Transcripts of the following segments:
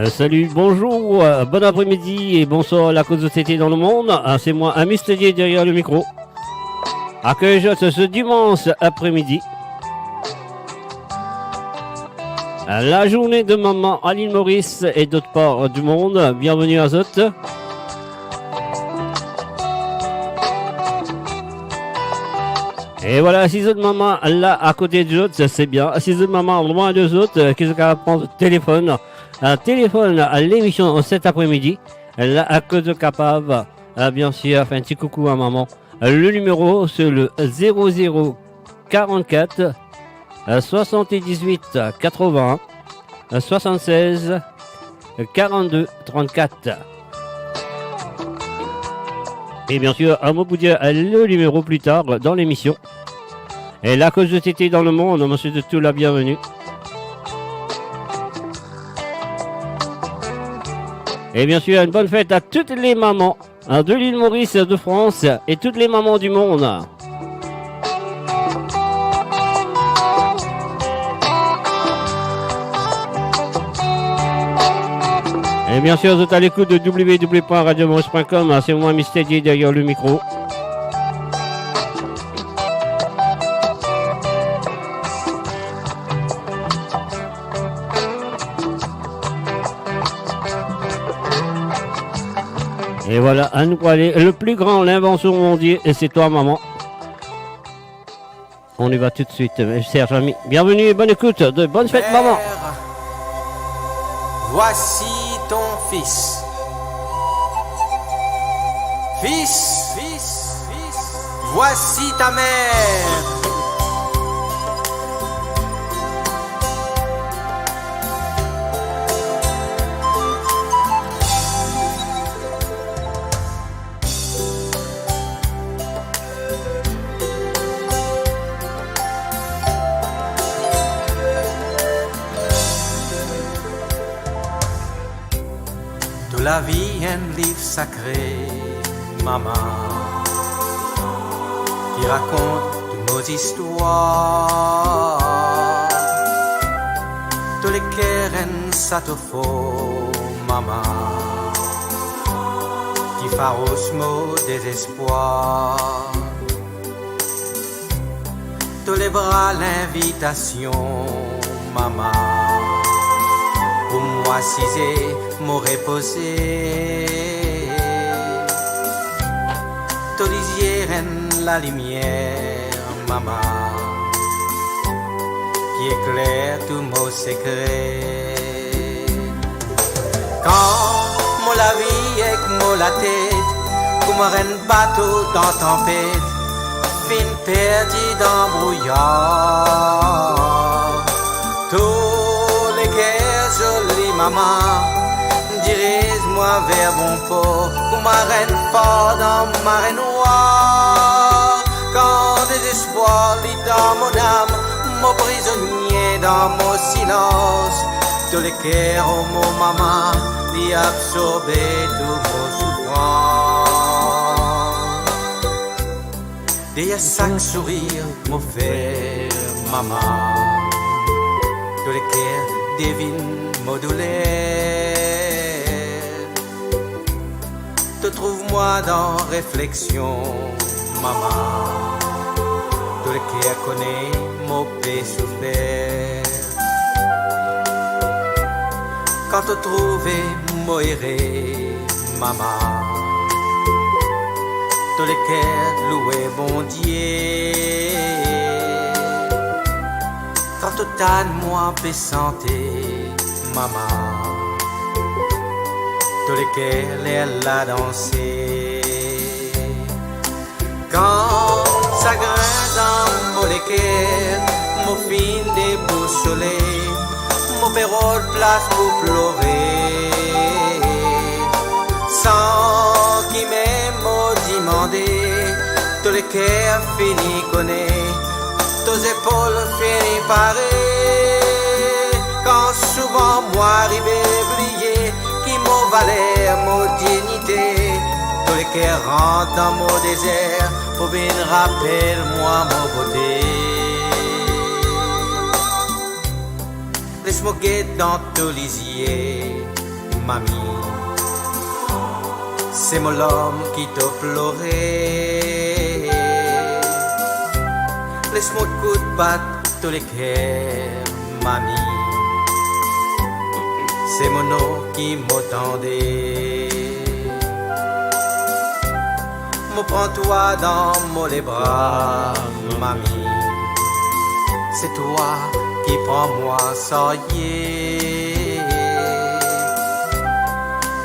Salut, bonjour, bon après-midi et bonsoir à la cause de société dans le monde. C'est moi, un mystérieux derrière le micro. Accueille ce dimanche après-midi. La journée de maman à l'île Maurice et d'autres parts du monde. Bienvenue à Zot. Et voilà, si autres maman là à côté de autres, c'est bien. Si autres maman loin de autres, qui sont capables de prendre le téléphone à l'émission cet après-midi, là à cause de capable, bien sûr, faire un petit coucou à maman. Le numéro c'est le 0044 78 80 76 42 34. Et bien sûr, un mot pour dire le numéro plus tard dans l'émission. Et la cause de TT dans le monde, monsieur de tout la bienvenue. Et bien sûr, une bonne fête à toutes les mamans de l'île Maurice, de France et toutes les mamans du monde. Et bien sûr, vous êtes à l'écoute de www.radiomaurice.com. C'est moi, Mystérieux, derrière le micro. Et voilà, à nous aller. Le plus grand, l'invention mondiale, et c'est toi, maman. On y va tout de suite, mes chers amis. Bienvenue et bonne écoute. De bonnes fêtes, maman. Voici ton fils. Fils, fils, fils. Voici ta mère. La vie, un livre sacré, maman, qui raconte toutes nos histoires. Tous les keren ça te faut, maman, qui farouche mot désespoir. Tous les bras l'invitation, maman. Pour moi, ciser, me reposer. Tous les yeux la lumière, maman, qui éclaire tous nos secrets. Quand mon la vie et mon la tête, comme un bateau dans tempête, fin perdu dans brouillard. Jolie maman, dirige-moi vers bon port, comme ma reine fort dans ma reine noire. Quand désespoir lit dans mon âme, mon prisonnier dans mon silence, tous les cœurs au mot maman, l'y absorber tout mon souffrance. Derrière chaque sourire, mon frère, maman, tous les cœurs divine modulaire. Te trouve-moi dans réflexion, maman. Tout le cœur connaît mon paix souffert. Quand te trouver moiré, maman. Tout le cœur loué bon Dieu. Quand tout à moi peut santé, maman, tous les cœurs elle a dansé. Quand ça grince dans mon cœur, mon fin déboussolé, mon pérole place pour pleurer. Sans qui m'aime demander, tous les cœurs finis connaît. Tes épaules finissent pareilles. Quand souvent moi arrivé oublié, qui m'ont valait mon dignité. Tous les cœurs rentrent dans mon désert, pour bien rappelle-moi mon beauté. Laisse-moi guetter dans tous les yeux, mamie. C'est mon l'homme qui t'a pleuré. Laisse-moi de coup de batte tous les cœurs, mamie. C'est mon nom qui m'attendait. Me prends-toi dans mes bras, mamie. C'est toi qui prends moi, ça y est.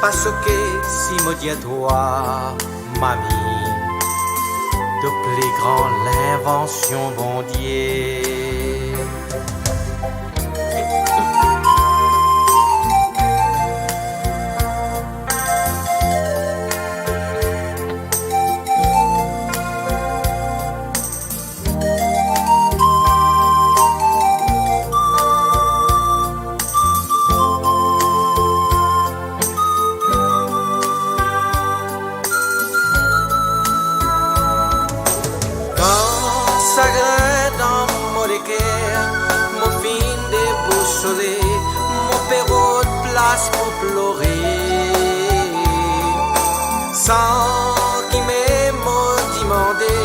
Parce que si me dis à toi, mamie, de plus grand l'invention, bon Dieu. Pour pleurer, sans qui m'aime demander,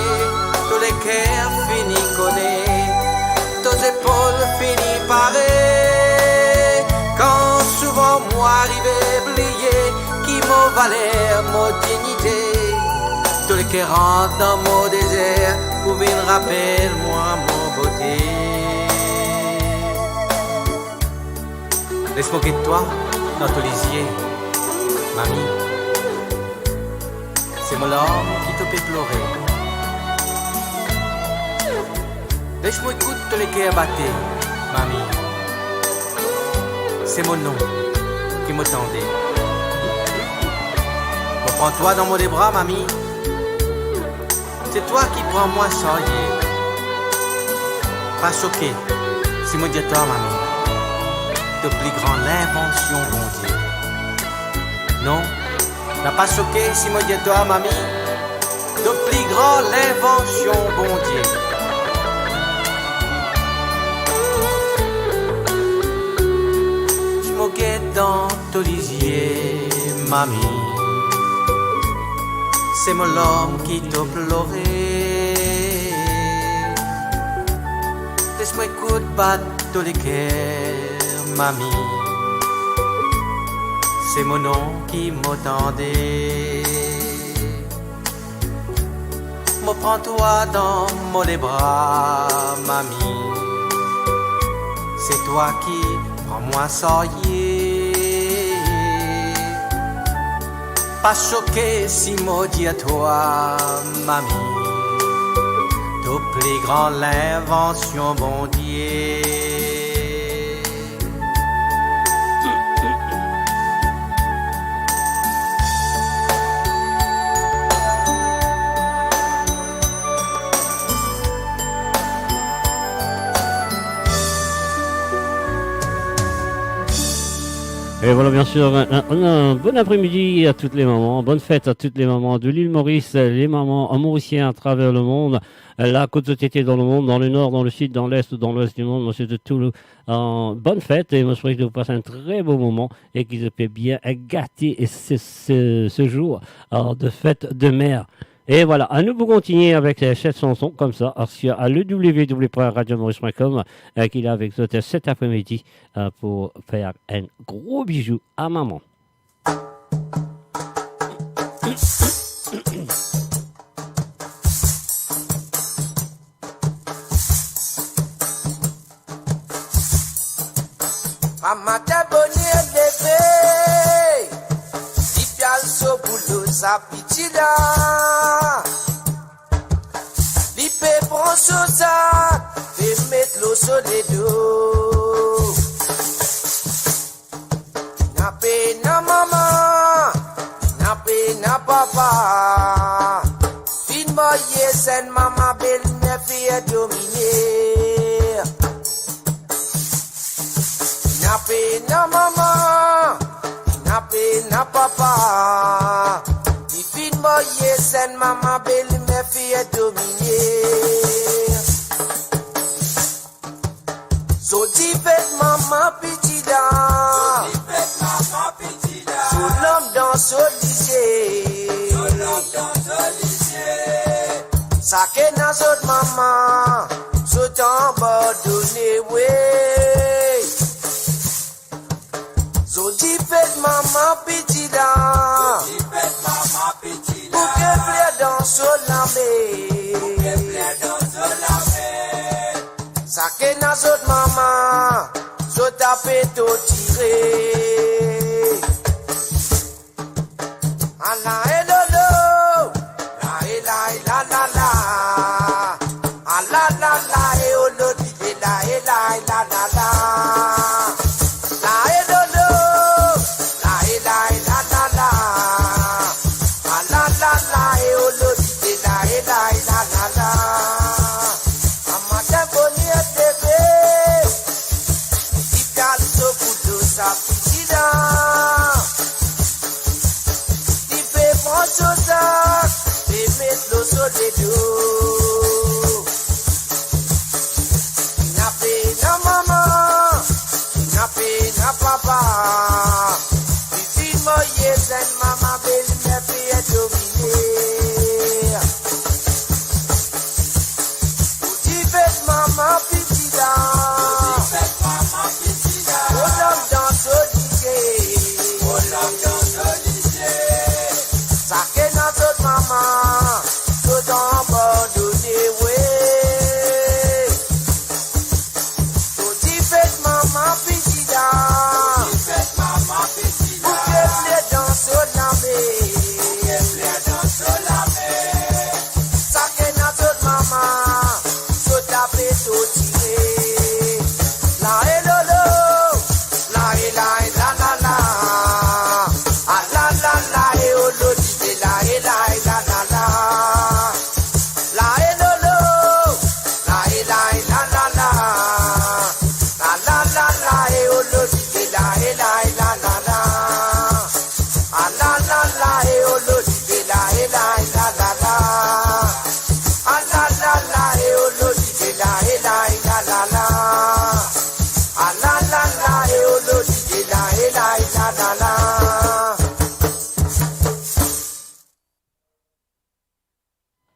tous les cœurs finis connaît, tous épaules finis pareil. Quand souvent moi arrivais oublié, qui m'en valait mon dignité, tous les cœurs rentrent dans mon désert, pour venir rappeler moi mon beauté. Laisse-moi quitter toi dans ton lisier, mamie. C'est mon l'homme qui te fait pleurer. Laisse-moi écouter tous les cœurs battés, mamie. C'est mon nom qui m'attendait. Reprends-toi dans mes bras, mamie. C'est toi qui prends moi sans y est. Pas choqué, si moi dis à toi, mamie. De plus grand l'invention, bon Dieu. Non, n'a pas choqué si moi dis toi, mamie. De plus grand l'invention, bon Dieu. Je me guette dans ton lisier, mamie. C'est mon l'homme qui t'a pleuré. Laisse-moi écouter battre tous les cœurs, mamie, c'est mon nom qui m'attendait. Me prends-toi dans mes bras, mamie. C'est toi qui prends moi sans y est. Pas choqué si maudit à toi, mamie. De plus grand l'invention, bon Dieu. Et voilà, bien sûr, un bon après-midi à toutes les mamans, bonne fête à toutes les mamans de l'île Maurice, les mamans mauriciennes à travers le monde, la côte de Tété dans le monde, dans le nord, dans le sud, dans l'est, dans l'ouest du monde, monsieur de Toulouse. Bonne fête et je souhaite que vous passez un très beau moment et qu'ils se fait bien gâter ce jour de fête de mère. Et voilà, à nous pour continuer avec cette chanson comme ça, sur le www.radiomaurice.com qu'il a avec nous cet après-midi pour faire un gros bijou à maman. Maman t'a bonné bébé, si tu as le saut pour l'eau, ça pitié là. L'ipé prend son sac, et mettre l'eau sur les dos. N'a paix, n'a maman, n'a paix, n'a papa. Fin moye, c'est maman belle, mais fille dominée. Na paix, na maman, na paix, na papa. Di fin moye sen maman belle me fille dominer. So di fait maman petit là. So di fait maman petit là. danse au lycée. Ça qu'est dans notre maman, saute en bord donné, oui. Zodi fait maman petit là. Pour que plaît dans son lamé. Ça qu'est dans notre maman, saute à péto tiré. Allah et lolo, la et la la la. Allah la la et olo di la et la la la la. La et lolo, la et la la la. Allah la la et olo di la et la la la. Amate boni etebe, ikal so kudo sa pisida. Papa, between my years and mama, baby, me fear to me. Motivate mama, pity down. Hold up down to the Sake na tot mama, so don't bother way. Motivate mama, pity down.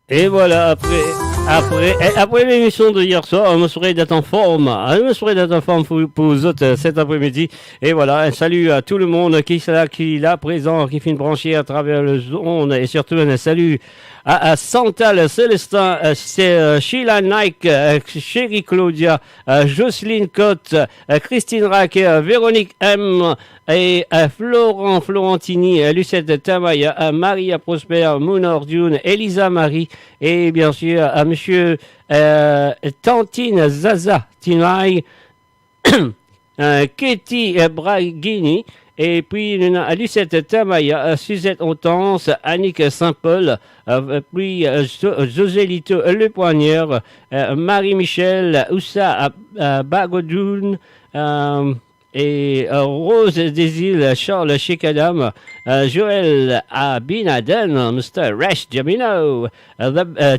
Et voilà, après l'émission de hier soir, on me souhaite d'être en forme. On me souhaite d'être en forme pour vous autres cet après-midi. Et voilà, un salut à tout le monde qui est là présent, qui finit branché à travers le zone. Et surtout, un salut à Santal, Célestin, Sheila Nike, Chérie Claudia, Jocelyne Cotte, Christine Raquet, Véronique M, et Florent Florentini, Lucette Tamaya, Maria Prosper, Mounor Dune, Elisa Marie, et bien sûr à monsieur Tantine Zaza Tinaï, Katie Braghini, et puis Lucette Tamaya, Suzette Hortense, Annick Saint-Paul, puis Joselito Le Poigneur, Marie-Michel Oussa Bagodoun, et Rose des Îles, Charles Chekadam, Joël Abinaden, Mr. Rash Jamino,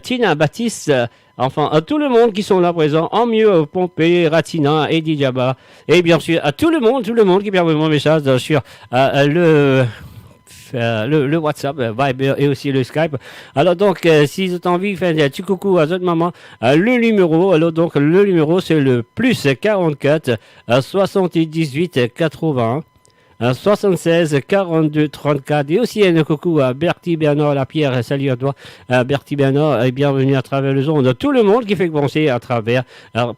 Tina Baptiste, enfin à tout le monde qui sont là présents, en mieux Pompé, Ratina, Eddie Djaba, et bien sûr à tout le monde qui permet mon message sur le WhatsApp, Viber et aussi le Skype. Alors donc, si vous avez envie de faire un petit coucou à votre maman, le numéro c'est le plus 44 78 80 76 42 34, et aussi un coucou à Bertie Bernard Lapierre. Salut à toi Bertie Bernard, et bienvenue à travers le zone. Tout le monde qui fait penser à travers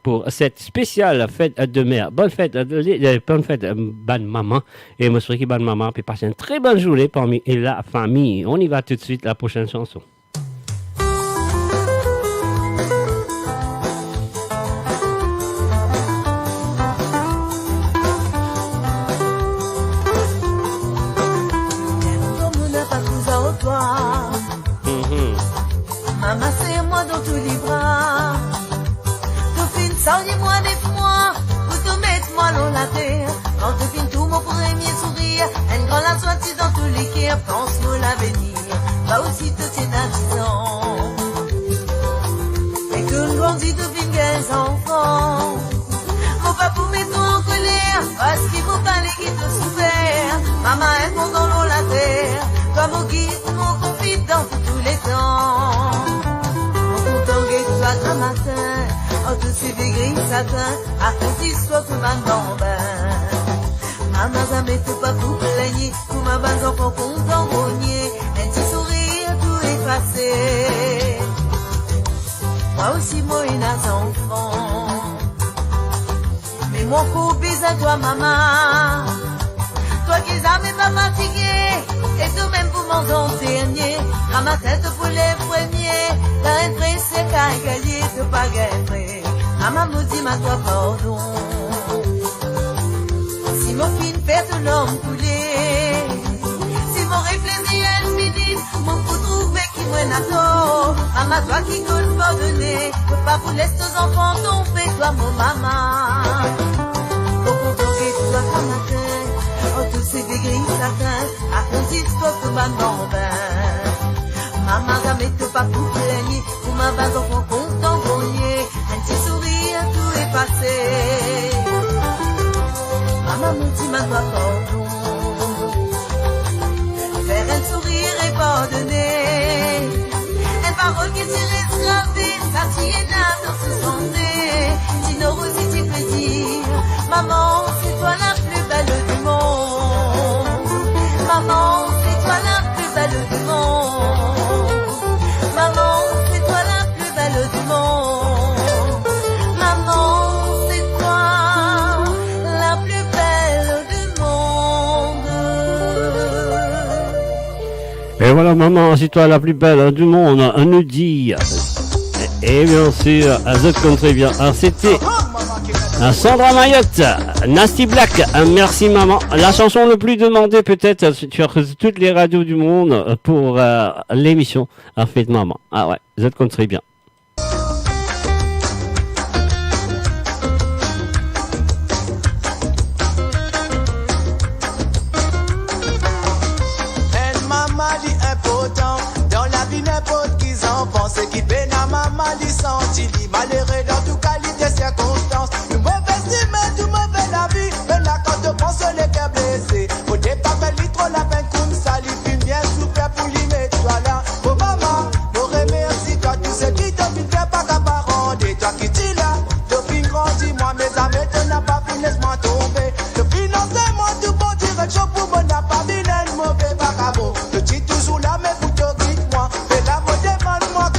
pour cette spéciale fête de mère. Bonne fête bonne maman, et moi qui bonne maman, puis passer une très bonne journée parmi la famille. On y va tout de suite, la prochaine chanson. Maman, c'est moi dans tous les bras. Tout fin, ça y est, moi, moi, pour te mettre moi dans la terre. Quand tu fin tout mon premier sourire, une grande la sortie dans tous les cœurs, pense-nous l'avenir. Va aussi te c'est dans 10 ans. Et que nous grandit tout fin 15 enfants. Faut pas pour mettre en colère, parce qu'il faut parler qui te souffert. Maman, est mon dans la terre. toi mon guide, mon confident de tous les temps. Mon content et toi grand matin, en tous ces gris satin, à cause d'histoire tout maintenant ben. Maman ça m'est pas pour plaigner, pour ma base enfant content grogner, un petit sourire tout effacé. Moi aussi moi une enfant, mais mon coup bise à toi maman. Toi qui n'as pas fatigué, et tout même pour mon don dernier, à ma tête pour les premiers, t'as un prix c'est qu'à gagner, de pas gagner. Maman me dit ma toi pardon. Si mon fils fait tout l'homme couler, si mon réfléchir elle finit, mon coup trouvé qui mène à tort. Maman toi qui compte pardonner, peux pas vous laisser tes enfants tomber, toi mon maman. Beaucoup d'orgueil, toi comme la terre. Tous ces gris satin, à cause d'histoire tout maintenant ben. Maman ça m'était pas pour plaigner, pour ma base enfant content grogner, un petit sourire tout effacé. Maman me dit ma toi pardon, faire un sourire et pardonner, une parole qui s'est gravée, ça t'y est là dans ce santé, générosité plaisir. Maman c'est toi la plus belle du monde. Maman, c'est toi la plus belle du monde. Maman, c'est toi la plus belle du monde. Maman, c'est toi la plus belle du monde. Et voilà, maman, c'est toi la plus belle du monde, nous dit. Et bien sûr, The Country bien. Alors c'était Sandra Mayotte, Nasty Black, merci maman. La chanson le plus demandée peut-être sur toutes les radios du monde pour l'émission Fête Maman. Ah ouais, The Country bien. Ce qui peine à maman, il sentit malheureux dans toute qualité circonstance. Du mauvais humain, du mauvais la vie. Mais là, quand tu penses les cœurs blessés, faut pas faire trop la peine comme ça. Il finit bien souffert pour lui mettre toi là. Oh maman, nous remercie toi, tous ceux qui t'ont fait pas qu'à parents. Et toi qui t'es là, tu finis grandi, moi mes amis, tu n'as pas fini, laisse-moi tomber. Tu finances moi, tout bon, tu chaud pour moi, n'a pas mis un mauvais vagabond. Tu dis toujours là, mais pour te quitte-moi. Mais là, moi, demande-moi.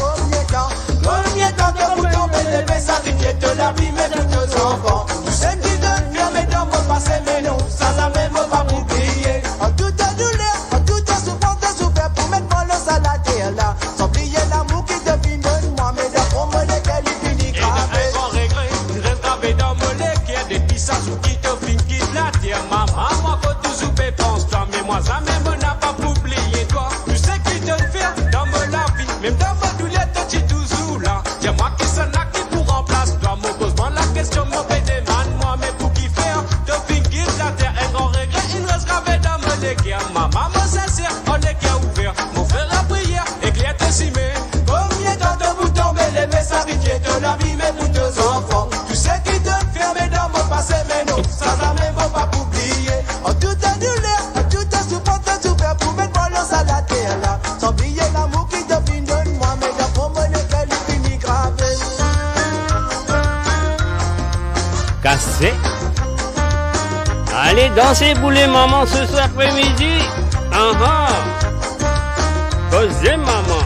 Combien temps que vous tombez les bébés sacrifiés de la vie, mais de nos enfants. Tous ceux qui donnent bien mes dents vont passer, mais non, ça la même va m'oublier. En toute douleur, en toute souffrance, de souffrir pour mettre moi l'os à la terre là. Sans oublier l'amour qui devine de moi, mais d'après moi, lesquels il finit gravé. Et un grand regret, il reste gravé dans mon lait, qu'il y a des pissages qui te finissent quitte la terre. Maman, moi, faut toujours pense-toi, mais moi, ça même n'a pas pour oublier toi. Tu sais qui te fait dans mon la vie, même dans ma douleur, tu dis toujours là. Y'a moi qui s'en a qui pour remplacer toi. Mon pose-moi la question, mon bébé man, moi, mais pour qui faire? Te finir la terre, un grand regret, il reste gravé dans mon équerre. Maman, mon sincère, on est cœur ouvert. Mon frère, la prière, éclaire tes cimets. Combien de temps de vous tomber les messages de la vie, mais pour tes enfants. Tu sais qui te ferme dans mon passé, mais non, ça jamais va pas oublier. En toute douleur, en toute souffrance, de souffrir pour mettre moi l'os à la terre là. Sans oublier l'amour qui devine de moi, mais d'après moi, lesquels il finit gravé. Cassé. Allez danser bouler maman ce soir après-midi. Posez maman.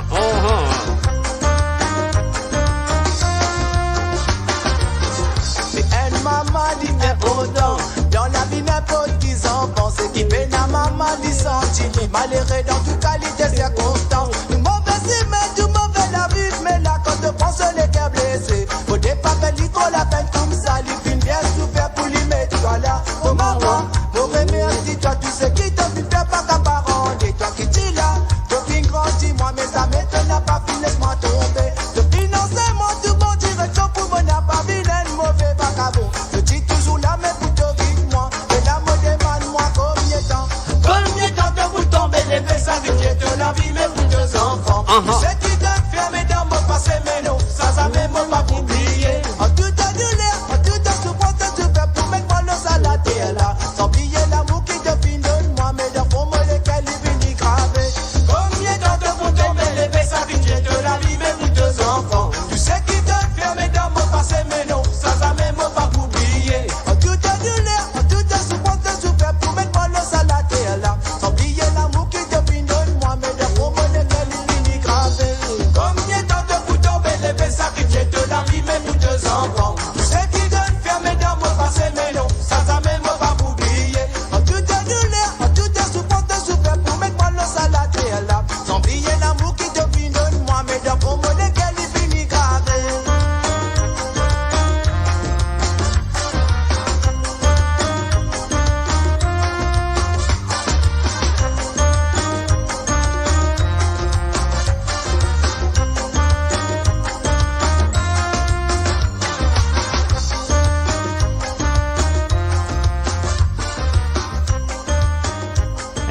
Mais une maman dit important. Dans la vie n'importe qui s'en pense. Qui peine à maman dit sentit malheureux dans toute qualité circonstance. Du mauvais humain, du mauvais la vie. Mais là quand tu penses les cœurs blessés, faut pas faire trop la peine comme ça. Il finit bien souffert pour lui mettre toi là. Oh maman, nous remercie toi, tous ceux qui t'ont fait pas qu'à parents. Et toi qui t'es là, tu finis grandi, moi mes amis, tu n'as pas fini, laisse-moi tomber. Tu finances moi, tout bon, tu chaud pour moi, n'a pas vu un mauvais vagabond. Tu dis toujours là, mais pour te vivre moi. Et là, moi demande-moi combien de temps. Combien de temps de vous tomber les messages.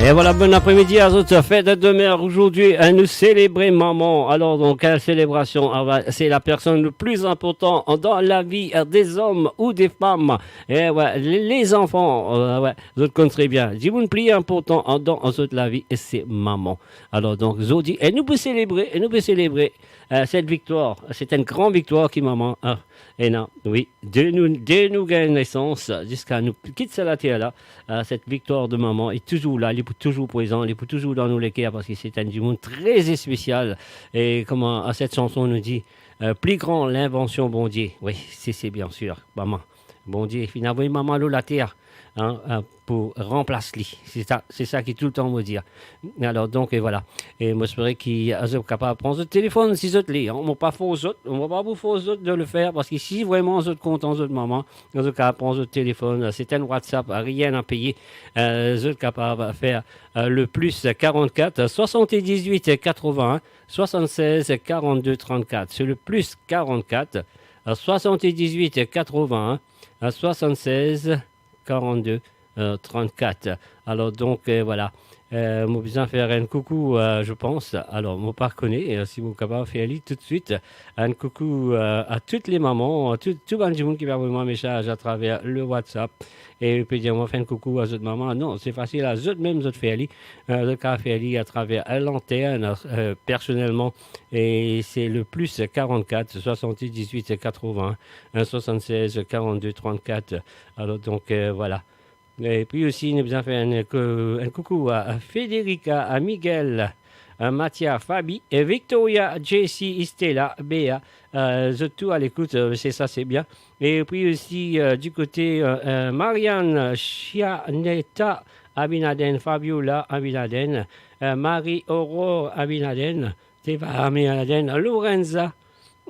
Et voilà, bon après-midi à toutes, fête de mère aujourd'hui, à nous célébrer maman. Alors donc, quelle célébration? C'est la personne le plus importante dans la vie des hommes ou des femmes. Et ouais, les enfants, ouais, vous connaissez bien. Dis-vous le plus important dans toute la vie, c'est maman. Alors donc, Zodi, et nous pouvons célébrer cette victoire. C'est une grande victoire qui maman. Et non, oui, dès nous gagne naissance jusqu'à nous quitter la terre là, cette victoire de maman est toujours là, elle est toujours présente, elle est toujours dans nos cœurs parce que c'est un du monde très spécial. Et comment cette chanson nous dit, plus grand l'invention bon Dieu. Oui, c'est bien sûr, maman. Bon Dieu, finalement, maman l'eau la terre. Pour remplacer. C'est ça qui tout le temps me dire. Alors donc, et voilà. Et moi, j'espère qu'il est capable de prendre le téléphone si vous êtes là. On ne va pas faire aux autres. On va pas vous faire aux autres de le faire parce que si vraiment vous êtes content de maman, vous êtes capable de prendre le téléphone. C'est un WhatsApp, rien à payer. Vous êtes capable de faire le plus 44 78 81 76 42 34. C'est le plus 44 78 81 76 42 34. Alors donc voilà. Moi besoin faire un coucou, je pense. Alors moi pas connaître si vous capable faire tout de suite un coucou à toutes les mamans, tout le monde qui va envoyer un message à travers le WhatsApp et puis dire moi faire un coucou à votre maman. Non, c'est facile à eux même autres faire le cas faire à travers l'antenne personnellement et c'est le plus 44 78 80 76 42 34. Alors donc voilà. Et puis aussi, nous avons fait un coucou à Federica, à Miguel, à Mathia, Fabi, et Victoria, Jessie, Stella, Béa. Tout à l'écoute, c'est bien. Et puis aussi, du côté Marianne, Chianetta, Abinaden, Fabiola, Abinaden, Marie-Aurore, Abinaden, Teva, Abinaden, Lorenza,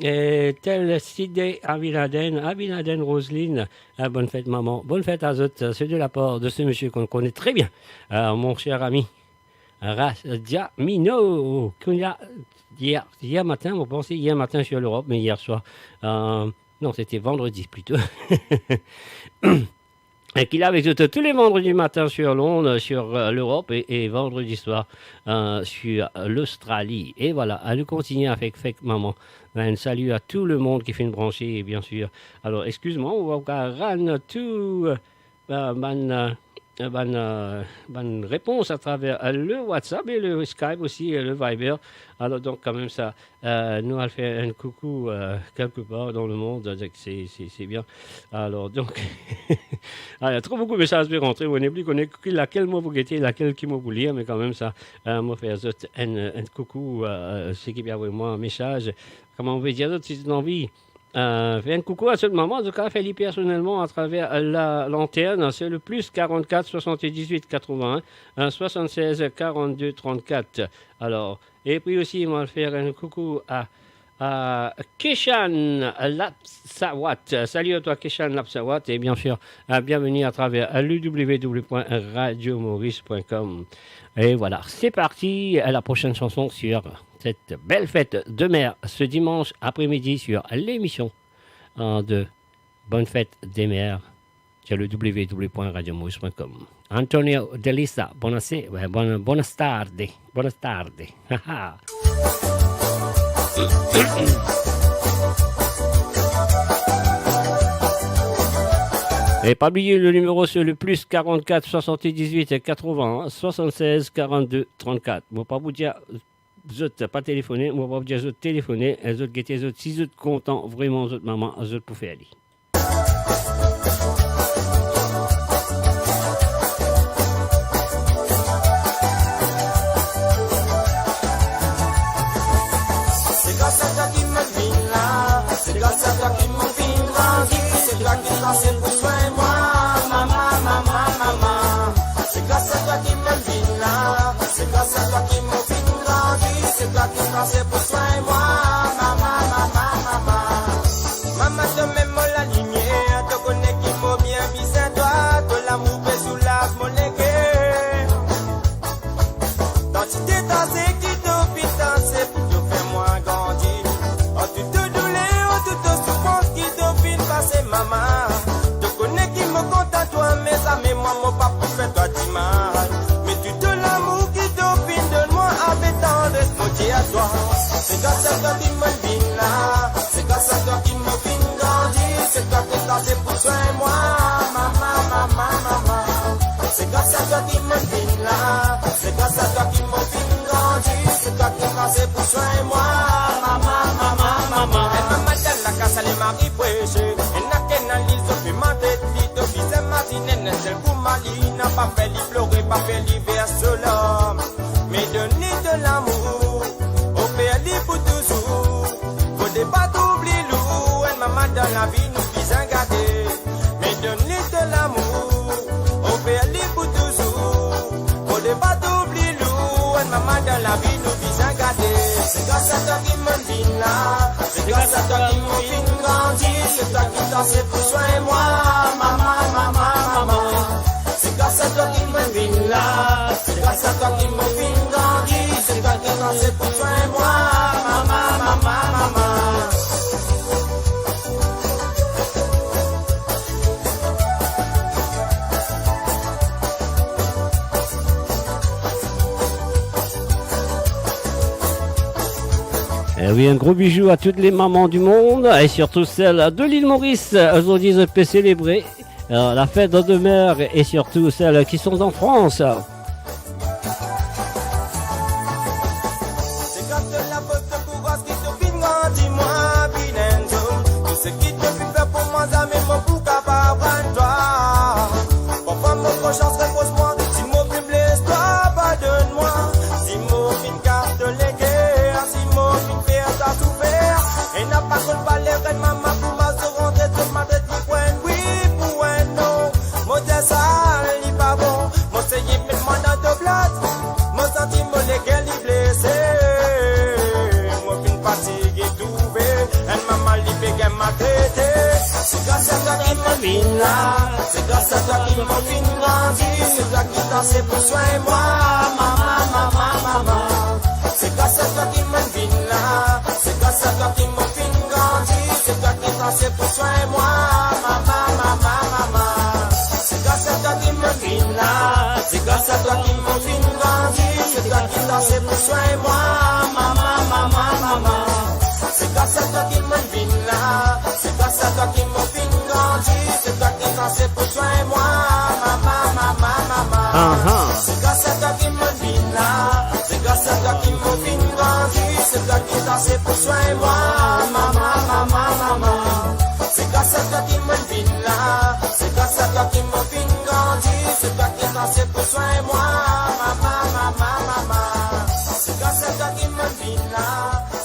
tel Sidé Abinaden Roselyne, bonne fête maman, bonne fête à toutes, c'est de la part de ce monsieur qu'on connaît très bien, mon cher ami Diamino, hier matin, vous pensez hier matin sur l'Europe, mais hier soir, non c'était vendredi plutôt, et qu'il est avec tous les vendredis matin sur Londres, sur l'Europe et vendredi soir sur l'Australie. Et voilà, à nous continuer avec maman. Un salut à tout le monde qui fait une branchée, bien sûr. Alors, excuse-moi, on va rendre tout bonne réponse à travers le WhatsApp et le Skype aussi, et le Viber. Alors donc quand même ça, nous allons faire un coucou quelque part dans le monde, c'est bien. Alors donc, il y a trop beaucoup de messages qui rentrent, on n'est plus connaît laquelle moi vous guettez, laquelle qui moi vous lire, mais quand même ça, moi faire un coucou, c'est qui vient avec moi un message, comment on veut dire, si tu as envie. Fais un coucou à ce moment, en tout cas, Félix personnellement à travers la lanterne, c'est le plus 44 78 81 76 42 34. Alors, et puis aussi, on va faire un coucou à Keshan Lapsawat. Salut à toi, Keshan Lapsawat, et bien sûr, bienvenue à travers www.radiomaurice.com. Et voilà, c'est parti, la prochaine chanson sur cette belle fête de mère ce dimanche après-midi sur l'émission de Bonne Fête des Mères sur le www.radiomaurice.com. Antonio Delissa, buonasera, buonas tardi. Et pas oublier le numéro sur le plus 44 78 80 76 42 34. Moi pas vous dire vous n'êtes pas téléphoné, moi pas vous dire vous téléphoner, les autres guetter les autres si vous êtes contents vraiment les autres maman, les autres pour faire aller. C'est grâce à toi qui me vient là, c'est grâce à toi qui me vient grandir, c'est toi qui t'en sais pour toi et moi, maman. C'est grâce à toi qui me vient là, c'est grâce à toi qui me vient grandir, c'est toi qui t'en sais pour toi et moi, maman. Maman te met moi la lumière, te connais qui m'a bien mis à toi, de l'amour fait sous la mon équerre. Dans tu t'es dansé qui te fit danser pour te faire moi grandir. Oh tu te douleur, oh tu te souffrance qui te fit passer maman. Te connais qui me compte à toi mes amis, moi mon papa fait toi du mal. Mais tu te la à toi. C'est grâce à toi qui me vine là. C'est grâce à toi qui me vine grandir. C'est toi qui t'as fait pour toi et moi. Maman, maman, maman. C'est grâce à toi qui me vine là. C'est grâce à toi qui me vine grandir. C'est toi qui t'as fait pour toi et moi. Maman, maman, maman. Elle m'a mal dans la casse, elle est marie prêchée. Elle n'a qu'un an, l'île se fait ma tête. Vite, fils et marine, elle est pour Mali. N'a pas fait l'y pleurer, pas fait l'y verser l'homme. Mais donner de l'amour, au père libre pour toujours. Faut pas t'oublier l'eau, elle maman dans la vie nous vise à garder. Mais donner de l'amour, au père libre pour toujours. Faut pas t'oublier l'eau, elle maman dans la vie nous vise à garder. C'est grâce à toi qui me vine là, c'est grâce à toi qui me vine grandir. C'est toi qui t'en sais pour toi et moi, maman, maman, maman. C'est grâce à toi qui me vine là, c'est grâce à toi qui me vine grandir. C'est toi qui t'en sais pour toi et moi, maman, maman, maman. Eh oui, un gros bijou à toutes les mamans du monde et surtout celles de l'île Maurice. Aujourd'hui, je peux célébrer la fête de mère et surtout celles qui sont en France. C'est grâce à la faute de courage qui te vine grandis-moi, Binenzo. Tout ce qui te fait faire pour moi, ça même pour capable prendre toi. Papa, mon prochain serait pose-moi. Si mon film blesse toi, pardonne-moi. Si mon film casse de l'éguerre, si mon film fait ta souffert. Et n'a pas qu'on va les reines, maman, pour ma se rendre de ma tête, pour un oui, pour un non. Mon ça, il pas bon. Mon seigneur, mets-moi dans de plate. Mon sentiment, lesquels il blessé. Mon fin fatigué, douvé. Elle m'a mal libéré, elle m'a traité. C'est grâce à toi qui me vine là. C'est grâce à toi qui me vine grandir. C'est toi qui t'en sais pour soi et moi. Maman, maman, maman. C'est grâce à toi qui me vine là. C'est grâce à toi qui me vine grandir. C'est toi qui t'en sais pour soi et moi. Maman, maman, maman. C'est grâce à toi qui me vine là. C'est grâce à toi qui me vine grandir. C'est toi qui t'en sais pour soi et moi. Maman, maman, maman. C'est grâce à toi qui me vine là. C'est grâce à toi qui me vine grandir. C'est toi qui t'en sais pour soi et moi. Maman, maman, maman. C'est grâce à toi qui me vine là. C'est grâce à toi qui me vine grandir. C'est toi qui t'en sais pour soi et moi. Maman, maman, maman. C'est grâce à toi qui me vine là. C'est grâce à toi qui me vine grandir. C'est toi qui t'en sais pour soi et moi. Maman, maman, maman. C'est grâce à toi qui me vine là.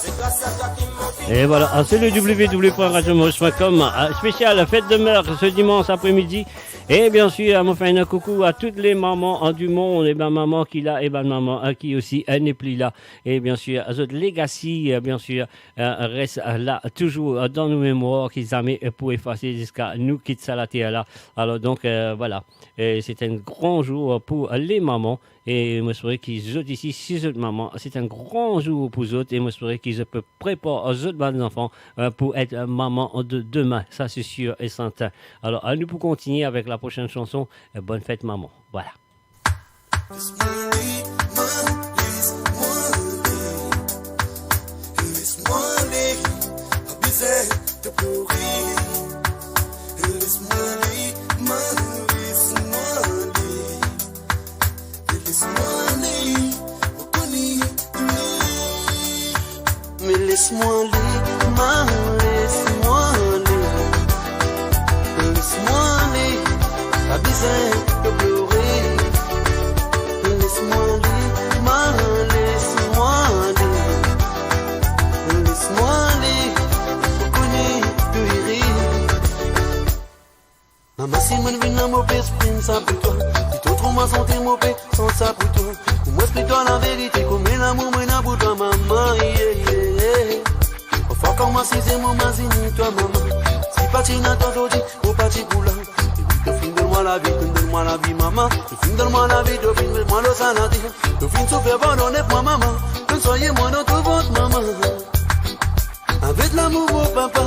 C'est grâce à toi qui me vine. Et voilà, c'est le www.radiomaurice.com spécial fête de mère ce dimanche après-midi. Et bien sûr, on fait un coucou à toutes les mamans du monde. Et ben maman qui là, et ben maman qui aussi n'est plus là. Et bien sûr, notre legacy, bien sûr, reste là toujours dans nos mémoires qu'ils jamais pour effacer jusqu'à nous quitter la terre là. Alors donc voilà, c'est un grand jour pour les mamans. Et moi, je souhaite qu'ils autres ici, 6 autres mamans, c'est un grand jour pour eux autres. Et moi, je souhaite qu'ils peuvent préparer aux autres bonnes enfants pour être maman de demain. Ça, c'est sûr et certain. Alors, nous pour continuer avec la prochaine chanson. Bonne fête, maman. Voilà. Mais laisse-moi aller, ma, laisse-moi aller. Laisse-moi aller, pas besoin de pleurer. Laisse-moi aller, ma, laisse-moi aller. Laisse-moi aller, reconnais de rire. Maman, si moi je viens à mon père, sprint ça pour toi. Si t'autres moi santé mon père, sans ça pour toi. Moi, explique-toi la vérité, comme l'amour, moi, pour toi, maman, yeah, yeah. Faut commencer, c'est mon mazine, toi, maman. Si parti n'a pas aujourd'hui, on parti pour là. Et oui, donne-moi la vie, maman. Donne-moi la vie, donne-moi le santé. Fin souffrir, pardonnez moi, maman. Soyez-moi dans tout votre maman. Avec l'amour, mon papa.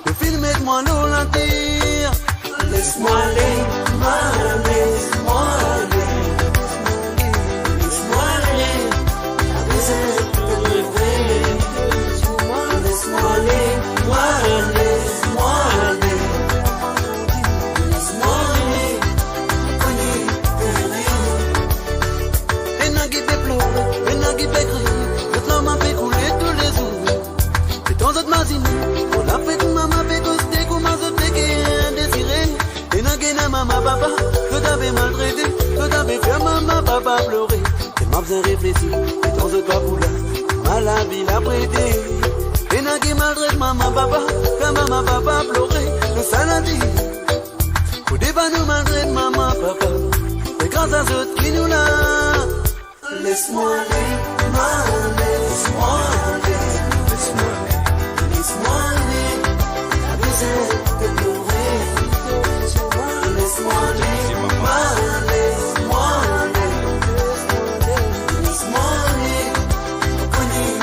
Mettez-moi l'eau la terre. Laisse-moi aller, maman, laisse-moi aller. Laisse-moi aller. Avec m'a bien réfléchi, et dans ce cas là, la vie l'a prêté. Et n'a qui maltraite maman, papa, quand maman, papa pleurait, nous ça l'a dit. Au départ, nous maltraite maman, papa, et grâce à ceux qui nous l'a. Laisse-moi aller, laisse-moi aller, laisse-moi aller, laisse-moi aller, la misère de pleurer. Laisse-moi aller, laisse-moi aller, laisse-moi aller, connais,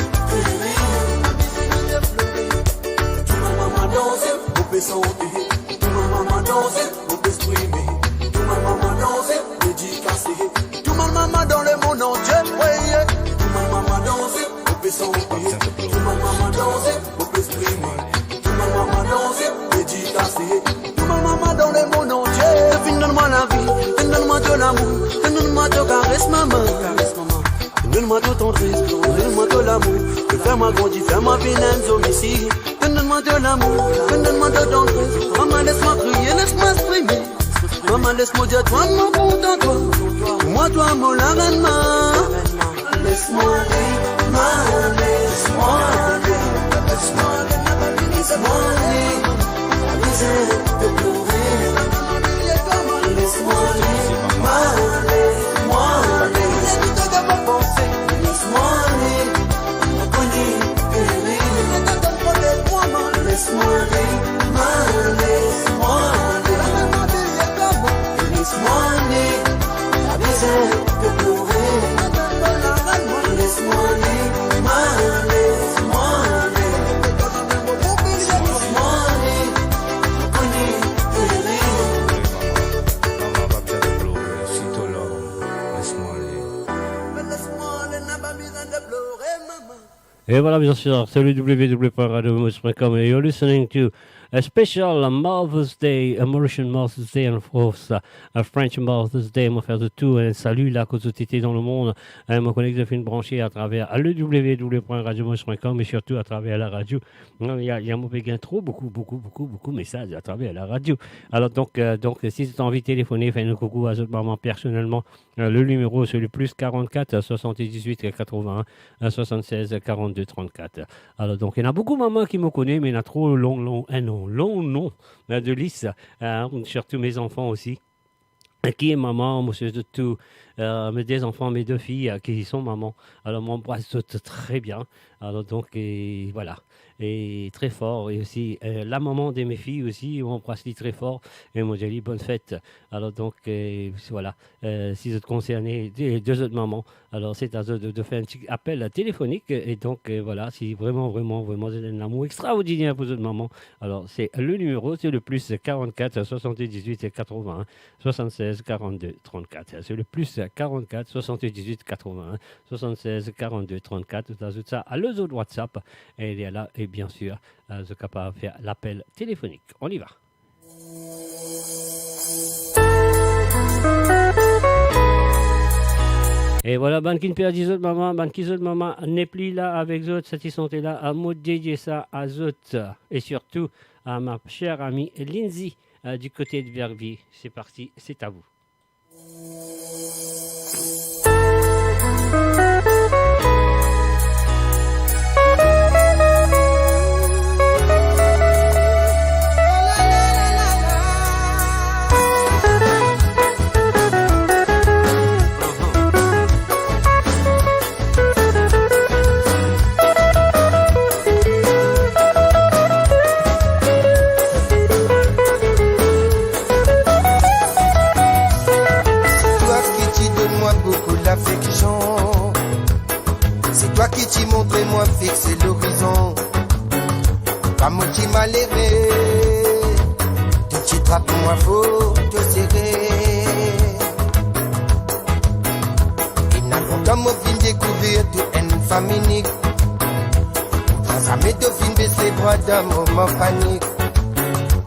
tout ma maman danse, on peut chanter, tout ma maman danse, on peut streamer, tout ma maman danse, dédicacé, tout ma maman dans le monde entier, ouais, tout ma maman danse, on peut chanter, tout ma maman danse, on peut streamer, tout ma maman danse, dédicacé, tout ma maman dans le monde entier. Donne-moi la vie, donne-moi de l'amour, donne-moi de caresse maman, donne-moi de tendresse, donne-moi de l'amour, fais-moi grandir, fais-moi venir ici. Donne-moi de l'amour, donne-moi de tendresse, maman laisse-moi crier, laisse-moi exprimer, maman laisse-moi dire toi mon content toi, moi toi mon l'avènement. Laisse-moi aller, laisse-moi aller, laisse-moi aller, laisse-moi aller, la misère de pleurer. Laisse-moi aller, laisse-moi aller, laisse-moi aller, on connaît, laisse-moi aller, laisse-moi aller, laisse-moi aller, la misère de pleurer. Laisse-moi aller, laisse-moi aller, laisse-moi aller, on connaît, Et voilà, bien sûr, c'est le www.radiomos.com and you're listening to a special Mother's Day, a Mauritian Mother's Day, and of course, a French Mother's Day. On va faire de tout. Un salut là, cause de tété dans le monde. Mon collègue de film branché à travers le www.radiomos.com et surtout à travers la radio. Il y a mon béguin trop, beaucoup de messages à travers la radio. Alors, donc si tu as envie de téléphoner, fais-nous coucou à votre maman personnellement. Le numéro, c'est le plus 44 78 81 76 42 34. Alors, donc, il y en a beaucoup de mamans qui me connaissent, mais il y en a trop long nom de liste, surtout mes enfants aussi. Qui est maman, moi, c'est de tout. Mes deux enfants, mes deux filles qui sont mamans. Alors, moi, c'est très bien. Alors, donc, et voilà. Et très fort. Et aussi, la maman de mes filles aussi, on m'embrasse très fort. Et moi, j'ai dit bonne fête. Alors, donc, voilà. Si vous êtes concernés, deux autres mamans, alors c'est à eux de faire un petit appel téléphonique. Et donc, voilà, si vraiment, c'est un amour extraordinaire pour votre maman. Alors, c'est le numéro, c'est le plus 44 78 81 76 42 34. C'est le plus 44 78 81 76 42 34. Tout ça à l'autre WhatsApp. Et il est là, et bien sûr, vous êtes capable de faire l'appel téléphonique. On y va. Et voilà, Bankin Père dit autres maman, Bankin autres maman n'est plus là avec eux, cette sont là à moi dédier ça à eux et surtout à ma chère amie Lindsay du côté de Verviers. C'est parti, c'est à vous. C'est toi qui t'y montres moi fixer l'horizon. Pas moi qui m'a levé. Tu t'y trappes moi faut te serrer. Et n'a pas comme au fin découvrir toute une famille unique. Ça m'est au fin baisser bras d'un moment panique.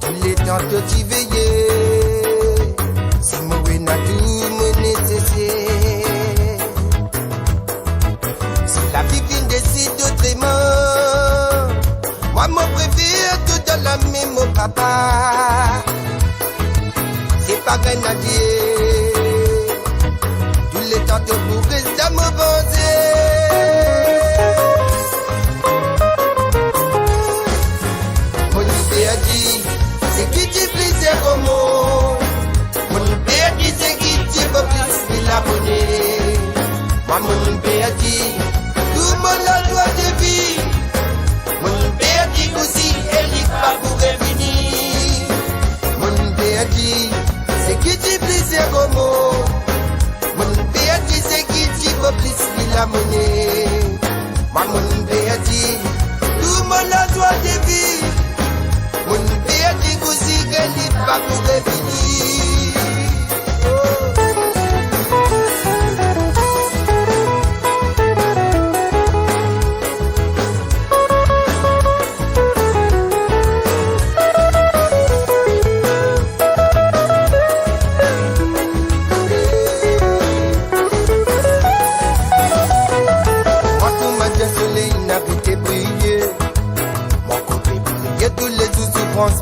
Tous les temps de t'y veiller. C'est moi qui n'a tout me nécessaire. La vie vient décide autrement. Moi, mon préféré, tout dans la même, mon papa. C'est pas rien à dire. Tous les temps de pourrir, ça me va. Maman perdu, tout le monde a droit de vie. Mon perdu aussi, elle n'est pas pour revenir. Mon perdu, c'est qui dit plaisir au mot. Mon perdu, c'est qui dit faut plus que la monnaie. Maman perdu, tout le monde a droit de vie. Mon perdu aussi, elle n'est pas pour revenir.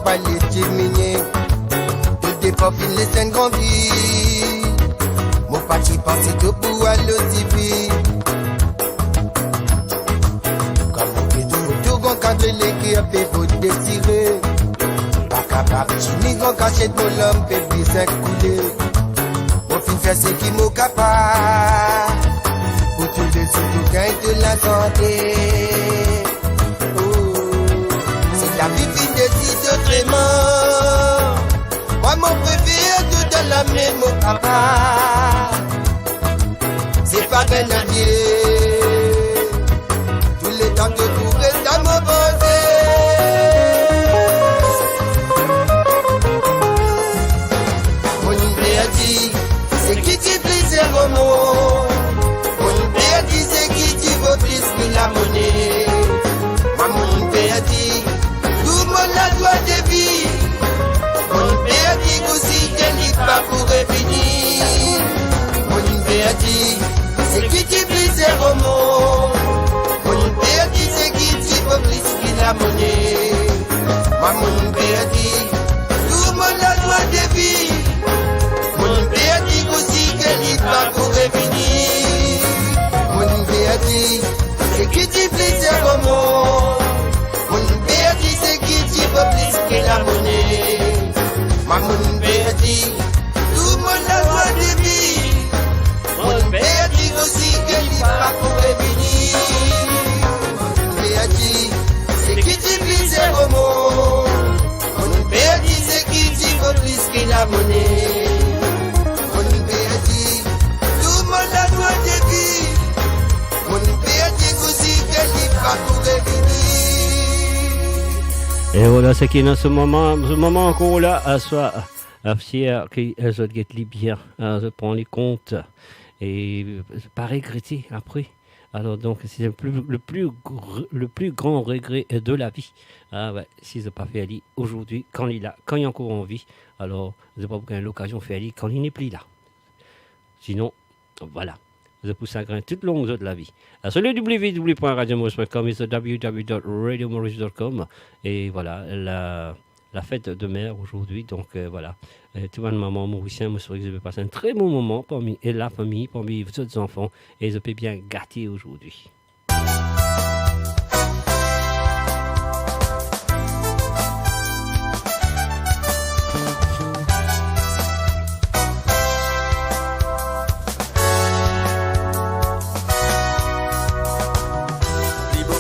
Pas les diminuer, tout dépend fin les scènes grandir. Mon parti pensé tout pour aller au TV. Comme on fait tout grand cadre l'équipe et faut désirer. Pas capable, chimie grand cachet de mon homme, fait bien couler. On fin faire ce qui m'est capable. Pour tous les sous gain de la santé. La vie vient de si autrement. Moi mon préféré tout dans la même mon papa. C'est pas bien à dire. Tous les temps que vous restez à m'opposer. Mon père dit, c'est qui dit plaisir au monde. Mon père dit, c'est qui dit vaut plus que la monnaie. Mon père dit, tout le monde a droit de vie. Mon père dit aussi qu'elle n'est pas pour revenir. Mon père dit, c'est qui dit plaisir au monde. Mon père dit, c'est qui dit faut plus que la monnaie. Mon père dit, tout le monde a droit de vie. Mon père dit aussi qu'elle n'est pas pour revenir. Mon père dit, c'est qui dit plaisir au monde. Mon père dit c'est qui dit faut plus que la monnaie. Mon père dit tout le monde a droit de vie. Mon père dit aussi qu'elle n'est pas pour revenir. Mon père dit c'est qui dit plaisir au monde. Mon père dit c'est qui dit faut plus que la monnaie. Mon père dit tout le monde a droit de vie. Mon père dit aussi qu'elle n'est pas pour revenir. Et voilà, c'est qui dans ce moment encore là, à soi, fier qu'ils se bien, se prend les comptes et pas regretter après. Alors donc c'est le plus grand regret de la vie. Ah ouais, si c'est pas fait Ali aujourd'hui, quand il est encore en vie, alors c'est pas pour l'occasion fait Ali quand il n'est plus là. Sinon, voilà. Vous poussez un grain toute longue de la vie. Sur le www.radiomaurice.com et sur www.radiomaurice.com. Et voilà, la fête de mère aujourd'hui. Donc voilà, tout le maman mauricien, je souhaite que vous avez passé un très bon moment parmi la famille, parmi vos autres enfants. Et je peux bien gâter aujourd'hui.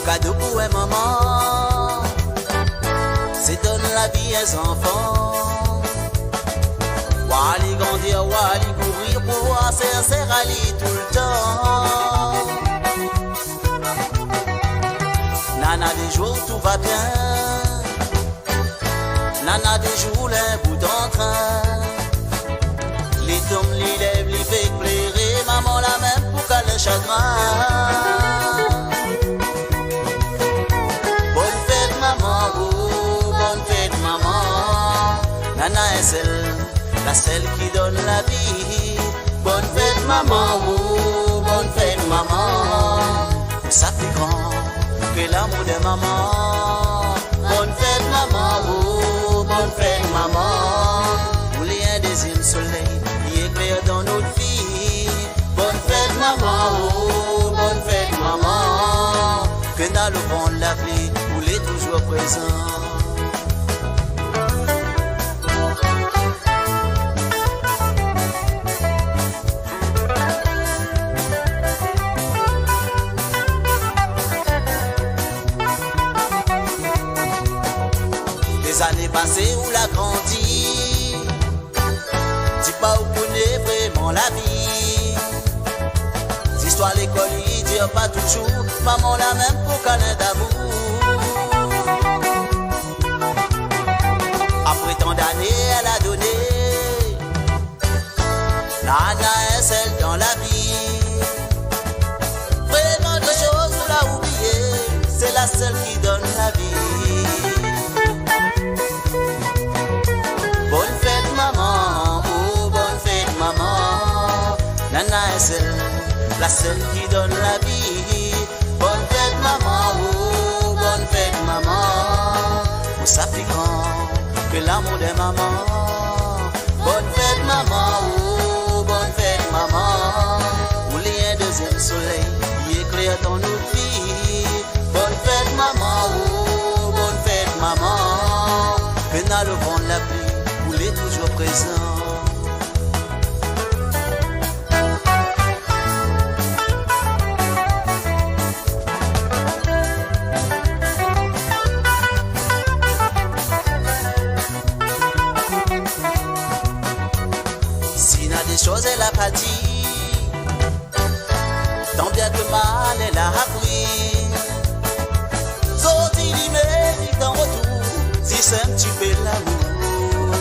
Cadeau pour un maman, c'est donne la vie à un enfant. Wali grandir, wali courir pour voir serre à lui tout le temps. Nana des jours tout va bien, nana des jours un bout d'entrain. Les tombes, les lèvres, les fait pleurer, maman la même pour qu'elle le chagrin. Nana est celle qui donne la vie. Bonne fête maman, oh, bonne fête maman. Ça fait grand que l'amour de maman. Bonne fête maman, oh, bonne fête maman. Pour les un deuxième soleil qui éclaire dans notre vie. Bonne fête maman, oh, bonne fête maman. Que dans le vent de la pluie, vous l'êtes toujours présent. s'est passé ou l'a grandi. Dis pas où connaît vraiment la vie. L'histoire l'école, il dit pas toujours. Maman la même pour câlin d'amour. Après tant d'années, elle a donné. Nana est celle dans la vie. Vraiment des choses on l'a oublié. C'est la seule qui donne la vie. Bonne fête maman, oh bonne fête maman. Nana est celle, la seule qui donne la vie. Bonne fête maman, oh bonne fête maman. On s'applique que l'amour des mamans. Bonne fête maman, oh bonne fête maman. Où il y a un deuxième soleil, il éclaire dans nos vies. Bonne fête maman, oh bonne fête maman. Que dans le vent de la pluie, où il est toujours présent. Chose elle a pas dit, tant bien que mal elle a appris. Sorti il mérite en retour, si c'est un petit peu l'amour.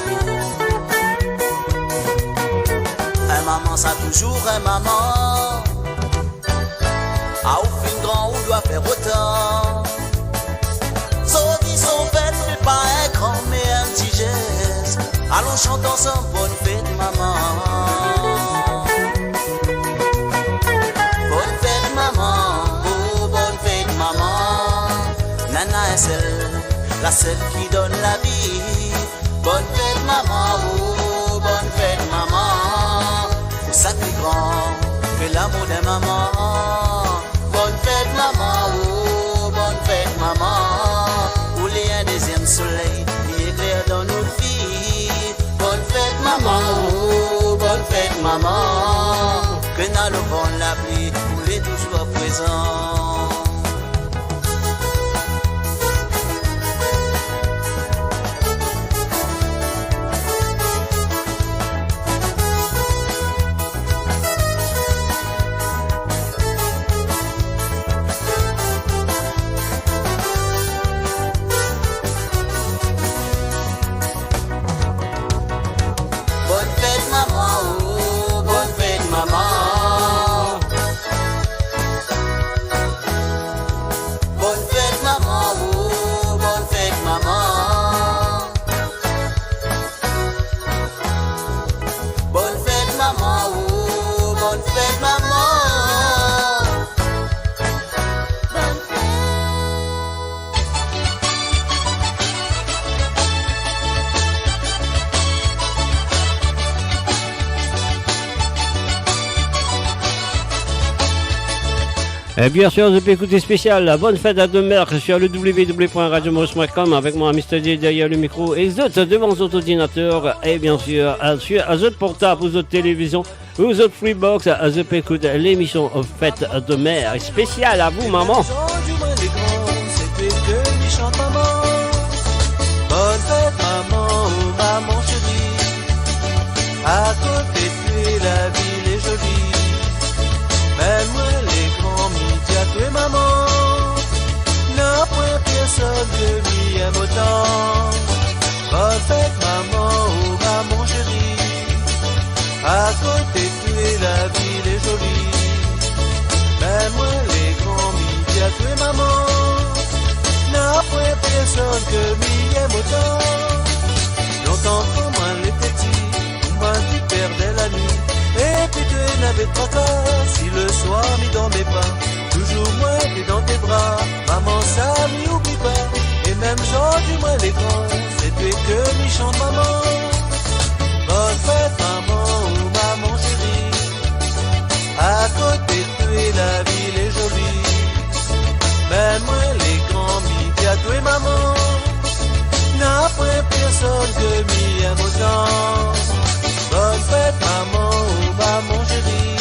Un maman ça toujours un maman. À au fin grand on doit faire autant. Sorti son fête mais pas un grand mais un petit geste. Allons chantons ensemble bonne fête maman. Bonne fête maman, oh bonne fête maman. Nana est celle, la seule qui donne la vie. Bonne fête maman, oh bonne fête maman. C'est ça qui grand, que l'amour des mamans. Bonne fête maman, oh bonne fête maman. Où il y a un deuxième soleil, il éclaire dans nos vies. Bonne fête maman, oh bonne fête maman. Que dans le vent de la pluie, où il est toujours présent. Bonne fête maman, oh bonne fête maman. Et bien sûr, je peux écouter spécial la bonne fête à demain sur le www.radiomaurice.com avec moi, Mr. J derrière le micro et les autres devant votre ordinateur et bien sûr sur les autres portables, aux autres télévisions, aux autres Freebox, je peux écouter l'émission Fête de mer spéciale à vous, maman. Bonne fête maman, oh maman chérie. À côté de toi la ville est jolie. Même moi les grands médias que maman. N'a point personne que m'y aime autant. Bonne fête maman, oh maman chérie. À côté de toi la ville est jolie. Même moi les grands médias que maman. N'a point personne que m'y aime autant. Longtemps quand moi les petits, moi qui perdais la nuit. Et puis tu n'avais pas peur si le soir m'y dormais pas. Toujours moi t'es dans tes bras, maman ça m'y oublie pas. Et même aujourd'hui moi l'écran, c'est toi que m'y chante maman. Bonne fête maman, oh maman chérie. À côté de toi la ville est jolie. Même moi les grands médias, toi et maman. N'a point personne que m'y aime autant. Bonne fête maman, oh maman chérie.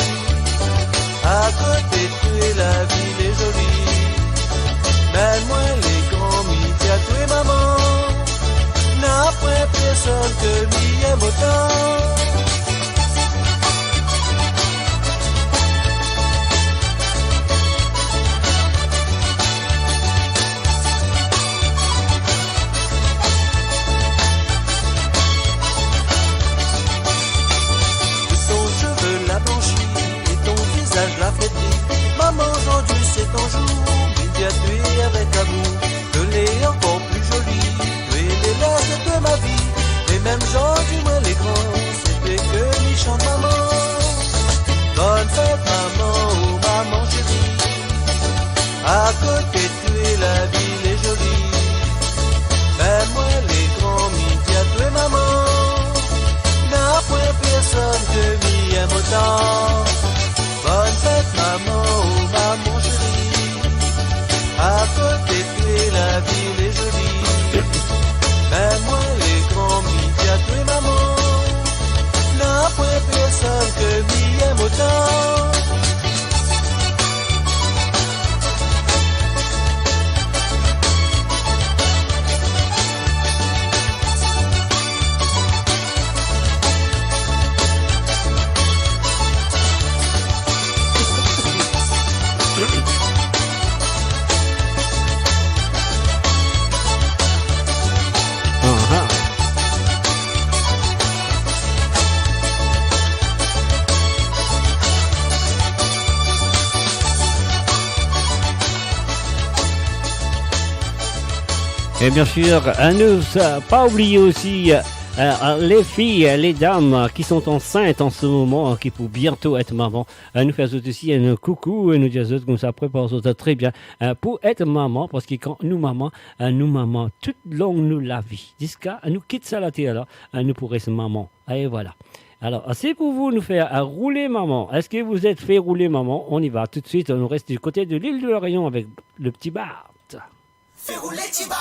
À côté de toi la ville est jolie. Même moi les grands médias, toi et maman. N'a personne que m'y aime autant. La flétrie. Maman, aujourd'hui c'est ton jour, Lydia, tu es avec amour, je l'ai encore plus jolie, tu es l'élève de ma vie, les mêmes gens du moins les grands, c'était que les chants maman. Bonne fête maman, oh maman chérie, à côté tu es la ville est jolie, même moi les grands, Lydia, tu es maman, n'a point personne que m'y aime autant. Bonne fête maman, oh maman chérie, à côté tu es la ville est jolie, même moi les grands midi à toi maman, n'a point personne que m'y aime autant. Et bien sûr, à ne pas oublier aussi les filles, les dames qui sont enceintes en ce moment, qui pour bientôt être maman, nous faisons aussi un coucou et nous disons comme ça prépare très bien pour être maman, parce que quand nous maman, toute longue nous la vie, jusqu'à nous quitte ça la terre là, nous pourrons être maman. Et voilà. Alors, c'est pour vous nous faire rouler maman. Est-ce que vous êtes fait rouler maman? On y va tout de suite. On reste du côté de l'île de l'Orient avec le petit Bart. Fais rouler Tibat.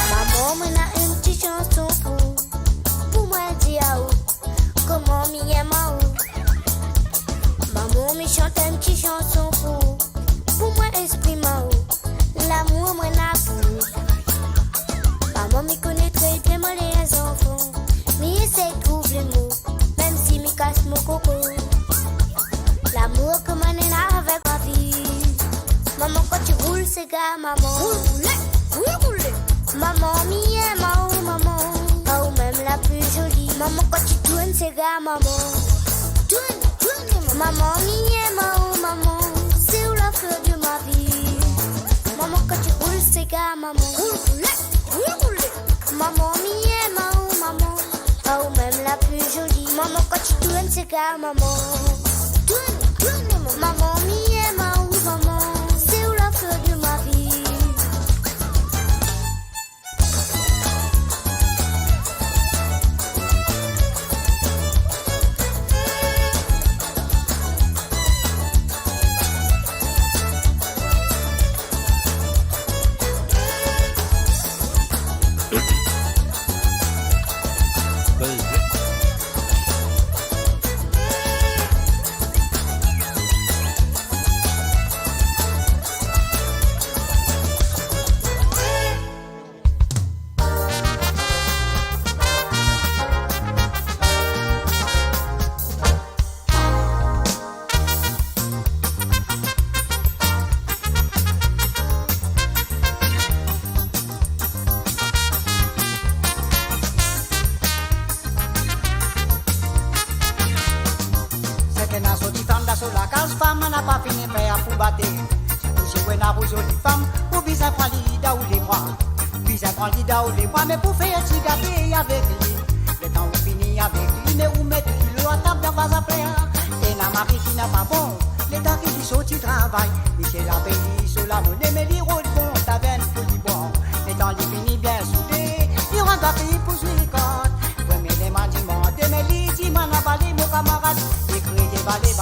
Maman m'en a une petite chanson pour moi dire comment m'y aime. Maman me chante une petite chanson pour moi exprimer l'amour moi n'a pour. Maman me connaît très bien moi les enfants, mais essaie de trouver le mot, même si me casse mon coco. L'amour que moi n'a avec ma vie. Maman quand tu roules c'est gars maman. Roule. Maman m'y aime oh maman, oh même la plus jolie. Maman quand tu tournes c'est gars maman. Tourne. Maman m'y aime oh maman, c'est où la fleur de ma vie. Maman quand tu roules c'est gars maman. Roule. Maman m'y aime oh maman, oh même la plus jolie. Maman quand tu tournes c'est gars maman. Tourne. Maman m'y aime oh maman, c'est où la fleur de ma vie. Mais pour faire un petit gâté avec lui, le temps où fini avec lui, mais où mettre le à table dans pas à faire. Et la mari qui n'a pas bon, le temps qui dit sorti travail, Michel a payé sur la monnaie, mais les routes bon, taverne pour lui bon. Le temps il finit bien soudé, il rentre à payer pour suivre les comptes. Premier les mandiments, mais les dit, m'en a balé mon camarade, et crié balé,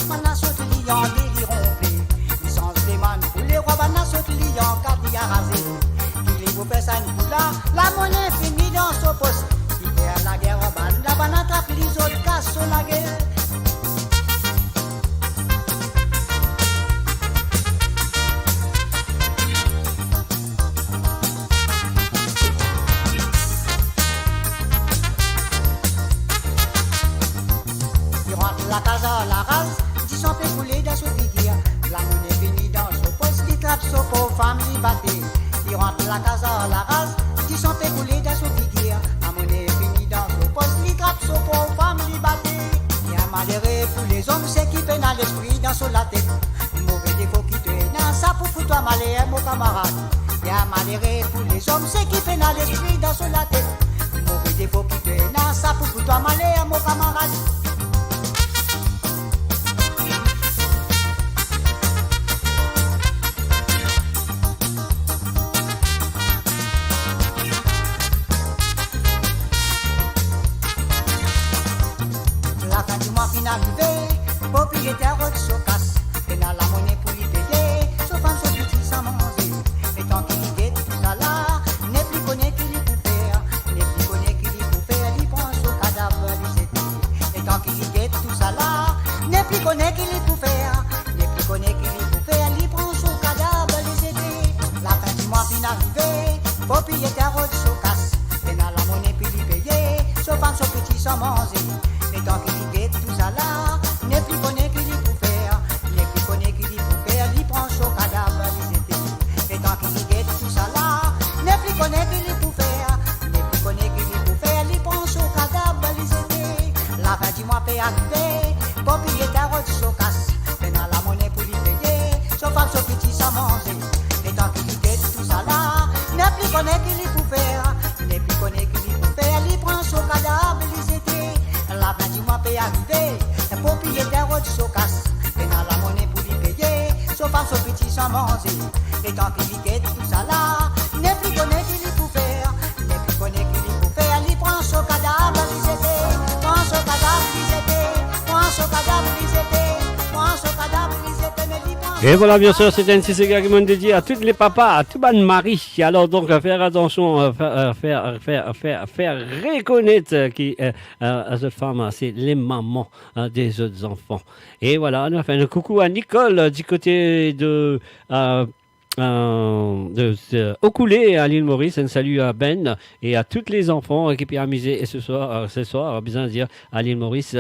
m'en a sauté liant, délire ronflé. Licence des man pour les rois, m'en a sauté liant, car il a rasé. La monnaie finit dans son li batté. Il rentre la casa la race, qui sont écoulés dans son figure. Ma monnaie est finie dans son poste, li trappe son pauvre femme li batté. Il y a malheureux pour les hommes, c'est qui peine à l'esprit dans son la tête. Mauvais défaut qui te haine, ça pour foutre toi malheureux mon camarade. Il y a malheureux pour les hommes, c'est qui peine à l'esprit dans son la tête. Mauvais défaut qui te haine, ça pour foutre toi malheureux mon camarade. Arrivé, propriétaire de Socasse, et dans la monnaie pour lui payer, sauf un seul petit sans manger. Et tant qu'il y est tout ça là, n'est plus connu qu'il y peut faire, n'est plus connu qu'il y peut faire, il prend son cadavre, il s'était. Et tant qu'il y est tout ça là, n'est plus connu qu'il y peut faire, n'est plus connu qu'il y peut faire, il prend son cadavre, il s'était. La fin du mois fin arrivé, propriétaire de Socasse, et dans la monnaie pour lui payer, sauf un seul petit sans manger. Et tant qu'il y est tout ça là, n'est plus connu qu'il y peut faire, n'est plus connu qu'il y peut faire, il prend son cadavre, il s'était. Et tant qu'il y est tout ça là, n'est plus connu qu'il y peut faire, n'est plus connu qu'il y peut faire, il prend son cadavre, il s'était. La fin du mois peut arriver, propriétaire de Socasse, mais dans la monnaie pour lui payer, son femme, son petit sans manger. Et tant qu'il y est tout ça là, n'est plus connu qu'il y peut faire, n'est plus connu qu'il y peut faire, il prend son cadavre, il s'était. La fin du mois peut arriver, le propriétaire de Socasse, et dans la monnaie pour lui payer, son femme, son petit sans manger. Et tant qu'il y est tout ça là, n'est plus connu qu'il y peut faire, n'est plus connu qu'il y peut faire, il prend son cadavre, il s'était, prend son cadavre, il s'était, prend son cadavre, il s'était, prend son cadavre, il s'était, mais il prend. Et voilà, bien sûr, c'est un petit segment dédié à tous les papas, à tout le mari. Alors donc, faire attention, faire reconnaître qui à cette femme, c'est les mamans des autres enfants. Et voilà, on a fait un coucou à Nicole du côté de Ocoulé à l'île Maurice. Un salut à Ben et à tous les enfants qui peuvent amuser ce soir, bien dire, à l'île Maurice,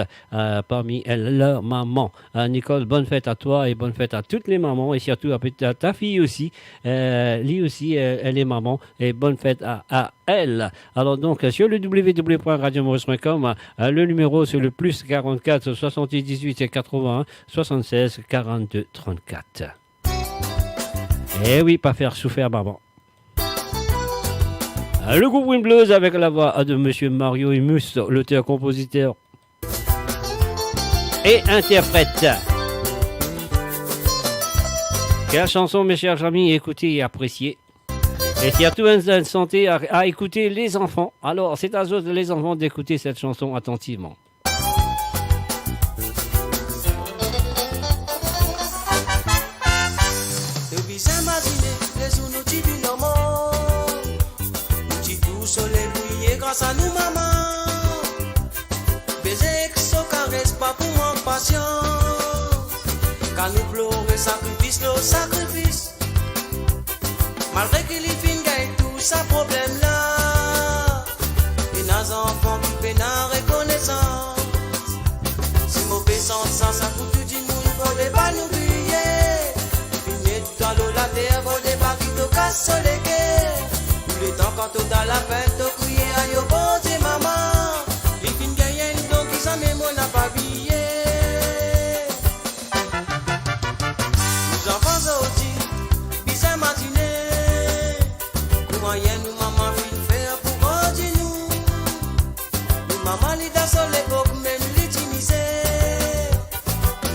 parmi leurs mamans. Nicole, bonne fête à toi et bonne fête à toutes les mamans et surtout à ta fille aussi. Lui aussi, elle est maman et bonne fête à elle. Alors donc, sur le www.radiomaurice.com, le numéro c'est le plus 44 78 81 76 42 34. Eh oui, pas faire souffrir maman. Le groupe Wind Blues avec la voix de Monsieur Mario Imus, l'auteur, compositeur et interprète. Quelle chanson, mes chers amis, écoutez et appréciez. Et surtout, une santé à écouter les enfants. Alors, c'est à eux, les enfants, d'écouter cette chanson attentivement. Soleil briller grâce à nous maman. Baiser que so caresse pas pour moi patient. Quand nous pleurons sacrifice le sacrifice. Malgré qu'il y fin gagne tout ça problème là. Et nos enfants qui peine à reconnaissance. Si mauvais sens ça coûte tout du monde pour les pas nous briller. Finir dans l'eau la terre pour les pas qui te cassent les guerres. Le temps quand tout dans la fête, tu crier à yo bon Dieu maman. Il fin gagne donc ils s'en même on n'a pas billet. Nous enfants aussi, bizarre matinée. Comment y est nous maman fin faire pour grandir nous. Nous maman li dans sol l'époque même l'utiliser.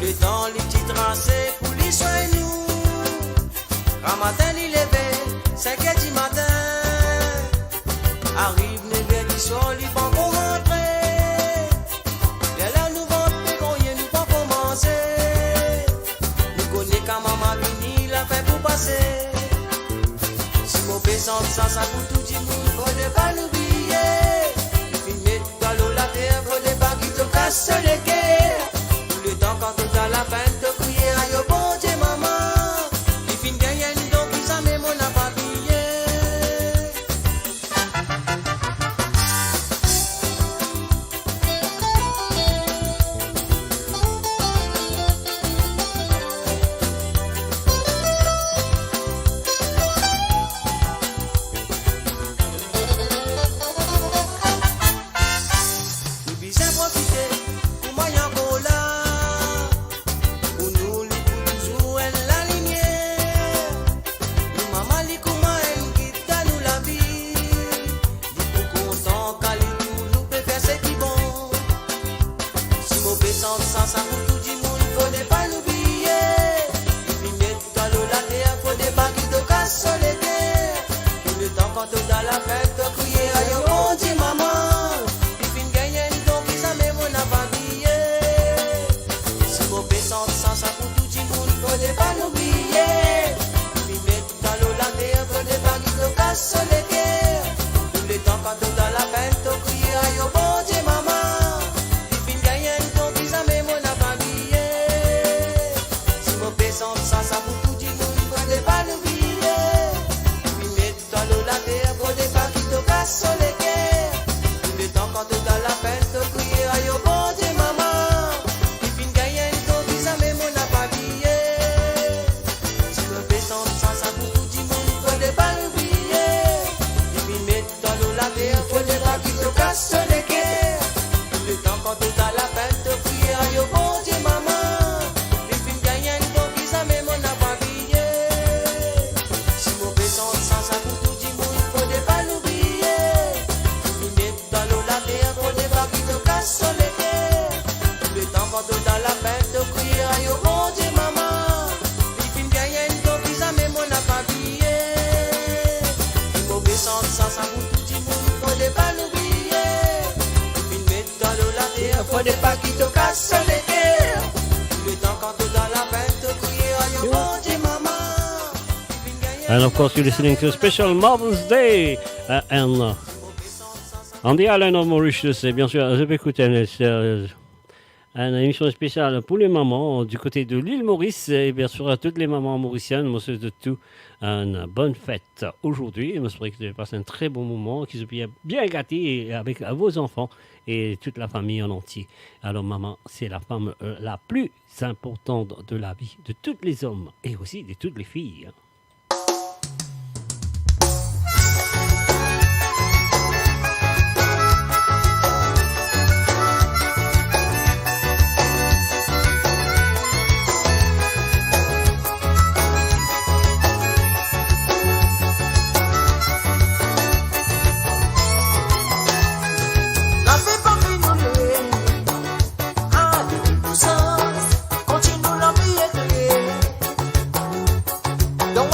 Le temps les petits tracés pour les soins nous. Quand matin il levé, 5h du matin. Arrive les verres qui sont les bancs pour rentrer. Là nous vont payer, nous pas commencer. Nous connaissons quand maman vini, la fait pour passer. Si mauvais sens ça coûte tout du monde, faut ne pas l'oublier. Filmer dans l'eau la terre, faut ne pas qui te casse les guerres. Tout le temps quand tu as la peine de crier à yo bon Dieu maman. Il fin gagne donc ils en même on n'a pas billet. And of course, you're listening to a special Mother's Day. And on the island of Mauritius, et bien sûr, je vais écouter une émission spéciale pour les mamans du côté de l'île Maurice. Et bien sûr, à toutes les mamans mauriciennes, moi, c'est de tout une bonne fête aujourd'hui. Je me souhaite que vous avez passé un très bon moment, que vous soyez bien gâtés avec vos enfants et toute la famille en entier. Alors, maman, c'est la femme la plus importante de la vie de tous les hommes et aussi de toutes les filles. Don't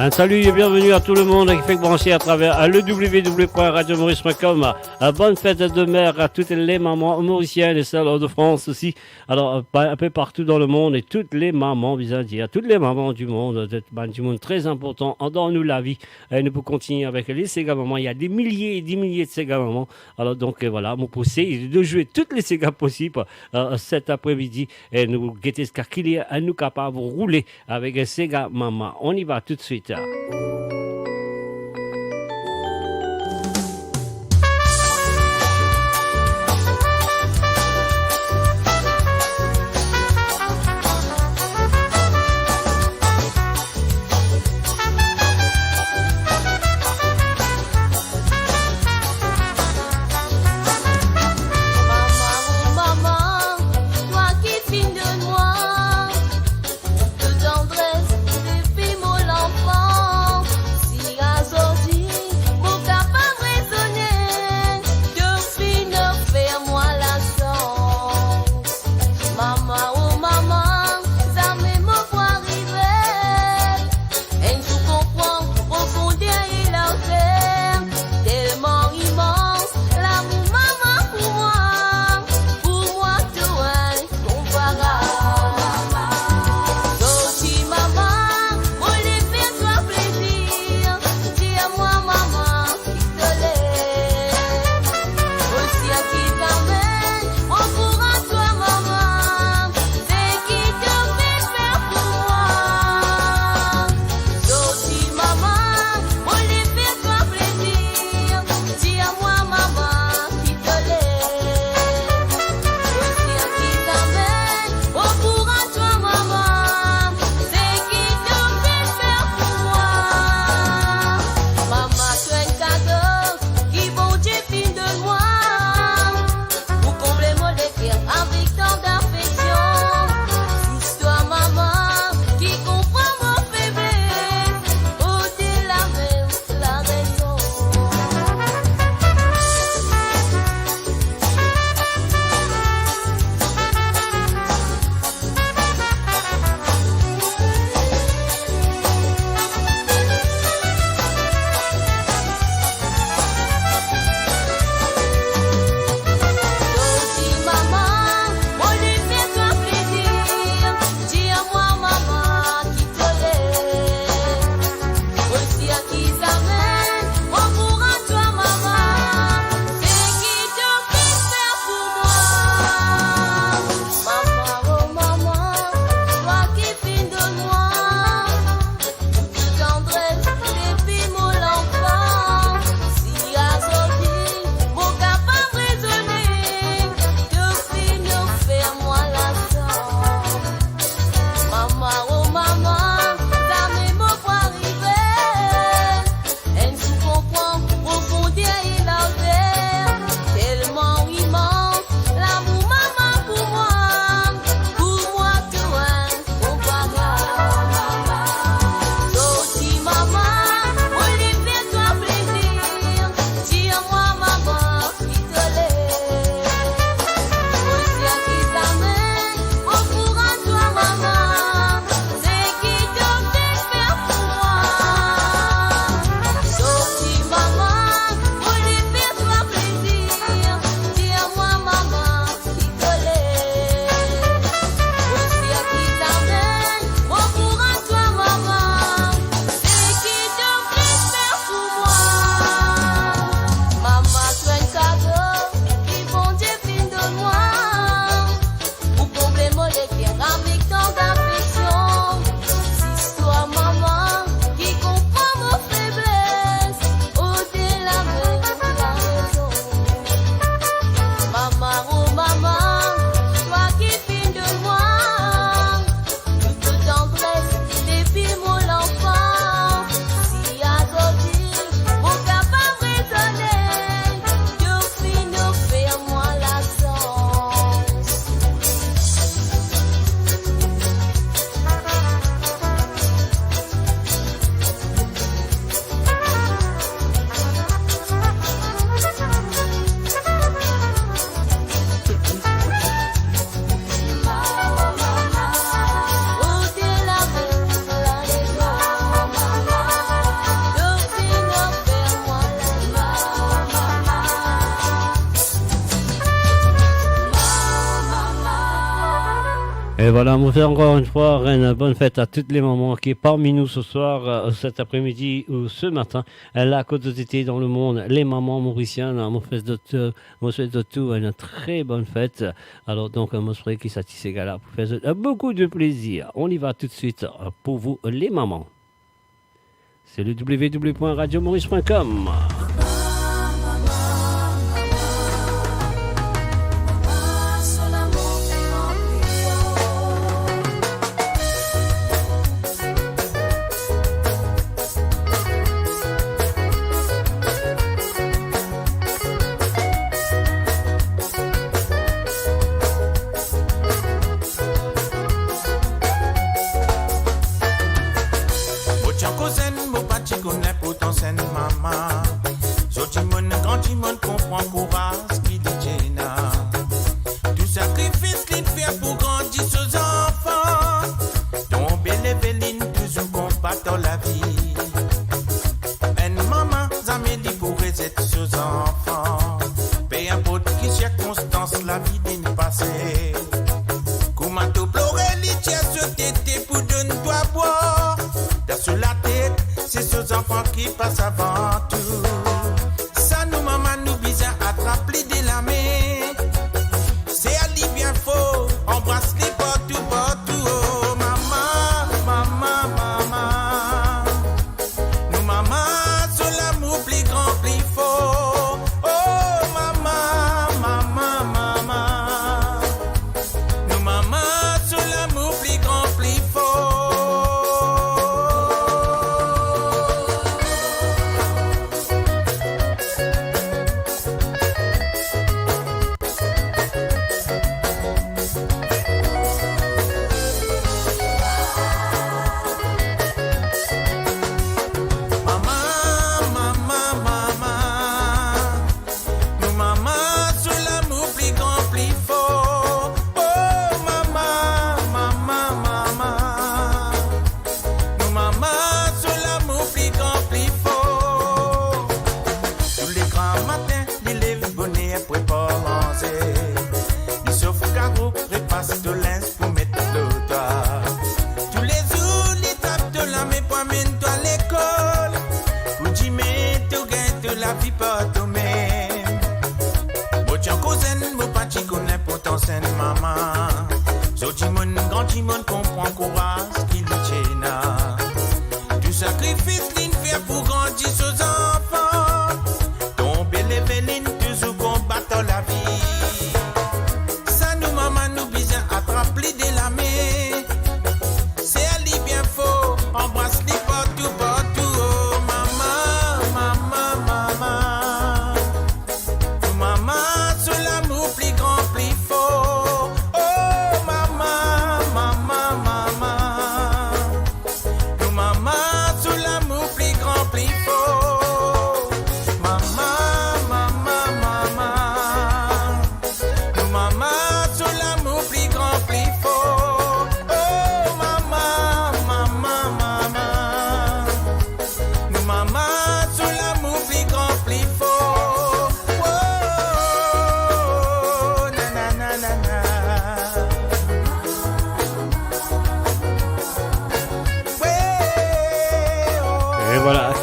Un salut et bienvenue à tout le monde qui fait brancher à travers le www.radiomaurice.com. Bonne fête de mer à toutes les mamans mauriciennes et celles de France aussi. Alors, un peu partout dans le monde et toutes les mamans, bien dire, toutes les mamans du monde très important dans nous la vie. Et nous pouvons continuer avec les Sega mamans. Il y a des milliers et des milliers de Sega mamans. Alors, donc, voilà, mon poussé est de jouer toutes les Sega possibles cet après-midi. Et nous guetter ce qu'il est à nous capables de rouler avec Sega maman. On y va tout de suite. Maman, toi qui fine de moi, de tendresse, des filles mon enfant. Et voilà, on vous fait encore une fois une bonne fête à toutes les mamans qui est parmi nous ce soir, cet après-midi ou ce matin. La côte de tété dans le monde, les mamans mauriciennes, on fait de tout une très bonne fête. Alors donc, on se ferait qui satisfait gala pour faire beaucoup de plaisir. On y va tout de suite pour vous, les mamans. C'est le www.radiomaurice.com.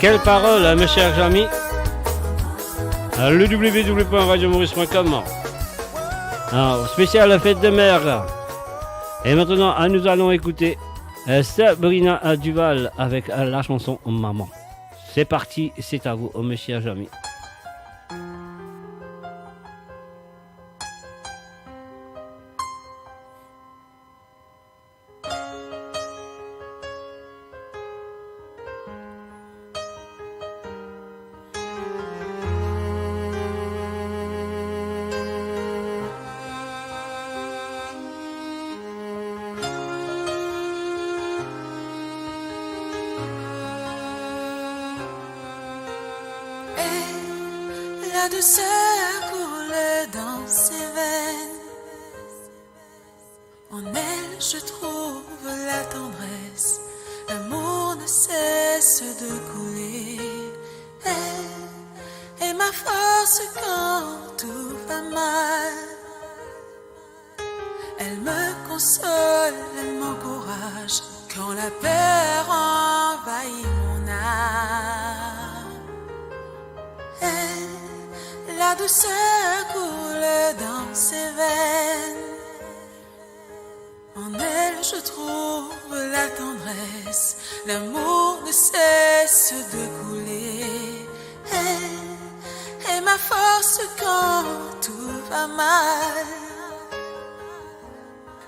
Quelle parole, mes chers amis. Le www.radiomaurice.com. Spécial fête de mer. Et maintenant, nous allons écouter Sabrina Duval avec la chanson Maman. C'est parti, c'est à vous, mes chers amis. La douceur coule dans ses veines. En elle, je trouve la tendresse. L'amour ne cesse de couler. Elle est ma force quand tout va mal. Elle me console, elle m'encourage quand la peur envahit mon âme. Elle, la douceur coule dans ses veines. En elle je trouve la tendresse, l'amour ne cesse de couler. Elle est ma force quand tout va mal.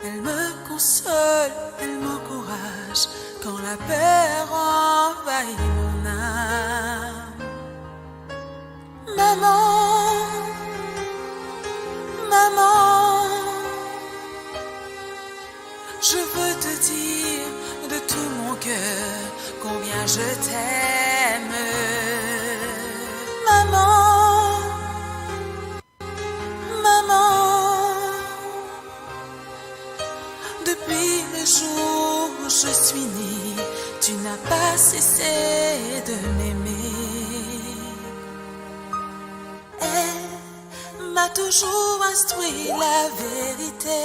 Elle me console, elle m'encourage quand la peur envahit mon âme. Maman, maman, je veux te dire de tout mon cœur combien je t'aime. Maman, maman, depuis le jour où je suis née, tu n'as pas cessé de m'aimer. Elle m'a toujours instruit la vérité,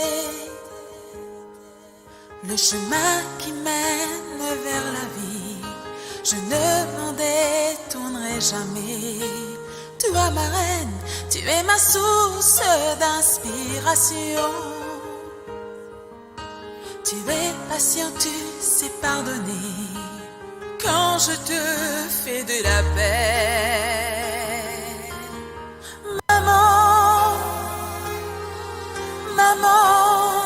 le chemin qui mène vers la vie. Je ne m'en détournerai jamais. Tu es ma reine, tu es ma source d'inspiration. Tu es patient, tu sais pardonner quand je te fais de la peine. Maman, maman,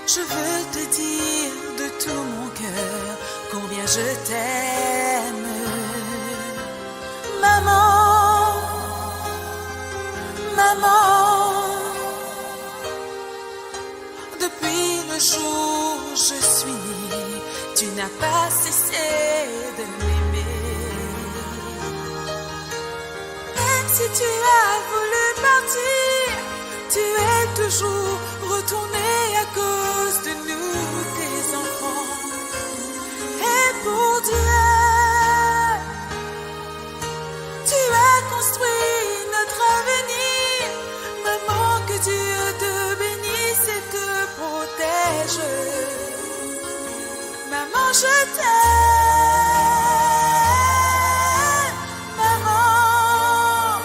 je veux te dire de tout mon cœur combien je t'aime. Maman, maman, depuis le jour où je suis née, tu n'as pas cessé de m'aimer. Même si tu as voulu partir, tu es toujours retourné à cause de nous, tes enfants. Et pour Dieu, tu as construit notre avenir. Maman, que Dieu te bénisse et te protège. Maman, je t'aime. Maman,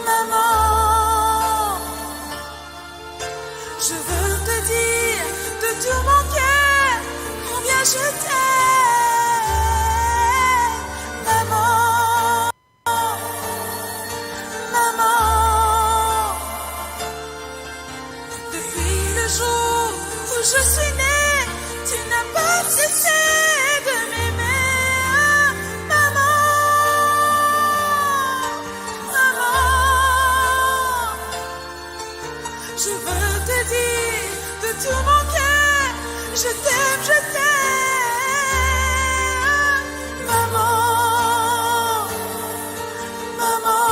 maman, je veux te dire de tout mon cœur combien je t'aime. Maman, maman, depuis le jour où je suis née, tu n'as pas cessé de m'aimer. Maman, maman, je veux te dire de tout mon cœur, je t'aime, je t'aime. Maman, maman,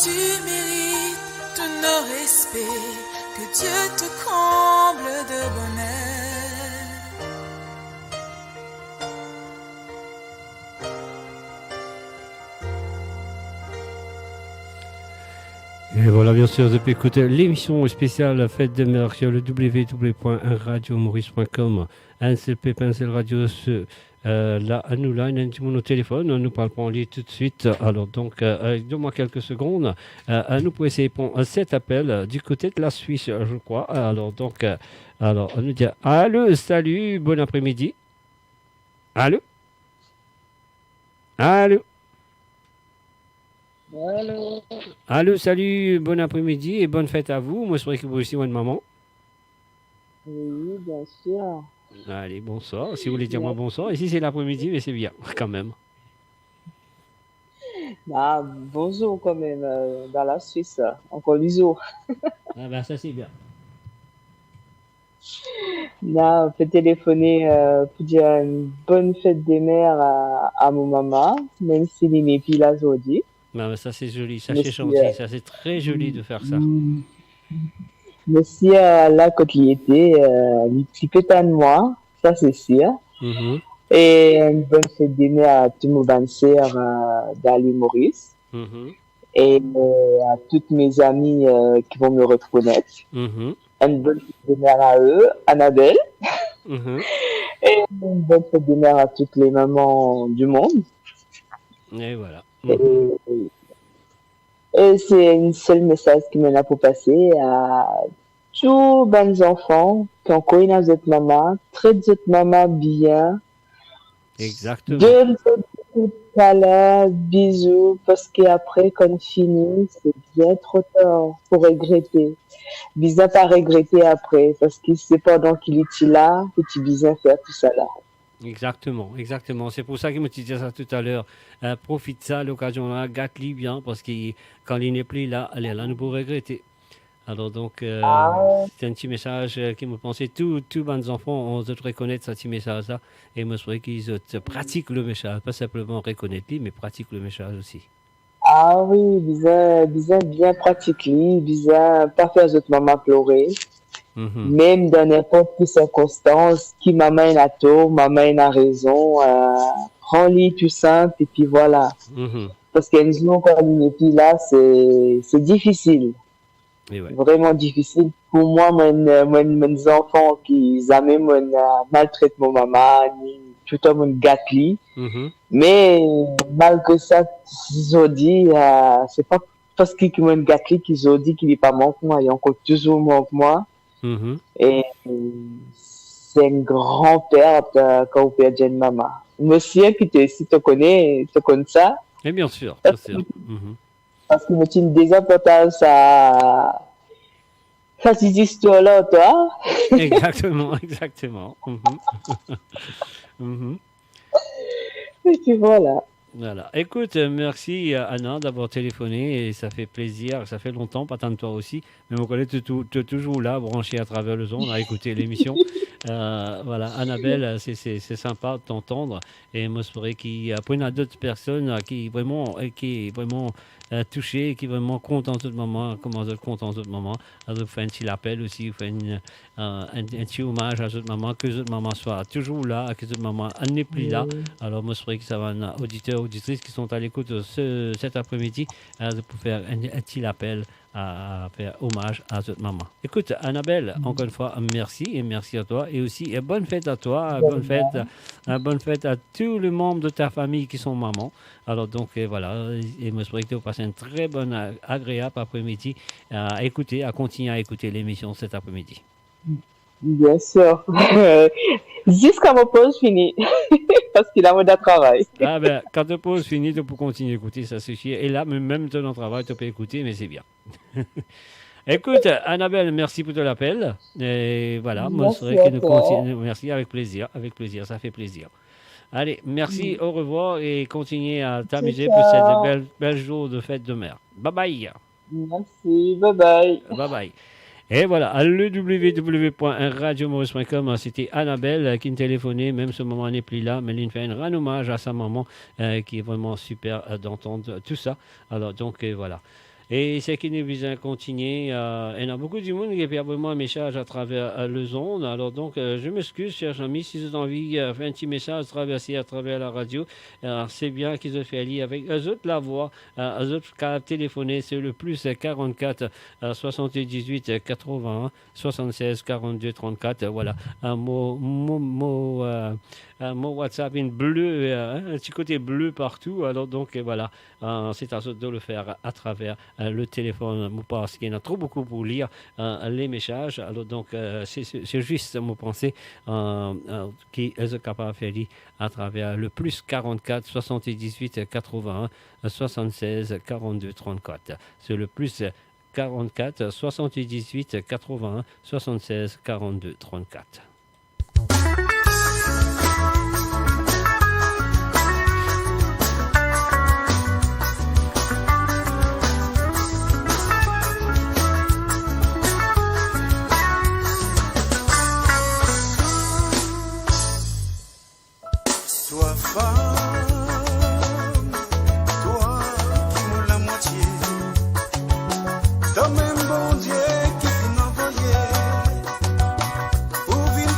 tu mérites tous nos respects, que Dieu te comble de bonheur. Et voilà, bien sûr, vous pouvez écouter l'émission spéciale Fête des Mères sur le www.radiomaurice.com. NCP Pincel Radio, là, à nous, là, il y a un petit monde au téléphone, nous parlons en ligne tout de suite. Alors, donc, donne-moi quelques secondes. Nous pouvons essayer de prendre cet appel du côté de la Suisse, je crois. Alors, donc, on nous dit allô, salut, bon après-midi. Allô? Allô? Allô. Allô, salut, bon après-midi et bonne fête à vous. Moi, je serais que vous aussi, votre maman. Oui, bien sûr. Allez, bonsoir. Si vous voulez dire moi bonsoir. Ici, c'est l'après-midi, mais c'est bien, quand même. Ah, bonjour quand même, dans la Suisse. Encore bisous. Ah ben, ça, c'est bien. Là, on peut téléphoner pour dire une bonne fête des mères à mon maman, même s'il n'est plus là aujourd'hui. Ah, ben, ça, c'est joli. Ça, Merci, c'est gentil. Ça, c'est très joli de faire ça. Merci à là quand il était, il petit pétain de moi, ça c'est sûr. Mhm. Et une bonne fête des mères à tout mon bonne sœur d'Ali Maurice. Mhm. Et à toutes mes amies qui vont me reconnaître. Mhm. Une bonne fête de mère à eux, Annabelle. Mhm. Et une bonne fête de mère à toutes les mamans du monde. Et voilà. Et c'est un seul message qui me l'a pour passer à tous les enfants qui ont connu notre maman, traite notre maman bien. Exactement. Donne tout à l'heure, bisous, parce qu'après, quand on finit, c'est bien trop tard pour regretter. Bizarre pas regretter après, parce que c'est pendant qu'il est là que tu bien faire tout ça là. Exactement, exactement. C'est pour ça que je me disais ça tout à l'heure. Profite ça, l'occasion là, gâte-lui bien, parce que quand il n'est plus là, elle est là, nous pour regretter. Alors donc, c'est un petit message qui me pensait, tous les enfants, on doit reconnaître ce petit message-là, et me souhaite qu'ils pratiquent le message, pas simplement reconnaître, mais pratiquent le message aussi. Ah oui, bizarre bien pratiquer, bizarre pas faire notre maman pleurer. Même dans n'importe quelle circonstance, qui maman a tort, maman a raison, rends-lui tout simple, et puis voilà. Parce qu'un jour, quand il n'est plus là, c'est difficile. Et ouais. Vraiment difficile. Pour moi, mes enfants qui jamais maltraitent mon maman, ni tout le temps mon gâte-lui. Mais malgré ça, ils ont dit, c'est pas parce qu'ils m'ont gâte-lui qu'ils ont dit qu'il n'est pas manque moi, il encore toujours manque moi. Et c'est un grand père quand on perd une maman. Monsieur qui si tu connais ça. Et bien sûr, bien sûr. Parce que tu me désapportes ça cette histoire-là, toi. Exactement. Et puis voilà. Voilà. Écoute, merci Anna d'avoir téléphoné et ça fait plaisir, ça fait longtemps, pas tant de toi aussi, mais mon collègue tu es toujours là, branché à travers le son, à écouter l'émission. Voilà, Annabelle, c'est sympa de t'entendre et moi j'espère qu'il y a d'autres personnes qui est vraiment touchées, qui vraiment comptent en tout moment, comment elles comptent en tout moment. Alors, vous faites un petit appel aussi, vous faites un petit hommage à cette maman, que cette maman soit toujours là, que cette maman n'est plus là. Alors, moi j'espère que ça va un auditeur, auditrices qui sont à l'écoute cet après-midi pour faire un petit appel à faire hommage à cette maman. Écoute, Annabelle, encore une fois, merci et merci à toi. Et aussi, bonne fête à toi, bonne fête à tous les membres de ta famille qui sont mamans. Alors donc, voilà, et me souhaite que vous passez un très bon, agréable après-midi à écouter, à continuer à écouter l'émission cet après-midi. Bien sûr. Jusqu'à ma pause finie. Parce qu'il a moins de travail. Ah ben, quand ta pause finie, tu peux continuer d'écouter, ça suffit. Et là, même ton travail, tu peux écouter, mais c'est bien. Écoute, Annabelle, merci pour ton appel. Et voilà, moi, je que nous continuons. Merci, avec plaisir, ça fait plaisir. Allez, merci, au revoir et continuez à t'amuser pour cette belle jour de fête de mère. Bye bye. Merci, bye bye. Bye bye. Et voilà, le www.radiomaurice.com, c'était Annabelle qui me téléphonait, même ce moment n'est plus là, mais elle fait un hommage à sa maman qui est vraiment super d'entendre tout ça. Alors donc voilà. Et c'est qui nous besoin continuer. Il y a beaucoup de monde qui a vraiment un message à travers le zone. Alors donc, je m'excuse, chers amis, si vous avez envie de faire un petit message traversé à travers la radio, c'est bien qu'ils ont fait aller avec eux autres la voix, eux autres qui ont téléphoné, c'est le plus 44 78 81 76 42 34. Voilà, mon WhatsApp in bleu, un petit côté bleu partout. Alors donc voilà, c'est à vous de le faire à travers le téléphone, parce qu'il y en a trop beaucoup pour lire les messages. Alors donc c'est juste mon pensée qui est capable de faire à travers le plus 44 78 81 76 42 34. C'est le plus 44 78 81 76 42 34. Toi femme, toi qui m'as la moitié, toi même bon Dieu qui finit envoyé, ou vient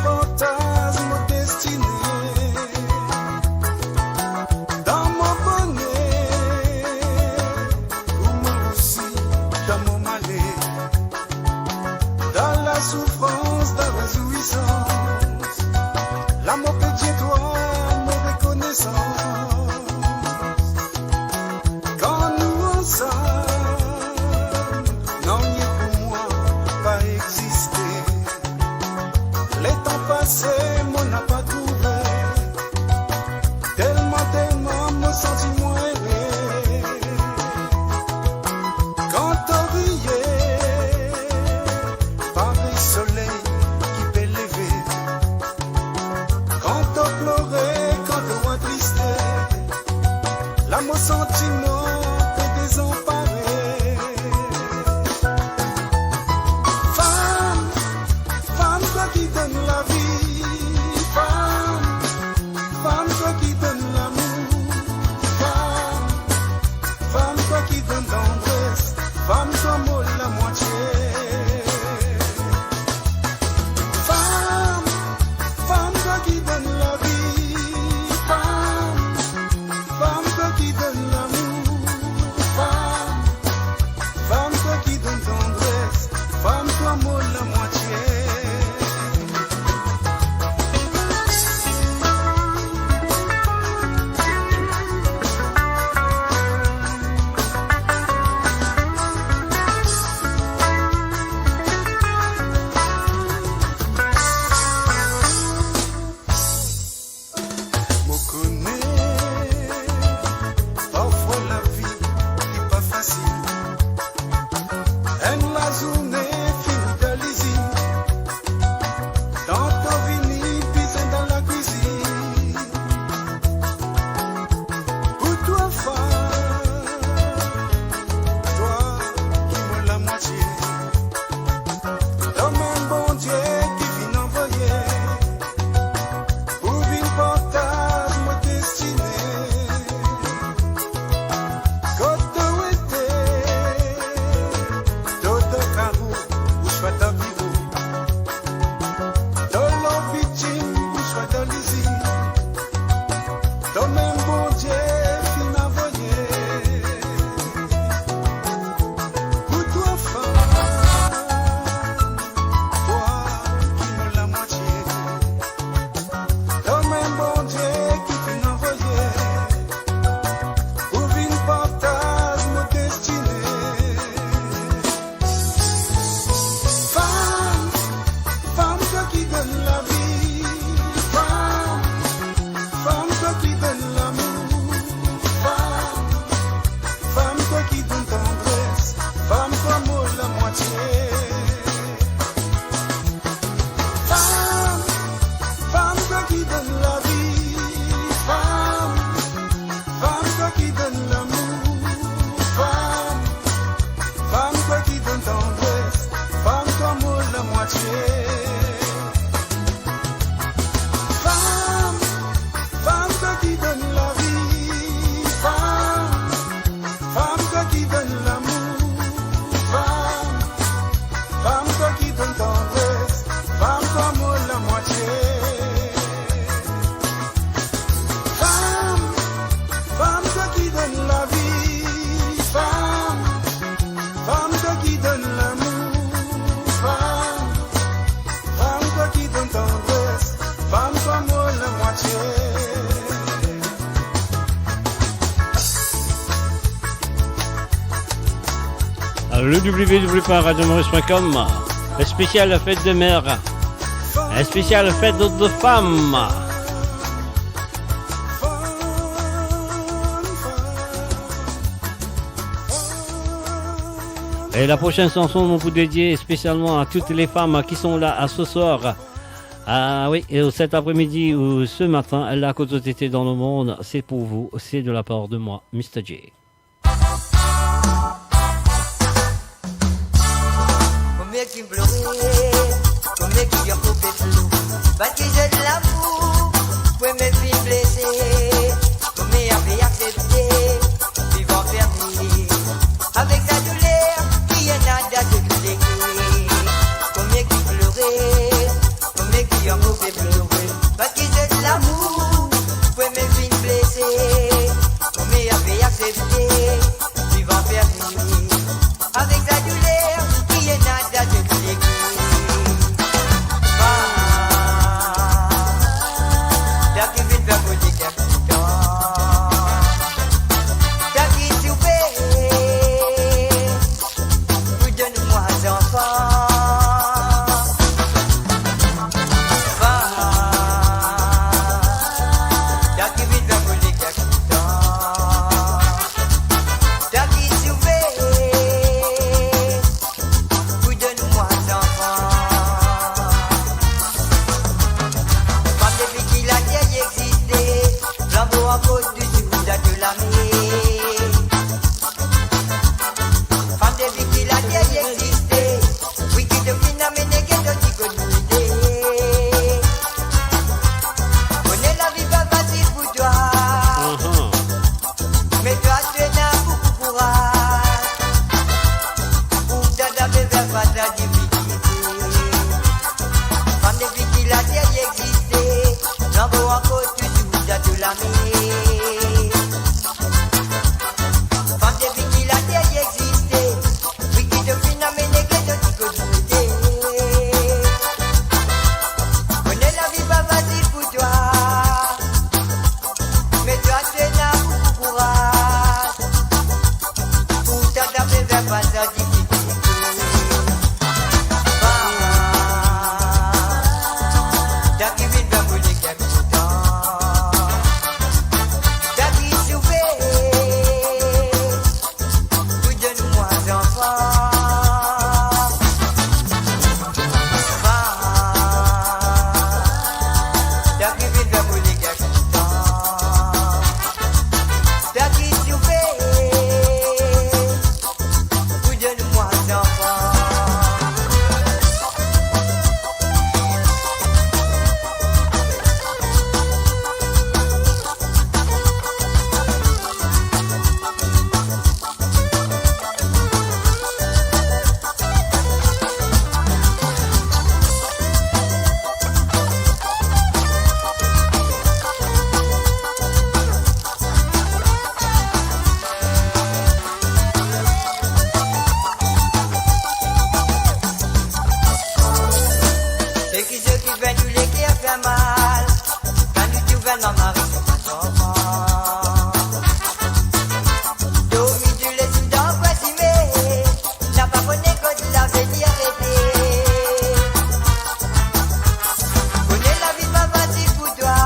la souffrance de la réjouissance. L'amour pédié toi, mon reconnaissance. Quand nous ensemble, non, il est pour moi pas exister. Les temps passés, moi n'a pas trouvé. Tellement, me senti moins aimé. Quand on riait, par le soleil qui peut lever. Quand on pleurait, quand on attristait, l'amour sentiment peut désemparer. Femme, toi qui donne la vie. Femme, toi qui donne l'amour. Femme, toi qui donne tendresse. Femme, toi molle la moitié. Femme, toi qui donne la vie. Femme, toi qui donne l'amour. Femme, toi qui donne tendresse. Femme, toi molle la moitié. Parfois la vie n'est pas facile. En la journée finit de l'usine. Tantôt vini pisser dans la cuisine. Pour toi femme, toi qui me la moitié. Comme un bon Dieu qui vient envoyer. Pour une portage me destiner. Le www.radiomaurice.com, un spécial fête de mère, un spécial fête de femmes. Et la prochaine chanson, nous vous dédier spécialement à toutes les femmes qui sont là à ce soir. Ah oui, et cet après-midi ou ce matin, la quotité dans le monde, c'est pour vous, c'est de la part de moi, Mr. J. Combien qui me pleurait, combien qui a coupé flou, parce que j'ai de l'amour, pour mes filles blessées, combien avait accepté, vivant perdu, avec la douleur, qui est nada de dégueu, combien qui pleurait, combien qui a coupé flou, parce que j'ai de l'amour, pour mes filles blessées, combien avait accepté, vivant perdu, avec la douleur, qui est nada de dégueu. Et qui ceux qui viennent nous les qui fait mal. Quand nous tu viens dans ma vie, c'est pas ton enfant. Domi tu les sous dans quoi si mais n'a pas connu que tu l'avais dit arrêter. Connais la vie pas facile pour toi.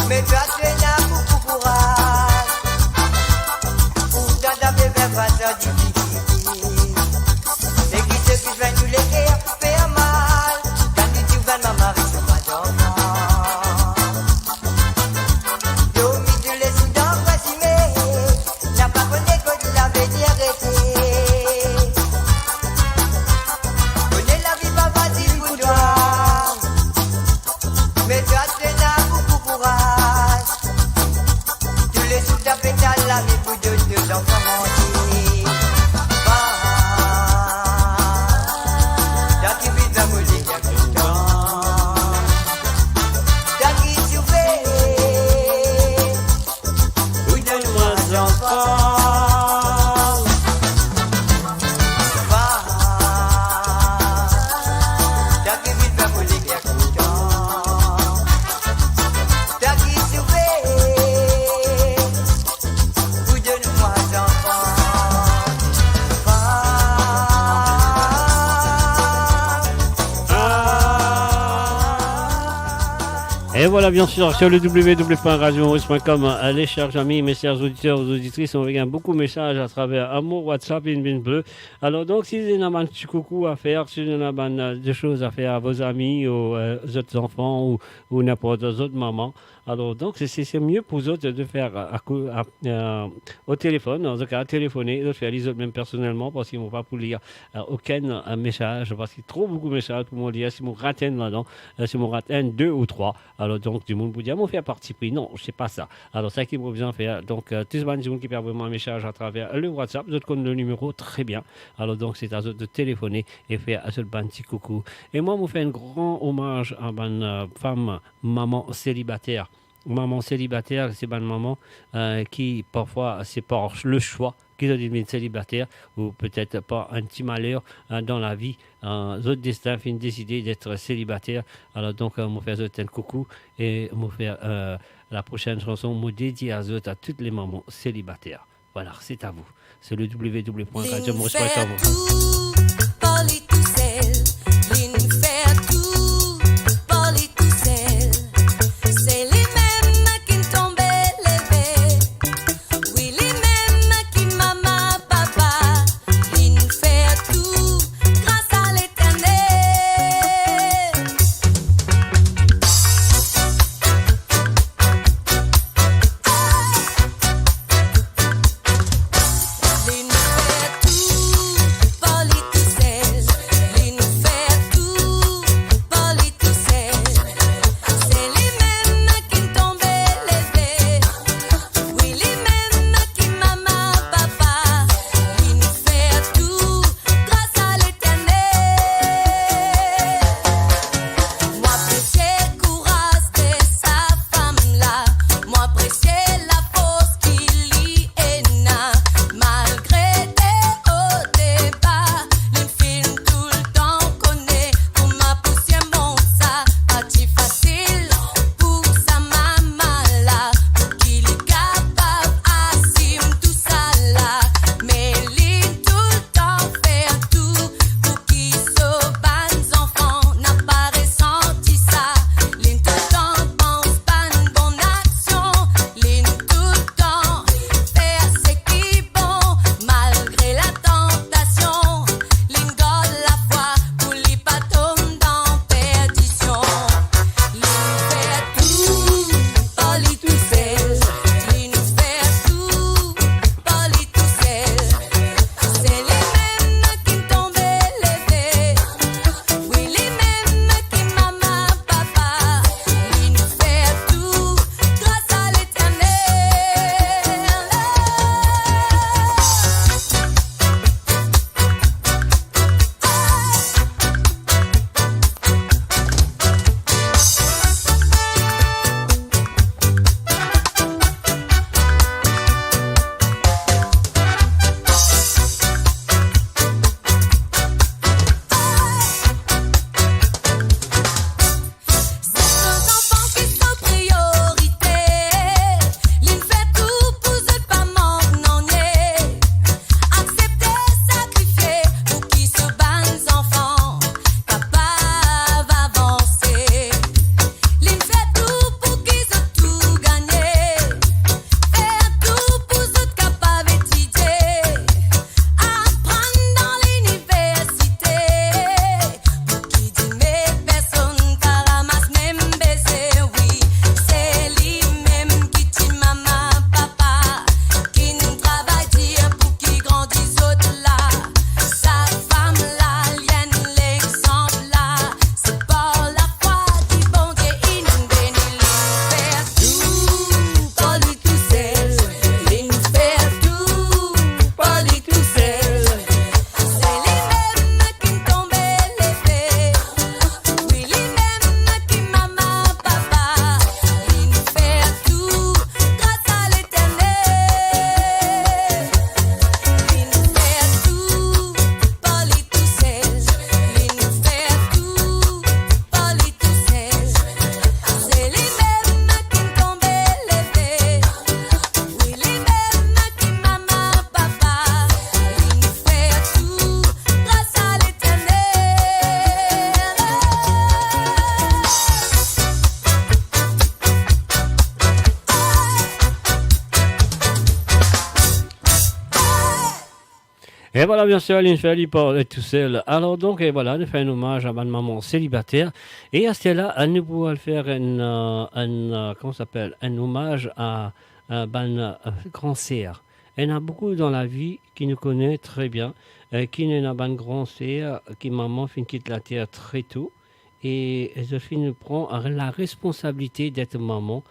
Mais toi tu es là beaucoup courage. Pourtant t'as fait faire face à difficulté. Et qui ceux qui viennent nous les qui faire mal. Quand nous tu viens dans ma vie, c'est pas ton enfant. Domi tu les sous dans quoi si mais n'a pas connu que tu l'avais dit arrêter. Connais la vie pas facile pour toi. Mais toi tu es là beaucoup courage. Tu les sous ta pétale la vie pour deux enfants entiers. T'as qui vit dans mon lit, y'a que le temps. T'as qui souffert. Oui, donne-moi un enfant. T'as qui vit dans mon lit, y'a que le temps. T'as qui souffert. Oui, donne-moi un enfant. Et voilà, bien sûr, sur le www.radiomaurice.com, les chers amis, mes chers auditeurs, auditrices, on regarde beaucoup de messages à travers Amour, WhatsApp et une bleu. Alors, donc, si vous avez un petit coucou à faire, si vous avez des choses à faire à vos amis, aux autres enfants ou n'importe quelle autre maman, alors, donc, c'est mieux pour vous autres de faire au téléphone, en tout cas, téléphoner, de faire les autres même personnellement, parce qu'ils ne vont pas pour lire aucun message, parce qu'il y a trop beaucoup de messages pour me lire, si vous ratez là-dedans, si vous ratez 2 ou 3. Alors, donc, du monde vous dit, on fait partie pris. Non, c'est pas ça. Alors, ça qui vous besoin faire. Donc, tout le monde qui perd vraiment un message à travers le WhatsApp, vous connaissez le numéro très bien. Alors, donc, c'est à eux de téléphoner et faire un seul petit coucou. Et moi, je vous fais un grand hommage à une femme, maman célibataire. Maman célibataire, c'est une maman qui, parfois, c'est par le choix qui deviennent célibataires ou peut-être pas un petit malheur dans la vie. Autres destins finissent décider d'être célibataire. Alors donc, on va faire un coucou et on va faire la prochaine chanson, on va dédier à toutes les mamans célibataires. Voilà, c'est à vous. C'est le www.radiomaurice.com. L'une fait tout, Polly tout seul. Et voilà, bien sûr, Aline Ferry est tout seul. Alors donc, et voilà, nous faisons un hommage à ma maman célibataire. Et à cela, nous pouvons faire comment s'appelle, un hommage à un grand-sœur. Il y en a beaucoup dans la vie qui nous connaissent très bien, qui n'est pas une grand-sœur, qui maman fin quitte la terre très tôt. Et Joséphine prend la responsabilité d'être maman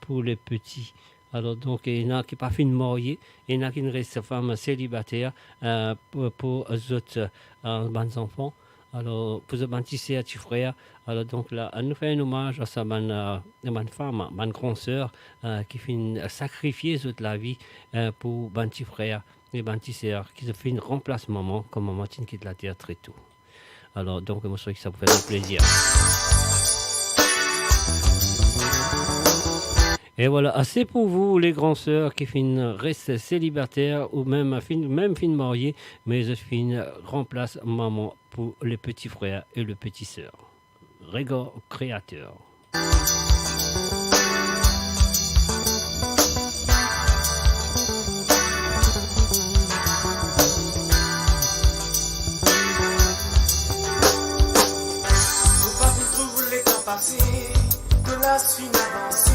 pour les petits. Alors donc, il y en a qui ne sont pas fin mariés, il y en a qui restent femmes célibataires pour les autres enfants. Alors, pour les petits sœurs, petits frères. Alors donc là, nous faisons un hommage à sa femme, ma grande sœur, qui fait sacrifier toute la vie pour les petits frères et les petits sœurs, qui se fait une remplace maman, comme maman quitte la terre très tôt. Alors donc, moi je trouve que ça vous fait plaisir. Et voilà, assez pour vous, les grandes sœurs qui restent célibataires ou même mariées, mais je remplace maman pour les petits frères et les petites sœurs. Régor créateur. Faut pas vous trouver les temps passés, de la suite avancée.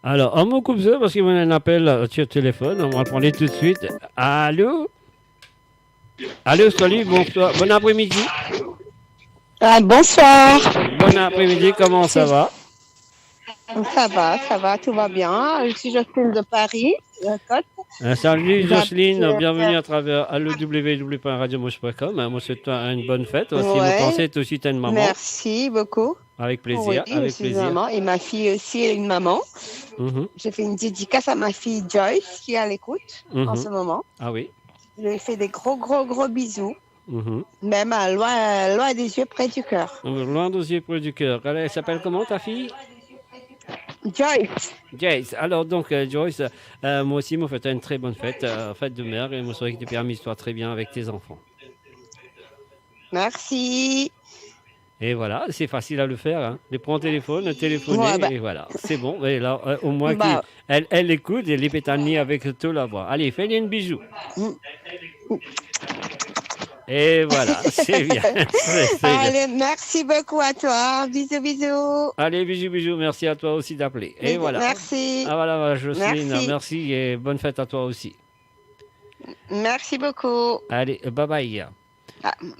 Alors, on me coupe ça parce qu'il y a un appel sur le téléphone. On va le prendre tout de suite. Allô? Allô, salut, bonsoir. Bon après-midi. Bonsoir. Bon après-midi, comment ça va? Ça va, tout va bien. Je suis Jocelyne de Paris, la Côte. Salut Jocelyne, bienvenue à travers www.radiomouche.com. Moi, c'est une bonne fête. Si vous pensez, tu aussi une maman. Merci beaucoup. Avec plaisir. Oui, avec je suis plaisir. maman et ma fille aussi est une maman. J'ai fait une dédicace à ma fille Joyce qui est à l'écoute en ce moment. Ah oui. Je lui ai fait des gros bisous. Même à loin des yeux, près du cœur. Loin des yeux, près du cœur. Elle s'appelle comment ta fille? Joyce. Alors donc Joyce, moi aussi, moi fête une très bonne fête, fête de mère, et moi c'est vrai que tu permis toi très bien avec tes enfants. Merci. Et voilà, c'est facile à le faire. Hein. Les prendre téléphoner, et voilà, c'est bon. Et là, au moins elle écoute et les pétaniers avec tout la voix. Allez, fais-lui un bisou. Et voilà, c'est bien. Allez, merci beaucoup à toi. Bisous. Allez, bisous. Merci à toi aussi d'appeler. Et voilà. Merci. Ah voilà, Jocelyne, merci et bonne fête à toi aussi. Merci beaucoup. Allez, bye.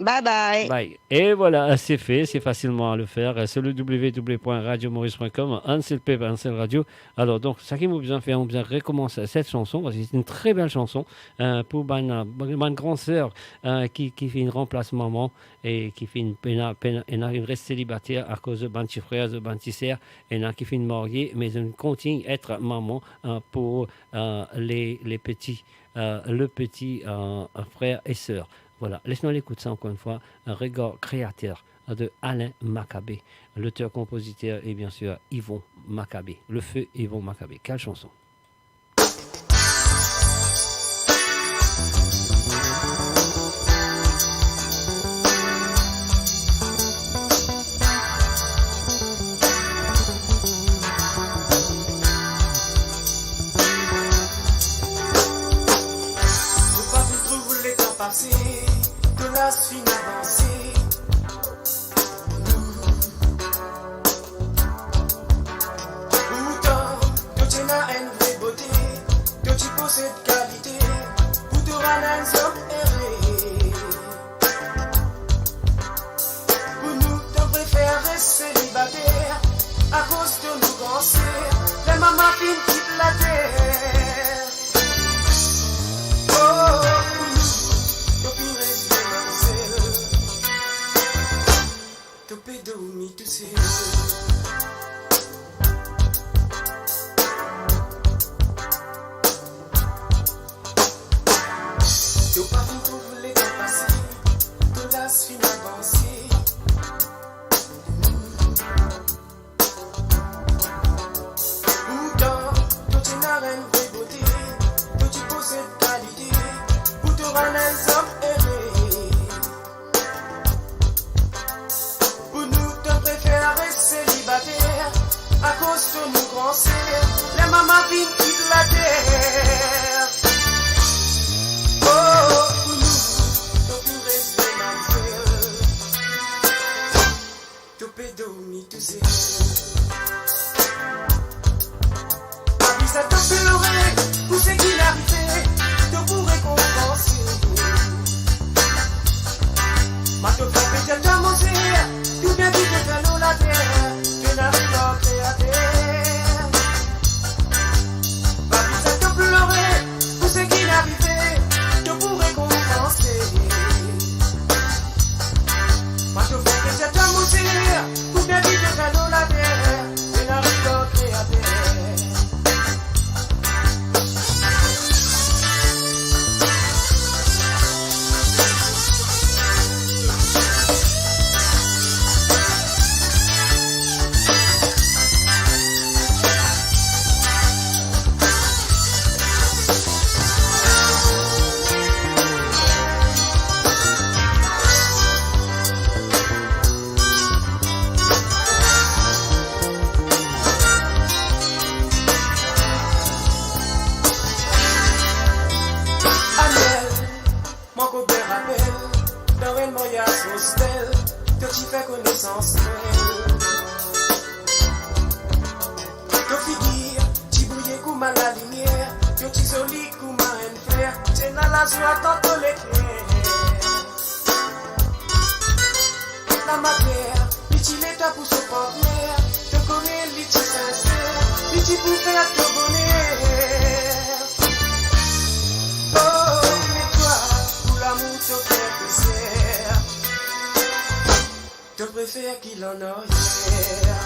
Bye. Et voilà, c'est fait, c'est facilement à le faire. C'est le www.radiomaurice.com, Ansel Pep, Ansel Radio. Alors, donc, ça qui m'a besoin de faire, on va recommencer cette chanson, parce que c'est une très belle chanson pour ma grande sœur qui fait une remplace maman et qui fait une reste célibataire à cause de mon petit frère, de mon petit sœur, et qui fait une mariée, mais elle continue à être maman pour les petits, le petit frère et sœur. Voilà, laisse-nous l'écouter ça encore une fois, un Régor créateur de Alain Maccabé, l'auteur-compositeur et bien sûr Yvon Maccabé, le feu Yvon Maccabé. Quelle chanson! Faut pas vous trouver les temps passés. De la suite avancée. Pourtant, toi tu as une vraie beauté, toi tu possèdes qualité, pour te rendre un homme erré. Pour nous, t'en préfères rester célibataire, à cause de nos grands sœurs, les mamans qui quittent la terre. Oh, pour nous, t'en pires rester dormi tout seul. T'as pas vu Ma te fait péter ta monsère, tout bien qui te fait nous la terre, tu n'as rien créé. Ma vie ça te pleurer, pour ce qui est arrivé, je pourrais compenser. Ma te fait péter ta monsère, tout bien qui te fait nous la terre, tu n'as rien créé. Connaissance to figure, tu bouilles comme à la lumière, tu joli comme un frère, c'est dans la joie dans tous les cœurs. La matière, l'utilité pour ce partenaire, te connais l'utilité sincère, l'utilité pour faire ton bonheur. Oh, mais toi, pour l'amour te fait plaisir. Je préfère qu'il en a hier.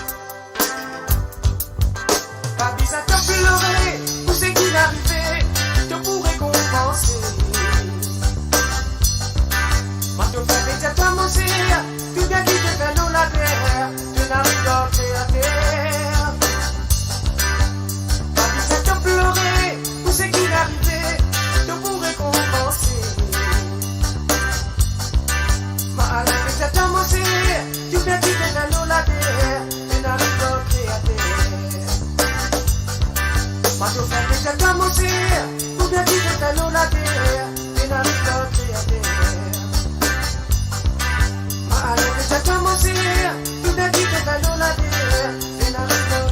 Pas besoin de pleurer pour ce qui est arrivé, je pourrais compenser. Ma te fait péter ta monsère, tout bien qui te fait nous la terre, tu n'as rien créé. Pas besoin de pleurer pour ce qui est arrivé, je pourrais compenser. Ma te fait péter ta monsère, tu peux quitter la terre, tu n'as rien créé. Ma te fait péter ta monsère, tu peux quitter la terre, tu n'as rien créé. Ma te fait péter ta monsère, tu peux quitter la terre, tu n'as rien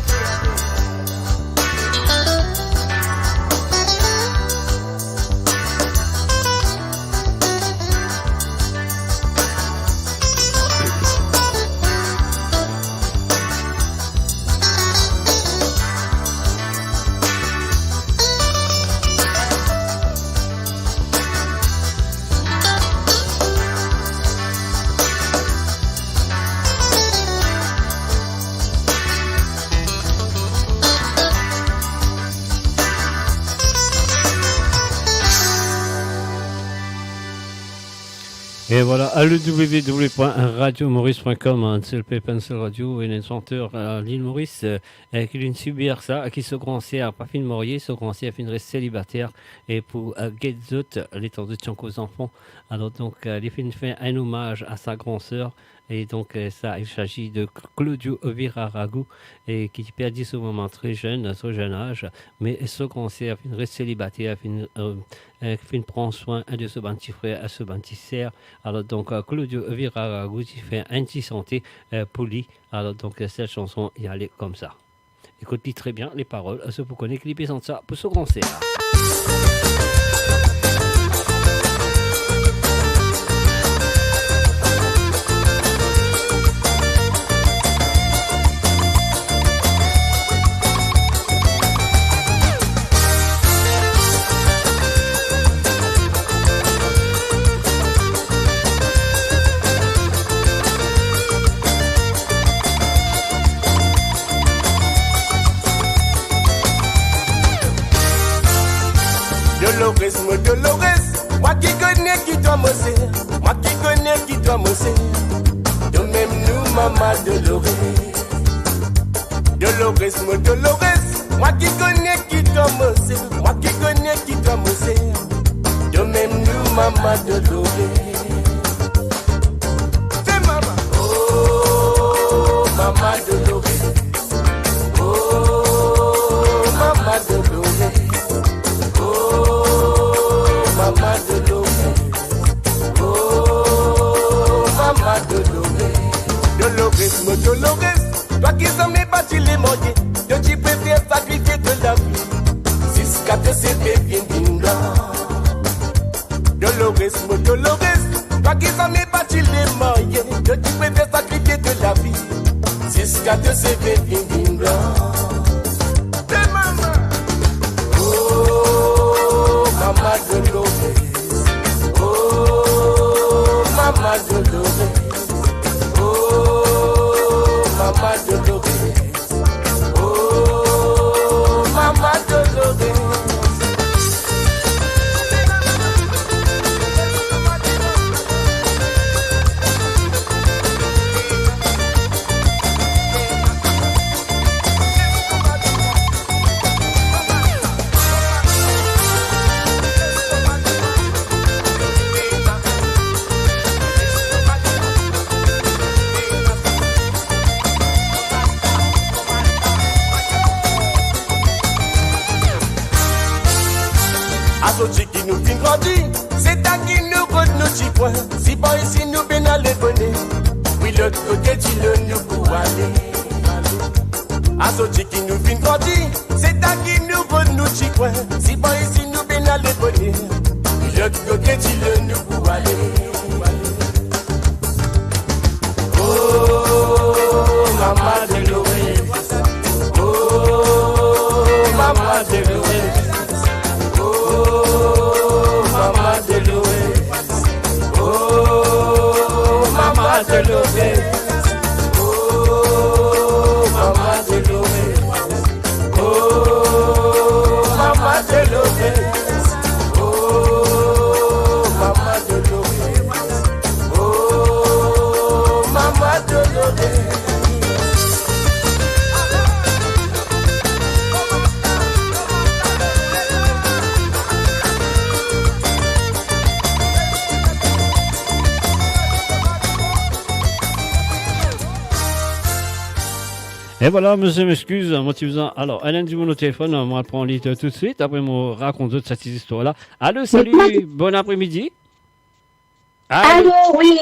Et voilà, à le www.radiomaurice.com, un CLP Pencil Radio, et un chanteur à l'île Maurice qui vient subir ça, qui se commençait à pas fin de marier, se commençait à finir célibataire, et pour Getzot, l'état de Tchanko aux enfants. Alors donc, il fait un hommage à sa grande sœur, et donc ça, il s'agit de Claudio Viraragu, et qui perdit ce moment très jeune, à ce jeune âge, mais se commençait à finir célibataire, qui prend soin de ce petit frère, à ce petit sœur. Alors donc Claudio Viraragu qui fait un petit santé pour lui. Alors donc cette chanson y allait comme ça. Écoutez très bien les paroles, ceux pour connaître les pistes ça pour ce concert. Dolores, moi qui connais qui doit m'oser, moi qui connais qui doit m'oser. De même nous, maman Dolores. Dolores, moi qui connais qui doit m'oser, moi qui connais qui doit m'oser. De même nous, maman Dolores. C'est maman. Oh, maman Dolores. Oh, maman Dolores. Maman Dolores, oh maman Dolores, Dolores, toi qui s'en es bâti les moyens, que tu préfères sacrifier de la vie, jusqu'à te servir bien d'inda. Dolores, toi qui s'en es bâti les moyens. jusqu'à te séver fin blanc. Oh, Mama Dolores. Oh, Mama Dolores. Oh, Mama Dolores. Oh, Mama Dolores. Asochi qui nous fin grandi, c'est à qui nous rôde nos petits points. Si pas ici nous ben aller bonner, oui l'autre côté tu le nous pour aller. Asochi qui nous fin grandi, c'est à qui nous rôde nos petits points. Si pas ici nous ben aller bonner, oui l'autre côté tu le nous pour aller. Oh, Mama Dolores. Oh, Mama Dolores. Mama Dolores, oh Mama Dolores, oh Mama Dolores, oh Mama Dolores, oh Mama Dolores, oh Mama Dolores. Et voilà, monsieur m'excuse, moi tu faisais. Alors, Alain dit mon téléphone, on va prendre l'île tout de suite, après on raconte toute cette histoire-là. Allô, salut, bon après-midi. Allô, oui,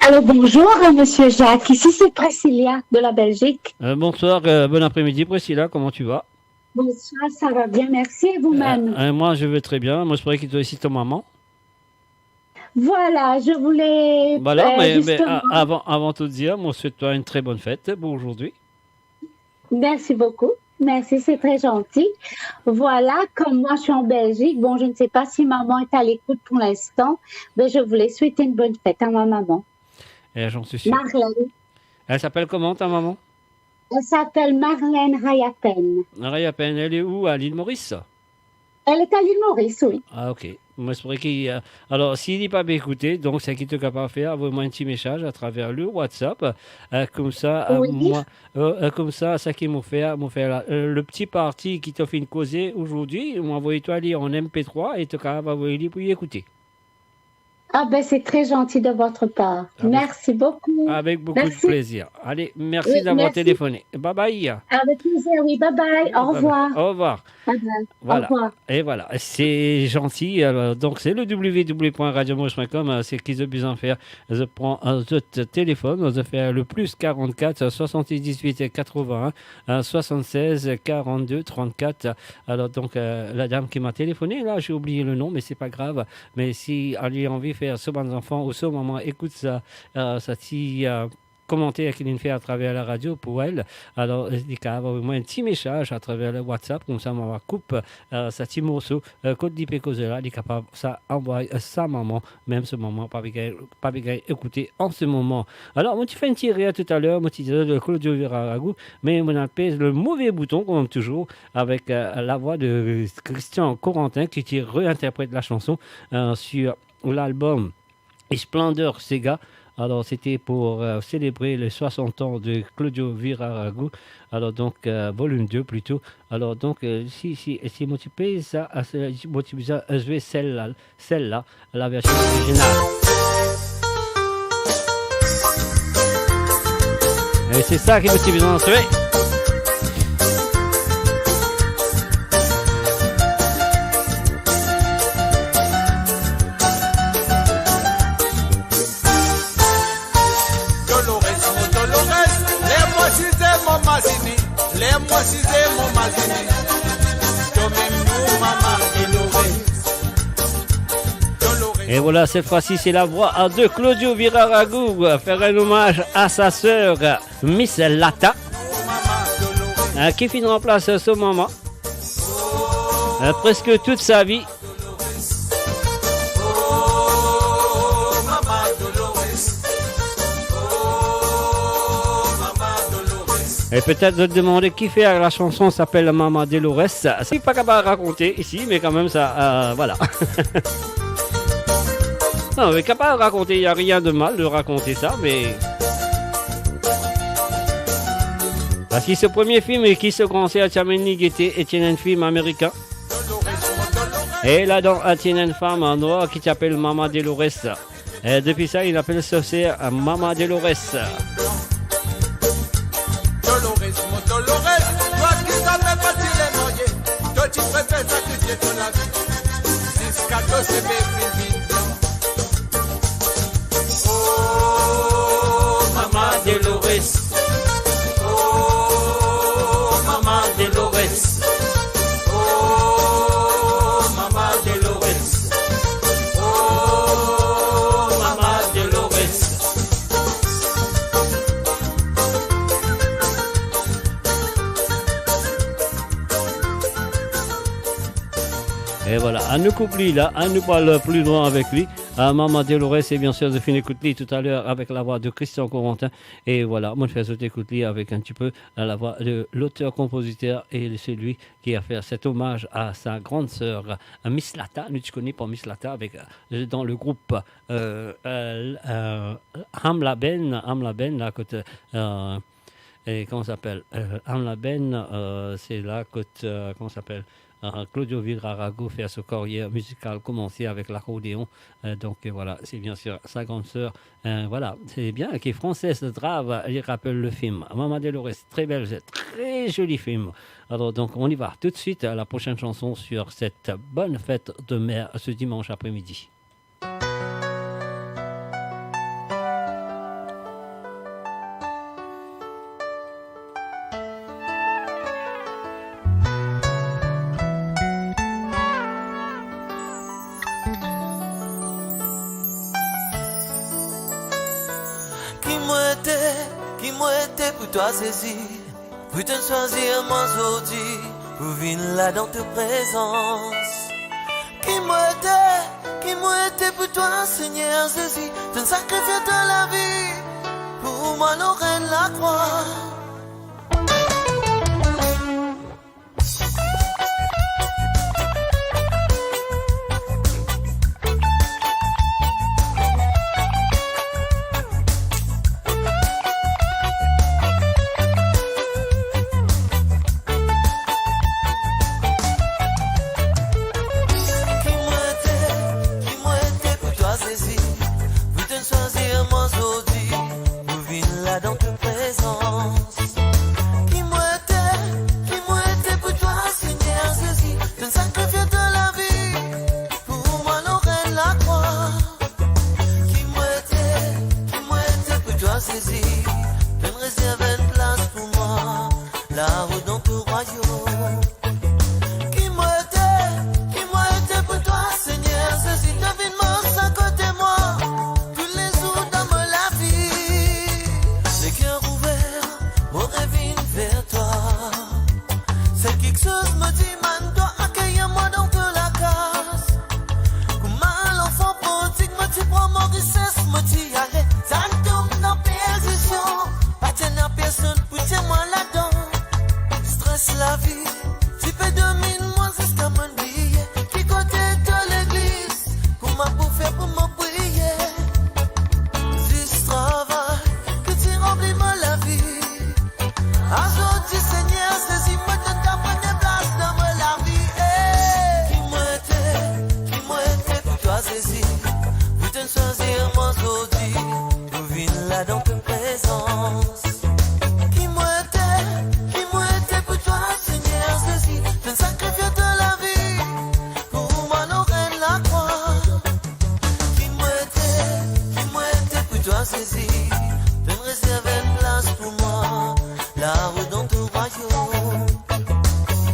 alors bonjour, monsieur Jacques, ici c'est Priscilla de la Belgique. Bonsoir, bon après-midi, Priscilla, comment tu vas? Bonsoir, ça va bien, merci, et vous-même? Moi, je vais très bien, moi je pourrais qu'il doit ici ton maman. Voilà, je voulais. Voilà, mais avant tout dire, moi je souhaite toi une très bonne fête pour aujourd'hui. Merci beaucoup. Merci, c'est très gentil. Voilà, comme moi je suis en Belgique, bon, je ne sais pas si maman est à l'écoute pour l'instant, mais je voulais souhaiter une bonne fête à ma maman. Et j'en suis sûr. Marlène. Elle s'appelle comment ta maman? Elle s'appelle Marlène Rayapen. Rayapen, elle est où? À l'île Maurice? Elle est à l'île Maurice, oui. Ah, ok. Moi, c'est vrai qu'il. Alors, s'il n'est pas bien écouté, donc c'est qu'il est capable de faire, envoie-moi un petit message à travers le WhatsApp. Comme ça, oui. Comme ça, ça qui m'a fait le petit parti qui t'a fait une causée aujourd'hui, m'a envoyé toi lire en MP3 et tu es capable d'envoyer pour y écouter. Ah ben c'est très gentil de votre part. Merci beaucoup. Avec beaucoup de plaisir. Allez, merci d'avoir téléphoné. Bye bye. Avec plaisir, oui, bye bye. Au revoir. Au revoir. Bye bye. Voilà. Au revoir. Et voilà, c'est gentil. Alors, donc c'est le www.radiomoche.com. C'est qu'ils ont besoin de faire. Je prends votre téléphone, je fais le plus 44 78 81 76 42 34. Alors donc la dame qui m'a téléphoné, là j'ai oublié le nom, mais c'est pas grave. Mais si elle a envie de faire ce bon enfant ou ce moment, écoute ça, ça t'y commentaire qu'il fait à travers la radio pour elle. Alors, il y a vraiment un petit message à travers le WhatsApp, comme ça, on va couper ce petit morceau, code d'Ipécosela, il est capable ça envoyer sa maman, même ce moment, pas bien écouter en ce moment. Alors, moi, tu fais un petit rire tout à l'heure, moi, tu disais de Claudio Viraragou, mais on appelle le mauvais bouton, comme toujours, avec la voix de Christian Corentin, qui réinterprète la chanson sur l'album Splendeur Sega. Alors, c'était pour célébrer les 60 ans de Claudio Viraragou. Alors, donc, volume 2 plutôt. Alors, donc, si moi tu payes ça, moi tu jouer celle-là, la version originale. Et c'est ça qui me dit besoin de jouer. Les-moi si c'est mon mazini, toi-même nous, maman, Dolores. Et voilà, cette fois-ci, c'est la voix de Claudio Viraragou, faire un hommage à sa sœur, Miss Lata, qui finit en place ce moment, presque toute sa vie. Et peut-être de demander qui fait la chanson s'appelle Maman Dolores. C'est pas capable de raconter ici, mais quand même ça, voilà. Non, mais capable de raconter, il n'y a rien de mal de raconter ça, mais... Parce que ce premier film qui se commençait à Tchameni était un film américain. Et là-dedans, il y a une femme en noir qui s'appelle Maman Dolores. Et depuis ça, il appelle ça Maman Dolores. Dolores, toi qui savais pas si les moyens, toi tu préfères sacrifier ton avis, jusqu'à toi c'est mes oh, Maman Dolores, oh, Maman Dolores, oh, Maman Dolores, oh, Maman Dolores. Et voilà, à nous couper là, à nous parler plus loin avec lui. Maman Dolores, et bien sûr, de finir écouter tout à l'heure avec la voix de Christian Corentin. Et voilà, moi je fais sauter écouter avec un petit peu la voix de l'auteur-compositeur et celui qui a fait cet hommage à sa grande sœur, Miss Lata. Nous tu connais pas Miss Lata avec dans le groupe Amla Ben, là, côté. Et comment ça s'appelle Amla Ben, c'est là, côté. Comment ça s'appelle Claudio Viraragou fait sa carrière musicale commencé avec l'accordéon. Donc voilà, c'est bien sûr sa grande sœur. Voilà, c'est bien qui est française, grave, il rappelle le film. Maman Dolores, très belle, très joli film. Alors donc on y va tout de suite à la prochaine chanson sur cette bonne fête de mère ce dimanche après-midi. Toi saisi, pour te choisir mon aujourd'hui, pour venir là dans ta présence. Qui m'a été pour toi, Seigneur Jésus, ton sacrifice de la vie, pour moi l'oreille la croix.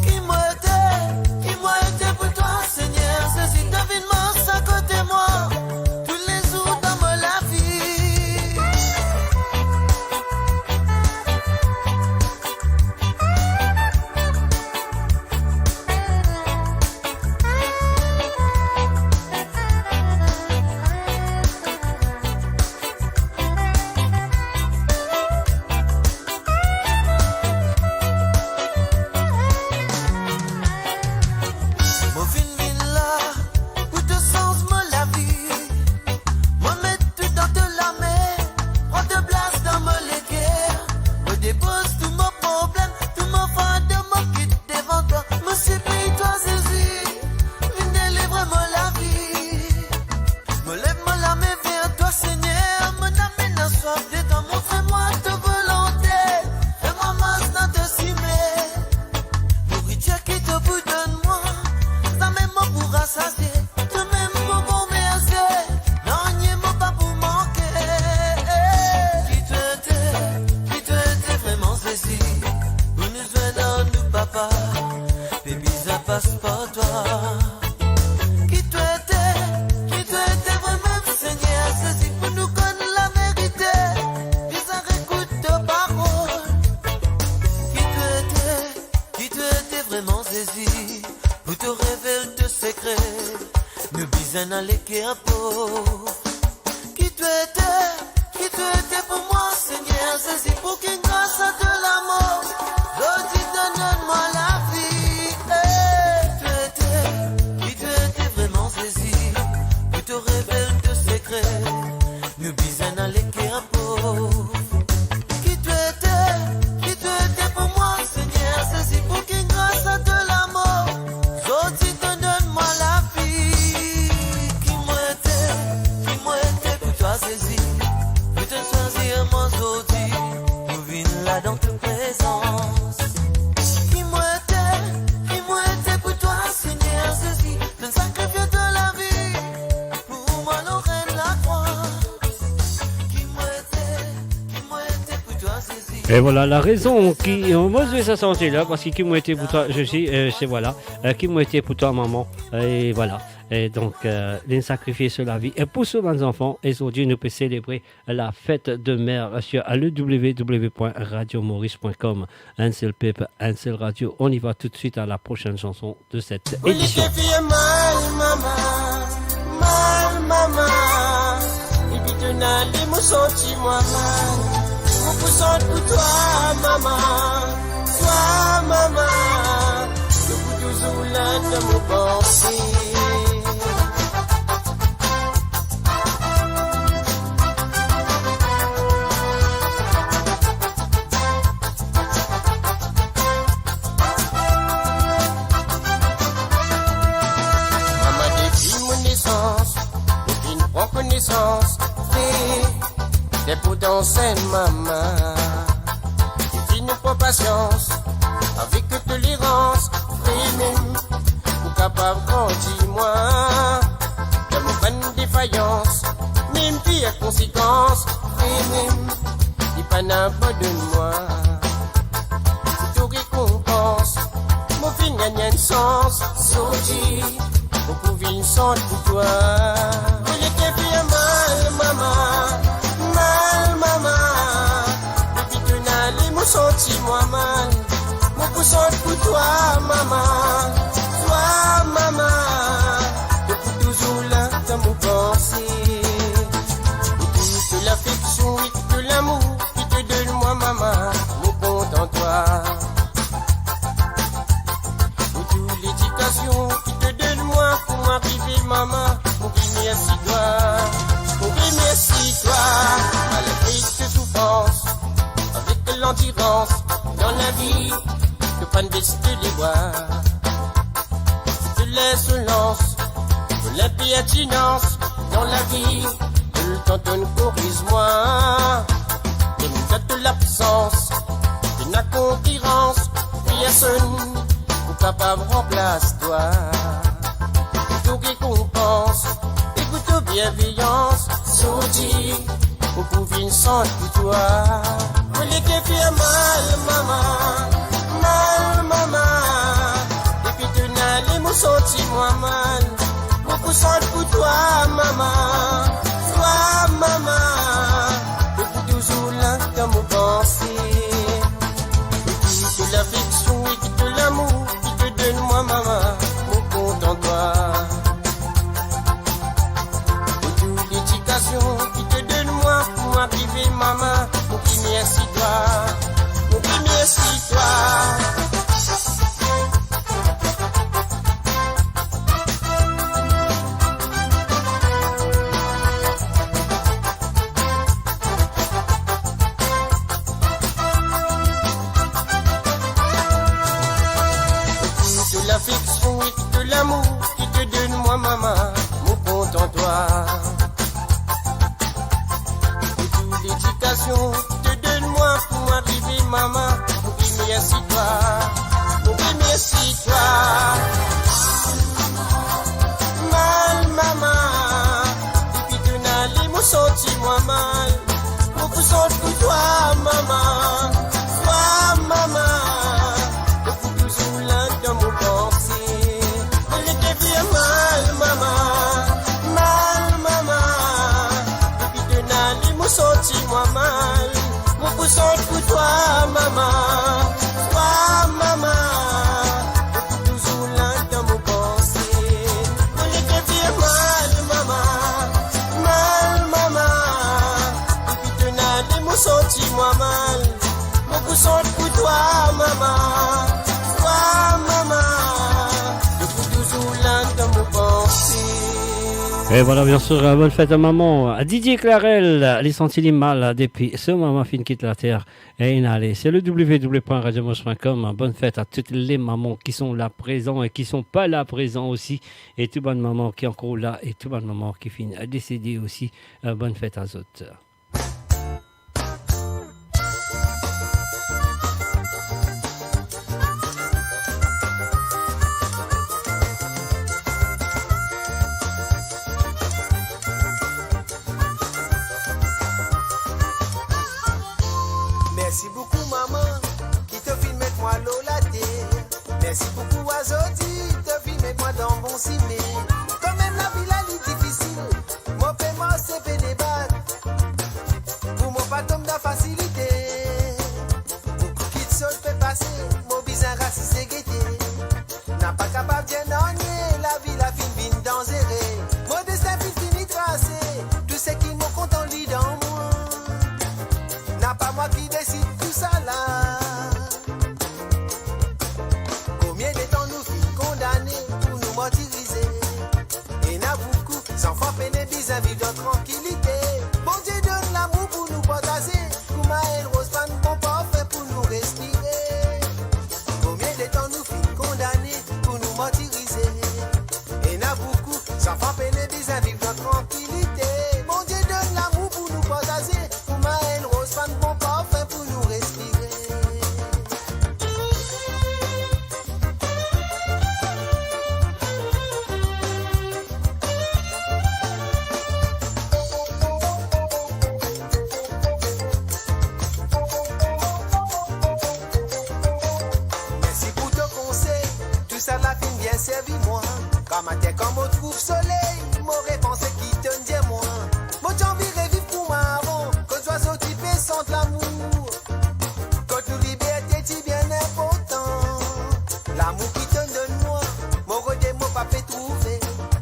Qui m'a été pour toi, Seigneur Jésus, devine-moi à côté moi. besoin d'aller un peu. Qui tu étais pour moi, Seigneur, c'est pour qu'une grâce à de l'amour. L'autre dit donne-moi la vie. Qui tu étais vraiment saisi, qui te révèle de secrets, nous besoin d'aller un peu. Qui tu étais pour moi, Seigneur, c'est pour qu'une grâce à de l'amour. L'autre dit donne-moi la vie. Qui moi était pour toi saisi. Putain, choisir mon zodi, pour venir là dans ta présence. Qui moi était pour toi, Seigneur, saisi, d'un sacrifice de la vie, pour moi l'oreille de la croix. Qui moi était pour toi, saisi. Et voilà la raison qui. Moi, je vais ça sentir là, parce que qui m'a été pour toi, je dis, c'est voilà. Qui m'a été pour toi, maman. Et voilà. Et donc, les sacrifiés sur la vie. Et pour ceux les enfants, aujourd'hui, nous pouvons célébrer la fête de mère sur www.radiomaurice.com. Un seul peuple, un seul radio. On y va tout de suite à la prochaine chanson de cette édition. Mal, maman. Et puis tu n'as les mots sentis, moi, mal. Mon poussant pour toi, maman. Toi, maman. Le bout de zoula de mon pensée. Connaissance, des pourtant saine maman. Tu ne prends patience, avec tolérance, même pour capable grandir moi. Dans mon bonne défaillance, même pire conséquence, même, dis pas n'abandonne-moi. C'est tout récompense, mon fin gagne un sens, sorti, mon pauvre innocent pour toi. Mal, maman. Depuis que n'as les mots sentis, moi, mal. Mon poussant pour toi, maman. Toi, maman. Depuis toujours là, dans mon pensée. Et toute l'affection et tout l'amour qui te donne, moi, maman. Mon compte en toi. Et toute l'éducation qui te donne, moi, pour m'arriver, maman. Mon premier merci toi. Merci toi, malgré tes souffrances, avec l'endurance dans la vie, de pas de baisser les bois. De l'insolence, de l'impertinence dans la vie, le temps donne corrige-moi. Même de l'absence, de la concurrence, personne pour capable remplace-toi. Tout récompense, écoute bienveillance. Sorti, on pouvait une sorte pour toi. On les fait mal, maman. Depuis que n'as les mots sortis, moi mal. Beaucoup sortent pour toi, maman. Toi, maman. Depuis toujours là dans mon pensée. Et toute l'affection et tout l'amour qui te donne, moi, maman. Mon compte en toi. Qui te donne moi pour m'arriver maman. Mon premier c'est toi. Mon premier c'est toi. De l'affection et de l'amour qui te donne moi maman. Mon compte en toi. L'éducation te donne-moi pour m'arriver, maman. Mon premier c'est toi. Mon premier c'est toi. Mal, maman. Depuis que n'as les mots sortis, moi mal. Mon poussant pour toi, maman. Toi, maman. Depuis toujours là dans mon pensée. Elle était bien mal, maman. Sorti moi mal, mon poussant pour toi, maman. Toi, maman. Depuis toujours là dans mon pensée. On était bien mal, nous sommes pour toi, maman. Toi, maman. Le coup toujours là dans mon pensée. Et voilà, bien sûr, bonne fête à maman. À Didier Clarel, les sentis mal depuis ce moment fin quitte la terre. Et allez, c'est le www.radiomos.com. Bonne fête à toutes les mamans qui sont là présents et qui sont pas là présents aussi. Et toute bonne maman qui est encore là et toute bonne maman qui finit à décéder aussi. Bonne fête à autres. Merci beaucoup maman qui te filme avec moi l'eau la terre. Merci beaucoup à Zodi te filme avec moi dans mon ciné. Quand même la vie là est difficile, mon paiement c'est bénébat. Pour mon patron de facilité, beaucoup qui te saute peut passer, mon bizarre raciste c'est guetté. N'a pas capable bien d'ennuyer, la vie la fin vine dangereux. Mon destin fini tracé, tout ce qui m'ont content lui dans moi. N'a pas moi qui décide tout ça là. Combien de temps nous fûmes condamnés pour nous martyriser? Et n'a beaucoup, enfants peinés à vivre dans tranquillité. Bon Dieu donne l'amour pour nous partager. Pour ma haine rose pas nous bon parfait pour nous respirer. Combien de temps nous fûmes condamnés pour nous martyriser? Et n'a beaucoup, enfants peinés à vivre dans tranquillité. Bon Dieu donne l'amour pour nous partager. Pour ma haine rose pas nous bon parfait pour nous respirer. Merci pour ton conseil, tout ça la fin bien servi moi. Quand ma tête comme on trouve soleil, m'aurait pensé qui te dit moi. Mon envie revivre pour moi avant, que tu sois occupé sans l'amour. Que nous liberté tu bien important. L'amour qui te donne moi, mon rodé mon pas fait trouver.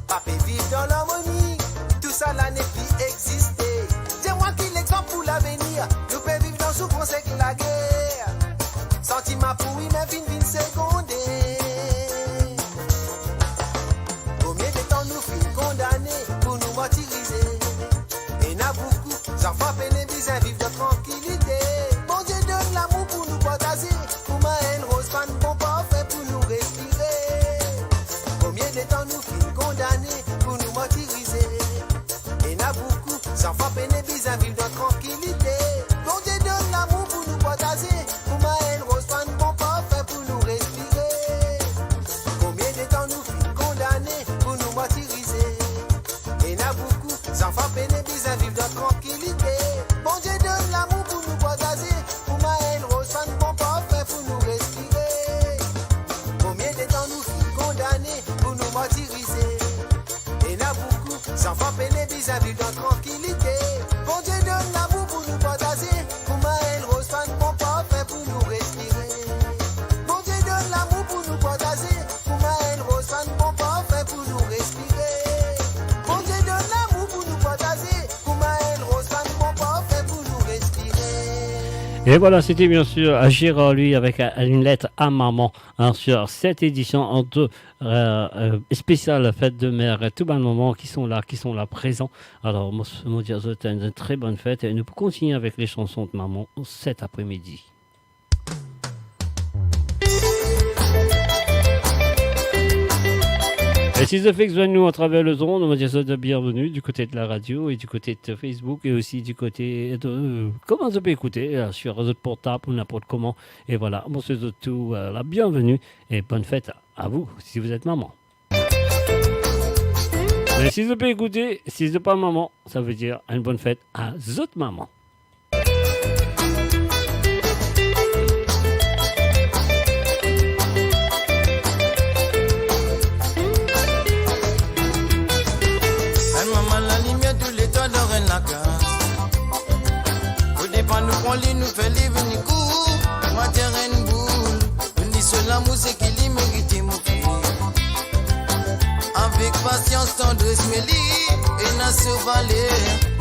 Pas fait vivre dans l'harmonie, tout ça là n'est plus existé. Dis-moi qui l'exemple pour l'avenir, nous pouvons vivre dans souffrance avec la guerre. Sentiment pourri mais vine secondaire. Combien de temps nous fûmes condamnés pour nous martyriser? Et n'a beaucoup, enfants peinés à vivre de tranquillité. Bon Dieu donne l'amour pour nous partager. Pour ma haine rose pas nous bon parfait pour nous respirer. Combien de temps nous fûmes condamnés pour nous martyriser? Et n'a beaucoup, enfants peinés à vivre de tranquillité. Bon Dieu donne l'amour pour nous partager. Pour ma haine rose pas nous bon parfait pour nous respirer. Combien de temps nous fûmes condamnés pour nous martyriser? Et n'a beaucoup, enfants peinés à vivre de tranquillité. Bon Dieu donne l'amour pour nous partager. Pour ma haine rose pas nous bon parfait pour nous respirer. Combien de temps nous fûmes condamnés pour nous martyriser? Et n'a beaucoup, enfants peinés à vivre de tranquillité. Bon Dieu donne l'amour pour nous partager. Pour ma haine rose pas nous bon parfait pour nous respirer. Bon Dieu donne l'amour pour nous partager. Pour ma haine rose pas nous bon parfait pour nous respirer. Bon Dieu donne l'amour pour nous partager. Pour ma haine rose pas nous bon parfait pour nous respirer. Et voilà, c'était bien sûr à Gérard, lui, avec une lettre à maman, hein, sur cette édition en deux spéciale fête de mère. Tout bon moment qui sont là présents. Alors, moi, je vous souhaite une très bonne fête et nous pouvons continuer avec les chansons de maman cet après-midi. Et si vous faites nous à travers le son, on va dire ça de bienvenue du côté de la radio et du côté de Facebook et aussi du côté de comment vous pouvez écouter sur réseau portable ou n'importe comment. Et voilà, moi c'est tout la bienvenue et bonne fête à vous si vous êtes maman. Mais si vous pouvez écouter, si vous n'êtes pas maman, ça veut dire une bonne fête à votre maman. Nous prend les nous fait les venir court. Moi terrain boule. Nous dit seul l'amour c'est qu'il y mérite mon fils. Avec patience tendresse me lit et n'a se valer.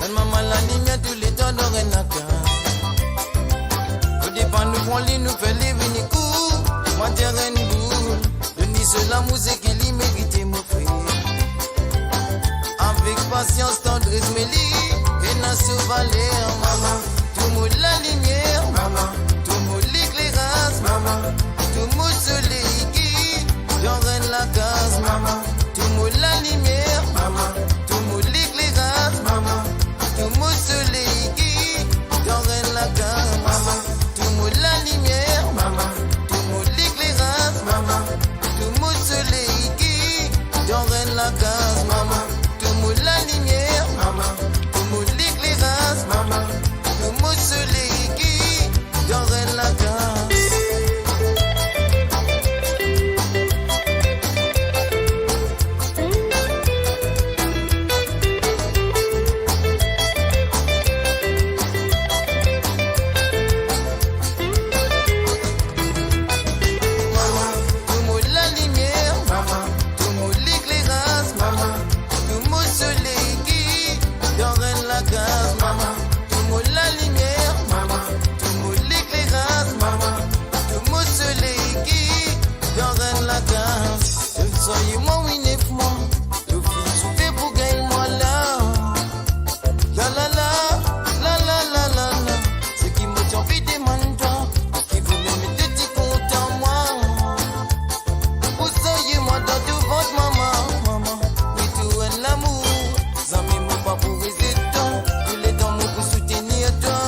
Elle maman la lumière tous les temps dans un accord. Au départ nous moi li nous fait les venir court. Moi terrain boule. Je dis la musique qui mérite mon frère. Avec patience, tendresse, mélie. Et n'a sauvalé, maman. Tout le monde la lumière, maman. Tout le monde l'éclairage, maman. Tout le monde soleil qui donne la case, maman. Tout le monde la lumière, maman. Tout le monde l'éclairage, maman. Tout le monde soleil qui donne la case, maman. Tout le monde la lumière, maman. Tout le monde l'éclairage, maman. Tout le monde soleil qui donne la case, maman. Tout le monde la lumière, maman. Tout le monde l'éclairage, maman. Tout le monde soleil qui donne la case. Soyez moi, oui, neuf-moi. Le film soufflé pour gagner moi là. La la la, la la la la la. Ce qui me tient envie de m'entendre. Qui vous m'aimez de petit compte en moi. Vous soyez moi dans tout votre maman, maman. Oui, tout est l'amour. Ça m'aime pas pour rester temps. Tous les temps, moi pour soutenir toi.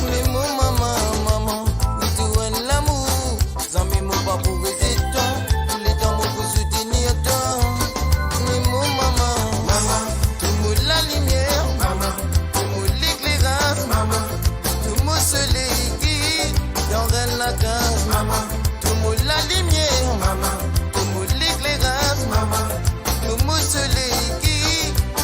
Mais mon maman, maman. Oui, tout est l'amour. Ça m'aime pas pour rester temps. Maman, tout le monde la lumière, maman, tout le monde l'éclairage, maman, tout le monde soleil qui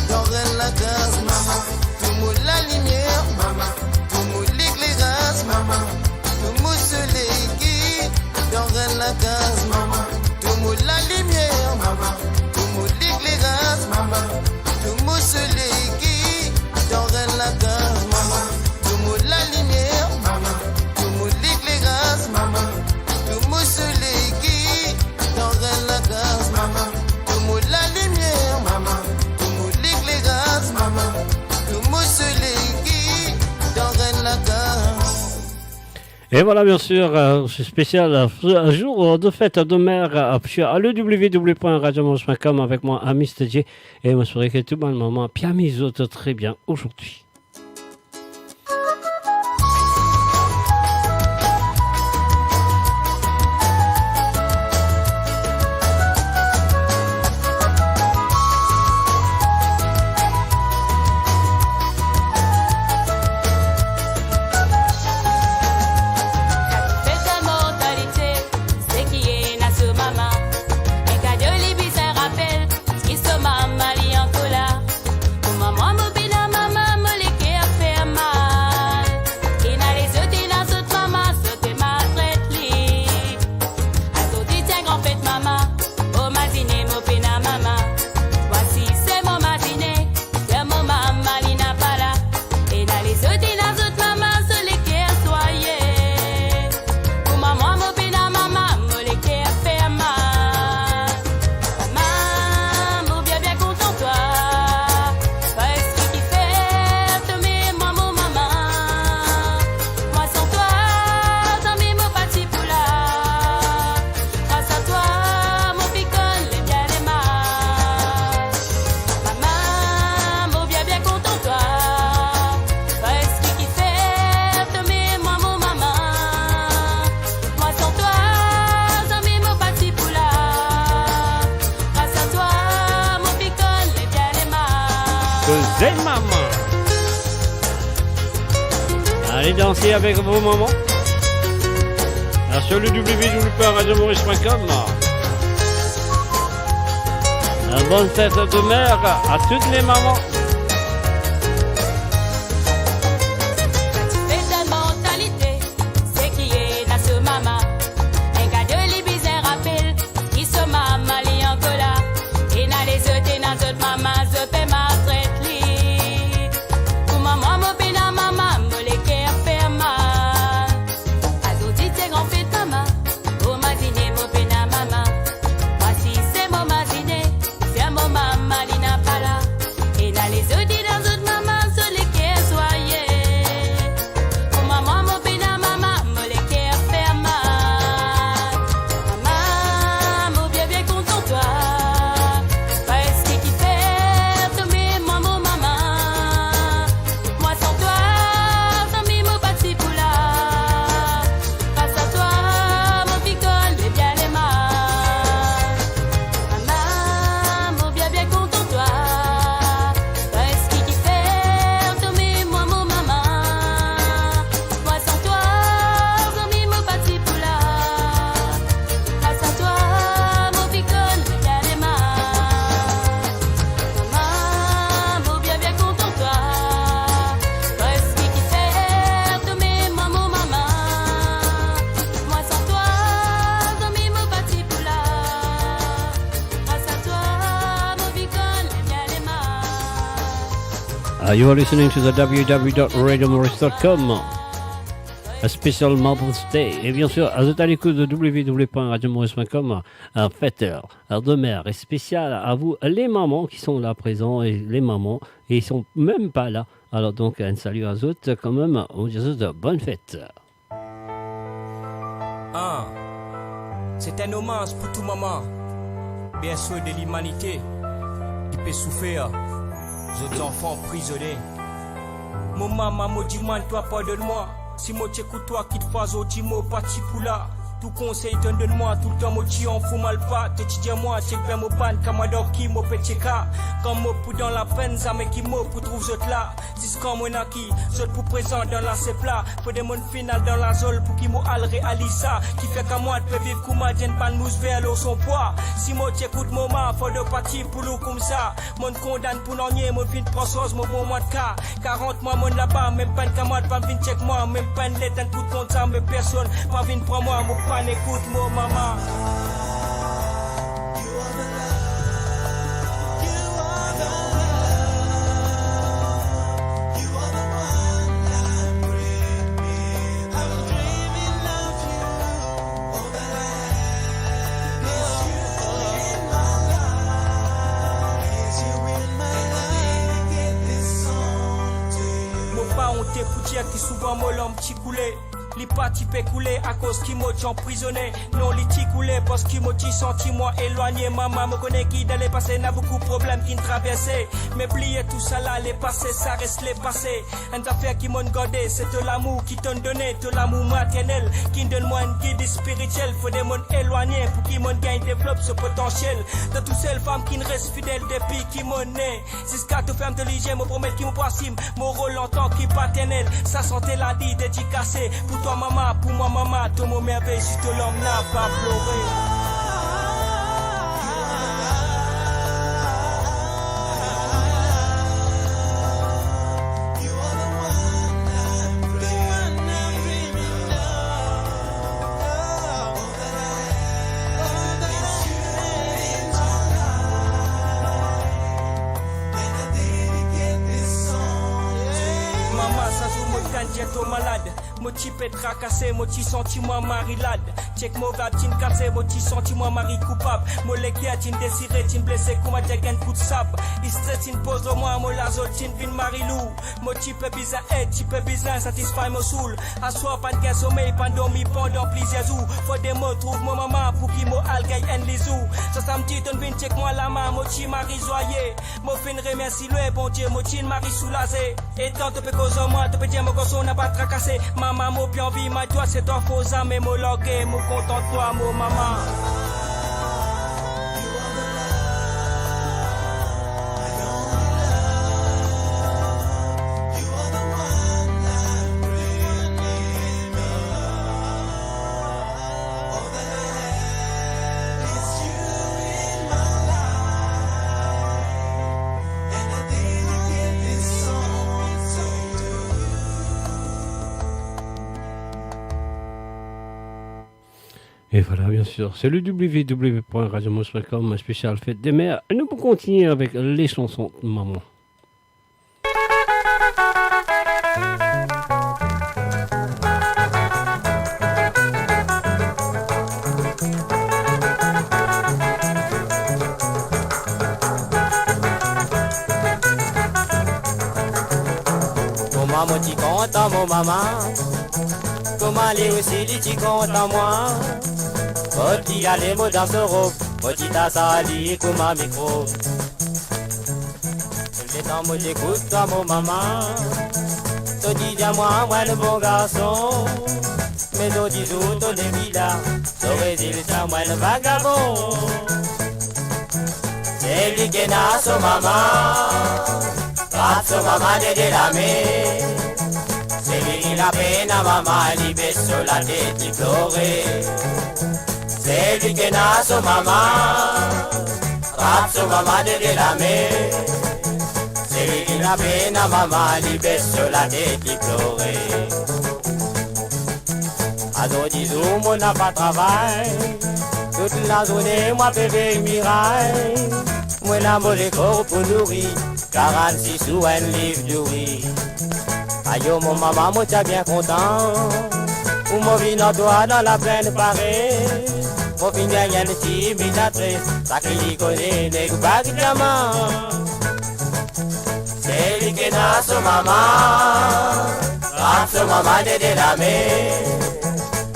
donne la case, maman, tout le monde la lumière, maman, tout le monde l'éclairage, maman, tout le monde soleil qui donne la case, maman, tout le monde la lumière, maman, tout le monde l'éclairage, maman, tout le monde soleil qui donne la case, maman, tout le monde la lumière, maman, tout le monde l'éclairage, maman. Tout le monde soleil qui donne la case, maman. Tout le monde la lumière, maman. Tout le monde l'éclairage, maman. Tout le monde soleil qui donne la case. Et voilà, bien sûr, c'est spécial, un jour de fête de mer, je suis à www.radiomanche.com avec moi, à Mr. J. Et je m'assurer que tout le monde, puis à mes autres, très bien aujourd'hui. C'est maman. Allez danser avec vos mamans. Alors sur le www.radiomaurice.com. Bonne fête de mère à toutes les mamans. You are listening to the www.radiomaurice.com. A special Mother's Day. Et bien sûr, vous êtes à l'écoute de www.radiomaurice.com. Fête de mère et spéciale à vous, les mamans qui sont là présents et les mamans, et ils sont même pas là. Alors donc, un salut à eux quand même. On dit de bonne fête. C'est un hommage pour tout maman, bien sûr de l'humanité, qui peut souffrir, les enfants prisonniers. Mon maman me dit, man, toi, pardonne-moi. Si moi t'écoute toi qui te fais au dimo, parti pour là. Tout conseil donne-moi, tout le temps moi t'y en fous mal pas. Te dis moi, t'es bien mon pan, comme un qui mo pétika. Comme moi pour dans la peine, ça me qui mo pour trouver autres là. Si quand moi n'a qui, autres pour présent dans la plat. Faut des mondes final dans la zone pour qui mo al réalise ça. Qui fait qu'à moi te vivre comme un djen pan nous vers l'eau son poids. Si moi t'écoute mon ma, faut de partir pour l'eau comme ça. Mon condamne pour n'ennier, mon fin de process, mon bon mois de cas. 40 mois mon là-bas, même pas de camarade, pas vin check moi, même pas de lettre, tout compte ça, mais personne, pas vin prendre moi, mon pan écoute mon maman. Qui souvent molom petit coulé. Les partis peut couler à cause qui m'a emprisonné. Non, les petits coulés parce qu'ils m'ont senti moi éloigné. Maman me connaît qui d'aller passer, n'a beaucoup de problèmes qui me traversaient. Mais plier tout ça là, les passés, ça reste les passés. Une affaire qui m'ont gardé, c'est de l'amour qui t'ont donné, de l'amour maternel. Qui donne moi un guide spirituel. Faut des mondes éloignés pour qu'ils m'ont gagne, développe ce potentiel. De toutes ces femmes qui ne restent fidèles depuis qui m'ont né. Jusqu'à te faire intelligent, me promettre qui me passime. Mon rôle en tant que paternel, sa santé l'a dit, dédicacé. Pour toi maman, pour moi maman, tout mon merveille, juste l'homme n'a pas pleuré. Malade, moti peut tracasser, moti senti moi marilade. Check mon va tin cassé, moti senti moi mari coupable. Mo lekia tin désiré, tin blessé comme un jagan coup de sable. Istre tin pose moi, mo la zol tin vin marilou. Moti peut bizarre aide, ti peut bizarre satisfait mon soul. À soir pas de sommeil, pas dormi pendant plusieurs jours. Faut des mots, trouve mon maman pour qui mo algaï en les ou. Ça ça me dit ton vin check moi la main, moti mari joyeux. Mo fin remercie le bon Dieu, moti mari soulagé. Et tant te peut cause moi, te peut dire mon gosse on n'a pas tracassé. Maman m'a bien envie, ma toi c'est toi faux âme et mon logué, mon content toi, mon maman. Et voilà, bien sûr, c'est le www.radiomaurice.com, spécial fête des mères. Et nous pouvons continuer avec les chansons de maman. Mon maman, tu comptes à mon maman. Comment aller aussi, tu comptes à moi. Moti ale mo dans ce robe, moti ta sali comme un micro. Le temps moi j'écoute toi mon maman. Tu dis à moi, moi le bon garçon. Mais tu dis où ton évident, tu résultat moi le vagabond. C'est lui qui n'a son maman, pas son maman de la mer. C'est lui qui la peine à maman, il baisse sur la tête, il pleurait. C'est lui qui n'a son maman, rap son maman de la mer. C'est lui qui la peine à maman, il baisse sur la tête, il pleurait. À nos 10 jours, moi n'a pas de travail. Toute la journée, moi bébé miraille. Moi n'a pas les corps pour nourrir. 46 sous un livre de oui. Aïe, mon maman, moi, t'es bien content. Ou mon vin toi dans la plaine Paris. Mon fin gagne le imitatrice. Ça qui connaît, n'est pas de diamant. C'est lui qui n'a son maman. Rap son maman de la mer.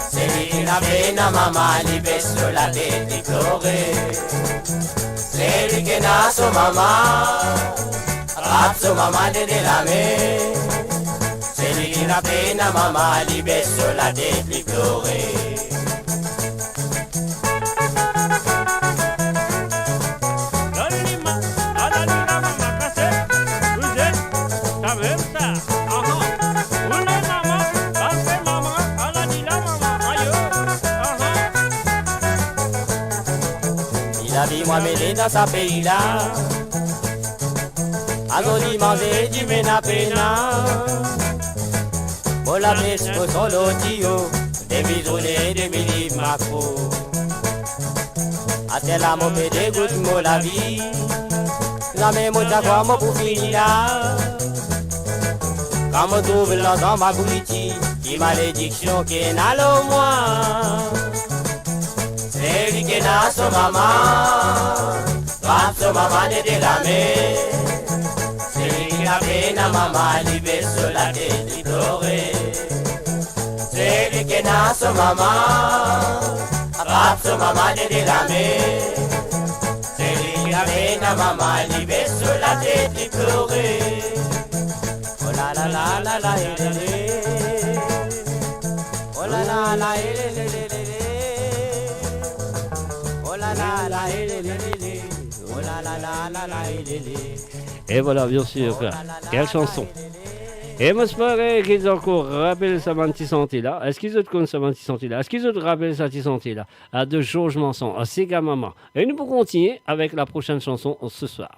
C'est lui qui n'a fait na maman. Il baisse sur la tête déplorée. C'est lui qui n'a son maman. Rap son maman de la mer. C'est lui qui n'a fait na maman. Il baisse sur la tête déplorée. Moi mêlé dans sa pays là, Azodi manger du mena pena. Bon la pêche pour son lotio, des bisonnets, des mille macros. A tel amour me dégoûte moi la vie, la même moi t'as moi pour finir là. Quand me trouve là dans ma boutique, qui malédiction qui est n'a le moi. C'est lui qui n'a son maman, rap son maman de la mer. C'est lui qui a fait na maman, il baisse sur la tête, il pleurait. C'est lui qui n'a son maman, rap son maman de la mer. C'est lui qui a fait na maman, il baisse sur la tête, il pleurait. Oh la la la la la, oh la la la, Et voilà, bien sûr, quelle chanson. Et moi, j'espère qu'ils ont encore rappelé ça manti là. Est-ce qu'ils ont connu ça manti là? Est-ce qu'ils ont rappelé ça manti là? De Georges Manson, à Sega Maman. Et nous pourrons continuer avec la prochaine chanson ce soir.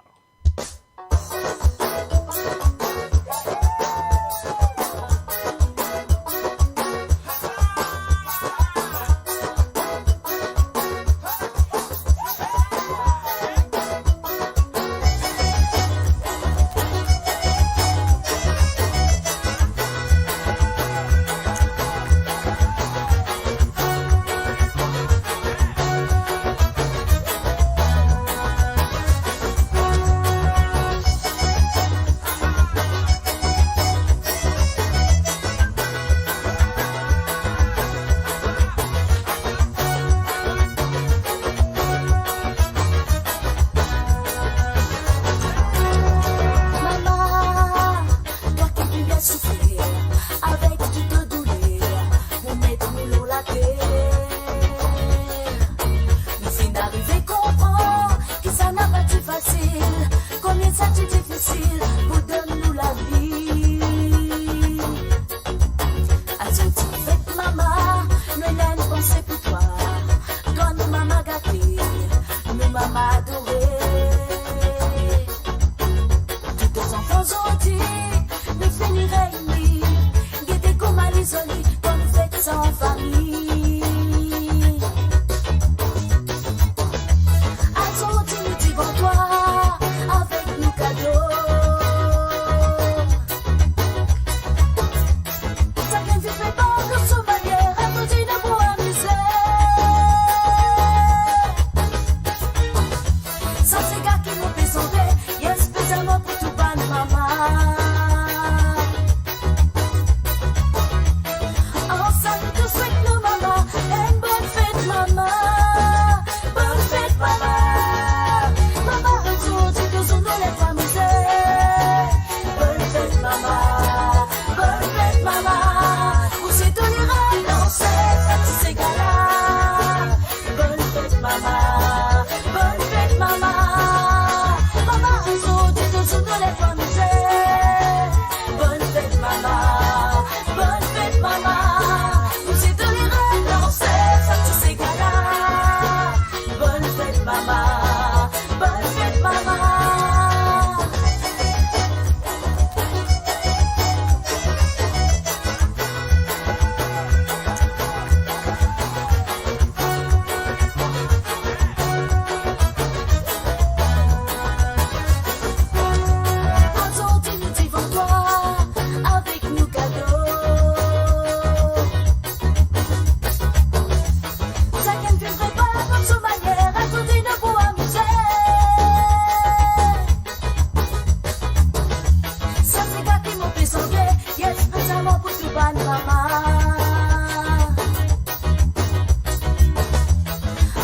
bonne maman.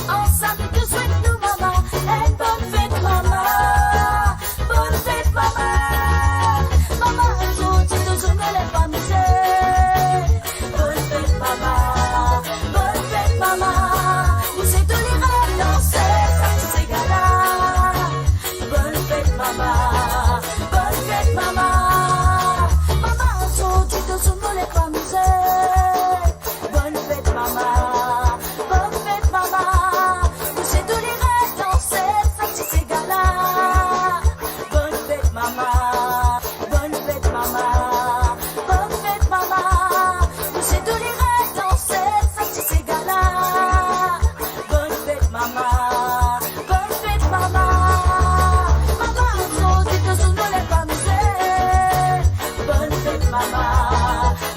Ensemble, je souhaite nous, maman, une bonne fête, maman. Bonne fête, maman. Maman, un jour, tu toujours me lèves pas misère. Bonne fête, maman. Bonne fête, maman. Vous êtes tous les rêves danser, ça tous ces gars-là. Bonne fête, maman. Bonne fête, maman. Maman, un jour, tu toujours me lèves pas misère. Bonne fête, maman. Bonne fête, maman. Vous êtes tous les rêves danser, ça tous ces gars-là. Bonne fête, maman. Bonne fête, maman. Bonne fête, maman. Vous êtes tous les rêves danser, ça tous ces gars-là. Bonne fête, maman. Bonne fête, maman. Maman, un jour, tu toujours me lèves pas misère. Bonne fête, maman.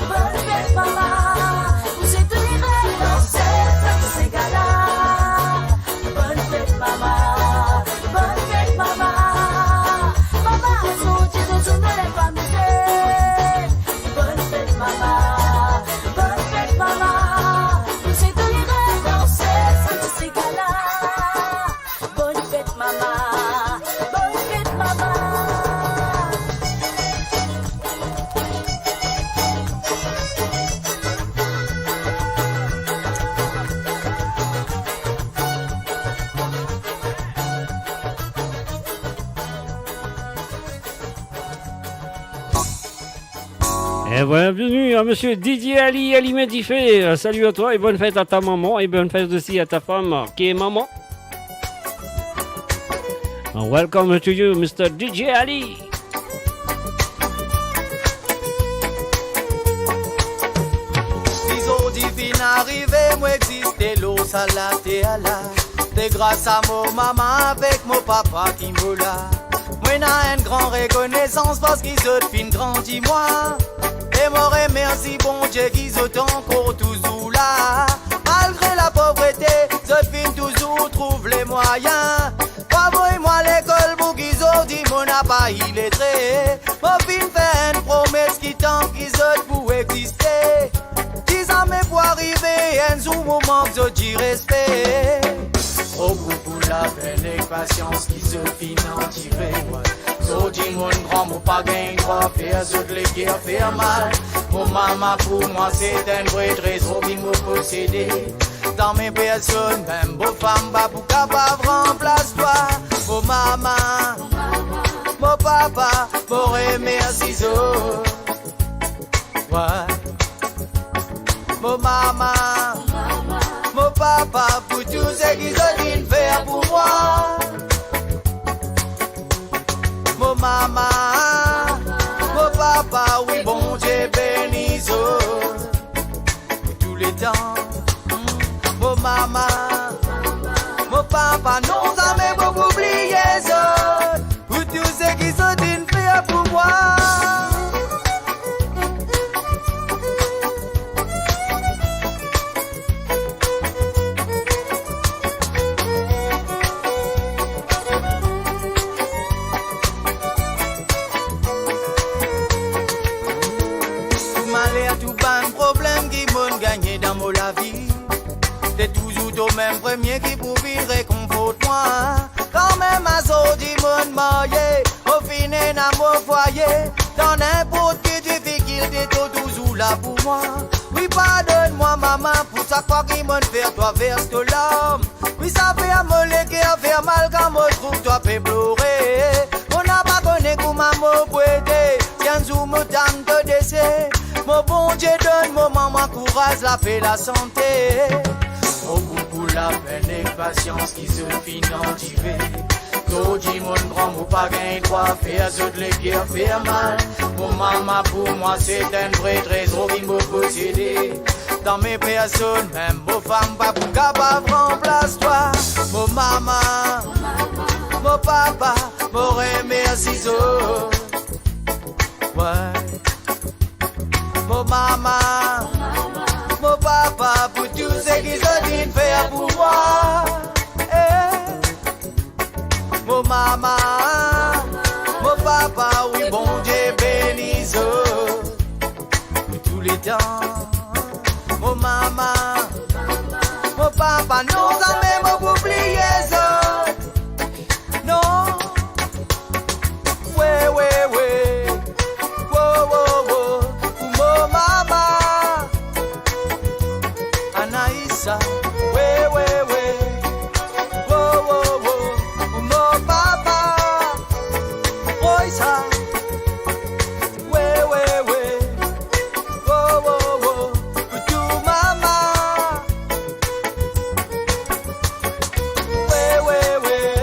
Bonne fête, maman. Vous êtes tous les rêves danser, ça tous ces gars-là. Bonne fête, maman. Bonne fête, maman. Maman, un jour, tu toujours me lèves pas misère. Bonne fête, maman. Bonne fête, maman. Vous êtes tous les rêves danser, ça tous ces gars-là. Bonne fête, maman. Bonne fête, maman. Et voilà, bienvenue à monsieur Didier Ali Medifé. Salut à toi et bonne fête à ta maman et bonne fête aussi à ta femme qui est maman. Welcome to you, Mr. DJ Ali. Ciseaux divines arrivés, moi exister l'eau salatée à la. C'est grâce à mon maman avec mon papa qui me l'a. Moi n'a une grande reconnaissance parce qu'ils ont fin grandi moi. Et moi remercie bon Dieu qu'ils ont encore toujours là. Malgré la pauvreté, ils fin toujours trouve les moyens. Envoie-moi l'école pour qu'ils ont dit mon pas illettré. Mon fin fait une promesse qui tente qu'ils ont pour exister. 10 ans mais pour arriver, un jour moment que je dis respect. Au bout pour la peine et patience qui se finit tiré. So dit mon grand mon pas gain droit faire ce que les guerres faire mal. Mon maman pour moi c'est un vrai trésor qui me possédé. Dans mes personnes, même beau femme pas pour capable remplace toi. Mon maman, mon papa, mon remercie so. Ouais. Mon maman, mon papa, pour tout ce qu'ils ont dit de faire pour moi. Mon maman, mon papa, oui bon Dieu bénisse pour tous les temps. Mon maman, mon papa, non jamais beaucoup oublié ça. Pour tout ce qu'ils ont dit de faire pour moi. Problème qui m'ont gagné dans mon la vie. C'est toujours au même premier qui pour vivre réconforte moi. Quand même à so du monde marié, au final dans mon foyer. Dans n'importe quelle difficulté, t'es toujours là pour moi. Oui, pardonne-moi maman, pour ça quoi qui m'ont fait toi verse de l'homme. Oui, ça fait à me léguer, à faire mal quand moi je trouve toi fait pleurer. On n'a pas connu comment maman prêter, tiens jour me tente de décès. Mon bon Dieu donne mon maman courage, la paix, la santé. Au bout pour la peine et patience qui se finit en tiré. Tout dit mon grand, mon pas gain droit, faire ce de les guerres, faire mal. Mon maman pour moi c'est un vrai trésor qui me possédé. Dans mes personnes, même vos femmes pas pour capable remplace toi. Mon maman, mon papa, mon remercie so. Ouais. Mon maman, mon papa, pour tout ce qu'ils ont dit de faire pour moi. Mon maman, mon papa, oui bon Dieu bénisse pour tous les évident. Mon maman, mon papa, nous jamais m'ont oublié ça. Non, ouais, ouais, ouais. Wow, wow, wow. Mon maman, Anaïsa, ouais, ouais, ouais. Wow, wow, wow. Mon papa, Roysa, ouais, ouais, ouais. Wow, wow, wow. Tout maman, ouais, ouais, ouais.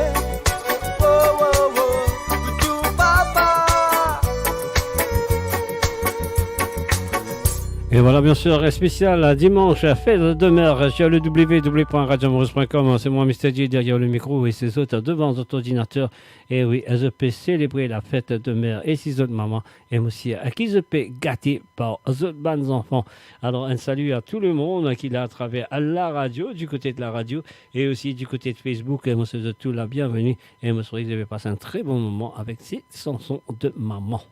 Wow, wow, wow. Tout papa. Et voilà, bien sûr, spécial dimanche, fête de demeure sur le www.radiomaurice.com. C'est moi, Mr. J, derrière le micro et ses autres devant votre ordinateur. Et oui, je peux célébrer la fête de mère et ses autres mamans. Et aussi, à qui je peux gâter par les autres bonnes enfants. Alors, un salut à tout le monde qui l'a à travers la radio, du côté de la radio, et aussi du côté de Facebook. Et moi, je vous souhaite tout la bienvenue. Et moi, je vous souhaite que vous avez passé un très bon moment avec ces chansons de maman.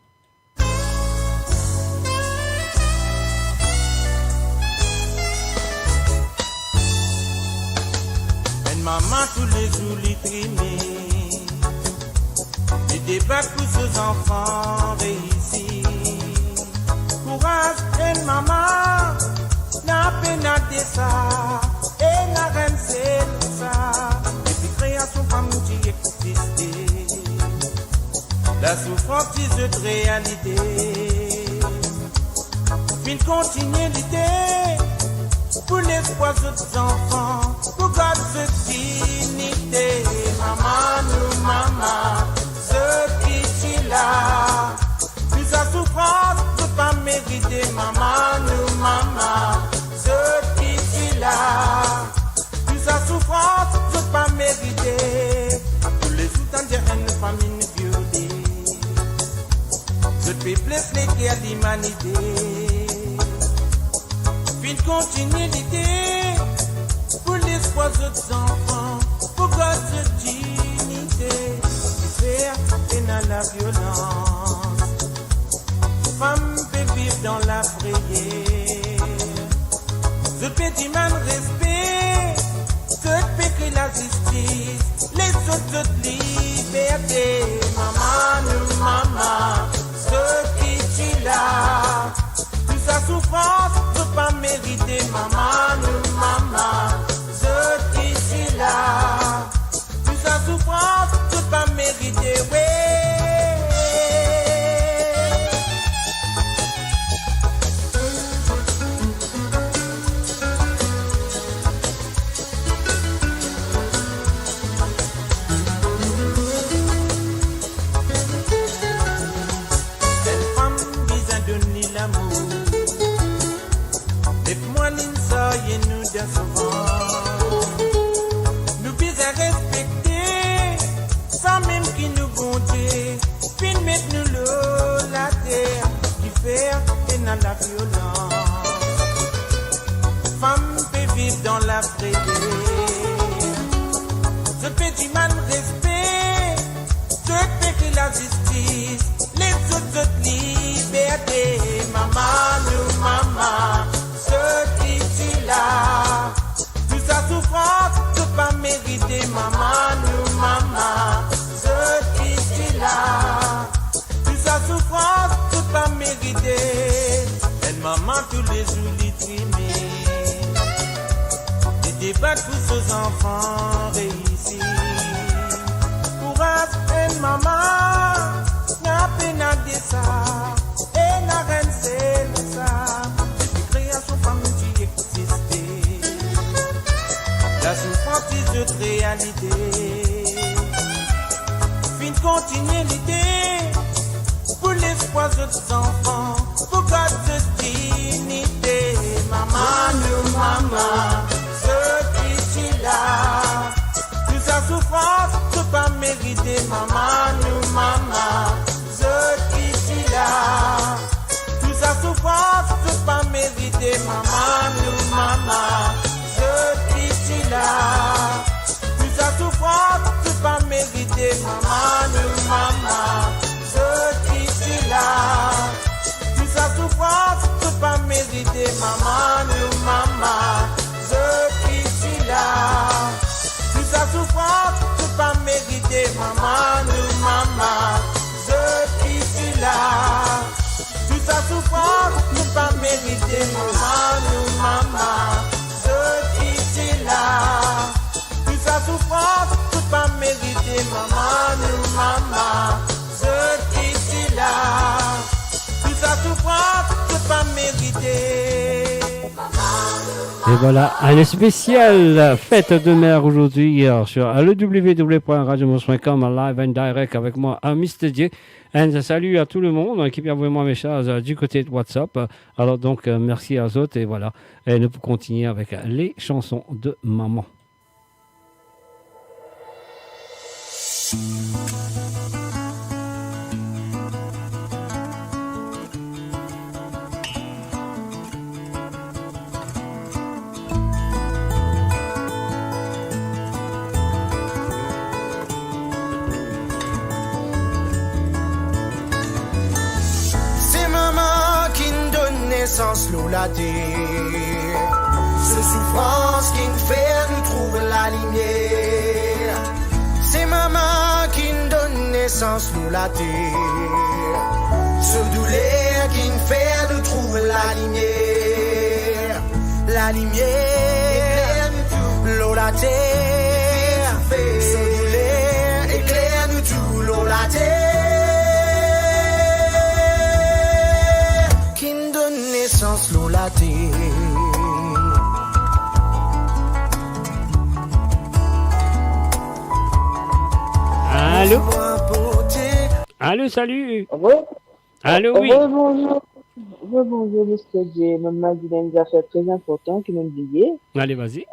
Maman tous les jours les trimer, les débats pour ses enfants réussis. Courage et maman, n'a peine à ça, et n'a rien c'est ça. Et puis création femme qui existe, la souffrance est de réalité. Puis continuer l'idée. Pour l'espoir des enfants, pour garder cette dignité. Maman, nous, maman, ce qui est là. Plus sa souffrance, ne peut pas mériter. Maman, nous, maman, ce qui est là. Plus sa souffrance, ne peut pas mériter. Tous les soutans de reine, famille violée. Je te blesse les guerres de l'humanité. Puis continuer l'idée pour l'espoir des enfants, pour garder cette dignité, faire et dans la violence. Femme peut vivre dans la prière. Je peux dire man respect, que peut créer la justice, les autres liberté. Maman, nous, maman, ce qui est là. Sa souffrance ne peut pas mériter. Maman, nous, maman, ce qui est là. Plus sa souffrance ne peut pas mériter. Ouais. Cette femme vise à donner l'amour. Et nous décevons. Nous visons à respecter, sans même qui nous bonté, puis mettre nous l'eau, la terre, qui fait et dans la violence. Femme peut vivre dans la prière. Je peux du mal respect, je peux la justice, les autres libertés. Maman, nous, maman, ce qui est là. Plus sa souffrance ne peut pas mériter. Maman, nous, maman, ce qui est là. Plus sa souffrance ne peut pas mériter. Elle maman tous les jours les trimer. Les débats pour ses enfants réussis. Courage, elle maman, n'a peine à dire ça. Et n'a rien c'est ça. La souffrance est de réalité. Fin continuer l'idée pour l'espoir des enfants, pour garder cette dignité. Maman, nous, maman, ce qui est là. Plus sa souffrance ne peut pas mériter. Maman, nous, maman, ce qui est là. Plus sa souffrance ne peut pas mériter. Maman, nous, maman, ce qui est là. Plus sa souffrance ne peut pas mériter. Maman, nous, maman, ce qui est là. Plus sa souffrance ne peut pas mériter. mérité, maman, nous, maman, je qui suis là. Toute sa souffrance, tout pas mérité, maman, nous, maman, je qui suis là. Toute sa souffrance, tout pas mérité, maman, nous, maman, je qui suis là. Toute sa souffrance, tout pas mérité, maman, nous, maman, je qui suis là. Toute sa souffrance, tout pas mérité. Et voilà, une spéciale fête de mère aujourd'hui sur le www.radiomos.com en live and direct avec moi, Mr. J. Un salut à tout le monde qui peut envoyer moi mes messages du côté de WhatsApp. Alors donc, merci à eux et voilà. Et nous pouvons continuer avec les chansons de maman. Naissance l'eau la terre, ce souffrance qui nous fait nous trouver la lumière. C'est maman qui nous donne naissance l'eau la terre, ce douleur qui nous fait nous trouver la lumière. La lumière, l'eau la terre, ce douleur éclaire nous tout l'eau la terre. Naissance l'eau la terre. Allô? Allô, salut. Allô, oui. Bonjour, Mr. J. Maman dit une affaire très importante qui m'a oublié. Allez, vas-y.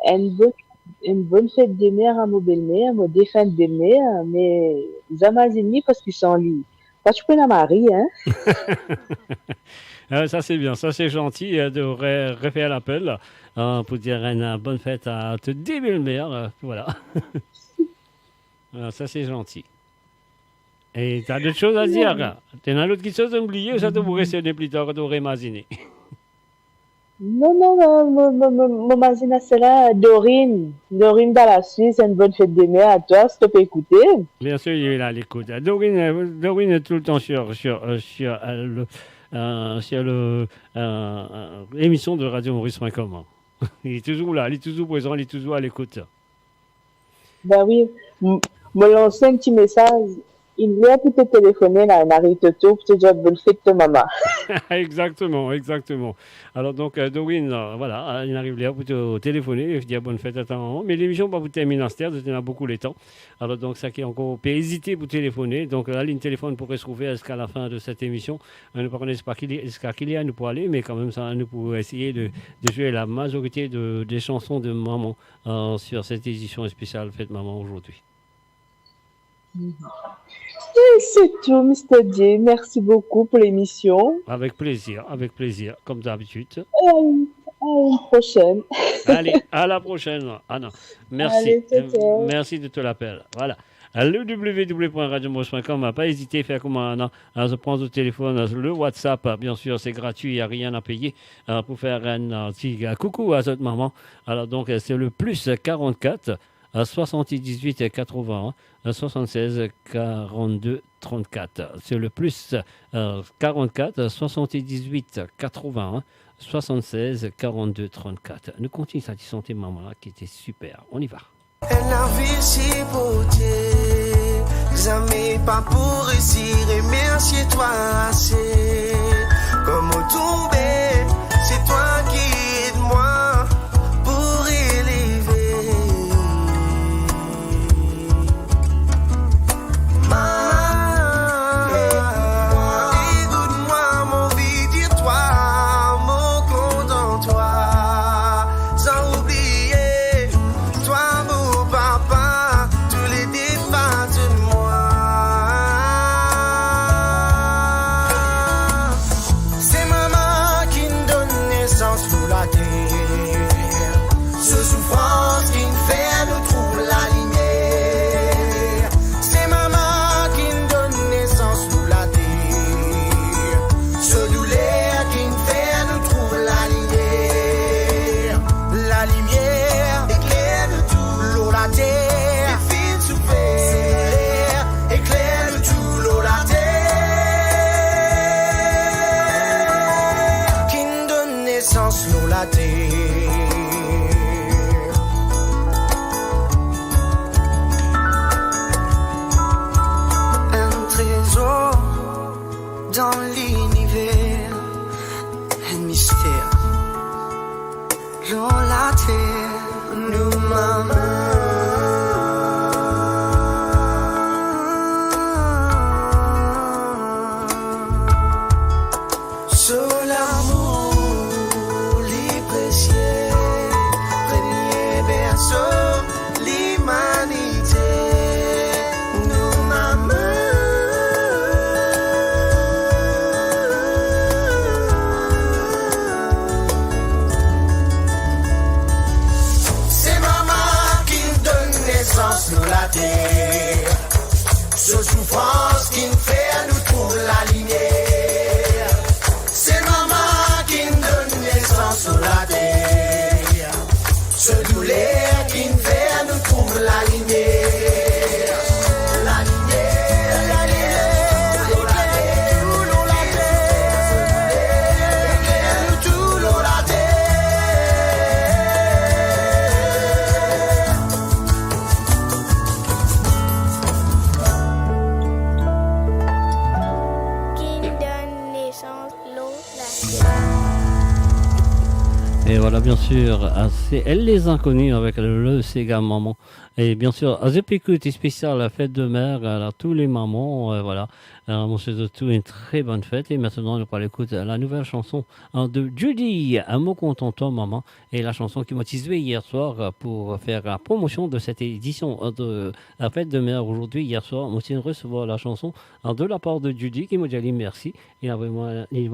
Une bonne fête des mères à mon belle-mère, mon défunt des mères, mais Zamazini parce qu'ils sont en lit. Pas tu peux la marier, hein? Ça c'est bien, ça c'est gentil de refaire l'appel pour dire une bonne fête à te des belles-mères. Voilà. Alors, ça c'est gentil. Et tu as d'autres choses à dire? Tu as d'autres choses à oublier ou ça te pourrait rester plus tard de rémaziner? Non, mon mazina c'est là, Dorine dans la Suisse, une bonne fête des mères à toi, si tu peux écouter. Bien sûr, il est là à l'écoute. Dorine est tout le temps sur l'émission de radiomaurice.com. Il est toujours là, il est toujours présent, il est toujours à l'écoute. Ben oui, me lancer un petit message. Il vient pour te téléphoner là, il arrive tout pour te dire bonne fête de maman. Exactement. Alors donc, Dorine, voilà, il arrive là pour te téléphoner, je dis bonne fête à ta maman. Mais l'émission va vous terminer en stère, il y en a beaucoup les temps. Alors donc, ça qui est encore, peut hésiter pour téléphoner. Donc la ligne téléphone pourrait se trouver jusqu'à la fin de cette émission. Nous ne connaissons pas jusqu'à qui nous pour aller, mais quand même, ça, nous pouvons essayer de jouer la majorité des chansons de maman sur cette édition spéciale Fête Maman aujourd'hui. Et c'est tout, Mr. J. Merci beaucoup pour l'émission. Avec plaisir, comme d'habitude. À une prochaine. Allez, à la prochaine. Anna. Merci. Allez, merci de te l'appel. Voilà. Le www.radiomos.com n'a pas hésité à faire comme Anna, à se prendre au téléphone, le WhatsApp, bien sûr, c'est gratuit, il n'y a rien à payer pour faire un petit coucou à cette maman. Alors donc, c'est le plus 44 à 78 81 76 42 34. C'est le plus 44 78 81 76 42 34. Nous continuons cette santé maman qui était super. On y va. La vie si beauté, jamais pas pour réussir et merci toi assez. Comme au tombé, c'est toi qui aide moi pour élever. Écoute-moi mon vie, dis-toi mon compte en toi, sans oublier toi mon papa, tous les débats de moi. C'est maman qui nous donne naissance sous la terre, ce souffrance qui nous fait nous trouver la lumière. C'est maman qui nous donne naissance sous la terre, ce douleur qui nous fait nous trouver la lumière. sur la terre. Un trésor dans l'univers, un mystère dans la terre, nous maman. Ce souffrance qui nous fait à nous trouver la lumière. C'est maman qui nous donne naissance sur la terre. Ce douleur qui nous fait à nous trouver la lumière. La lumière, la lumière, tout l'on la terre, tout l'on la terre, tout l'on la terre. Et voilà, bien sûr, c'est Elle les Inconnus avec le Sega Maman. Et bien sûr, Zepécoute spécial la fête de mère, alors tous les mamans, voilà. Alors, on souhaite tout une très bonne fête. Et maintenant, nous allons écouter la nouvelle chanson de Judy, Un mot contentant, maman. Et la chanson qui m'a teasé hier soir pour faire la promotion de cette édition de la fête de mère aujourd'hui. Hier soir, on s'est recevoir la chanson de la part de Judy qui m'a dit merci. Il va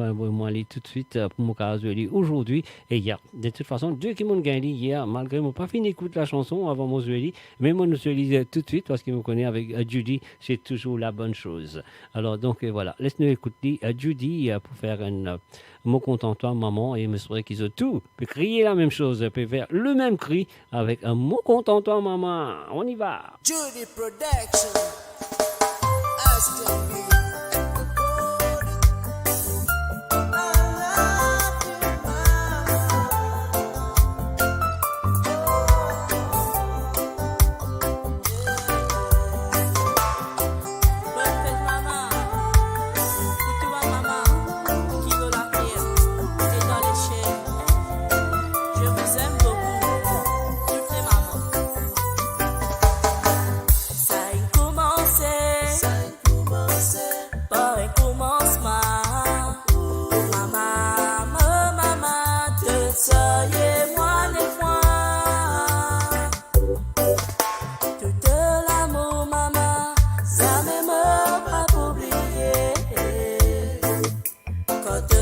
envoyer aller tout de suite pour mon cas aujourd'hui et hier. De toute façon, deux qui m'ont gagné hier, malgré moi pas fini d'écouter la chanson avant mon Zueli, mais moi nous se lisais tout de suite parce qu'il me connaît avec Judy, c'est toujours la bonne chose. Alors donc voilà, laisse-nous écouter Judy pour faire un mot content-toi maman et me souhaiter qu'ils ont tout, puis crier la même chose, puis faire le même cri avec un mot content-toi maman. On y va. Judy Production.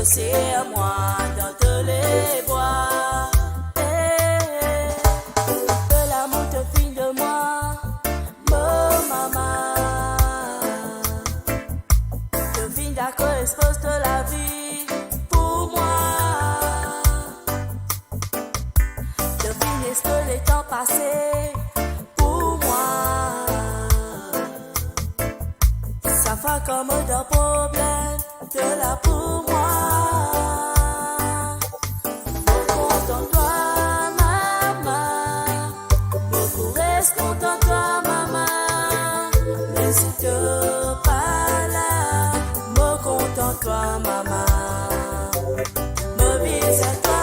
C'est à moi dans tous les bois. Que l'amour te file de moi, mon maman. Te file d'accord, expose de la vie pour moi. Te file est-ce que les temps passés pour moi. Ça fait comme un problème de la pour moi. Toi, maman, me vise à toi,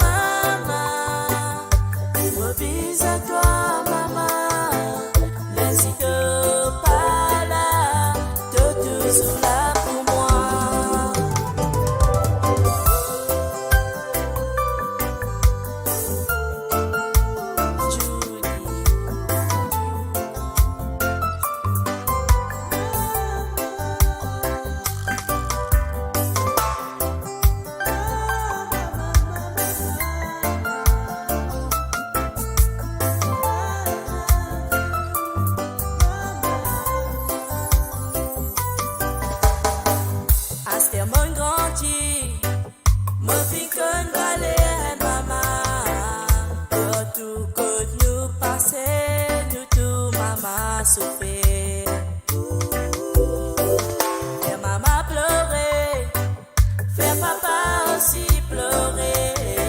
maman, me vise à toi, maman, n'hésite pas là, t'es toujours là pour moi. Fais maman pleurer, fais papa aussi pleurer.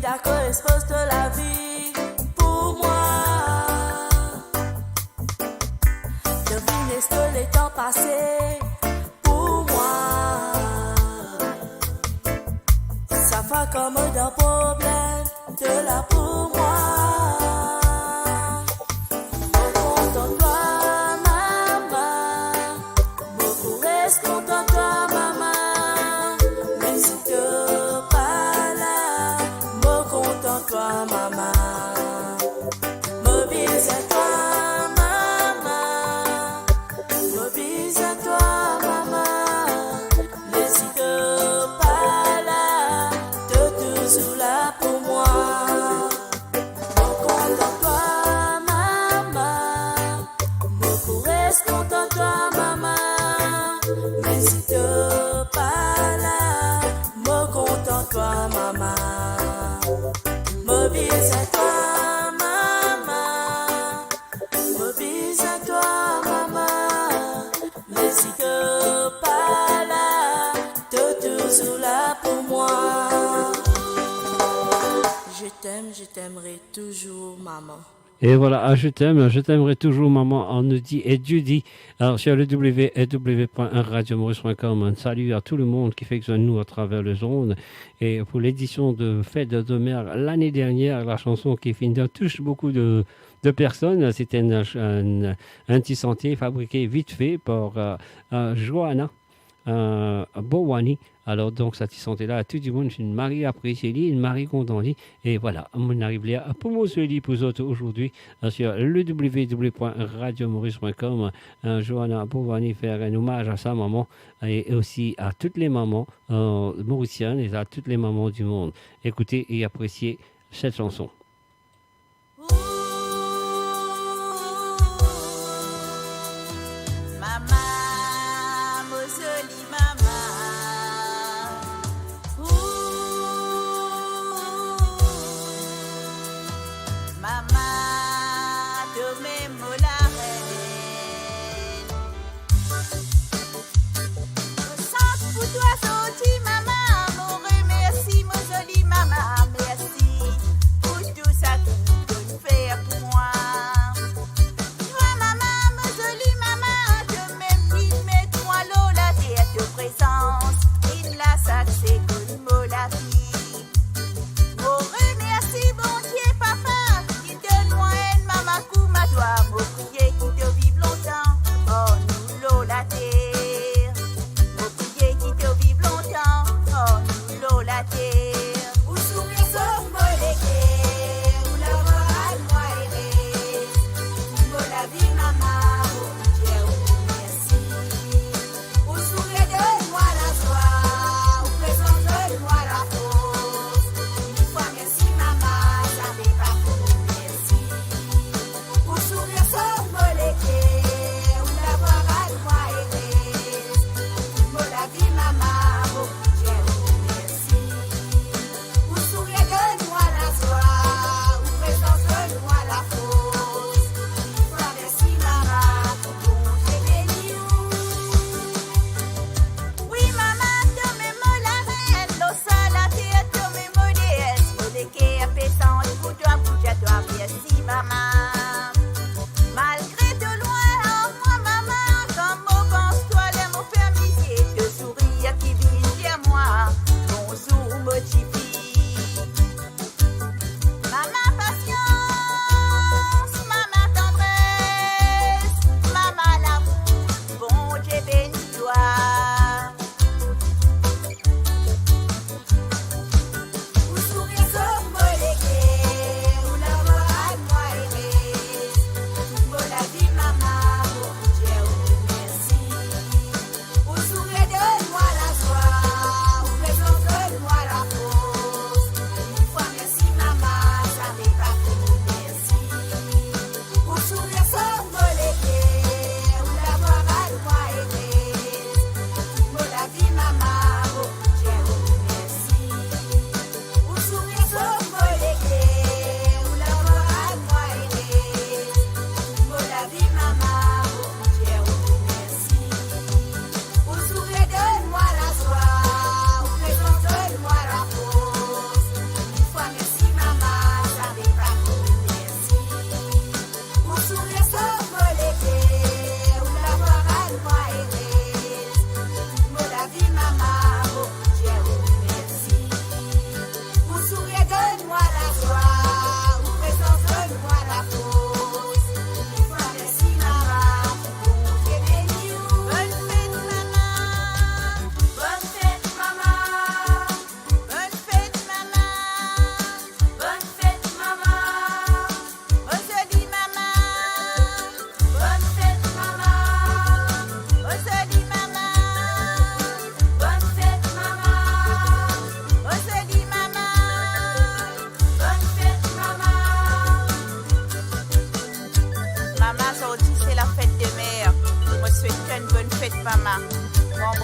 d'accord, expose de la vie pour moi. Devine ce que les temps passés pour moi. Ça fait comme un problème de la pour moi. Je t'aimerai toujours, maman. Et voilà, je t'aimerai toujours, maman, on nous dit, et Dieu dit, alors sur le www.radiomaurice.com, un salut à tout le monde qui fait que nous à travers les ondes. Et pour l'édition de Fête de Mère l'année dernière, la chanson qui touche beaucoup de personnes, c'était un anti-santé fabriqué vite fait par Johanna Bowani. Alors donc cette santé-là, tout le monde, une Marie appréciée, une Marie contente. Et voilà, on arrive là pour moi celui pour autres aujourd'hui sur le www.radiomaurice.com. Johanna Bowani faire un hommage à sa maman et aussi à toutes les mamans mauriciennes et à toutes les mamans du monde. Écoutez et appréciez cette chanson. Maman, mon remercie, mon jolie maman, merci pour tout.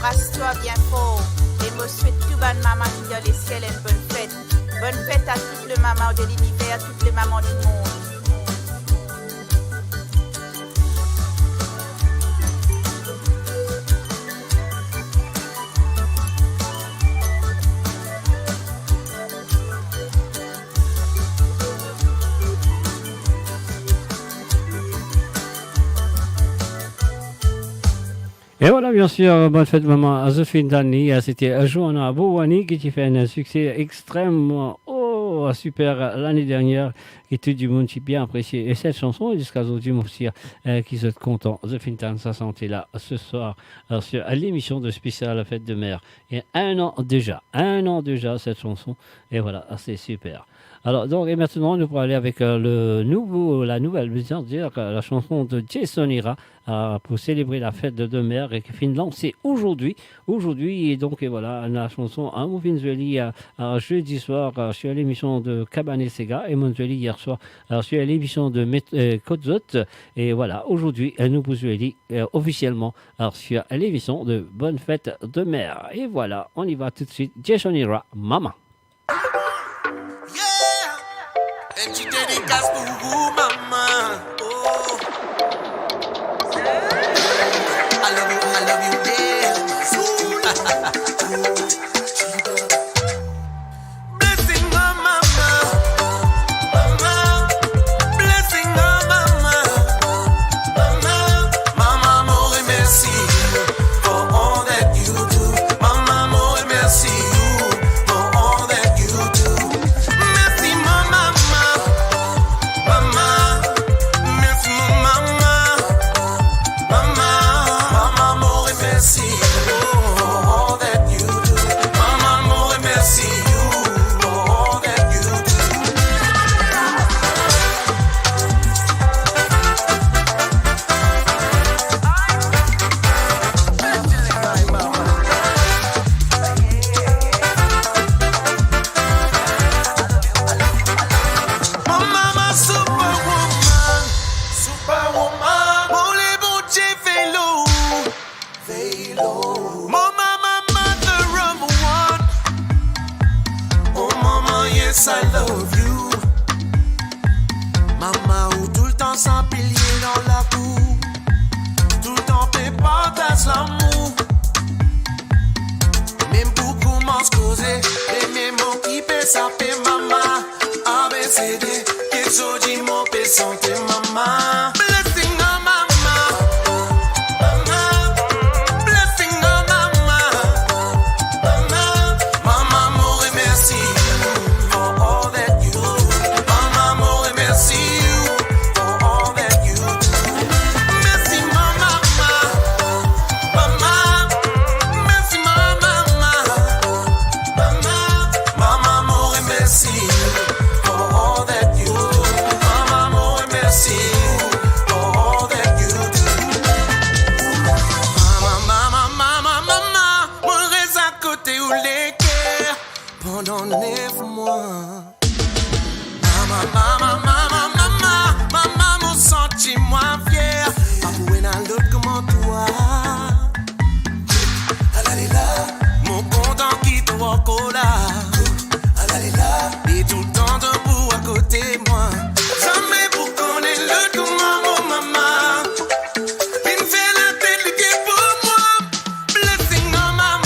Embrasse-toi bien fort. Et me souhaite tout bonne maman qui dans les ciels une bonne fête. Bonne fête à toutes les mamans de l'univers, toutes les mamans du monde. Et voilà, bien sûr, bonne fête maman Josephine Dani, c'était Johanna Bouwani qui fait un succès extrêmement super l'année dernière, et tout le monde a bien apprécié. Et cette chanson, jusqu'à aujourd'hui, mon aussi, qui sont contents. Josephine Dani, ça sentait là ce soir sur l'émission de spécial Fête de Mer. Et un an déjà, cette chanson. Et voilà, c'est super. Alors, donc, et maintenant, nous pourrons aller avec la nouvelle, je veux dire, la chanson de Jason Ira pour célébrer la fête de mer et qui finit lancée aujourd'hui. Et donc, et voilà, la chanson à Mouvinzueli jeudi soir sur l'émission de Cabanet Sega et Mouvinzueli hier soir sur l'émission de Côte-Zot. Et voilà, aujourd'hui, nous Mouvinzueli officiellement sur l'émission de Bonne Fête de Mer. Et voilà, on y va tout de suite. Jason Ira, Maman. Et tu dédicaces pour vous, maman. Oh. I love you, dear. Blessing my mama. Mama. Blessing my mama. Mama. Mama, more merci for all that you do. Mama, more merci for all that you do. Merci, mama. I love you. Maman, ou tout le temps sans pilier dans la cour. Tout le temps t'es partages l'amour. Même pour commencer à causer, les mots qui pèsent ça fait maman. ABCD, qu'ils sont dit mon pèse santé maman. Blessing on maman. Blessing on maman. Maman, more merci. Pendant 9 mois. Maman, mon senti-moi fier. Avouez dans l'autre comment toi. Mon content qui te voit cola. Et tout le temps debout à côté de moi. Jamais pour connaître le comment mon maman. Il fait la tête qui est pour moi. Blessing on maman.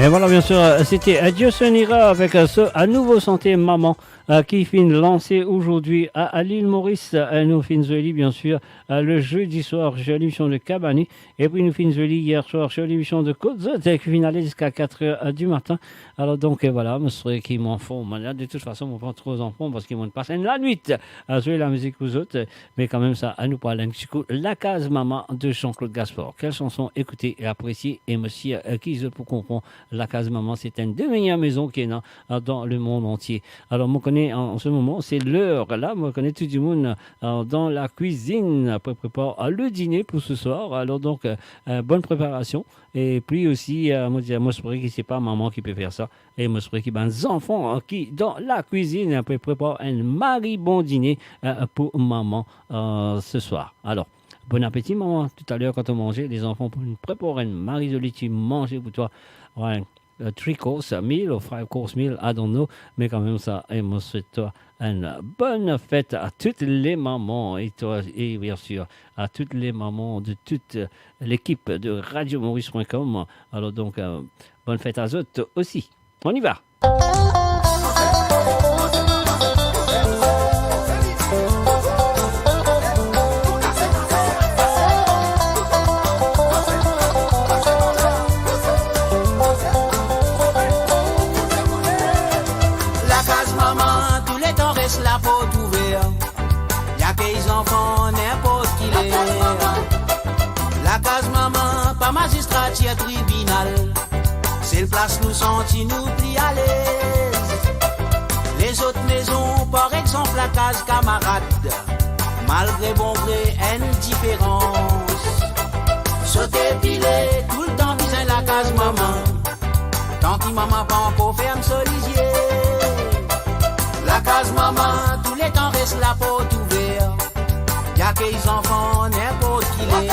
Et voilà, bien sûr, c'était Dieu s'unira avec ce à nouveau santé maman qui finit lancé aujourd'hui à l'île Maurice. Nous finissons bien sûr le jeudi soir sur l'émission de Cabani. Et puis nous finissons hier soir sur l'émission de Côte-Zot qui finit jusqu'à 4h du matin. Alors donc voilà, je serais qui m'en font. De toute façon, on prend trop enfants parce qu'ils vont passer la nuit à jouer la musique aux autres. Mais quand même, ça, à nous parler un petit coup. La case maman de Jean-Claude Gaspard. Quelle chanson écouter et apprécier et monsieur qui pour comprendre la case maman, c'est une des meilleures maisons qui est dans le monde entier. Alors, moi, connais en ce moment, c'est l'heure là. Moi, je connais tout le monde dans la cuisine pour préparer le dîner pour ce soir. Alors, donc, bonne préparation. Et puis aussi, moi, je pourrais que c'est pas maman qui peut faire ça. Et moi, je pourrais qu'il y a des enfants qui, dans la cuisine, peut préparer un mari bon dîner pour maman ce soir. Alors, bon appétit, maman. Tout à l'heure, quand on mangeait, les enfants pour nous préparer un mari de tu manger pour toi. Ouais, 3-course meal ou 5-course meal, I don't know. Mais quand même, ça, et moi, c'est toi une bonne fête à toutes les mamans et toi, et bien sûr, à toutes les mamans de toute l'équipe de radiomaurice.com. Alors donc, bonne fête à eux aussi. On y va. Magistrat, tribunal, c'est le place nous sentis nous pli à l'aise. Les autres maisons, par exemple la case camarade, malgré bon gré, indifférence. Sauter pilé, tout le temps viser la case maman, tant que maman pas encore ferme solisier. La case maman, tous les temps reste la porte ouverte, y'a que les enfants, n'importe qui les.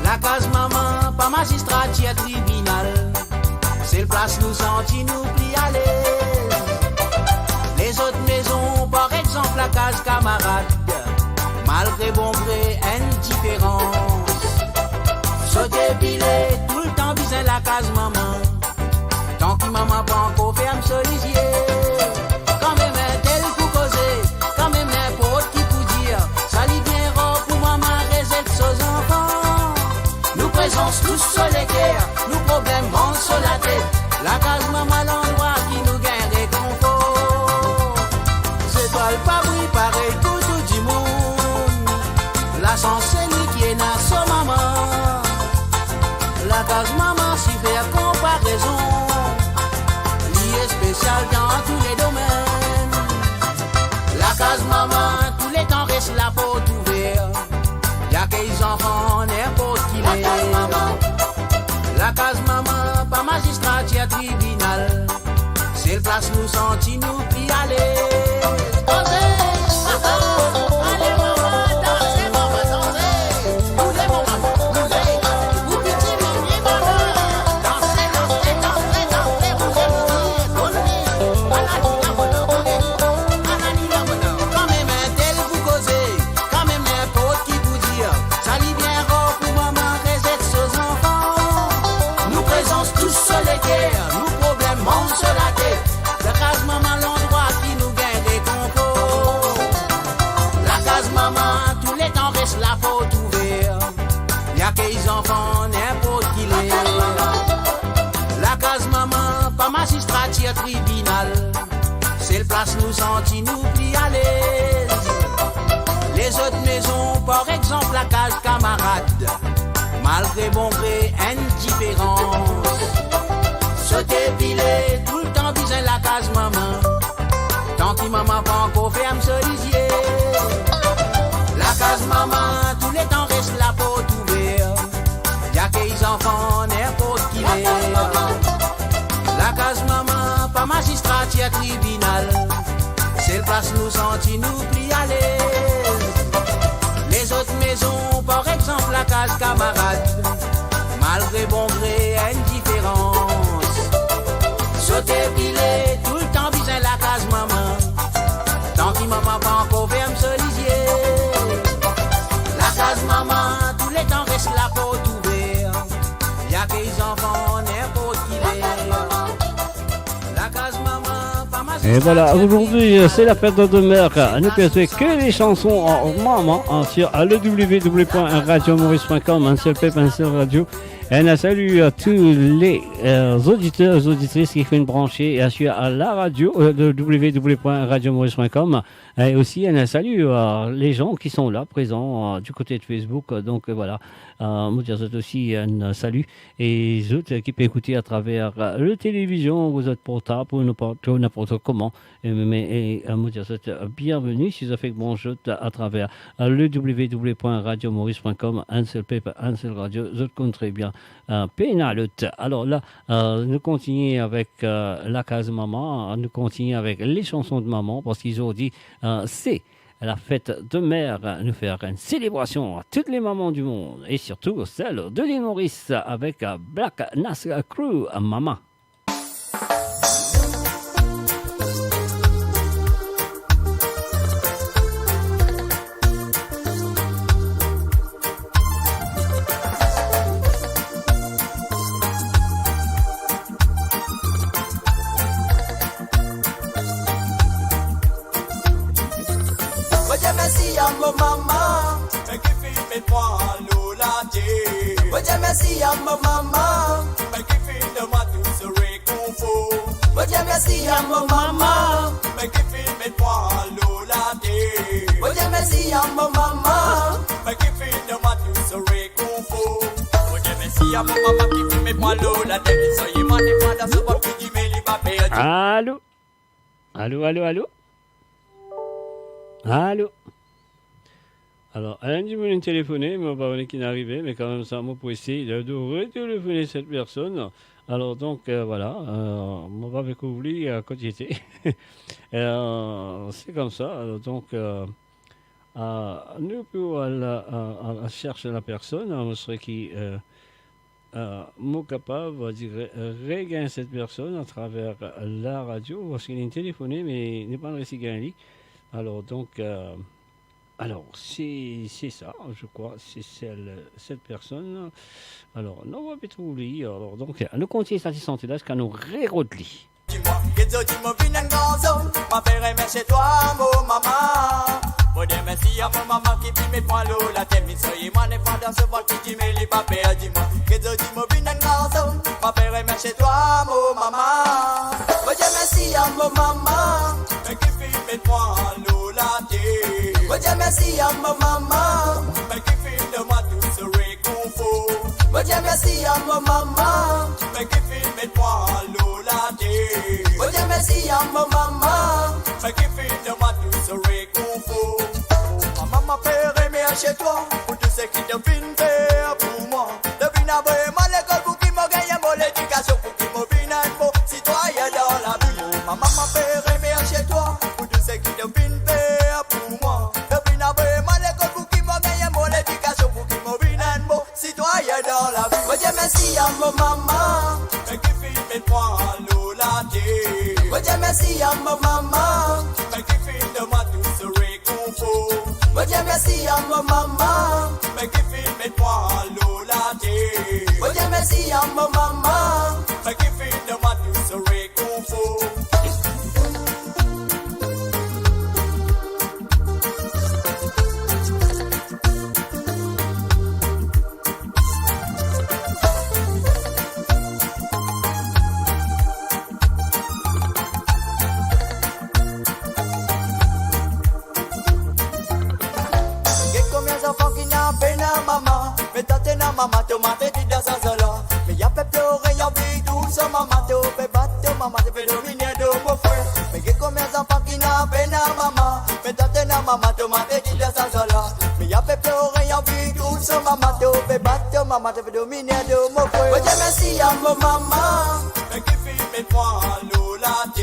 La case maman, pas magistrat, tribunal, c'est le place nous sentis nous pli à l'aise. Les autres maisons, par exemple la case camarade, malgré bon gré, indifférence. Sauter pilé, tout le temps viser la case maman, tant que maman pas encore ferme solisier. Quand même un tel pour causer, quand même n'importe qui pour dire, ça lit bien rare pour maman réserve ses enfants. Présence tous solitaires, nous problèmes montent sur la tête. La case maman l'endroit qui nous gagne réconfort. C'est toi le pari pareil pour tout le monde. La chance qui est dans son maman. La case maman s'y fait comparaison. Lié spécial dans tous les domaines. La case maman, tous les temps reste la porte ouverte. Y'a que les enfants, n'importe qui les. La case maman, pas magistrat, tribunal, c'est le place nous sentis nous pli à l'aise. Allez maman, dansez maman, dansez. Tous les mamans, bougez. Vous petit mimi maman, dansez, dansez, dansez, dansez. Quand même un tel vous causez, quand même n'importe qui vous dire, ça lit bien rare pour maman réserve ses enfants. Nous présence tous solitaires, nous problèmes montent sur la tête. La case maman l'endroit qui nous gagne des concours. La case maman, tous les temps reste la porte ouverte. Y'a que les enfants, n'importe qui les. La case maman, pas magistrat, tribunal, c'est le place nous sentis nous pli à l'aise. Les autres maisons, par exemple la case camarade, malgré bon gré, indifférence. Sauter pilé, tout le temps viser la case maman, tant que maman pas encore ferme solisier. La case maman, tous les temps reste la porte ouverte. Y'a que les enfants, n'importe qui les. La case maman, pas magistrat, tribunal, c'est le place nous sentis nous pli à l'aise. Les autres maisons, par exemple la case camarade, malgré bon gré, indifférence. Sauter pilé, tout le temps viser la case maman, tant que maman pas encore ferme solisier. La case maman, tous les temps reste la porte ouverte. Y'a que les enfants, n'importe Et voilà, aujourd'hui c'est la fête de mer. Ne pensez que les chansons en maman sur le www.radiomaurice.com, un seul pep, un seul radio. Et on salue tous les auditeurs et auditrices qui font brancher sur la radio de www.radiomaurice.com. Et aussi on salue les gens qui sont là présents du côté de Facebook. Donc voilà, moi c'est aussi un salut et les autres qui peuvent écouter à travers la télévision, vous êtes portable ou n'importe comment. Mais moi c'est bienvenue si vous avez branché à travers le www.radiomaurice.com, un seul pep, un seul radio, vous êtes très bien. Pénalote. Alors là, nous continuons avec la case maman, nous continuons avec les chansons de maman parce qu'ils ont dit c'est la fête de mère, nous faire une célébration à toutes les mamans du monde et surtout celle de l'île Maurice avec Black Nas Crew, maman. Mama, make you feel me for Lola J. But you see I'm a mama, make you feel the matu sere kufu. But you see I'm a mama, make you feel me for Lola J. But you see I'm a mama, make you feel the matu sere kufu. But you see I'm a mama, keep me for Lola J. So you money for the super piggy belly baby. Allô, allô, allô, allô, allô. Alors, Alain dit me téléphoner, mais pas qui n'est arrivé, mais quand même ça m'a pour essayer de retéléphoner cette personne. Alors donc voilà, on va avec oubli à côté j'étais. C'est comme ça. Alors, donc nous pouvons chercher la personne, on serait qui mot capable de regagner cette personne à travers la radio parce qu'il est téléphoné mais il n'est pas réussi à gagner. Alors donc alors, c'est ça, je crois, c'est cette personne. Alors, non, on va pas oublier. Alors, donc, nous continuons cette santé-là jusqu'à nous rérodler. Dis-moi, dis-moi, viens ma père est chez toi, mon maman. Bon, merci à mon maman qui fait mes poils l'eau, la tête, soyez moi, n'est pas dans ce bol qui dit, mais les papiers, dis-moi, dis-moi, viens ma père est chez toi, mon maman. Bon, merci à mon maman qui fait mes poils l'eau, la tête. But you see I'm a mama, make you feel the matu sere kufu. But you see I'm a mama, make you feel me for Lola J. But you see I'm a mama, make you feel the matu sere kufu. Ma maman père aimer chez toi, pour tous ceux qui te viennent faire pour moi. Devine à moi l'école pour qui m'a gagné mon éducation, pour qui m'a vu un beau citoyen dans la vie. Ma maman père aimer chez toi, pour tous ceux qui te viennent faire pour moi. Citoyen dans la vie. But you merci à ma maman, make you feel me for Lola J. But you merci à ma maman, make you feel the matu sere kufu. But you merci à ma maman, make you feel me for Lola J. But you merci à ma maman, make you feel the matu sere kufu. Maman, tomate, tu dans un solo. Mais y'a pas pleurer, y'a vie douce. Maman, tu peux battre, maman, tu peux dominer de mon frère. Mais y'a combien d'enfants qui n'a peine à maman. Mais t'attends, maman, tomate, tu dans un solo. Mais y'a pas pleurer, y'a vie douce. Maman, tu peux battre, maman, tu peux dominer de mon frère. Mais merci à ma maman. Mais qui fait mes points, Lola J.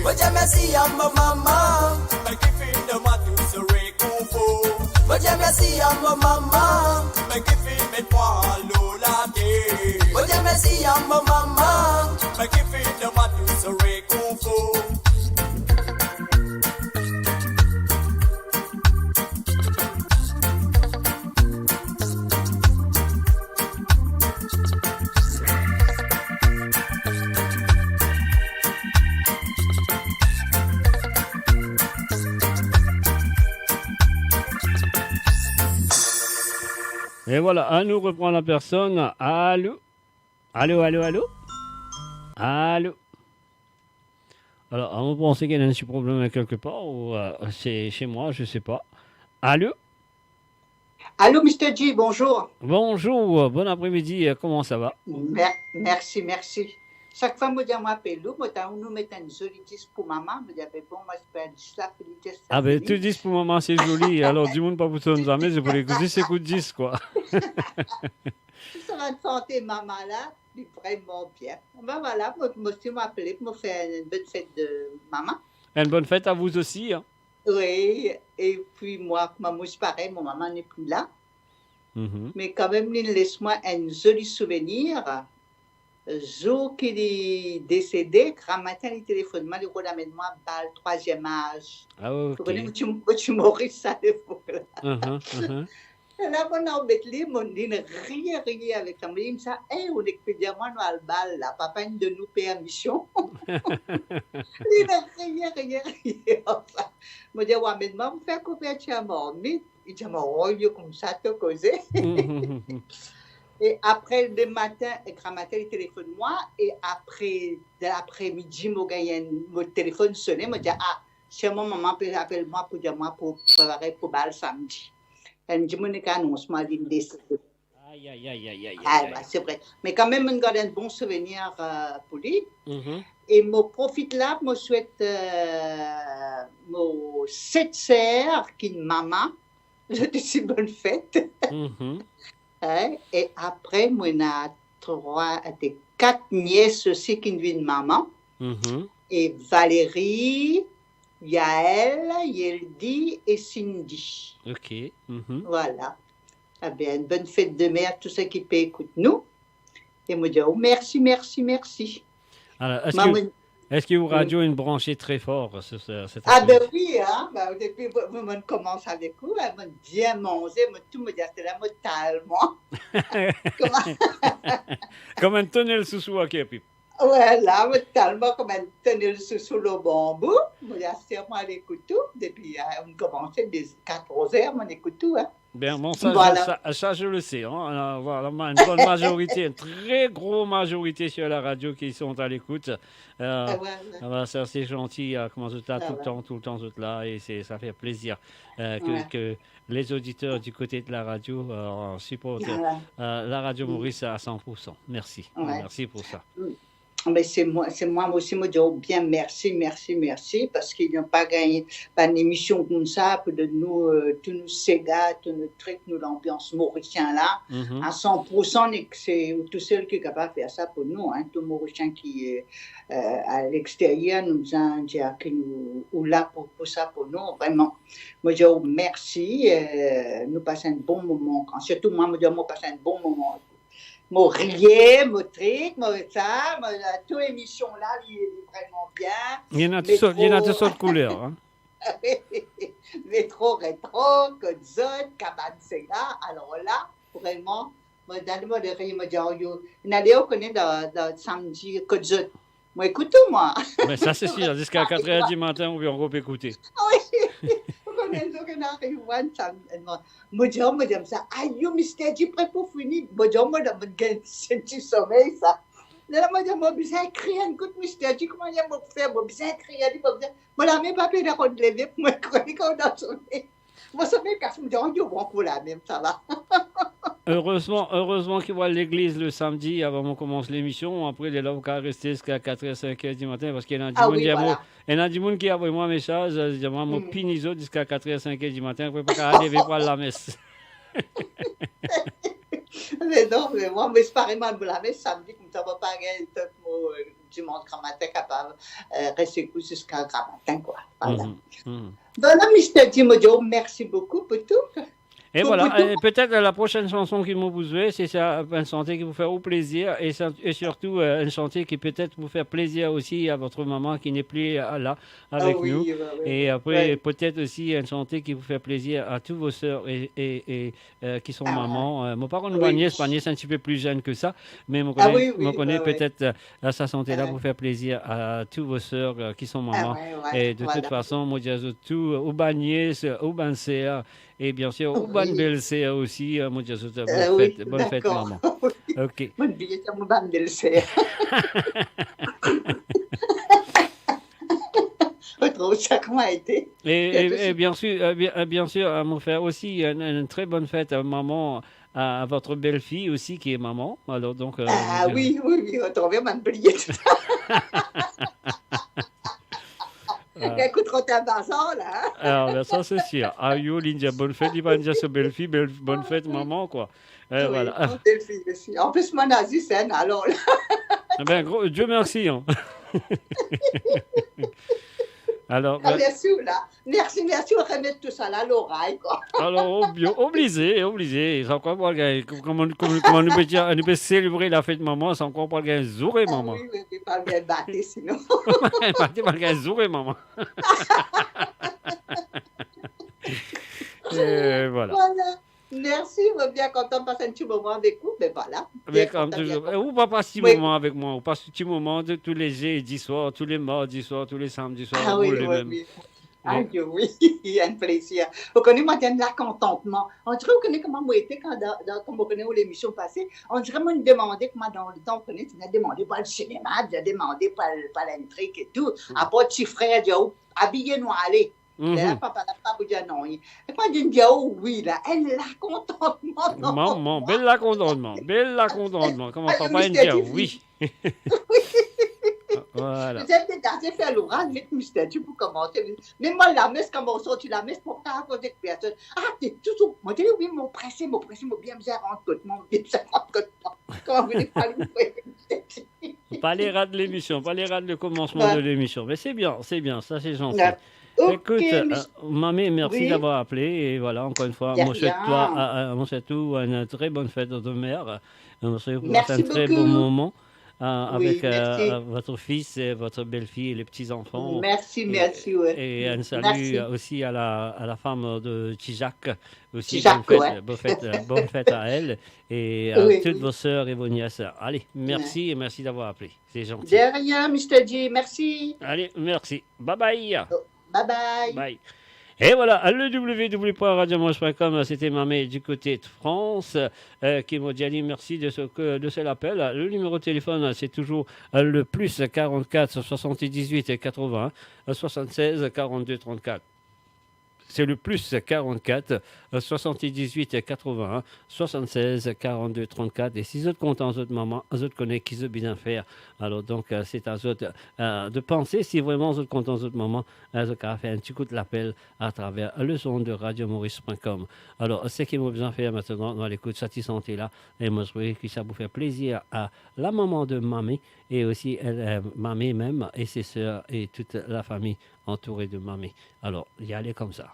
Mais merci à ma maman. Mais qui fait de moi tout serait confort. Mais merci à ma maman. Mais qui fait mes points, Lola J. Mais merci à ma maman. Mais qui fait de moi tout serait confort. Et voilà, à nous reprendre la personne. Allô? Allô? Allô? Alors, on pensait qu'il y a un petit problème quelque part, ou c'est chez moi, je ne sais pas. Allô? Allô, Mr. G, bonjour. Bonjour, bon après-midi, comment ça va? Merci. Chaque fois que je m'appelle, je nous mets un joli disque pour maman. Je dis, bon, moi, je peux la féliciter. Ah ben, tout disque pour maman, c'est joli. Alors, du monde pas pour nous amener, je voulais écouter ces coups de disque, quoi. Ça va te chanter maman là, vraiment bien. Ben voilà, moi aussi, m'appeler pour me faire une bonne fête de maman. Une bonne fête à vous aussi. Hein. Oui, et puis moi, maman, c'est pareil, mon maman n'est plus là. Mais quand même, laisse-moi un joli souvenir. Jour qu'il est décédé, grand matin, il téléphone moi, il ramène moi balle, 3e âge. Ah oui, ok. Vous connaissez, tu m'aurais ça des fois là. Là, on a embêté, on dit rien avec ça. Il me dit, hey, on est que dire moi, nous, al bal, là, papa, il de nous permission. Il n'a rien. Enfin, je dis, ouais, mais moi, je fais couverture à mort. Mais il dit, oh, il comme ça, te causé. Et après, le matin, grand matin, il téléphone moi. Et après, de l'après-midi, mon téléphone sonnait. Je me dis, ah, c'est mon maman appelle moi pour dire moi pour préparer pour bal samedi. Elle me dit, Monica, annonce moi il me décide. Aïe. Bah, c'est vrai. Mais quand même, on garde un bon souvenir pour lui. Et je profite là, je souhaite mon 7 sœurs qui est maman. Je te dis bonne fête. Et après, moi, j'ai 4 nièces aussi qui viennent maman. Et Valérie, Yael, Yeldi et Cindy. Ok. Voilà. Eh bien, une bonne fête de mère, tous ceux qui peuvent écouter nous. Et moi, je dis, oh, merci. Alors, est-ce que vous radio une branchée très fort ben oui, hein. Depuis que je commence avec vous, je me bien manger, tout me dit, c'est là, moi, tellement. Comme un tunnel sous ok, puis. Voilà, tellement comme un tunnel sous le bambou. Je me dis, c'est moi, l'écoute tout. Depuis, on commençait des 14 heures, on écoute tout, hein. Bien, bon, ça, je le sais. Hein. Voilà, une bonne majorité, une très grosse majorité sur la radio qui sont à l'écoute. Ça, c'est gentil. Comment tout le temps, tout là. Et ça fait plaisir que les auditeurs du côté de la radio supportent la radio Maurice à 100%. Merci. Merci pour ça. Mais c'est moi aussi, je dis bien merci, parce qu'ils n'ont pas gagné une émission comme ça, pour de nous, tous nos ségas, tous nos trucs, nous, l'ambiance mauricien là, à 100%, c'est tout seul qui est capable de faire ça pour nous, hein, tout Mauricien qui est à l'extérieur, nous a dit que nous, ou là pour ça pour nous, vraiment. Moi, je dis merci, nous passons un bon moment, surtout moi, je dis, moi, passer un bon moment. Mon rier, mon trick, toute l'émission là, il est vraiment bien. Il y en a toutes sortes de couleurs. Hein. Métro, rétro, Côte Zone, Cabane Sega. Alors là, vraiment, dans le riz, il y a des gens qui connaissent dans samedi Côte Zone. Moi, écoute moi. Mais ça, c'est sûr, jusqu'à 4h du matin, on peut écouter. Oui. Moi, je dis ça. Aïe, Mr. G, prêt pour finir. Moi, je senti sommeil, ça. Là, moi, je suis écrit, écoute, Mr. G, comment il va faire? Moi, je suis écrit, moi, je n'ai pas pu le lever pour me croire qu'on a sonné. Moi, ça fait qu'à ce moment-là, je vais pour la même, ça va. Heureusement qu'il va à l'église le samedi avant qu'on commence l'émission. Après, il est là, on va rester jusqu'à 4h, 5h du matin parce qu'il y en a du monde qui a envoyé moi un message. Je dis, moi, mon piniso jusqu'à 4h, 5h du matin. Après, pas arriver pour la messe. Mais non, mais moi, je parais mal pour la messe samedi, comme ça, on ne va pas gagner tout le mot dimanche grand matin capable de rester jusqu'à grand matin, quoi. Voilà. Donc, Mr. Dimodio, merci beaucoup pour tout. Et voilà, peut-être la prochaine chanson qui vous jouer, c'est ça, une chanson qui vous fait au plaisir et surtout une chanson qui peut-être vous faire plaisir aussi à votre maman qui n'est plus là avec nous. Oui. Et après, peut-être aussi une chanson qui vous fait plaisir à tous vos sœurs et qui sont mamans. Mon parent, ma nièce un petit peu plus jeune que ça, mais je connais peut-être sa santé-là vous faire plaisir à tous vos sœurs qui sont mamans. Et de toute façon, moi, je dis tout, aux nièces, aux sœurs. Et bien sûr, au bonne belle-sœur aussi, moi je souhaite bonne fête, maman. Ok. Bonne vie, c'est mon bonne belle-sœur. Ça comment a été. Et bien sûr, me faire aussi une très bonne fête, maman, à votre belle-fille aussi qui est maman. Alors donc. Oui, retrouver ma oublié tout ça. Écoute, trop ta bazar là. Alors, ben, ça c'est sûr. Ayo, Lindia, bonne fête, il va dire sa belle-fille, bonne fête, maman, quoi. Oui, voilà. Bonne belle-fille aussi. En plus, mon Asie, c'est alors là. Ben, gros, Dieu merci. Hein. Alors, merci, là. Merci, on remettre tout ça là à l'oreille, quoi. Alors, obligé. C'est encore pas le comment nous peut dire, nous peut célébrer la fête maman, c'est encore pas le zouré maman. Oui, pas bien battre sinon. Pas le zouré maman. Et voilà. Merci, je suis bien content de passer un petit moment avec vous, mais voilà. Mais comme toujours, ou pas passer un petit moment avec moi, ou passer un petit moment de tous les jeudis soirs, tous les mardis soirs, tous les samedis soirs. Ah oui. Ah oui, un plaisir. Vous connaissez, moi, j'ai un contentement. On dirait, vous connaissez comment moi était quand vous connaissez l'émission passée. On dirait, moi, me demandait comment dans le temps, vous connaissez, tu m'as demandé pas le cinéma, tu as demandé pas l'intrigue et tout. Après, petit frère, dit, habillez-nous, allez. Là, papa n'a pas dit non. Et quand je dis oui, là, elle l'a contentement. Maman, belle la contentement. Comment papa dit oui. Voilà. J'ai fait l'oral avec mystère pour commencer. Mais moi, la messe, quand on sortit la messe, pour pas raconter que personne. Ah, t'es toujours. Moi, je dis oui, mon pressé, bien me rendre compte. Comment vous dites pas pas les rats de l'émission, pas les rats de commencement de l'émission. Mais c'est bien, ça c'est gentil. Écoute, mamie, merci d'avoir appelé. Et voilà, encore une fois, moi, souhaite toi une très bonne fête de mère. On se retrouve un très beau moment. Avec votre fils et votre belle-fille et les petits-enfants. Merci. Et un salut aussi à la femme de Tijak. Aussi, bonne fête à elle et à toutes vos sœurs et vos nièces. Allez, merci et merci d'avoir appelé. C'est gentil. De rien, Mr. J. Merci. Allez, merci. Bye. Bye. Et voilà, le www.radiomanche.com, c'était Mamé du côté de France qui m'a dit merci de ce l'appel. Le numéro de téléphone, c'est toujours le plus 44 78 81 76 42 34. C'est le plus 44 78 81 76 42 34. Et si vous êtes content, vous êtes maman, vous êtes connaissez qui vous bien faire. Alors donc, c'est à vous de penser si vraiment vous êtes content, vous êtes maman, vous avez fait un petit coup de l'appel à travers le son de radiomaurice.com. Alors, ce qui m'a besoin de faire maintenant, dans l'écoute Sati Santé là, et moi je trouve que ça vous fait plaisir à la maman de Mamé et aussi Mamé même et ses sœurs et toute la famille entourée de Mamé. Alors, y aller comme ça.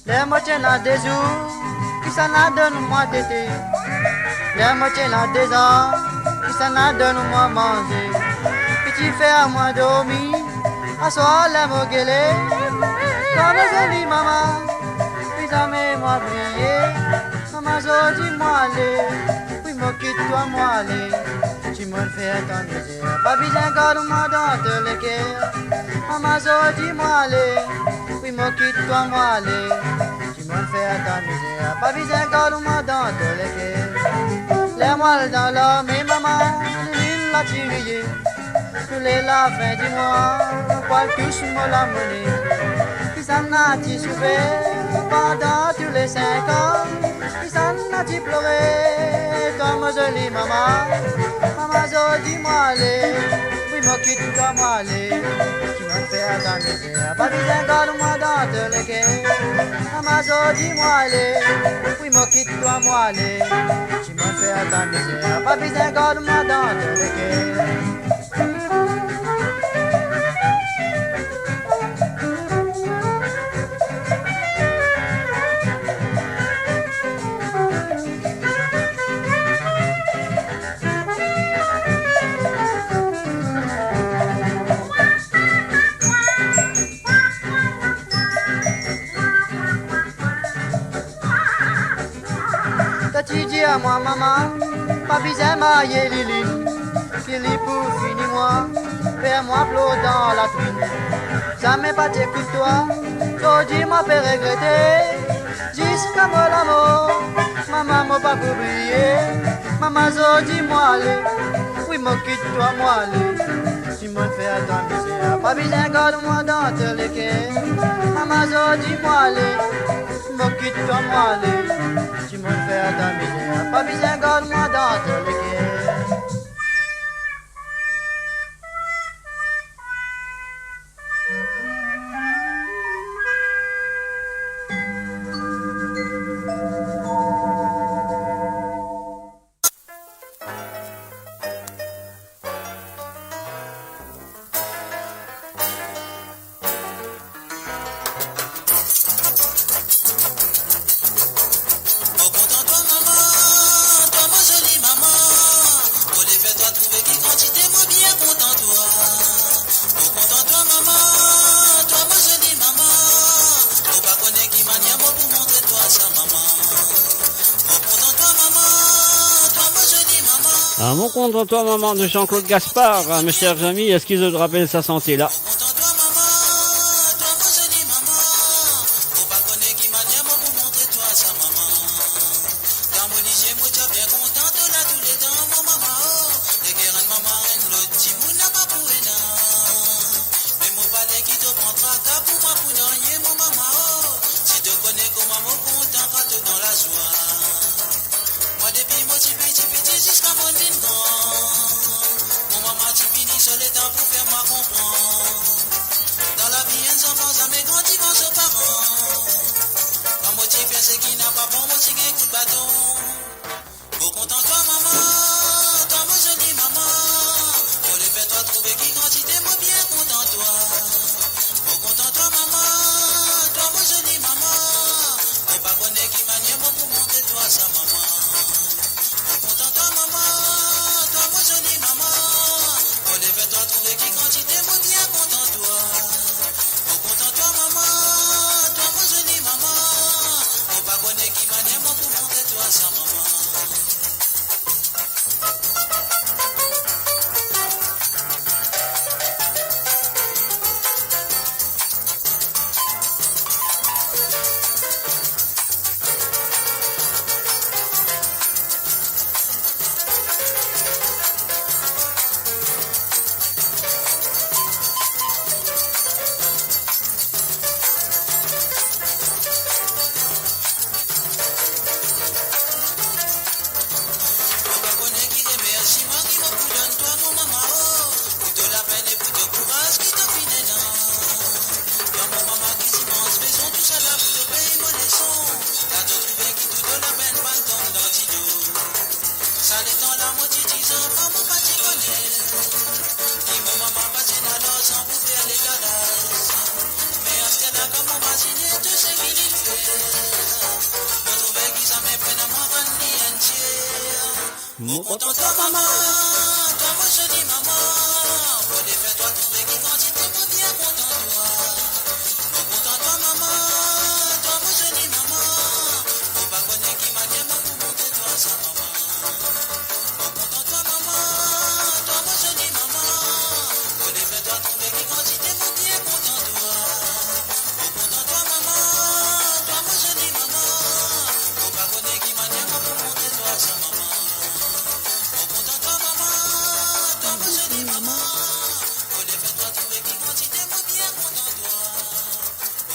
Les moitiés là des jours, qui s'en a donne-moi d'été. Les moitiés là des ans, qui s'en a donne-moi manger. Puis tu fais à moi dormir, à soir la moguelée. Comme jolie maman, puis moi briller. Maman, dis-moi aller, puis moi quitte-toi moi aller. Tu me fais ton misère, pas besoin garde-moi dans te l'équerre. Maman, dis-moi aller, puis moi quitte-toi moi aller. Tu me fais ta misère, pas besoin garde-moi dans te l'équerre. Les moelles dans l'homme et maman, l'une l'a tirée. Tous les la fin du mois, poil touche-moi la monnaie. Qui s'en a-t-il souffert pendant tous les 5 ans? Qui s'en a-t-il pleuré comme jolie maman? Maman, dis-moi aller, oui, moi quitte-toi moi aller. Tu me fais ta misère, pas besoin garde-moi dans te l'équerre. Maman, dis-moi aller, oui, moi quitte-toi moi aller. Tu me fais ta misère, pas besoin garde-moi dans te l'équerre. vers moi, maman. Pas besoin mailler Lili. Lili pour finir moi. Vers moi, flot dans la trine. Jamais pas t'écoute toi. Aujourd'hui, m'a fait regretter. Jusqu'à mon amour. Maman m'a pas oublié. Maman, aujourd'hui, moi, allez. Oui, moi, quitte-toi, moi, allez. Si moi, fais à ta misère. Pas besoin, garde-moi dans tes léquets. Maman, aujourd'hui, moi, allez. Moi, quitte-toi, moi, allez. Si moi, fais à ta misère. Pas besoin, garde-moi dans tes léquets. Mon compte en toi, maman, de Jean-Claude Gaspard, mes chers amis, est-ce qu'ils te rappellent sa santé là?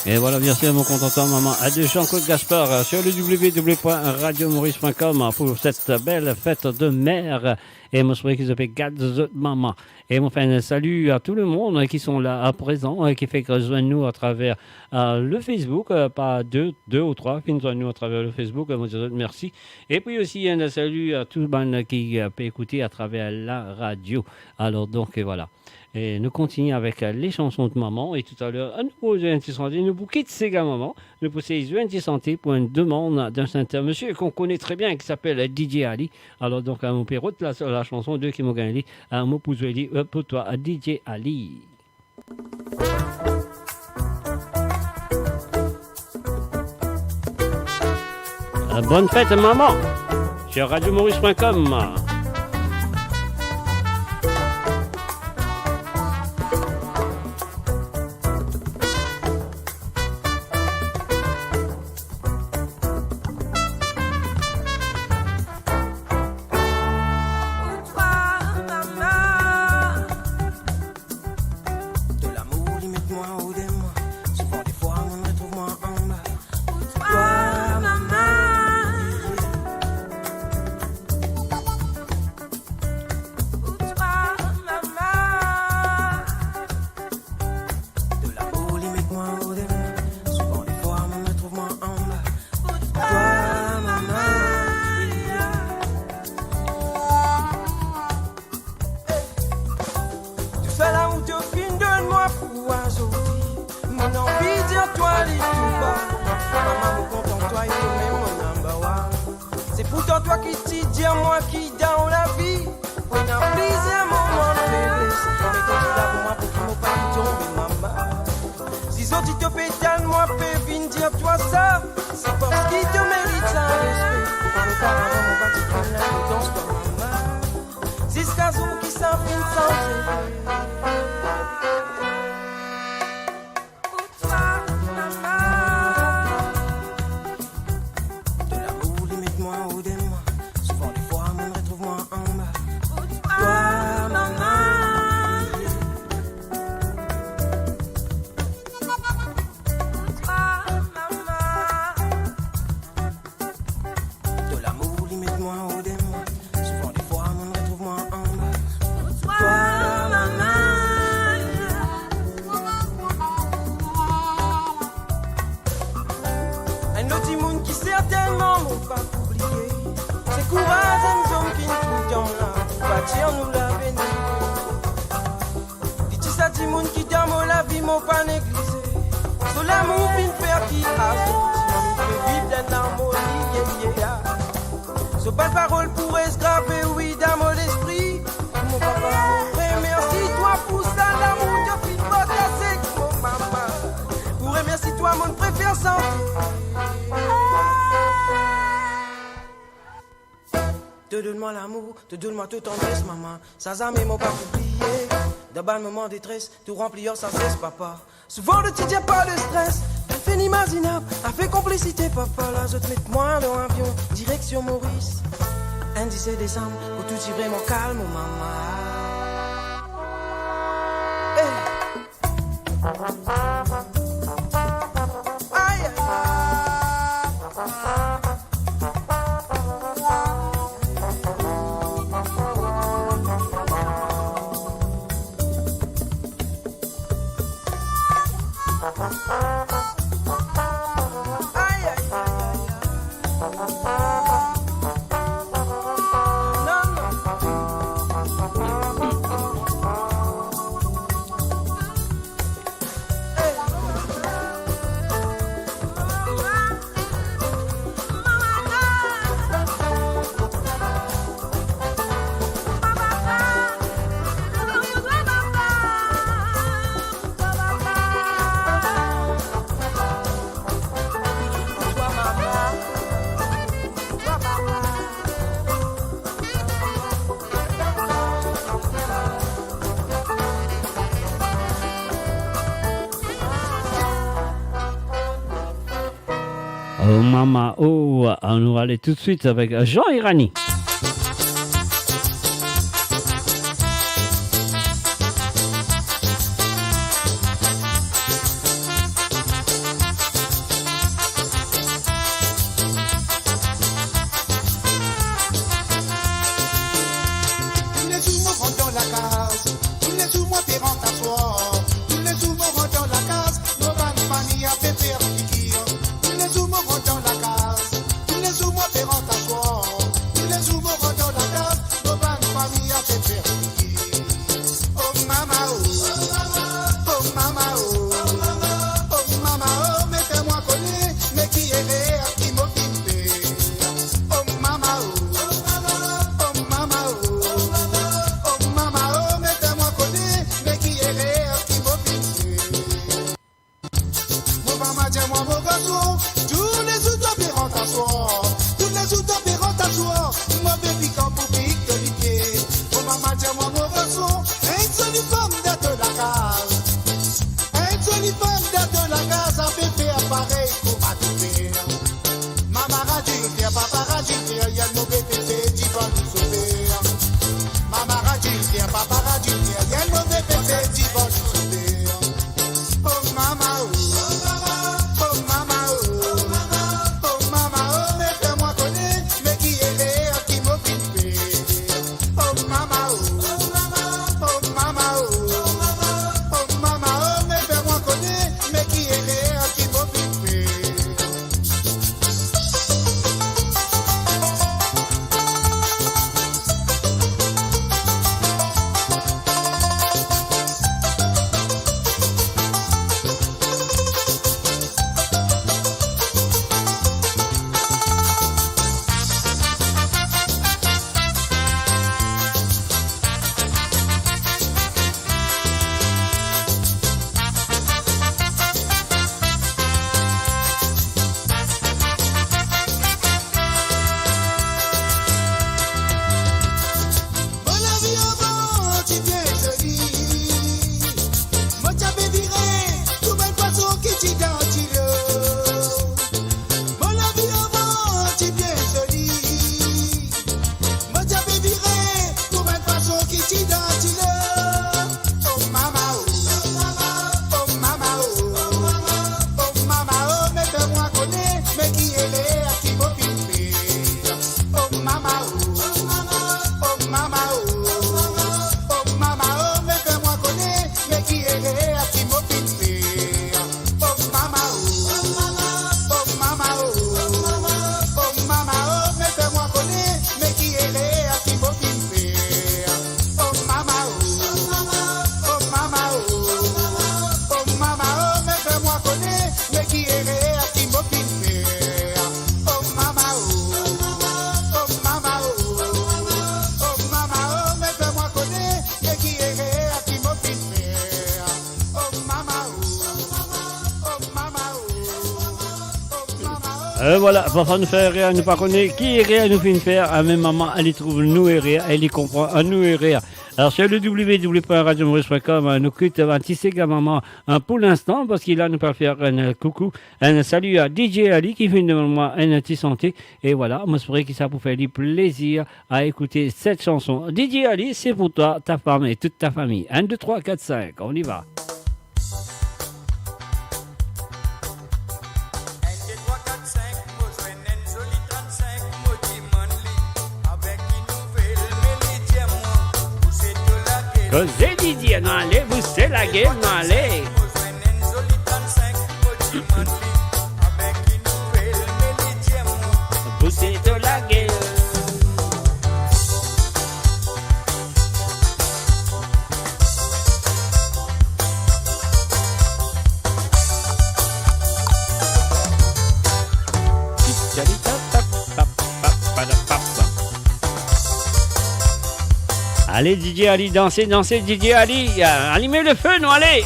Et voilà, bien sûr, mon contentant, maman, à de Jean-Claude Gaspard sur le www.radiomaurice.com pour cette belle fête de mère. Et mon souhait qui s'appelle God's Maman. Et mon fait salut à tout le monde qui sont là à présent, qui fait que rejoignent-nous à travers le Facebook, pas deux ou trois, qui nous rejoignent-nous à travers le Facebook. Moi, je dis merci. Et puis aussi, un salut à tous les gens qui peuvent écouter à travers la radio. Alors, donc, voilà. Et nous continuons avec les chansons de maman. Et tout à l'heure, à nouveau, Santé, nous vous quittons ces gars maman. Nous poussons Santé pour une demande d'un certain monsieur qu'on connaît très bien, qui s'appelle DJ Ali. Alors, donc, à mon père, la chanson de qui m'a gagné, à mon pouce pour toi, à DJ Ali. Bonne fête, maman. sur radiomaurice.com. Te donne-moi toute tendresse, maman. Sans âme, m'ont pas oublié. D'abord, moment de détresse, tout remplir sans cesse, papa. Souvent, le petit pas de stress. Elle fait inimaginable, a fait complicité, papa. Là, je te mets moi dans l'avion, direction Maurice. Un 17 décembre, où tout est vraiment calme, maman. Oh maman, oh, on va aller tout de suite avec Jean Irani. Tous les jours, Voilà, parfois nous faire rire, nous pas connaître qui est rire, nous fait une faire. Même maman, elle y trouve nous et rire, elle y comprend à nous et rire. Alors sur le www.radiomaurice.com, nous quitte un petit séga maman pour l'instant, parce qu'il a nous pas faire un coucou, un salut à DJ Ali qui fait de moi un petit santé. Et voilà, moi j'espère que ça vous fait du plaisir à écouter cette chanson. DJ Ali, c'est pour toi, ta femme et toute ta famille. 1, 2, 3, 4, 5, on y va. Cos'è Didier, non allez, vous c'est la game, non allez. Vous c'est de la game. Allez DJ Ali, dansez, dansez DJ Ali, allumez le feu, non allez.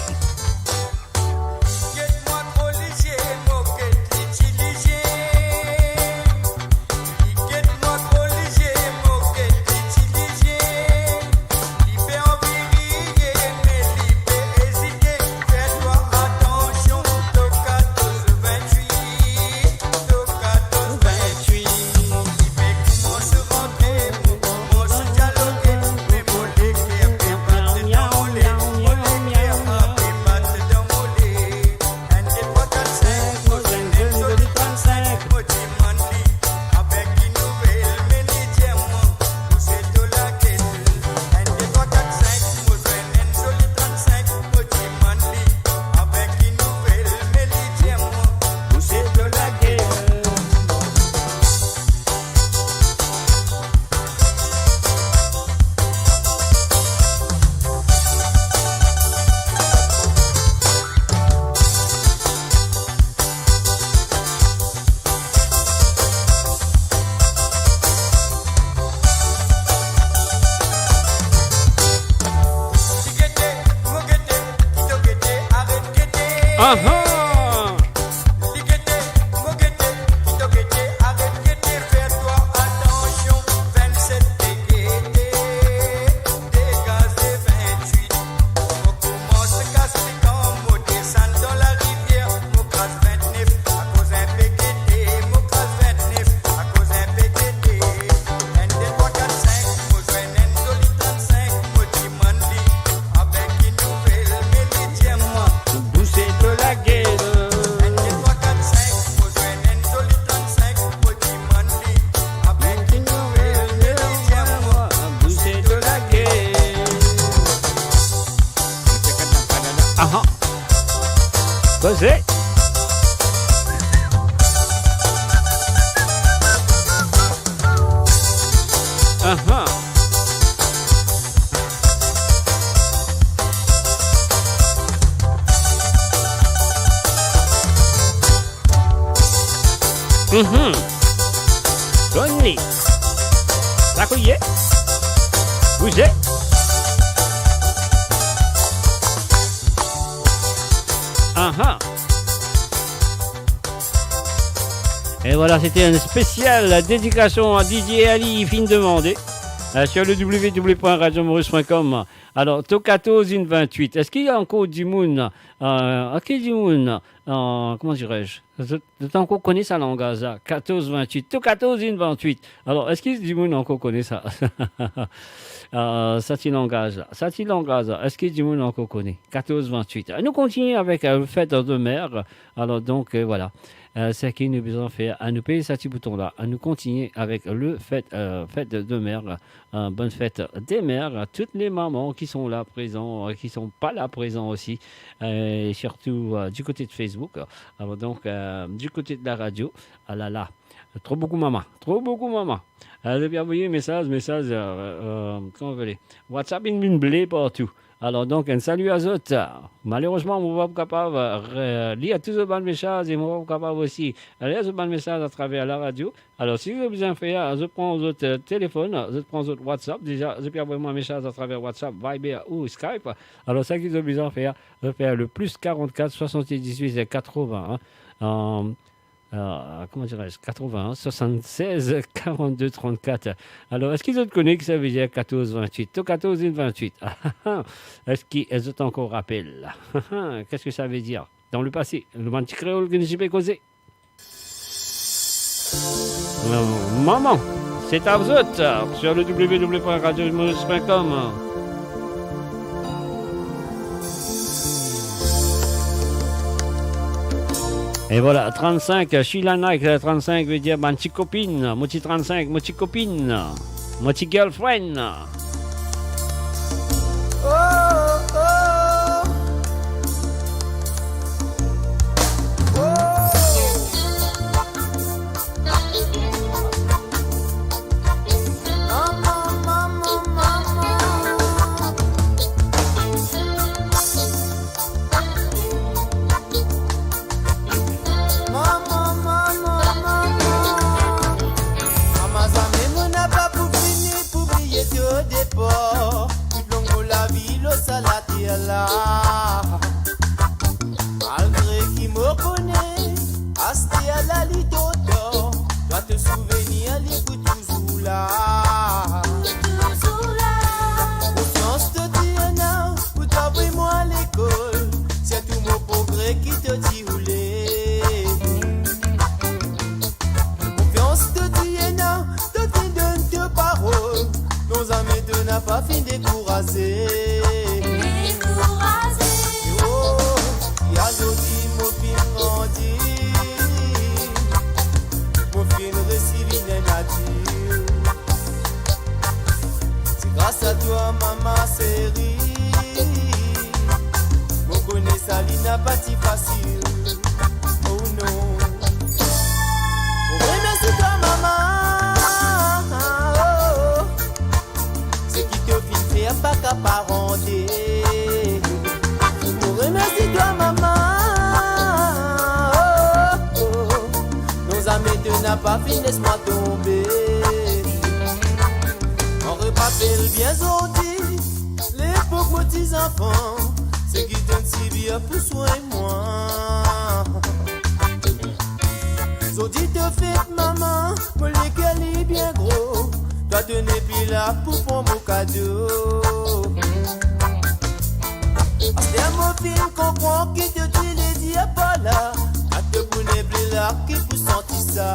Cos'è? Tony, raccogliere, usè. Et voilà, c'était une spéciale dédication à DJ Ali, fin demandé, sur le www.radiomaurice.com. Alors, Tocato Zine 28. Est-ce qu'il y a encore du monde comment dirais-je? Vous encore connaît ça langage, 14-28. Tocato Zine 28. Alors, est-ce qu'il y a du monde encore connaît ça? Ça t'y langage. Est-ce que du monde encore connaît? 14-28. Nous continuons avec le fête de mer. Alors, donc, voilà. C'est qui nous besoin faire à nous payer ce petit bouton-là. À nous continuer avec le fête de mer. Bonne fête des mères. Toutes les mamans qui sont là présents, qui sont pas là présents aussi. Et surtout du côté de Facebook. Alors, donc, du côté de la radio. Ah là là. Trop beaucoup maman. J'ai bien envoyé message, comment vous voulez. WhatsApp, une blé partout. Alors donc, un salut à eux. Malheureusement, on va pas capable de lire tous les bonnes messages et on va pas capable aussi de lire tous les bonnes messages à travers la radio. Alors, si vous avez besoin de faire, je prends votre téléphone, je prends votre WhatsApp. Déjà, je peux envoyer un message à travers WhatsApp, Viber ou Skype. Alors, ça qui vous avez besoin de faire, je vais faire le plus 44 78 80. comment dirais-je, 81 76 42 34. Alors, est-ce qu'ils ont connu que ça veut dire 14 28? 14 et 28. Est-ce qu'ils ont encore rappel? Qu'est-ce que ça veut dire dans le passé? Le petit créole que je peux causer. Maman, c'est à vous autres sur le www.radiomos.com. Et voilà, 35, Sheila Nike, 35 veut dire ma petite copine, mon petit 35, mon petite copine, mon petit girlfriend. Oh, oh. Malgré qui me connaît, asté à la litoto, dois te souvenir, l'écoute toujours là. Confiance te dit non, pour t'envoyer moi à l'école, c'est tout mon progrès qui te dit rouler. Confiance te dit non, te donne tes paroles, nos amis te n'a pas fini de décourager. Grâce à toi, maman, c'est riche. Mon connaît ça, il n'a pas si facile. Oh non. Remercie toi, maman. Oh, c'est qui te vient faire pas qu'à parenté. Remercie toi, maman. Oh, nos amis te n'a pas fini, laisse-moi tomber. Rappelle bien Zodi, l'époque mes petits enfants, c'est qui donne si bien pour soin et moi. Zodi te fait maman, pour lesquels il est bien gros, toi te n'es plus là pour prendre mon cadeau. C'est un mot film comprend qui te dit les dis pas là, à te pour n'es plus là qui pour sentir ça.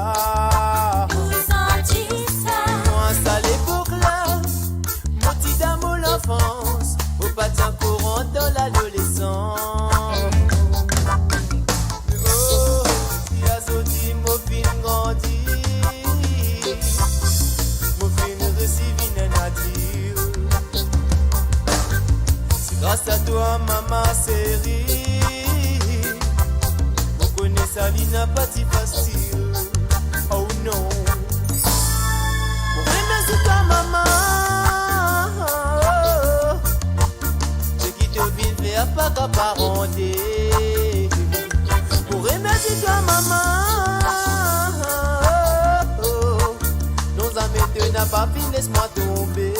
Pour sentir ça. Moi ça l'époque là. D'amour l'enfance, faut pas t'en courant dans l'adolescence. Oh, si à Zodi, mon film grandit, mon film récit une nature. C'est grâce à toi, maman, c'est riche. On connaît ça, il n'a pas si facile. Oh non. Remercie toi, maman. Pas qu'à parenté. Pour remercier toi maman. Oh, oh, nos amis te n'a pas fini, laisse-moi tomber.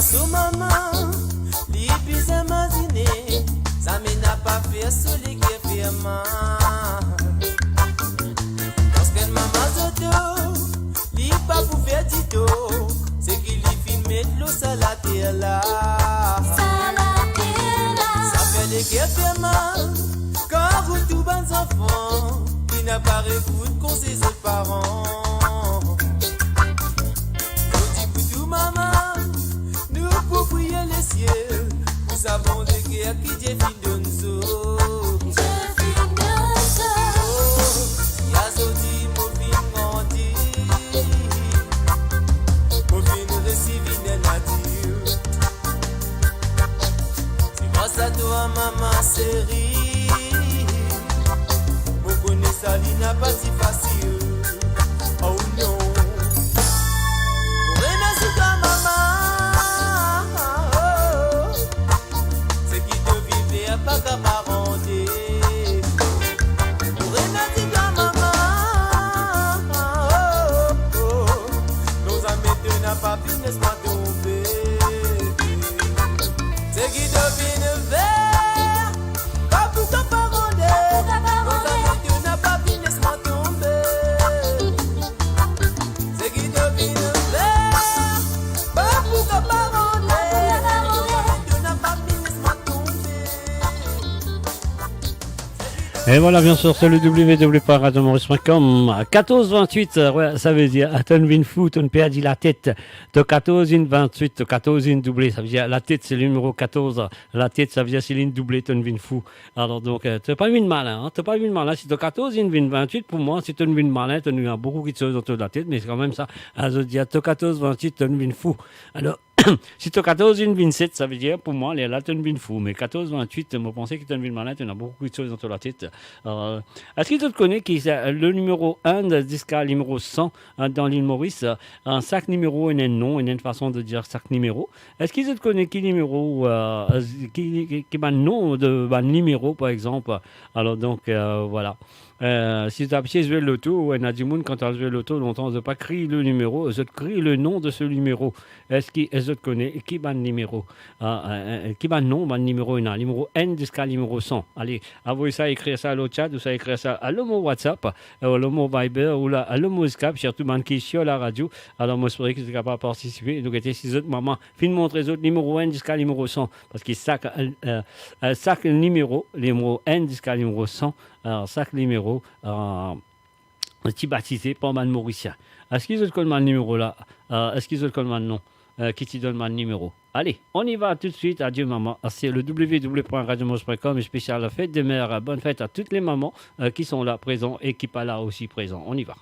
Sou maman, li plus imaginer, ça me n'a pas fait celui qui fait mal. Parce que maman zoto, li pas pour faire du tout, c'est qu'il li fin mettre l'eau sur la terre là. Ça fait les qui fait mal, quand route tout bon enfants qui n'a pas réécoute qu'on ses autres parents. Nous dit pour tout maman, nous pour prier les cieux, nous savons de guerre qui Dieu fin de nous. Maman série, beaucoup ne sali n'a pas si facile. Oh non, Rena Souka maman, c'est qui te vivait à pas qu'à parenté. Rena Souka maman, nos amis te n'a pas pu n'est-ce pas tomber. C'est qui te vivait. Et voilà, bien sûr, c'est le www.radiomaurice.com. 14-28, ouais, ça veut dire, ton vin fou, ton perdu la tête. De 14-28, de 14 doublé, ça veut dire, la tête, c'est le numéro 14. La tête, ça veut dire, c'est l'une doublée, ton vin fou. Alors, donc, t'as pas vu de malin, hein, t'as pas vu de malin. Si de 14-28, pour moi, c'est ton vin malin, t'as eu beaucoup de choses autour de la tête, mais c'est quand même ça. Ça veut dire, de 14-28, ton vin fou. Alors, si tu as 14-27, ça veut dire, pour moi, là, tu es une fou. Mais 14-28, je pensais que tu es une malin, tu as beaucoup de choses dans la tête. Est-ce que tu connais qui est le numéro 1 jusqu'à le numéro 100 dans l'île Maurice? Chaque numéro, il y a un nom, il y a une façon de dire chaque numéro. Est-ce que tu connais qui numéro, qui est le nom de numéro, par exemple? Alors, donc, voilà. Si tu as joué l'auto, on a du monde quand tu as joué l'auto, longtemps, je pas crier le numéro, je crie le nom de ce numéro. Est-ce que je connais qui va le numéro? Qui va le nom, le numéro, il y a le numéro N jusqu'à le numéro 100. Allez, envoyez ça, écrire ça à l'autre chat, ou ça écrire ça à le mot WhatsApp, le mot Viber, ou à le mot Skype, surtout man qui est sur la radio. Alors, moi, j'espère que vous êtes capable de participer. Donc, si autres mamans, fin montrer les autres numéro N jusqu'à le numéro 100. Parce que chaque numéro, le numéro N jusqu'à le numéro 100, chaque numéro, est baptisé par un Mauricien. Est-ce qu'ils ont le numéro là? Est-ce qu'ils ont le nom? Qui te donne mon numéro? Allez, on y va tout de suite. Adieu maman. C'est le www.radiomaurice.com et spécial la fête des mères. Bonne fête à toutes les mamans qui sont là présents et qui ne sont pas là aussi présents. On y va.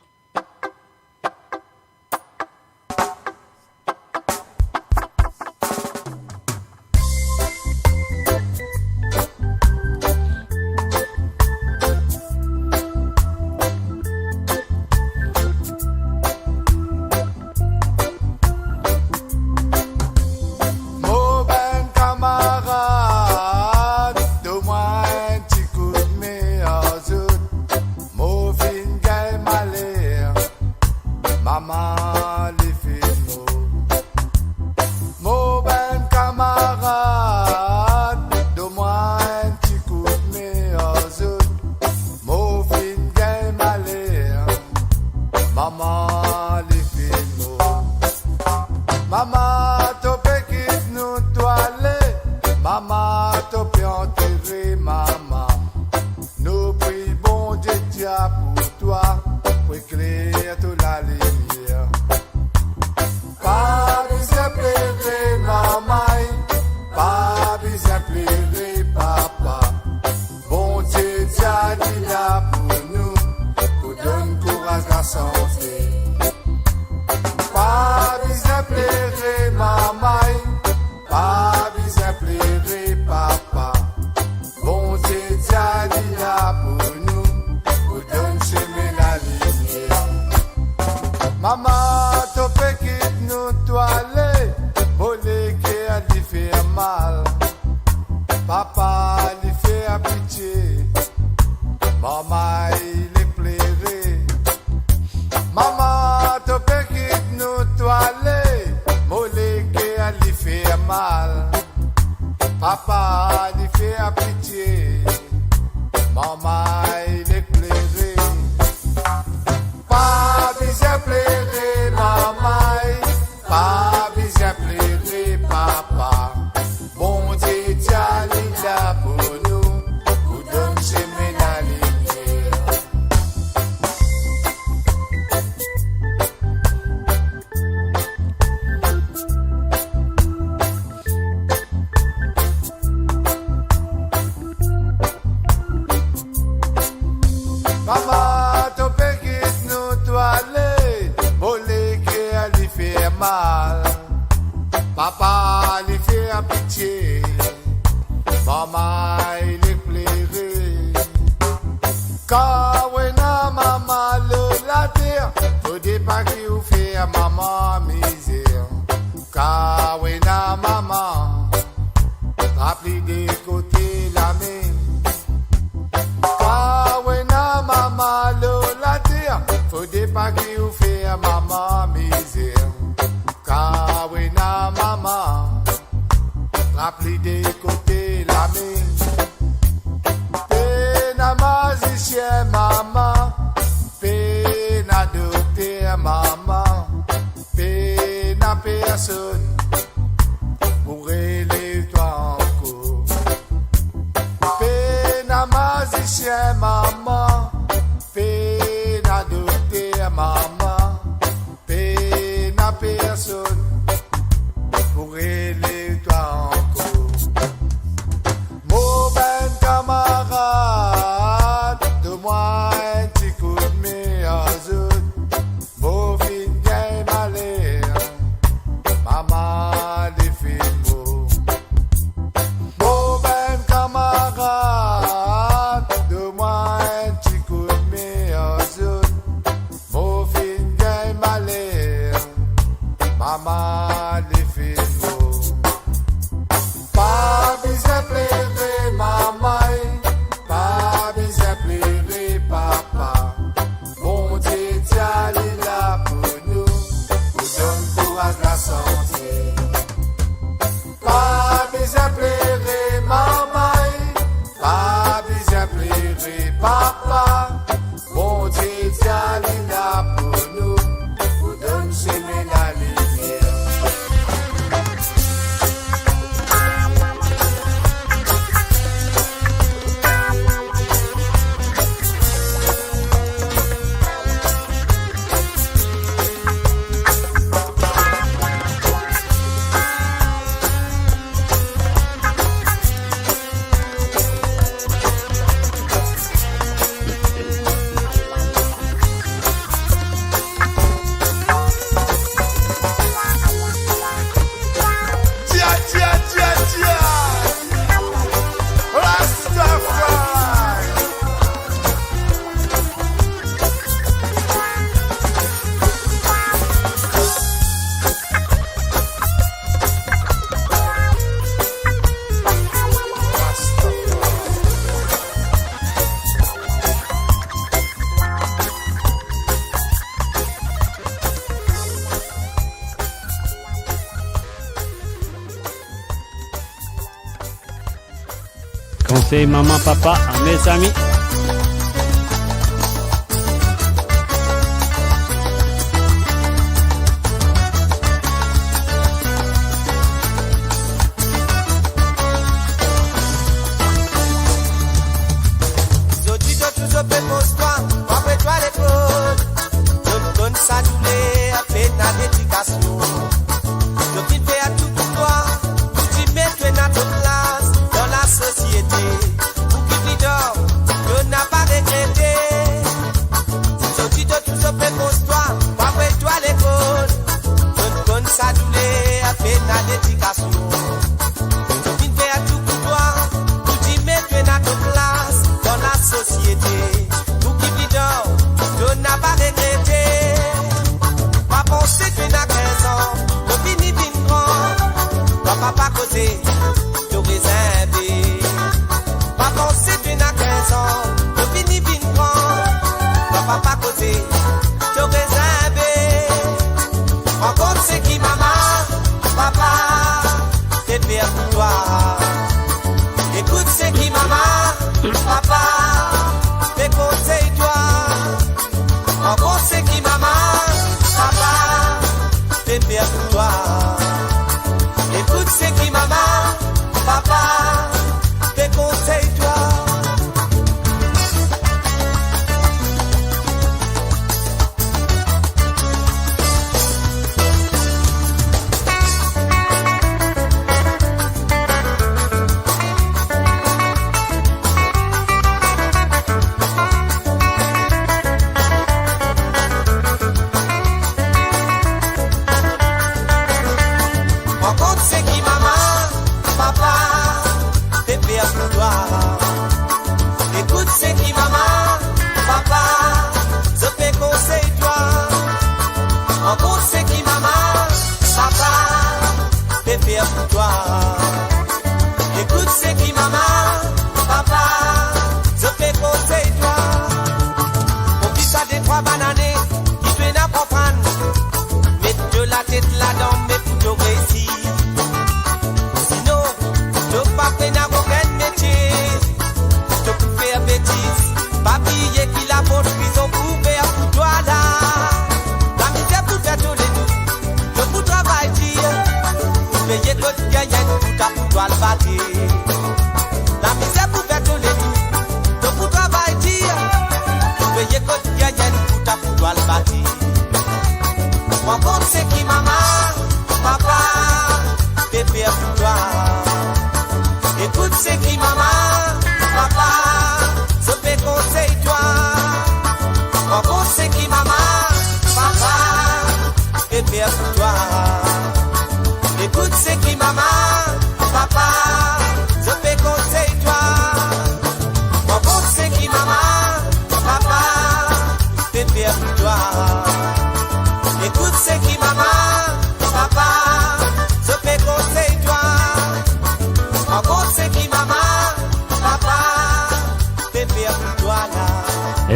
Pas bien pleurer, Kawena maman le la terre, faut des pas qui vous fait maman misère. Kawena maman, rappelez des côtés la main. Kawena maman le la terre, faut des pas qui vous fait maman misère. Kawena maman, rappelez des côtés la main. Magicien maman, peine à docteur maman, peine à personne pour élève toi encore. Peine à magicien maman, peine à docteur maman, peine à personne pour élève toi encore. Mon ben camarade, moi un petit coup de méazon, beau fin gain malheur, maman des films. Beau ben camarade, de moi un petit coup de méazon, beau fin gain malheur, maman des films. Pas besoin pleurer maman, pas besoin pleurer papa, bon Dieu tient là pour nous, nous donne courage la santé. Pas besoin pleurer maman, pas besoin pleurer papa, bon Dieu tient là pour nous, nous donne chemin la lumière. Conseil maman, papa à mes amis. Société, pour qui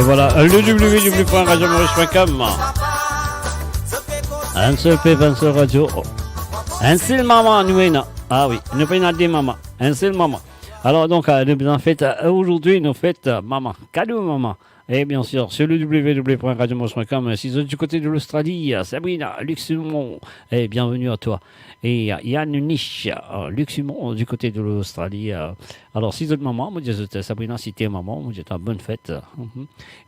voilà, le www.radiomaurice.com. Un seul pep, un seul radio. Un seul maman, nous, ah oui, nous prenons des mamans. Un seul maman. Alors donc, nous en fait aujourd'hui, nous faites maman, cadeau maman. Et bien sûr, sur le www.radiomaurice.com, si vous êtes du côté de l'Australie, Sabrina, Luxemont, et bienvenue à toi. Et Yann Niche, Luxemont, du côté de l'Australie. Alors, si vous êtes maman, moi, je dis Sabrina, si tu es maman, moi, je dis bonne fête.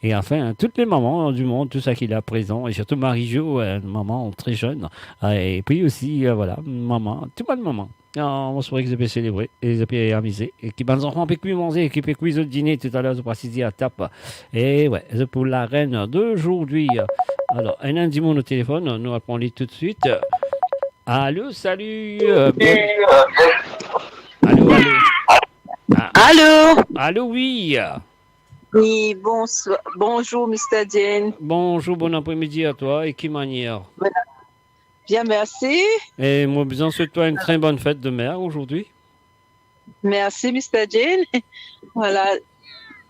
Et enfin, toutes les mamans du monde, tout ça qui est là présent, et surtout Marie-Jo, maman très jeune. Et puis aussi, voilà, maman, tout le monde maman. On se pourrait que je peux célébrer et je peux amuser. Et qui les enfants peuvent manger, qui peuvent cuisiner dîner tout à l'heure, je précise à tape. Et ouais, c'est pour la reine d'aujourd'hui. Alors, un lundi mon au téléphone, nous répondons tout de suite. Allô, salut. Allô. Allô. Allô, oui. Oui, bonjour, Mr. Jane. Bonjour, bon après-midi à toi. Et qui manière? Bien, merci. Et moi, besoin de toi une très bonne fête de mère aujourd'hui. Merci, Mr. Jane. Voilà,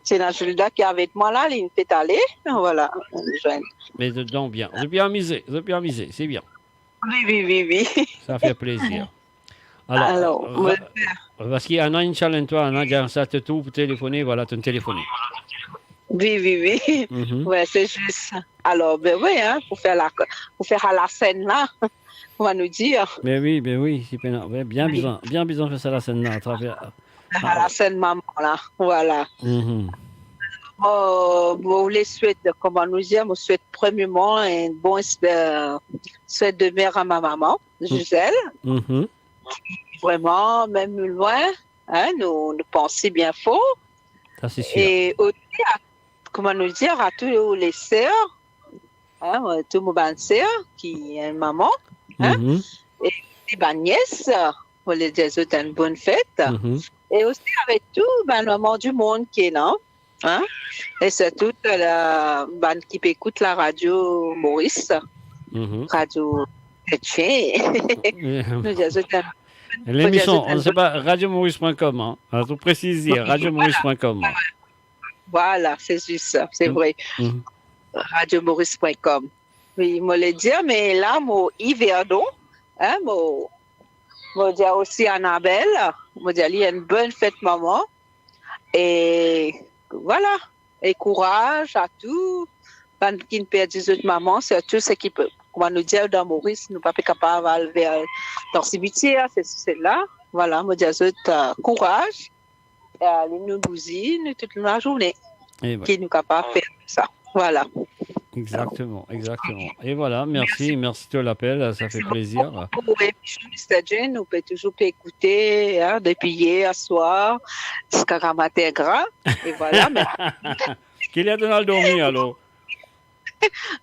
c'est la Julda qui est avec moi là, il me fait aller. Voilà, mais dedans, bien. Je peux amuser, c'est bien. Oui. Ça fait plaisir. Alors parce qu'il y en a une challenge, toi, on a ça te tout pour téléphoner, voilà, ton téléphone. Oui. Ouais, c'est juste. Alors, ben oui, hein, pour faire à la scène là, on va nous dire. Ben oui, c'est bien besoin de faire ça à la scène là, à travers. À la scène maman là, voilà. Vous les souhaite, comment nous dire, je souhaite premièrement un bon souhaite de mère à ma maman, Gisèle. Vraiment, même loin, hein, nous pensons bien fort. Ça, c'est sûr. Et aussi, comment nous dire, à tous les sœurs, hein, tous mes bonnes sœurs qui ont une maman, hein, et les nièces, pour les dire une bonne fête. Et aussi avec tout le maman du monde qui est là. Hein? Et surtout qui écoute la radio Maurice, radio l'émission, on ne sait pas, radiomaurice.com, hein, à tout préciser, radiomaurice.com. Voilà, c'est juste ça, c'est vrai. Radiomaurice.com. Oui, je le dire, mais là, mon Yverdon, hein, je dire aussi Annabelle, je dire, il y a une bonne fête, maman. Et voilà, et courage à tout, qui ne perd 18 mamans, surtout ce qui peut, comment nous dire, dans Maurice, nous ne sommes pas capables d'aller dans le cimetière, c'est là. Voilà, je dis courage, et aller nous bousiner toute la journée, qui nous capables de faire ça. Voilà. Exactement. Et voilà, merci de l'appel, ça fait plaisir. Pour Mr. Jane, on peut toujours écouter, hein, depuis hier à soir, jusqu'à matin gras, et voilà. Qu'il y a Donald dormi alors?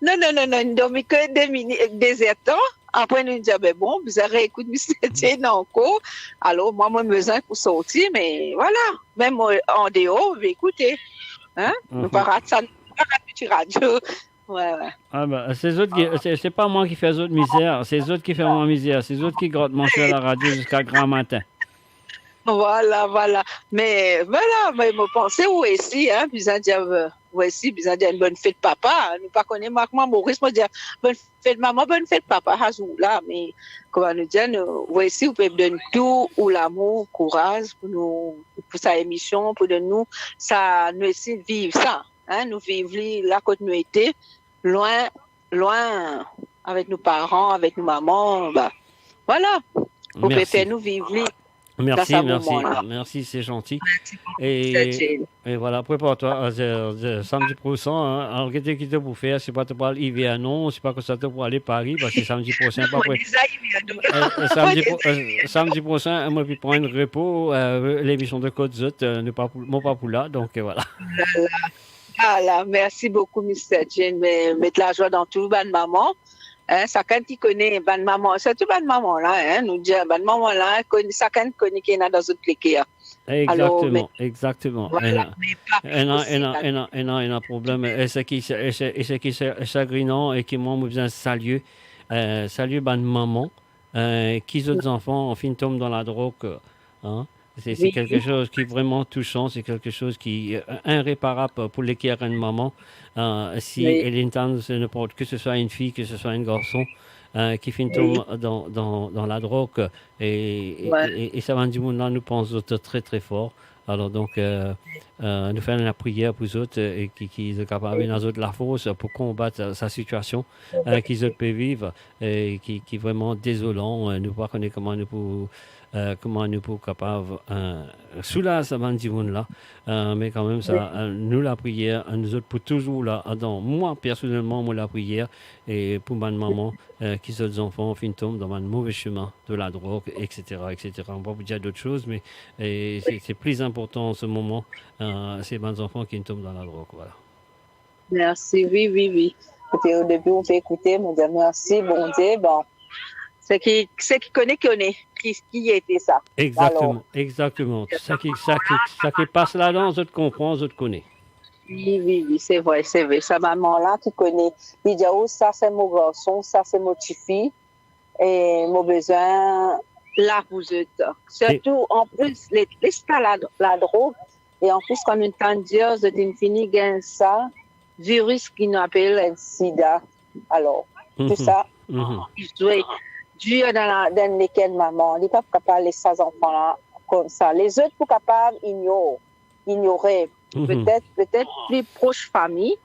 Non, il ne dormit que des temps. Après, nous disons, ben bon, vous avez écouté Mr. Jane encore. Alors, moi, je me besoin pour sortir, mais voilà, même en dehors, on va écouter. Hein? Nous ne pas rater ça, nous ne pas rater la radio. Ouais. Ah bah, c'est pas moi qui fais les autres misères, c'est les autres qui font ma misère, c'est les autres qui grattent mon à la radio jusqu'à grand matin. Voilà. Mais voilà, mais je pensais aussi, hein, puis une bonne fête papa. Nous pas connaître moi Maurice, moi dire bonne fête maman, bonne fête papa, là, mais comment nous dire, voici, vous pouvez donner tout ou l'amour, courage pour sa émission, pour nous, ça nous aussi vivre ça, hein, nous vivre là quand nous étions loin avec nos parents, avec nos mamans, bah voilà, vous pouvez nous vivre. Merci, c'est gentil. Et voilà, prépare-toi, samedi prochain, hein, alors qu'est-ce que tu peux faire, c'est pas te parler hiver, non, c'est pas que ça te pour aller à Paris, parce que samedi prochain, pas prêt. Samedi prochain, moi, puis prendre un repos, l'émission de Côte Zot, pas pour là, donc voilà. Voilà, merci beaucoup, Mr. Jane, mettre la joie dans tout, bonne maman. Hein, chacun qui connaît bonne maman, surtout bonne maman là, hein, nous dire bonne maman là, chacun connaît qui est dans d'autres cliquets. Exactement. Voilà, elle a un problème. Et ce qui est chagrinant et qui m'a besoin de saluer bonne maman, qui autres enfants en fin tombent dans la drogue. Hein. C'est Oui. quelque chose qui est vraiment touchant, c'est quelque chose qui est irréparable pour les qui une maman. Si Oui. elle entend n'importe que ce soit une fille, que ce soit un garçon, qui finit dans la drogue, et ça va du monde là, nous pensons très très fort. Alors donc, nous faisons la prière pour eux autres et qui sont capables dans eux la force pour combattre sa situation, qu'ils peuvent vivre et qui est vraiment désolant. Nous ne connaissons comment nous pouvons capables soulager ce monde là, mais quand même ça, nous la prière, nous autres pour toujours là. Donc, moi personnellement, moi la prière et pour ma maman qui sont des enfants finissent dans un mauvais chemin de la drogue, etc., etc. On va vous dire d'autres choses, mais c'est plus important en ce moment, c'est mes enfants qui tombent dans la drogue, voilà. Merci, oui. Et puis, au début, on peut écouter, on dit merci, bon Dieu, bon. C'est qui connaît, qui a été ça. Exactement, exactement. Ça qui passe là-dedans, on comprend, on connaît. Oui, c'est vrai. Sa maman-là qui connaît, il dit, oh, ça c'est mon garçon, ça c'est mon petit fille, et mon besoin, là, vous êtes. Surtout, en plus, la drogue, et en plus, quand on entend dire, c'est une fini gain ça, virus qui nous appelle un sida. Alors, tout ça, il doit Dieu dans lesquels maman, il n'est pas capable de laisser ses enfants-là comme ça. Les autres sont capables d'ignorer. Peut-être plus proche famille,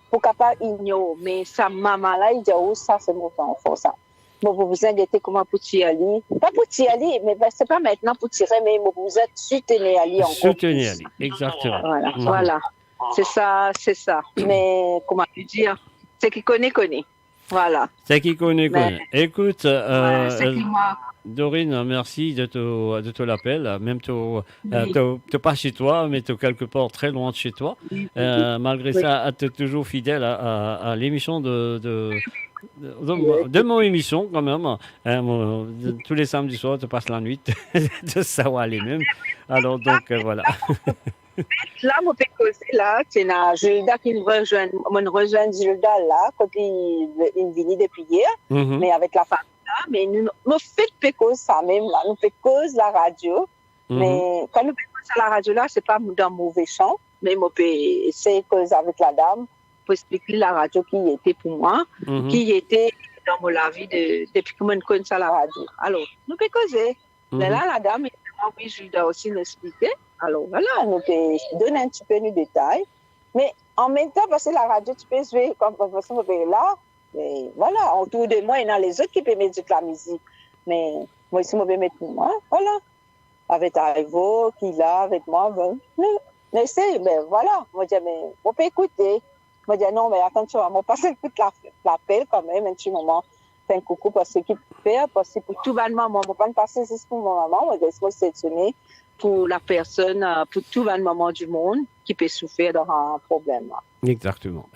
pour capable d'ignorer. Mais sa maman-là, il dit, oh, ça, c'est mon enfant, ça. Moi, vous vous inquiétez comment pour tirer Ali. Pas pour tirer Ali, mais c'est pas maintenant pour tirer, mais vous êtes soutenir Ali encore. Soutenir Ali, exactement. Voilà. C'est ça. Mais, comment dire, c'est qui connaît. Voilà. C'est qui connaît. Écoute, c'est qui moi. Dorine, merci de ton appel. Même tu n'es pas chez toi, mais tu es quelque part très loin de chez toi. Malgré ça, tu es toujours fidèle à l'émission de mon émission, quand même. Tous les samedis soirs, tu passes la nuit de savoir aller même. Alors, donc, voilà. Là, mon pécosé, là, c'est Gilda qui me rejoint Gilda là, quand il vient depuis hier, mais avec la famille là, mais nous fait pécose ça même là, nous pécose la radio, mais quand nous pécose la radio là, c'est pas dans mauvais champ, mais moi peut essayer cause avec la dame pour expliquer la radio qui était pour moi, qui était dans mon vie depuis que je connais ça la radio. Alors, nous pécosé. Mais là, la dame, oui, Gilda aussi m'expliquer. Alors voilà, on peut donner un petit peu de détails. Mais en même temps, parce que la radio, tu peux jouer comme parce que là, mais voilà, autour de moi, il y a les autres qui peuvent mettre de la musique. Mais moi, si je peux mettre moi, voilà. Avec Arivo, qui est là, avec moi, mais c'est, ben voilà. Moi, je dis, mais on peut écouter. Moi, je dis, non, mais attention, on va passer l'appel quand même, un petit moment. Fait un coucou parce que qui fait, parce que pour tout le monde, moi, je ne vais pas passer juste pour mon maman, moi, je vais sélectionner pour la personne, pour tout le moment du monde qui peut souffrir d'un problème. Exactement.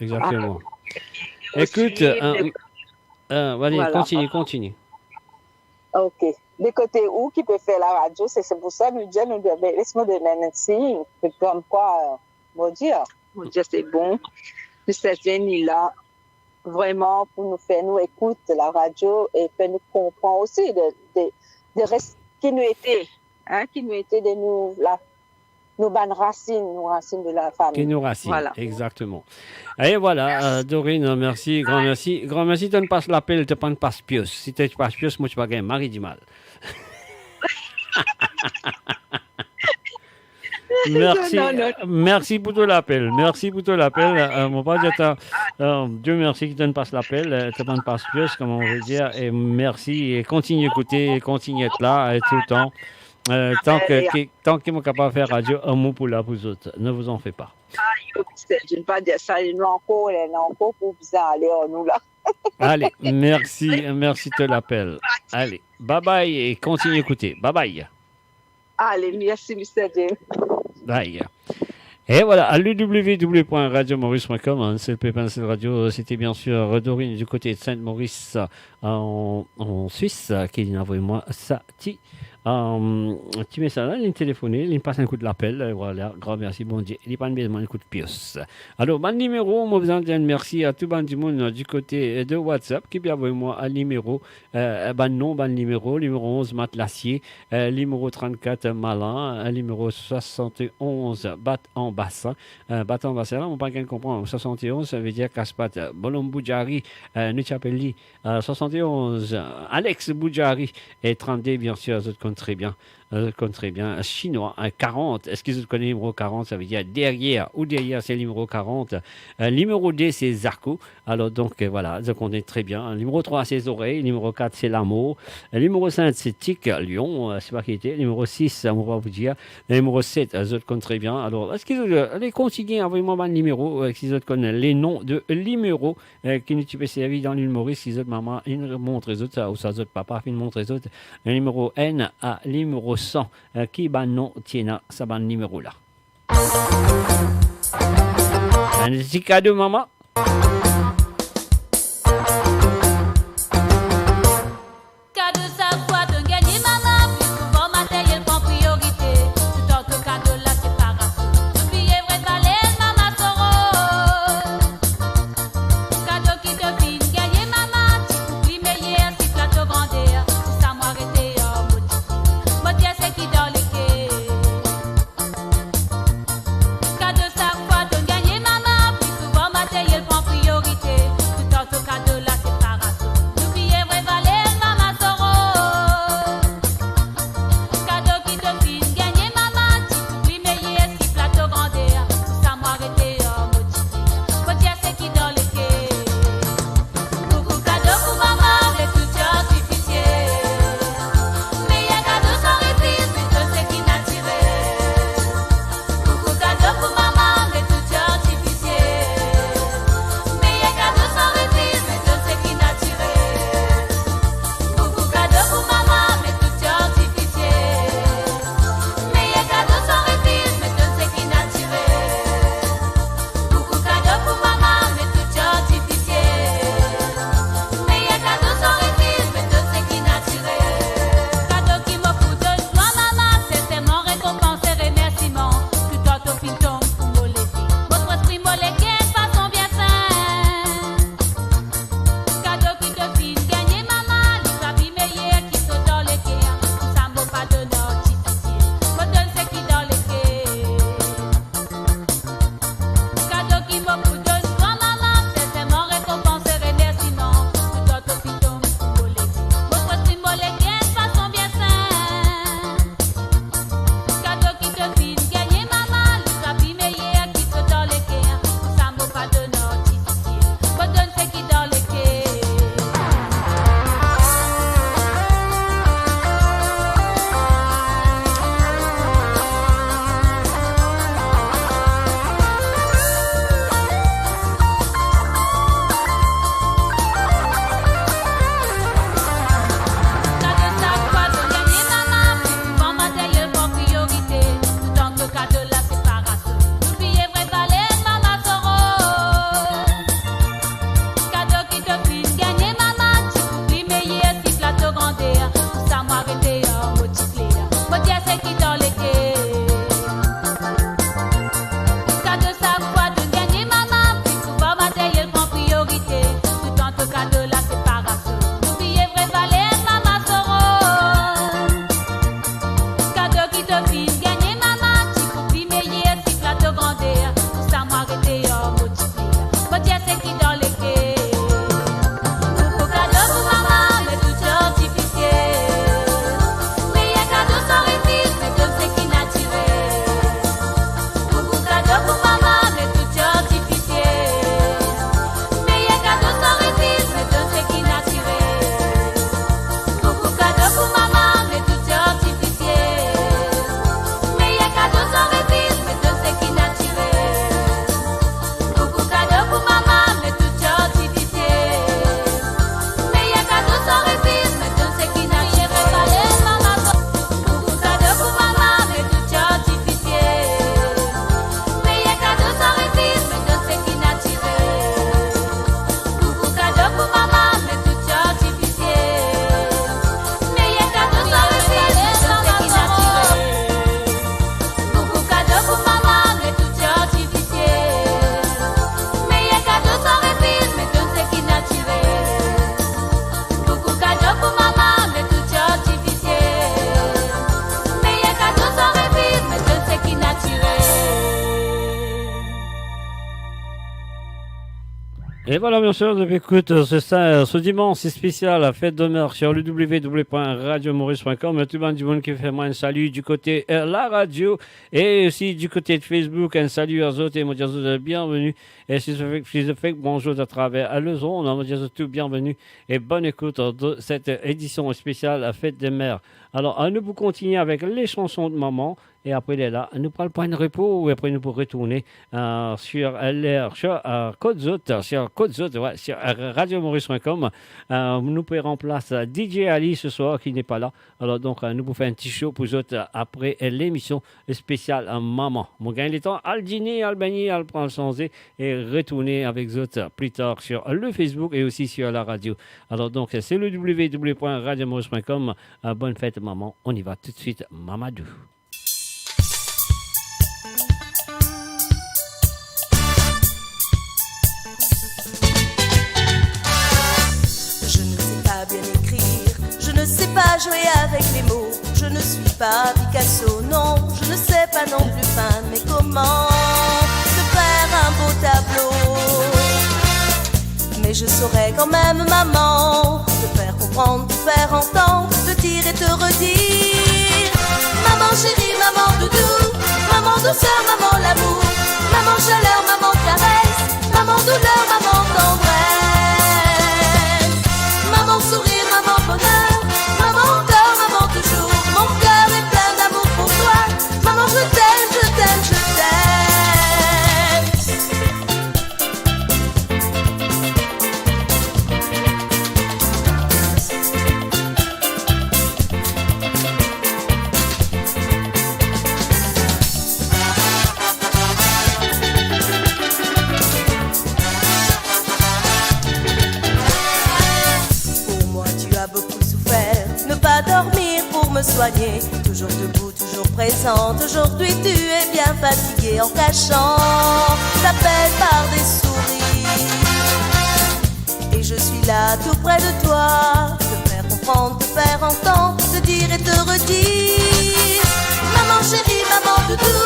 Écoute, voilà. Continue. Ok. De côté où qui peut faire la radio, c'est pour ça que nous disons, laisse-moi donner un signe, comme quoi, mon Dieu, c'est bon. Mr. Jenny là, vraiment pour nous faire nous écouter la radio et faire nous comprendre aussi de qui nous était. Qui nous était de nos bonnes racines, nos racines de la famille. Qui nous racines, voilà. Exactement. Et voilà, Dorine, merci, grand merci. Grand merci, tu ne passes l'appel, tu ne passes pièce. Si tu ne passes pièce, moi, tu vas gagner Marie du mal. Merci, merci pour tout l'appel. Mon père, Dieu merci que tu ne passes l'appel, tu ne passes pièce, comme on veut dire. Et merci, et continue à écouter, et continue à être là tout le temps. Tant qu'ils sont capables de faire radio, un mot pour la vous autres. Ne vous en faites pas. Je ne vais pas dire ça, il y a encore pour vous aller, nous là. Allez, merci de l'appel. Allez, bye bye et continue à écouter. Bye bye. Allez, merci, Mr. James. Bye. Et voilà, à www.radiomaurice.com, c'est le Pépin de Radio. C'était bien sûr Dorine du côté de Saint-Maurice en Suisse qui a envoyé moi ça Tu mets ça là, il téléphone, il passe un coup de l'appel, voilà, grand merci, bon Dieu, il prend besoin un coup de pièce. Alors, bon numéro, moi, vous en dis merci à tout le monde du côté de WhatsApp qui vient avec moi à numéro, numéro 11 Matelassier, numéro 34 Malin, numéro 71 Bat en bassin, là, on pas qu'à comprendre, 71, ça veut dire Kaspat, Bolom Boudjari, Nuchapeli, 71, Alex Boudjari, et 32, bien sûr, je compte très bien. Chinois, 40. Est-ce que vous connaissez le numéro 40? Ça veut dire derrière, ou derrière, c'est le numéro 40. Numéro D, c'est Zarco. Alors, donc, voilà, je connais très bien. Numéro 3, c'est Oreilles. Numéro 4, c'est L'amour. Numéro 5, c'est Tic, Lyon. C'est pas qui était. Numéro 6, on va vous dire. Numéro 7, je connais très bien. Alors, est-ce que vous allez continuer envoyez-moi un numéro, si vous connaissez les noms de numéros qui nous peuvent servir dans l'humoriste, si votre maman, une montre les autres, ou ça, votre papa, une montre les autres. Le numéro N à numéro 100 qui ban non tiena ça ban numéro là. Un petit cadeau maman. Cadeau ça quoi de gagner maman, plus souvent matériel en priorité. Tout en que cadeau là c'est pas grave. Oubliez vrai valeur maman soro. Cadeau qui te fine gagner maman, tu oublies meilleur si plateau grandeur. Ça m'a arrêté moitié c'est qui dans le quai. Cadeau ça quoi de gagner maman, plus souvent matériel en priorité. Et voilà, bien sûr, écoute, c'est ça, ce dimanche, c'est spécial, la fête de mer sur le www.radiomaurice.com. Tout le monde du monde qui fait moi un salut du côté la radio et aussi du côté de Facebook. Un salut aux autres et moi dire bienvenue. Et si je fais bonjour à travers le zone, on va dire tout bienvenue et bonne écoute de cette édition spéciale, la fête de mer. Alors, nous pour continuer avec les chansons de maman. Et après, là, nous prenons le point de repos et après, nous pourrons retourner sur l'air, sur Côte-Zot, sur radiomaurice.com. Nous pourrons remplacer DJ Ali ce soir qui n'est pas là. Alors, donc, nous pouvons faire un petit show pour vous autres après l'émission spéciale Maman. Mon gars, il est temps à le dîner, à le baigner, à le prendre sans et retourner avec vous autres plus tard sur le Facebook et aussi sur la radio. Alors, donc, c'est le www.radiomaurice.com. Bonne fête, maman. On y va tout de suite, Mamadou. Je ne sais pas jouer avec les mots, je ne suis pas Picasso, non, je ne sais pas non plus peindre, mais comment te faire un beau tableau? Mais je saurais quand même, maman, te faire comprendre, te faire entendre, te dire et te redire. Maman chérie, maman doudou, maman douceur, maman l'amour, maman chaleur, maman caresse, maman douleur, maman tendresse, maman sourire, maman bonheur, maman encore, maman toujours. Mon cœur est plein d'amour pour toi. Maman, je t'aime, je t'aime, je dormir pour me soigner, toujours debout, toujours présente. Aujourd'hui tu es bien fatiguée en cachant ta peine par des sourires. Et je suis là tout près de toi, te faire comprendre, te faire entendre, te dire et te redire. Maman chérie, maman doudou,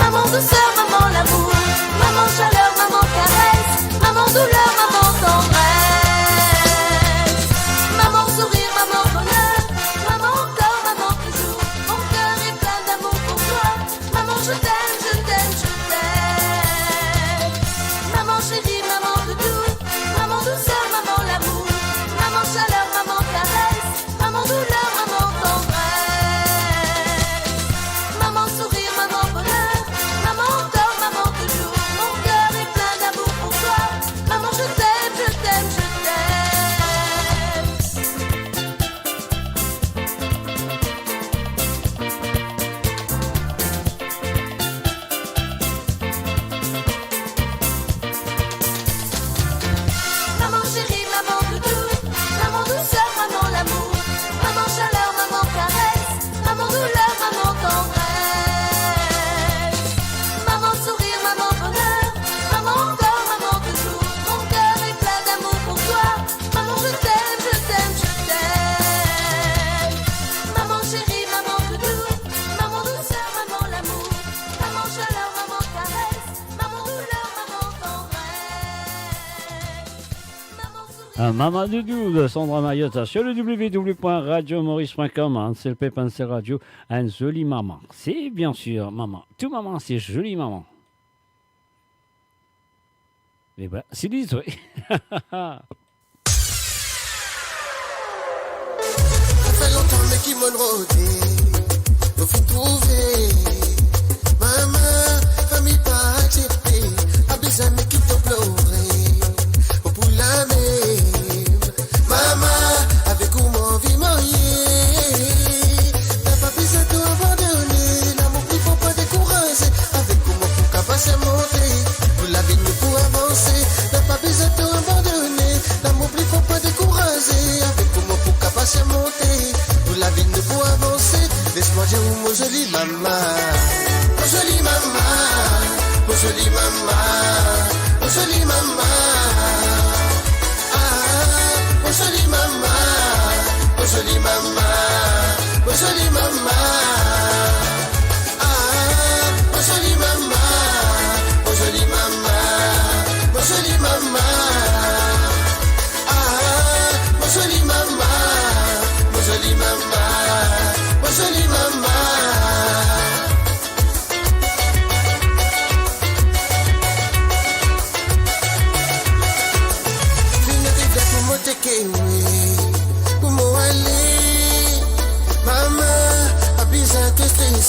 maman douceur, maman l'amour, maman chaleur, maman caresse, maman douleur, maman tendresse, maman sourire, maman bonheur. Je t'aime, je t'aime, je t'aime. Maman chérie, maman doudou, maman douceur, maman l'amour, maman chaleur, maman caresse, maman douleur, maman tendresse, maman sourire, maman bonheur, maman encore, maman toujours. Mon cœur est plein d'amour pour toi. Maman je t'aime, je t'aime, je Maman Doudou de Sandra Mayotte sur le www.radiomaurice.com. C'est le Pépin, c'est radio. Un joli maman. C'est bien sûr maman. Tout maman, c'est joli maman. Et ben, c'est dit, oui. Ça fait longtemps mais qui m'ont rodé. Il faut trouver. Maman, famille pas acceptée. A besoin de qui te pleurer. Pour la même. Maman, avec où mon vie moyer. T'as pas besoin de abandonner. L'amour il faut pas décourager. Avec où mon fou capable de monter. Pour la vie nous pour avancer. T'as pas besoin de abandonner. L'amour il faut pas décourager. Avec où mon fou capable de monter. Pour la vie nous pour avancer. Laisse-moi dire où mon joli maman. Mon joli maman. Mon joli maman. Mon joli maman. Mon joli maman, mon joli maman, mon joli maman. Ah, mon joli maman, mon joli maman, mon joli maman.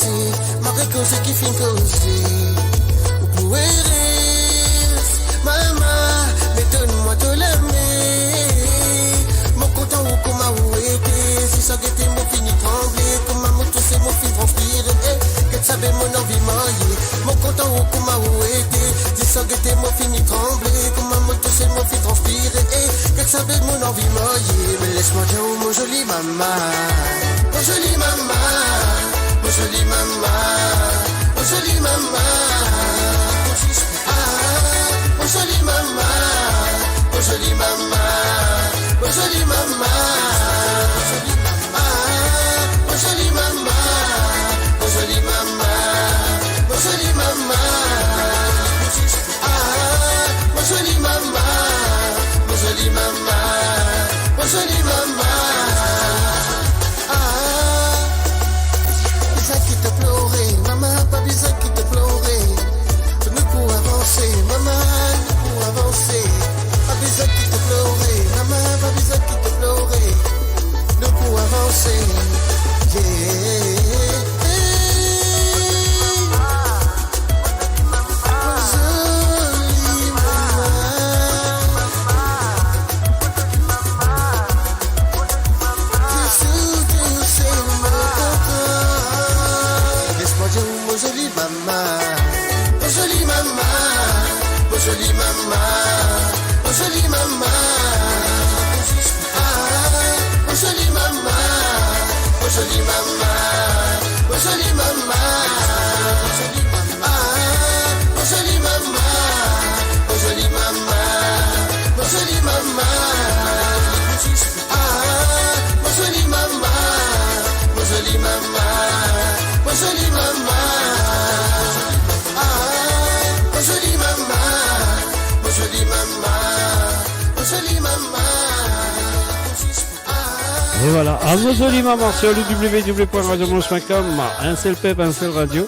danser, malgré cause qui fin causer. Ou pour maman, mais donne-moi de l'aimer. Mon content ou comment où était, si ça était mon fini trembler, comment mon tout c'est mon fini transpirer, qu'elle savait mon envie mailler. Mon content ou comment où était, si ça était mon fini trembler, comment mon tout c'est mon fini transpirer, qu'elle savait mon envie mailler. Mais laisse-moi dire mon joli maman, mon joli maman, mon joli maman, mon joli maman. Oh jolie maman, oh jolie maman, oh jolie maman, oh jolie maman, oh jolie maman, oh jolie maman, oh jolie maman, oh jolie maman, oh jolie maman. Besoin qui te pleurer, maman, pas besoin qui te pleurer. Pour avancer, maman, pour avancer. Pas besoin de te pleurer, maman, pas besoin de te pleurer. Nous pour avancer, yeah. Jolie maman, tu sais mon content. Laisse-moi dire mon jolie maman. Oh jolie maman, oh jolie maman, oh jolie maman, oh jolie maman, oh jolie maman, oh jolie maman, oh jolie maman, oh jolie maman, oh jolie maman, oh jolie maman, oh jolie maman, oh jolie maman. Jolie maman, jolie maman, jolie maman. Et voilà, à vos jolies mamans sur le www.radiomonstre.com, un seul pep, un seul radio.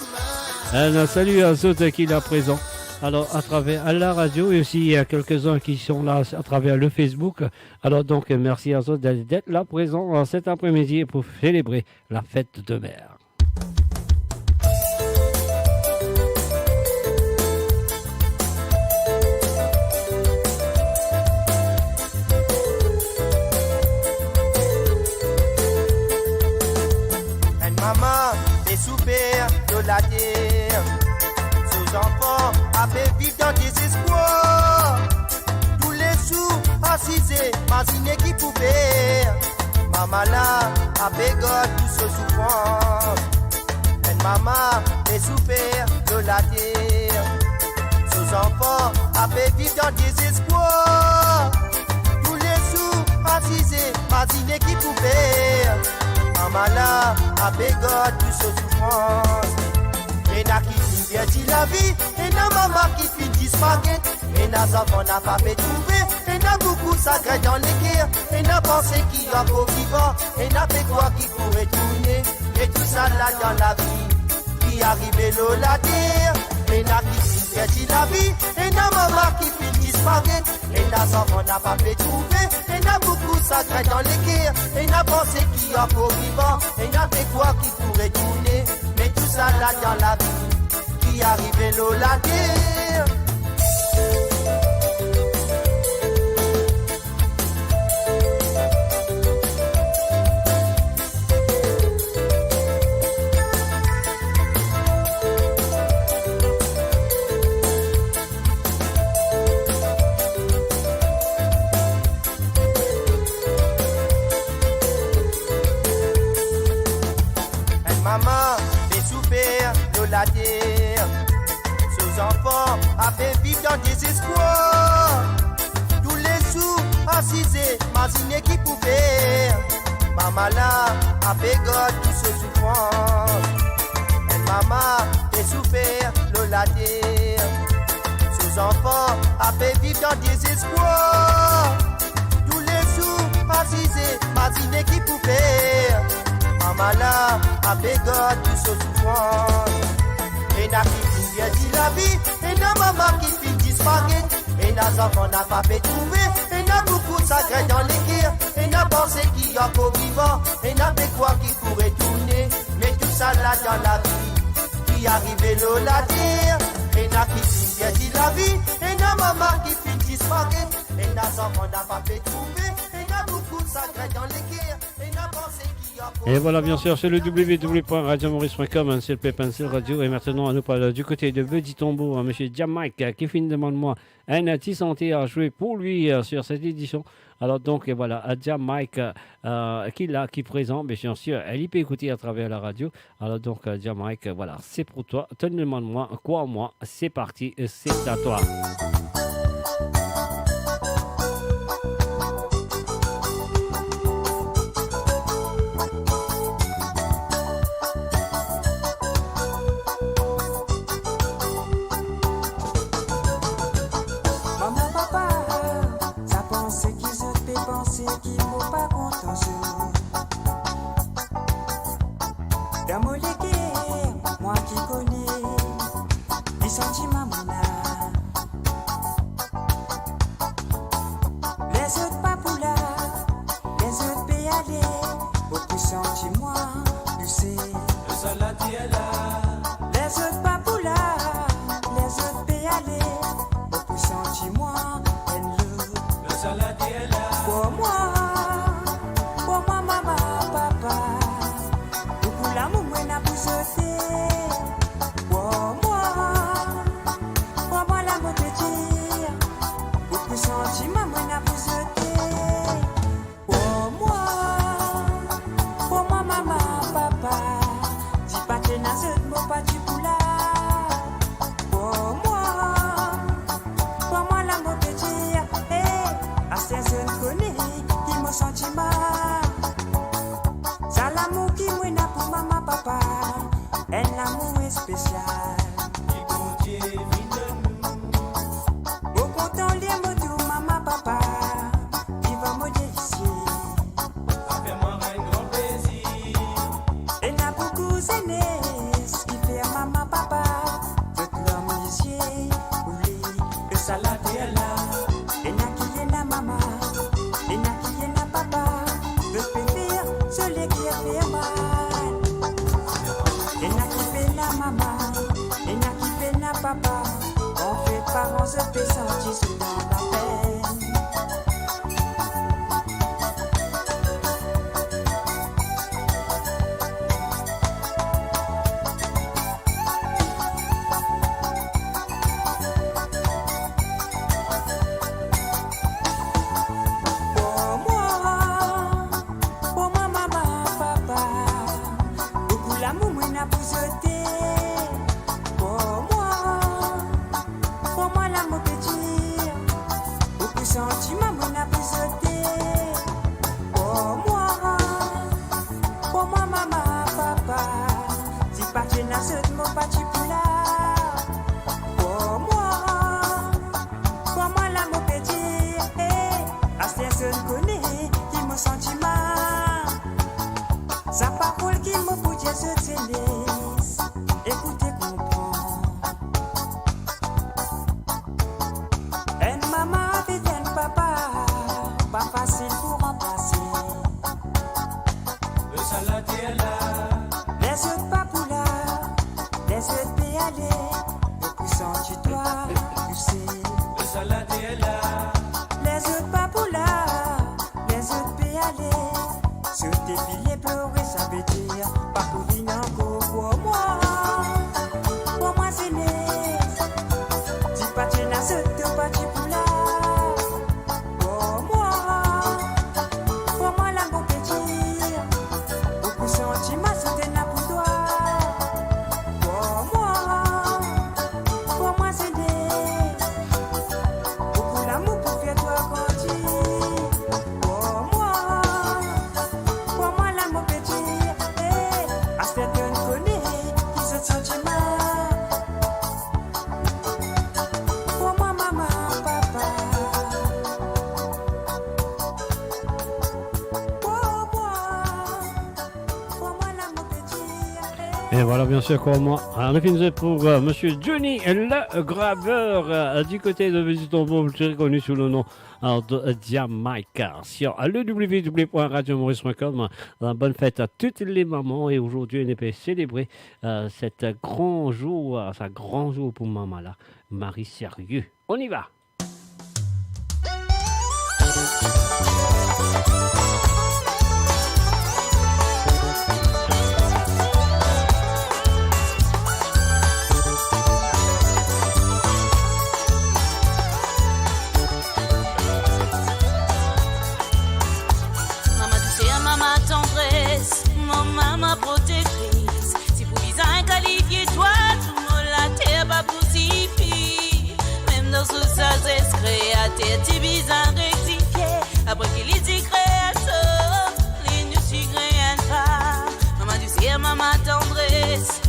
Un salut à ceux qui sont présents. Alors, à travers la radio, et aussi il y a quelques-uns qui sont là à travers le Facebook. Alors, donc, merci à ceux d'être là présents cet après-midi pour célébrer la fête de mer. Maman, les soupers de la terre, sous enfants avaient vivre dans désespoir. Tous les sous assisés, imaginez qui pouvait. Maman là, avait gardé tout ce souffrance. Et maman, les soupers de la terre, sous enfants avaient vivre dans désespoir. Tous les sous assisés, imaginez qui pouvait. Maman là, a bégote tout ce souffrance. Et n'a qui finit la vie, et n'a maman qui finit disparaître. Et n'a enfants n'a pas fait trouver, et n'a beaucoup sacré dans les guerres. Et n'a pensé qu'il y a beau vivant, et n'a fait quoi qui pourrait tourner. Et tout ça là dans la vie, qui arrive l'eau la terre. Et n'a qui finit la vie, et n'a maman qui finit disparaître. Et n'a enfants n'a pas fait trouver, et n'a beaucoup sacré dans les guerres. Et n'a pensé qu'il y a beau vivant, et n'a fait quoi qui pourrait tourner. Mais tout ça là dans la vie, qui arrive l'eau la terre. Maman, des soupers de la terre, sous enfants avaient vivre dans désespoir. Tous les sous assisés, imaginez qui pouvait. Maman là, avait gardé tout ce souffrance. Et maman, des soupers de la terre, sous enfants avaient vivre dans désespoir. Tous les sous assisés, imaginez qui pouvait. Maman là, avec God, tout ce souffrance. Et n'a qui finit dit la vie, et n'a maman qui finit disparaître. Et n'a enfants n'a pas fait trouver, et n'a beaucoup sacré dans les guerres. Et n'a pensé qu'il y a qu'au vivant, et n'a fait quoi qui pourrait tourner. Mais tout ça là dans la vie, qui arrive l'eau la terre. Et n'a qui dit bien dit la vie. Et n'a maman qui finit disparaître. Et n'a enfants n'a pas fait trouver. Et n'a beaucoup de sacré dans l'équerre. Et n'a pensé qu'il y a... Et voilà, bien sûr, c'est le www.radiomaurice.com, hein, c'est le Pencil Radio. Et maintenant, on nous parle du côté de Petit Tombeau, hein, monsieur Jamaica, qui finit demande-moi un artiste santé à jouer pour lui sur cette édition. Alors donc, et voilà, Jamaica qui présent, mais bien sûr, elle y peut écouter à travers la radio. Alors donc, Jamaica, voilà, c'est pour toi. Te demande-moi, quoi moi, c'est parti, c'est à toi. Moi qui connais les sentiments mon âme. Les autres pas pour là, les autres peut y aller. Au plus senti-moi, tu sais. Le salade est là. Les autres pas pour là, les autres peut y aller. Au plus senti-moi, le salade est là. Pour moi, maman, papa. Beaucoup l'amour, moi, n'a pas sauté. Sentiment, moi, n'a pas sauté. Pour moi, maman, papa. Dis pas que n'a ce mot, pas du poula. Pour moi, l'amour peut dire. À ces jeunes connais, qui mon sentiment. Ça l'amour qui moi n'a pour maman, papa. Un amour est spécial. Qui contient papa, il va me délicier. Fais-moi un grand plaisir. Et n'a beaucoup aînés, qui fait maman, papa. Toute l'homme lisier, oublie le salade est là. Et n'a qui est la maman, et n'a qui est la papa. Le préfère, celui qui est fait mal. Et n'a qui fait la maman, et n'a qui fait la papa. On fait parents, se fait sentir sous dans la peine. Et voilà, bien sûr, comment on a fini pour Monsieur Johnny le graveur du côté de Visitombo, très connu sous le nom de Jamaica. Sur le www.radiomaurice.com. Bonne fête à toutes les mamans. Et aujourd'hui, on peut célébrer cet grand jour, pour maman là, Marie Sérieux. On y va. Maman protectrice, si vous visez un qualifié, toi, tout le monde la terre pas possible. Même dans ce sas créateur, tu vises un rectifié. Après qu'il est dit créateur, les nous suivent rien pas. Maman du ciel, maman tendresse,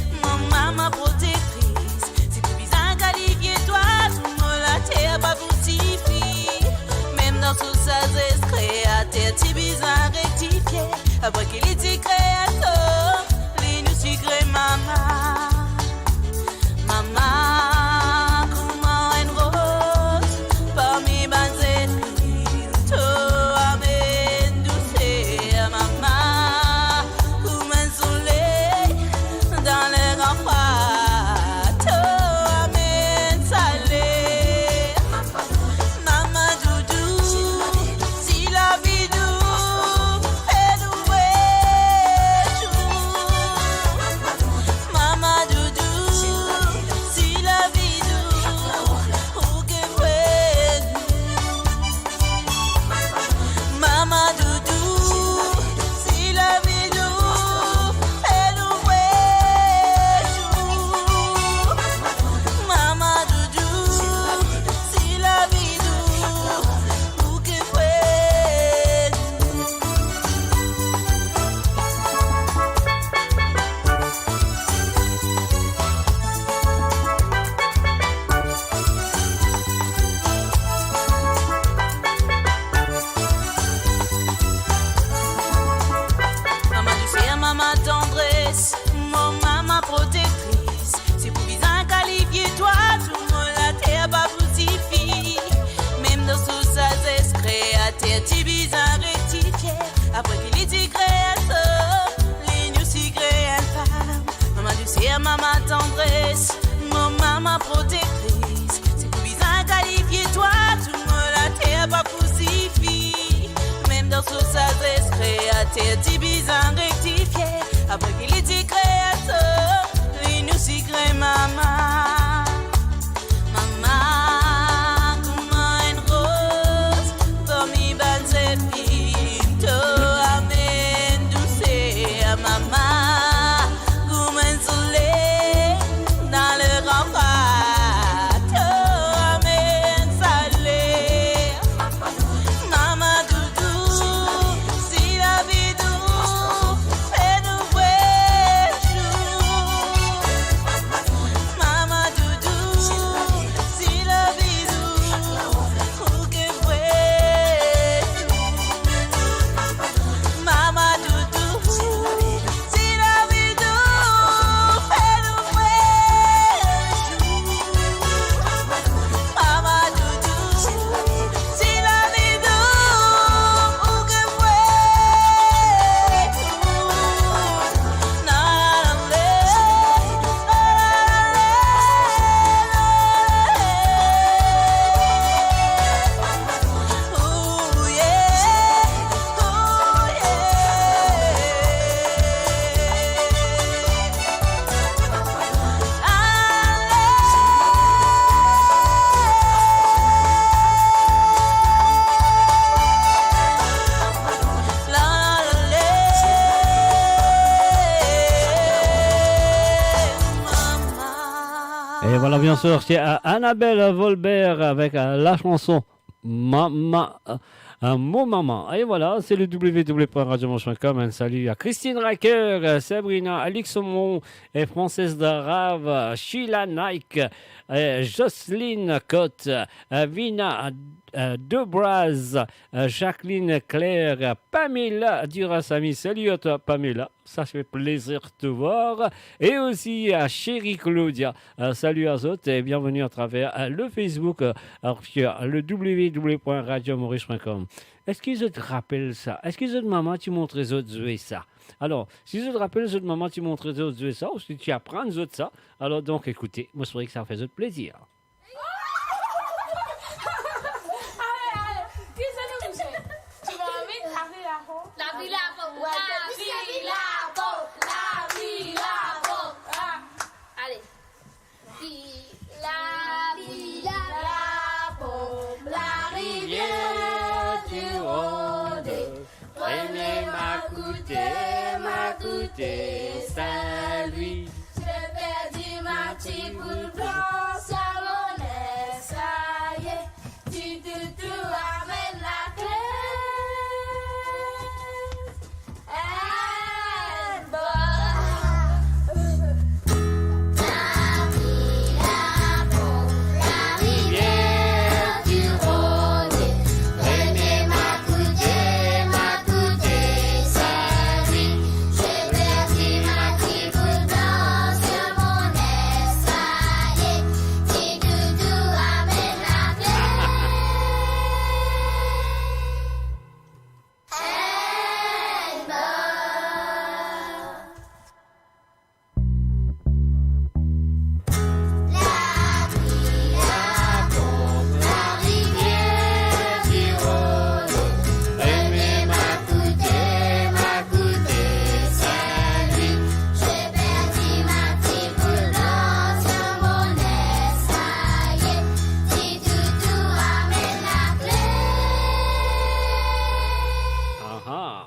maman protectrice. Si vous visez un qualifié, toi, tout le monde la terre pas possible. Même dans ce sas créateur, tu vises un rectifié. Après qu'il est dit créateur, les nous sucrés maman. Maman, comment une rose parmi banzettes, toi amène douceur. Maman, comme un soleil dans les remparts, toi amène salé. Maman doudou, si la vie douce. Après qu'il est dit créateur, les nous si créent maman du ciel, maman tendresse, mon maman protectrice. C'est pour bizarre qualifié, toi, tout le monde la terre pas possible. Même dans ce sas créateur, tu bizarre rectifié. Après qu'il est dit créateur, les nous si créent maman. Maman, comment une rose, parmi banzette. Amène douceur, maman, comme un soleil dans le rempart. Amène salé, maman doudou, si la vie douce, fais-nous voir jour. Maman doudou, si la vie douce, ou que Mama doudou, si la vie douce, fais-nous voir jour. Mama doudou, si la vie douce, ou que Et voilà, bien sûr, c'est Annabelle Volbert avec la chanson Maman. Mon maman. Et voilà, c'est le www.radiomanche.com. Un salut à Christine Racker, Sabrina, Alix Aumont, et Frances Darave, Sheila Nike, Jocelyne Cotte, Vina Debraz, Jacqueline Claire, Pamela Durassami. Salut à toi, Pamela. Ça fait plaisir de te voir. Et aussi à chérie Claudia. Salut à tous et bienvenue à travers le Facebook sur le www.radiomaurice.com. Est-ce qu'ils te rappellent ça? Est-ce qu'ils te maman, tu montres les autres jouer ça? Alors, si je te rappelle, les autres maman, tu montres les autres jouer ça, ou si tu apprends les autres ça, alors donc écoutez, moi je trouvais que ça fait plaisir. Saint-Louis. J'ai perdu ma petite boule blanche sur mon nez, ça y est, tu toutou amène la clé. And la rivière du Rhône, prenez ma coudée, Saint-Louis. J'ai perdu ma petite boule blanche sur mon nez, ça y est, petit doudou amène la clé. La rivière du Rhône, prenez ma coudée, Saint-Louis. J'ai perdu ma petite boule blanche sur mon nez, ça y est, petit doudou amène la clé. Ah ah.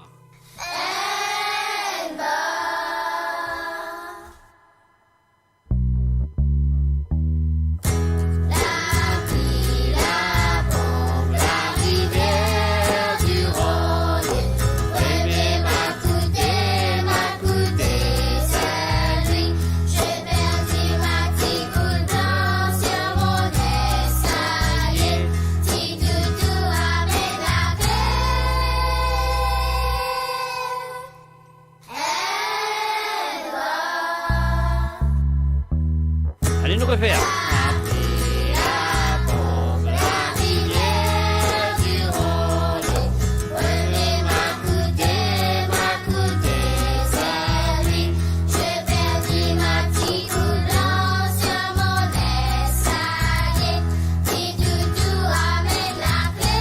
La rivière du Rhône, prenez ma coudée, Saint-Louis. J'ai perdu ma petite boule blanche sur mon nez, ça y est, petit doudou amène la clé. Allez nous refaire. La rivière du Rhône, prenez ma coudée, Saint-Louis. J'ai perdu ma petite boule blanche sur mon nez, ça y est, petit doudou amène la clé.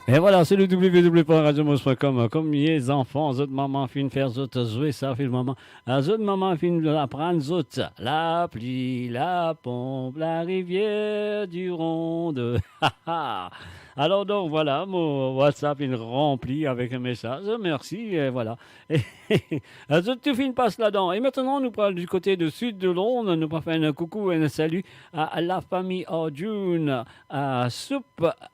Et voilà, c'est le www.radiomos.com. Comme les enfants, les autres mamans finissent faire autres jouer ça, fait le maman. Les autres mamans finissent apprendre les autres. La pluie, la pompe, la rivière du Ronde. Alors donc voilà, mon WhatsApp est rempli avec un message. Merci, et voilà. Et les autres tout finissent passe là-dedans. Et maintenant, nous parlons du côté du sud de Londres. Nous parlons un coucou et un salut à la famille Arjun, à Soup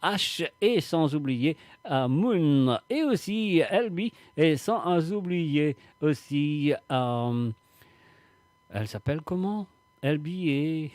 H et sans oublier Moon et aussi Elby et sans oublier aussi elle s'appelle comment? Elby et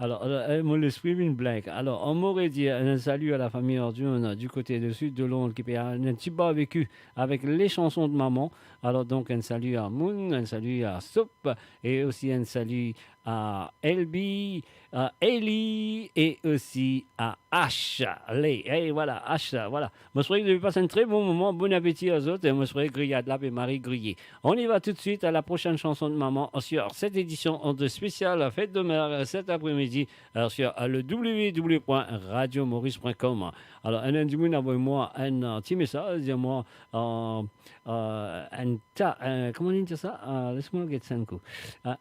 Alors, moi, l'esprit une blague. Alors, on m'aurait dit un salut à la famille Ordune du côté du sud de Londres qui fait un petit barbecue avec les chansons de maman. Alors, donc, un salut à Moon, un salut à Soup et aussi un salut à Elby, à Ellie et aussi à H. Et voilà, H, voilà. Je souhaite que vous passez un très bon moment. Bon appétit aux autres. Et je souhaite grillade là et Marie grillée. On y va tout de suite à la prochaine chanson de maman sur cette édition de spéciale Fête de Mère cet après-midi sur le www.radiomaurice.com. Alors, un du monde envoie-moi un petit message, dis-moi comment on dit ça? Laisse-moi regarder ça un coup.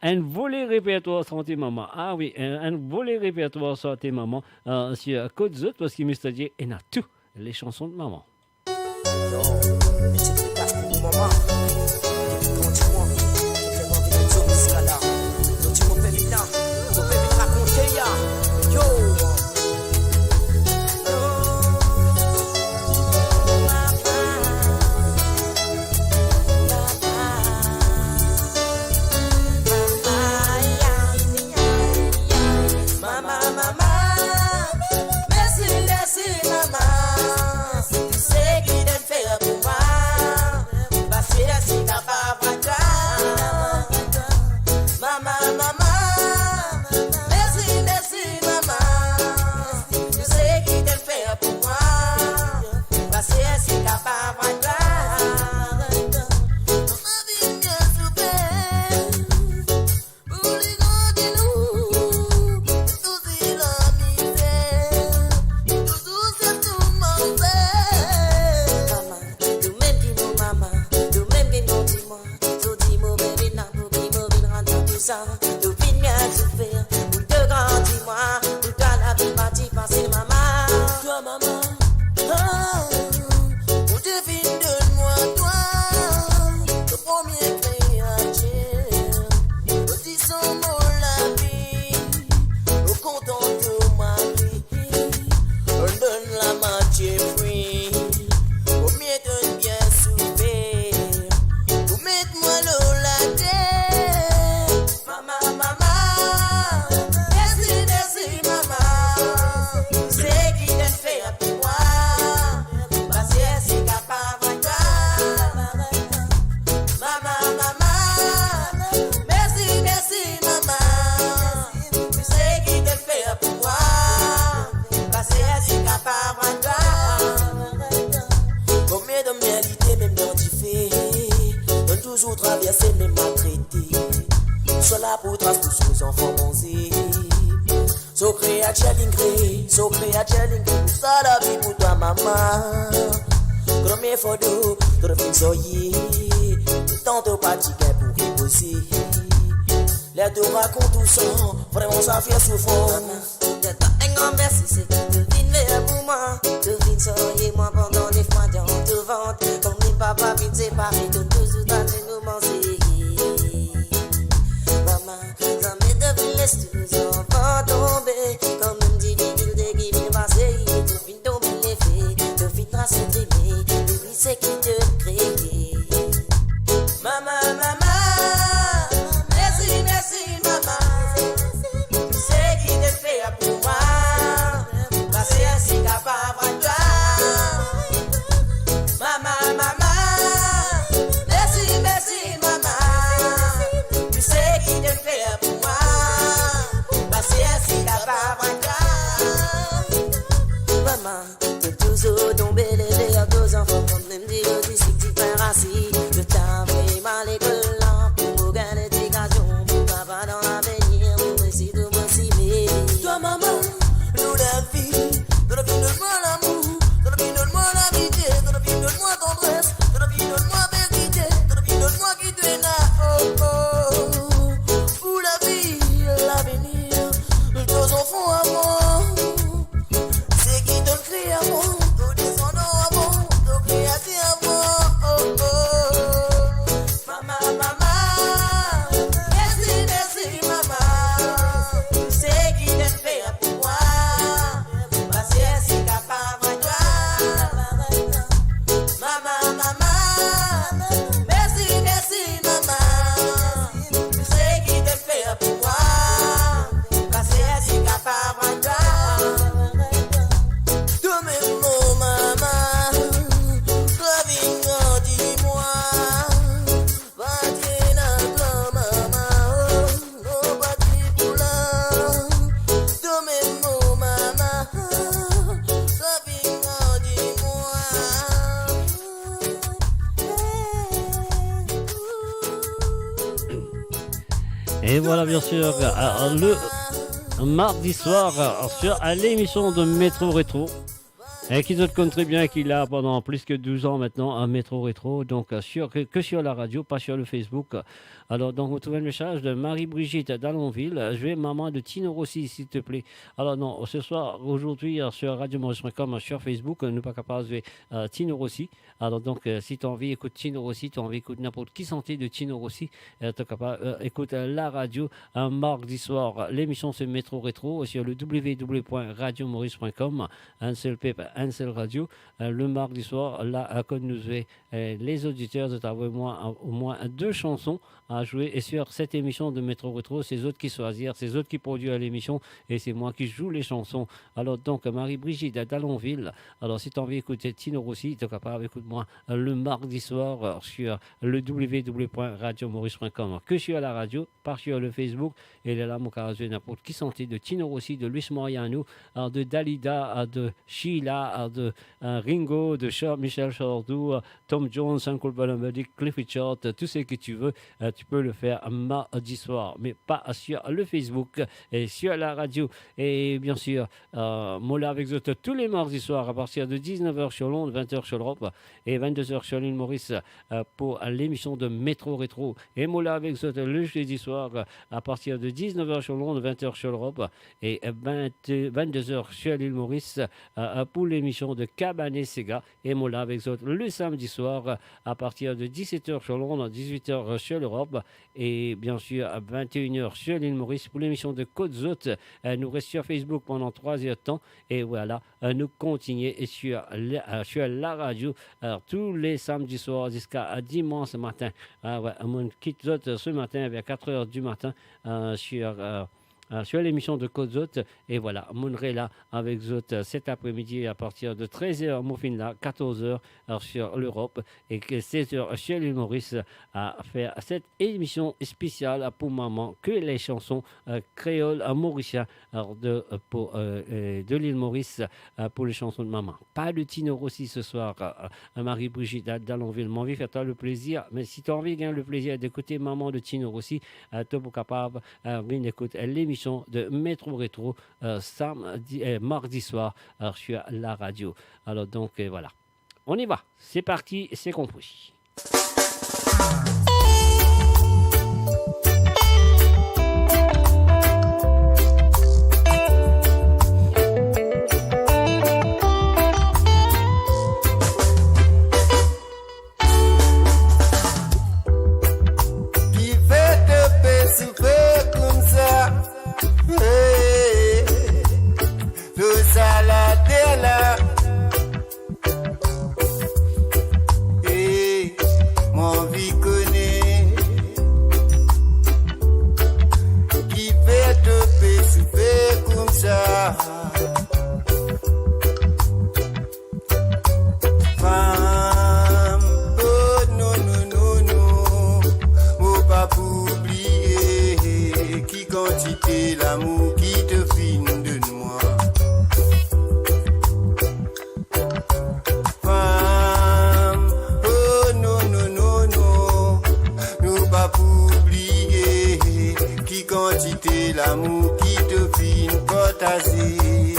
Un volet répertoire santé maman. Ah oui, un volet répertoire santé maman sur Côte Zot parce qu'il me dit et a tout les chansons de maman. Ça fait souffrance. Un grand merci, c'est que tu viens pour moi. Tu viens soigner moi pendant 9 mois dans te vente. Comme mes papas viennent séparer de toujours dans nous manger. Maman, ça m'est devenu laisse tous nos enfants tomber. Comme une difficulté qui vient passer. Tu viens tomber les faits, tu viens tracer d'aimer. Lui, c'est qui te crée. Maman, maman, merci, merci, maman. Pour moi, parce que c'est capable de toi. Maman, maman, merci, merci, maman. Tu sais qui te fait pour moi, parce que c'est capable de toi. Maman, tu toujours tombé les verres deux enfants, comme même dit le disque du père assis. Je t'avais mal l'école là, pour me gagner d'éducation, pour papa dans l'avenir, pour essayer de me cimer. Toi maman, nous la vie, de la vie donne-moi l'amour, de la vie donne-moi l'amitié, de la vie donne-moi tendresse, de la vie donne-moi vérité, de la vie donne-moi qui te n'a, oh oh. Pour la vie, l'avenir, nos enfants à moi, c'est qui te crée à moi, nos descendants à moi, nos créateurs à moi, oh oh. Et voilà, bien sûr, le mardi soir sur l'émission de Métro Rétro. Et qui se compte très bien qu'il a pendant plus que 12 ans maintenant un Métro Rétro, donc que sur la radio, pas sur le Facebook. Alors, donc, vous trouvez le message de Marie-Brigitte d'Allonville. Je vais maman de Tino Rossi, s'il te plaît. Alors, non, ce soir, aujourd'hui, sur radiomaurice.com, sur Facebook, nous pas capable de Tino Rossi. Alors, donc, si tu as envie, écoute Tino Rossi, tu as envie, écoute n'importe qui santé de Tino Rossi, tu es capable, écoute la radio un mardi soir. L'émission, c'est Métro Rétro sur le www.radiomaurice.com. Un seul pep, un seul radio. Le mardi soir, là, comme nous les auditeurs de t'avoir au moins 2 chansons à jouer. Et sur cette émission de Métro Rétro, c'est eux qui choisissent, c'est eux qui produisent l'émission et c'est moi qui joue les chansons. Alors donc, Marie-Brigitte d'Allonville. Alors si tu as envie d'écouter Tino Rossi, tu es capable, écoute-moi le mardi soir sur le www.radiomaurice.com. Que sur la radio, pas sur le Facebook. Et là, mon caractère n'importe qui santé de Tino Rossi, de Luis Mariano, de Dalida, de Sheila, de Ringo, de Michel Sardou, Tom Jones, Uncle Balambadi, Cliff Richard, tout ce que tu veux, tu peux le faire mardi soir, mais pas sur le Facebook et sur la radio. Et bien sûr, Mola avec vous tous les mardis soirs à partir de 19h sur Londres, 20h sur l'Europe et 22h sur l'île Maurice pour l'émission de Métro Rétro. Et Mola avec vous le jeudi soir à partir de 19h sur Londres, 20h sur l'Europe et 22h sur l'île Maurice pour l'émission de Cabanet Sega. Et Mola avec vous le samedi soir à partir de 17h sur Londres, 18h sur l'Europe et bien sûr à 21h sur l'île Maurice pour l'émission de Côte Zot. Nous restons sur Facebook pendant 3 heures de temps et voilà, nous continuons sur la radio tous les samedis soirs jusqu'à dimanche matin. On quitte Zot ce matin vers 4h du matin sur l'émission de Côte Zot. Et voilà, Mounré là avec Zot cet après-midi à partir de 13h, Moufine là, 14h sur l'Europe et 16h sur l'île Maurice à faire cette émission spéciale pour maman que les chansons créoles mauriciennes de l'île Maurice pour les chansons de maman. Pas de Tino Rossi ce soir, Marie-Brigitte d'Allonville. Mon envie de faire toi le plaisir, mais si tu as envie de le plaisir d'écouter maman de Tino Rossi, tu es capable d'écouter l'émission de Métro Rétro mardi soir sur la radio. Alors donc voilà, on y va, c'est parti, c'est compris. Qui fait te souffrir comme ça? Tout ça la terre là. Et mon vie connaît. Qui fait te souffrir comme ça? Femme, oh non, non, non, non. Faut pas oublier qui quantité l'amour qui te fine de moi. Femme, oh non, non, non, non. Nous pas oublier qui quantité l'amour qui te fine partager.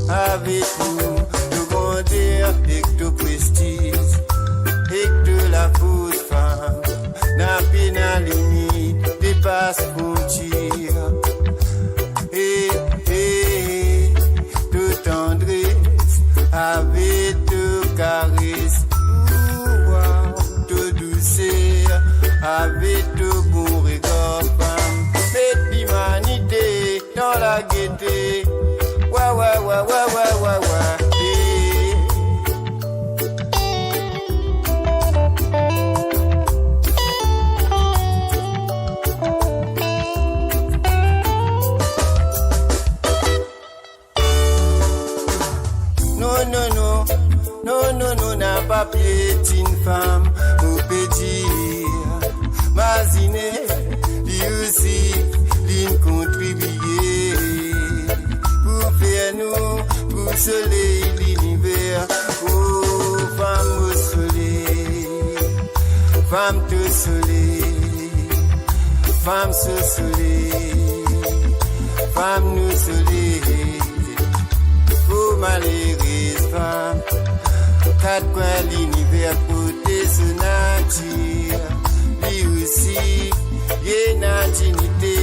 Avec nous, de grandeur et de prestige et de la fausse femme. N'a peine à limite, dépasse frontière. Et de tendresse, avec de caresses, de douceur, avec de bons regards, femme. Faites l'humanité dans la gaieté. Wa wa wa wa wa wa wa. Non, n'a pas piétine femme, au pédir, Mazine, lui aussi, l'une contribuer, pour faire nous, pour soleil l'univers, oh, femme au soleil, femme de soleil, femme sous soleil, femme nous soleil, pour malheureuse femme, quatre coins l'univers pour tes nature, lui aussi, y'a une dignité,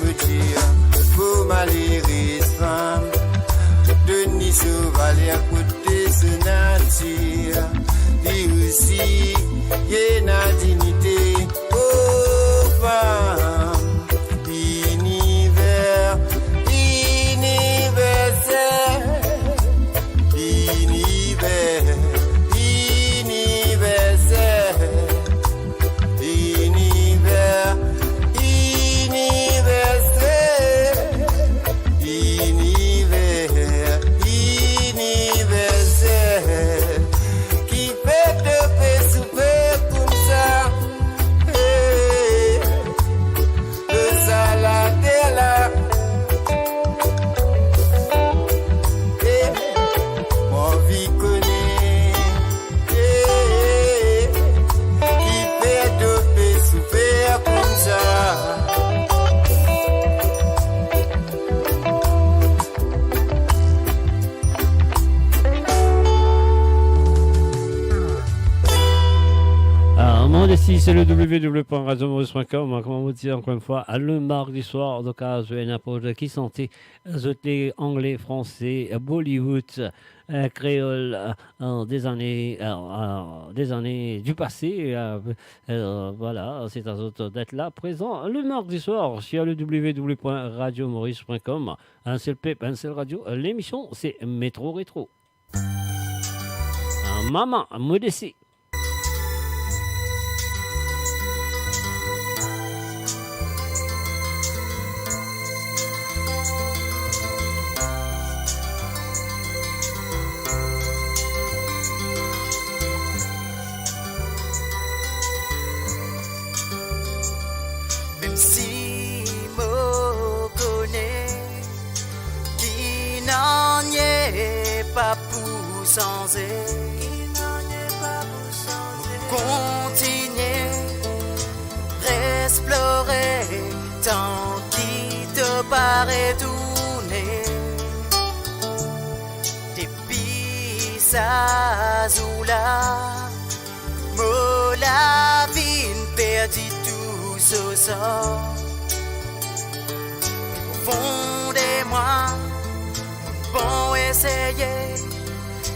me dire, pour malheureuse femme, Denis Sauvalet à côté de nature, lui aussi, y'a une dignité, oh femme, univers, universel, univers, universel, univers, universel, univers, universel, qui fait te faire souper comme ça. Ici, c'est le www.radiomaurice.com. Comment vous dire encore une fois, le mardi soir, donc à n'importe qui santé, les anglais, français, Bollywood, créole, des années du passé. Voilà, c'est à vous d'être là, présent le mardi soir sur le www.radiomaurice.com. Un seul pep, un seul radio. L'émission, c'est Métro Rétro. Maman, modestie. Si me connais, qui n'en est pas pour changer, continuer, explorer tant qui te paraît tourner, depuis ça ou là, me la vie perdue. So, so. Au fond de moi, bon essayer.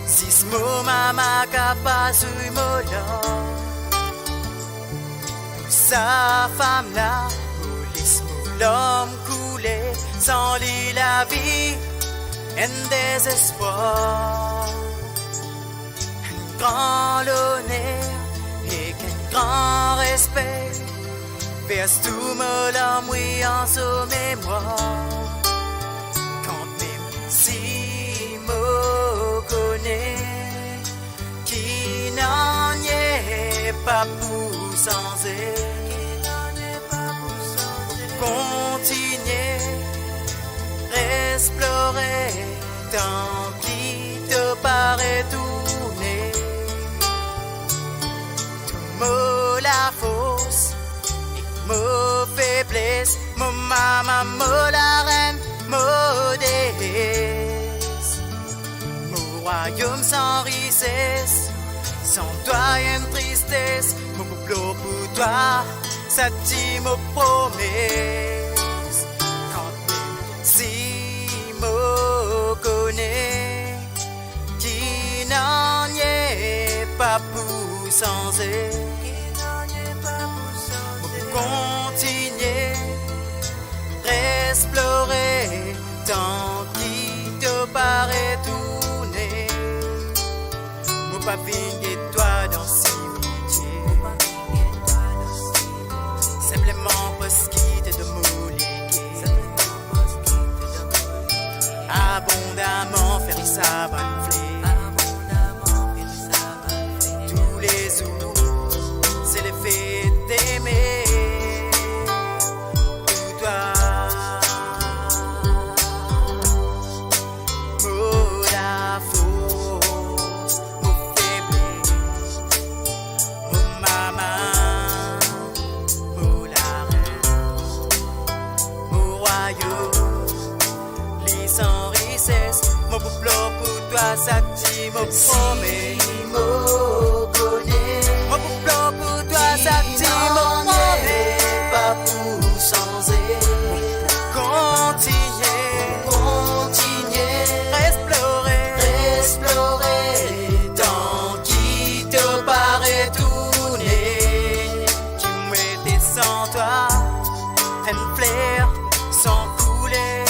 Si ce mot m'a capable de me sa femme là, laisse l'homme couler sans lui la vie, un désespoir, un grand honneur et un grand respect. Verse tout me l'envoie en sous mémoire. Quand même si me connaît, qui n'en est pas pour changer, continuer, explorer tant qui te paraît tourner. Tout me la fausse. Mo faiblesse, mo maman, mo la reine, mo déesse. Mo royaume sans richesse, sans toi une tristesse. Mo boulot pour toi, ça t'y me promesse. Quand même si mo connais, qui n'en est pas pour changer. Continuer, explorer tant qui te paraît tourner. Mon papine et toi dans si métier, simplement parce qu'il te demande abondamment faire ça banfler. Tous les jours, c'est l'effet d'aimer. toi, ça t'y me promet. Mon plan pour toi, ça t'y me promet. Pas pour changer. Explorer, tant qui te paraît tourner, qui m'était sans toi, un flair sans couler,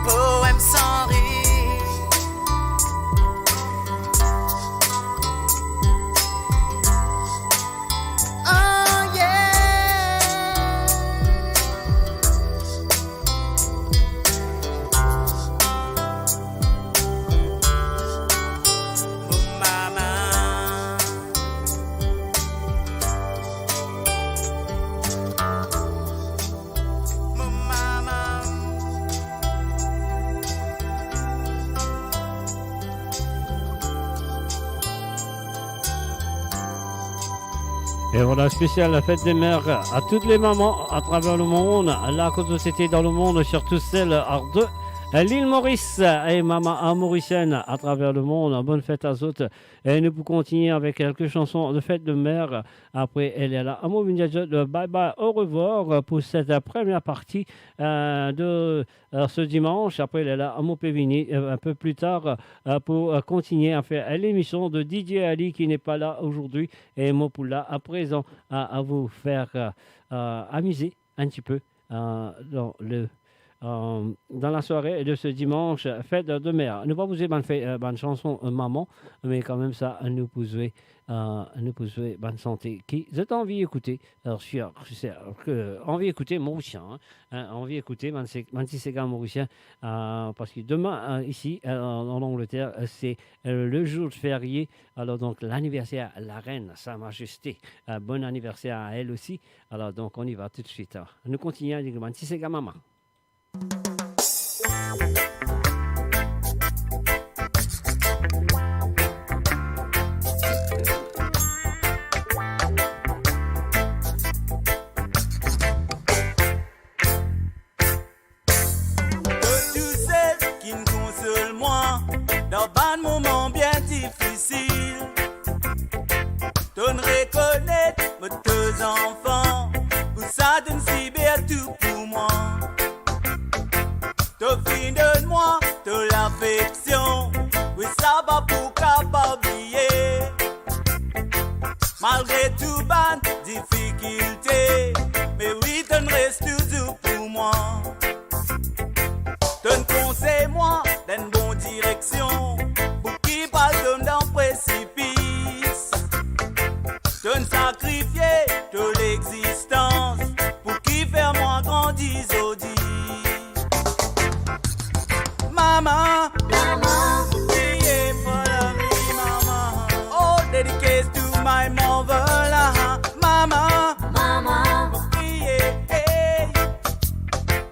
poème sans rire. Oh yeah. Et voilà, spécial la fête des mères à toutes les mamans à travers le monde. Là, quand c'était dans le monde, surtout celles de l'île Maurice et maman mauricienne à travers le monde. Bonne fête à toutes. Et nous pouvons continuer avec quelques chansons de fête de mère. Après, elle est là. Amour de bye bye, au revoir pour cette première partie de ce dimanche. Après, elle est là. Amour Pévini un peu plus tard pour continuer à faire l'émission de DJ Ali qui n'est pas là aujourd'hui. Et Mopoula à présent à vous faire amuser un petit peu dans la soirée de ce dimanche, fête de mère. Nous ne pas vous dire bonne chanson maman, mais quand même ça, nous pouvons bonne santé. Qui vous êtes envie d'écouter? Alors, envie d'écouter mauricien, envie d'écouter Mantisega mauricien, parce que demain, ici, en Angleterre, c'est le jour férié. Alors, donc, l'anniversaire à la reine, Sa Majesté. Bon anniversaire à elle aussi. Alors, donc, on y va tout de suite. Nous continuons avec Mantisega maman. Dans un moment bien difficile, donne reconnaître mes deux enfants, pour ça donne si bien tout pour moi. T'offres de moi de l'affection, oui ça va pour pas oublier. Malgré tout ban difficulté, mais oui t'en reste toujours pour moi. Donne conseil moi d'une bonne direction, pour qui pas donne dans précipice. Donne sacrifier de l'existence, pour qui faire moi grandir aujourd'hui. Mama, mama, yeah, follow me, mama. Oh, dedicated to my mother, mama, mama, yeah, hey.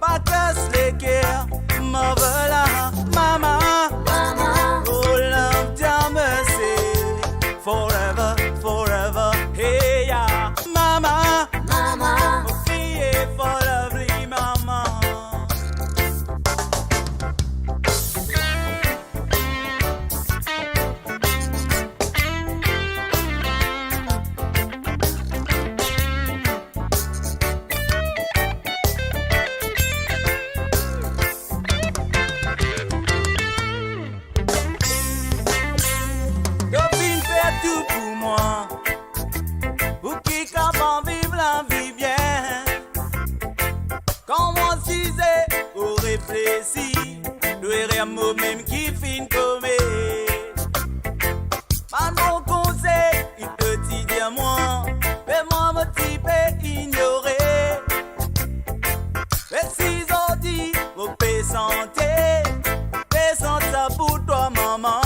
Bakas care, mother, mama, mama. Oh, love, dear mercy, forever, forever, hey, yeah, mama, mama, yeah, follow me, mama. Tout pour moi, pour qui capable vivre la vie bien. Quand moi disais, au réfléchir, le mot même qui finit comme mon conseil, il te dit dire moi, mais moi me type ignorer. Mais si on dit, vos paix santé, ça pour toi maman.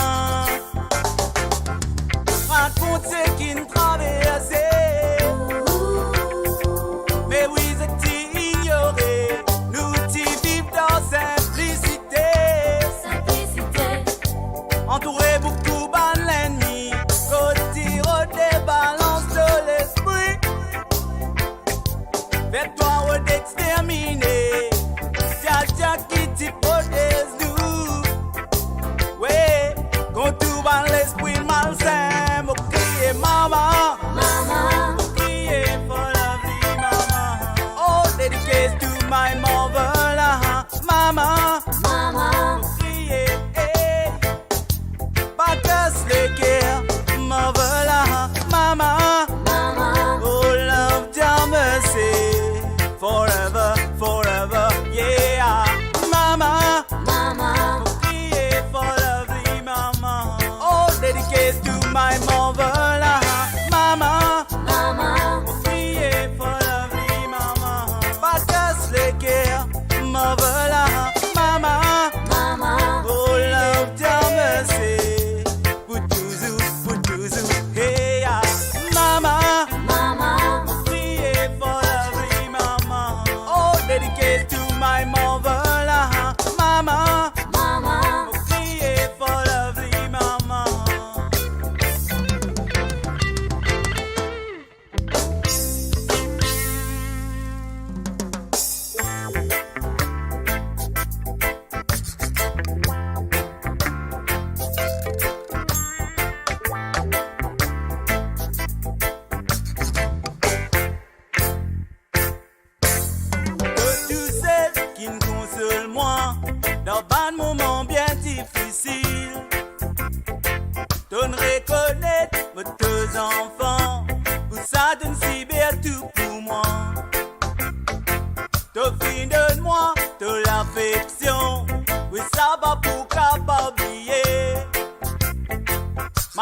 Raconte ce qui nous traverse. Mais oui, c'est ignoré. Nous t'y vivons dans simplicité. Entouré beaucoup par l'ennemi. Côté des balances de l'esprit.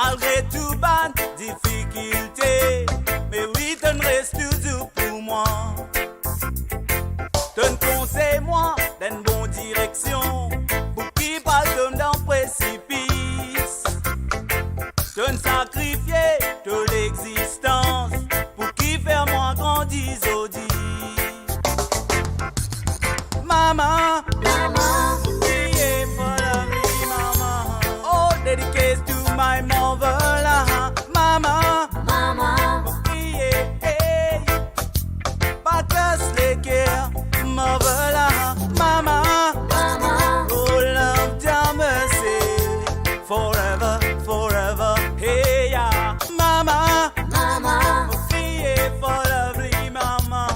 malgré tout ban difficulté. Mais oui, t'en reste toujours pour moi. T'en conseille moi d'une bonne direction pour qui pas tombe dans le précipice. T'en sacrifié de l'existence pour qui faire moi grandir aujourd'hui. Mama, mama, yeah, follow me, mama. Oh, dedicated to my mother, mama, mama, yeah, hey. Pas just like care, mother, mama, mama. Oh, love, damn mercy, forever, forever, hey, yeah, mama, mama, yeah, follow me, mama.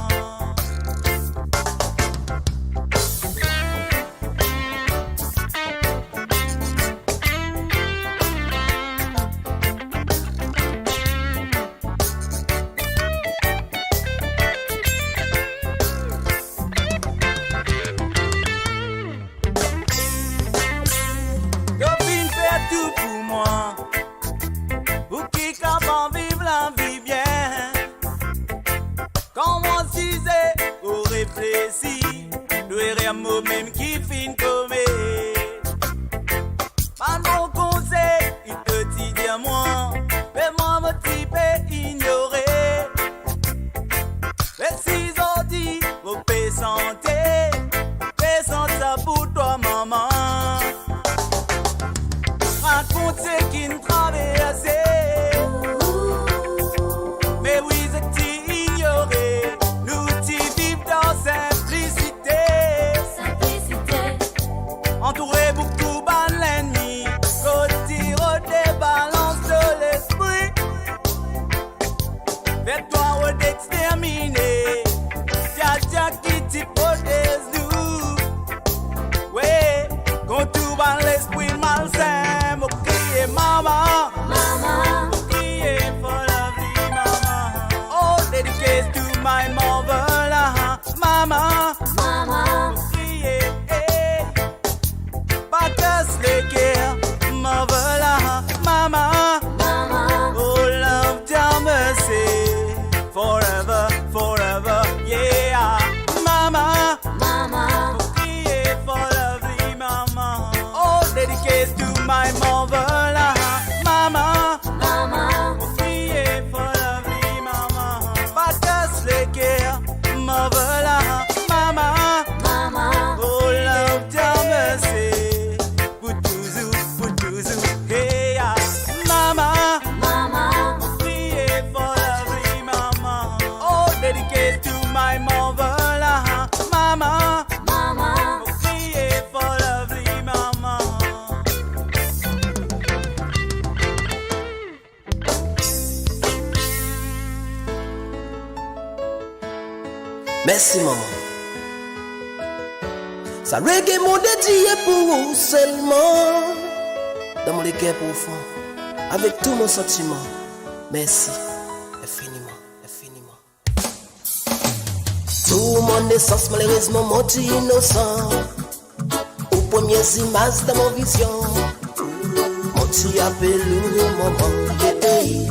Tout pour moi, pour qui capable vivre la vie bien. Quand moi disais, au réfléchi, le rien mot même qui finit comme mon conseil, il te dit dire moi, mais moi me type ignorer. Mais si on dit, vous paix santé, ça pour toi maman. Raconte ce qui nous traverse. Mais oui, c'est ignoré. Nous t'y vivons dans simplicité. Entouré beaucoup de l'ennemi. Côté des balances de l'esprit. Fais-toi d'exterminer. Dia qui t'y protège nous. Ouais, quand tout va l'esprit malsain. Mama, mama, yeah, follow me, mama. Oh, dedicated to my mother, mama, mama, yeah, hey. Pas just like care, mother, mama, mama. Oh, love, damn mercy, forever, forever, yeah, mama, mama, yeah, follow me, mama. Oh, dedicated to my mother. Mama, mama, yeah, follow me, mama. Pas just like care, mother, mama, mama. Oh, love, damn mercy, putuzu, hey, yeah. Mama, mama, yeah, follow me, mama. Oh, dedicated to my mother, mama, mama, yeah, follow me, mama. Merci maman. Ça reggae mon dédié pour vous seulement. Dans mon cœur profond, avec tout mon sentiment. Merci infiniment, infiniment. Tout mon essence malheureusement mon petit innocent. Aux premières images de mon vision. Mon petit appel maman. Hey,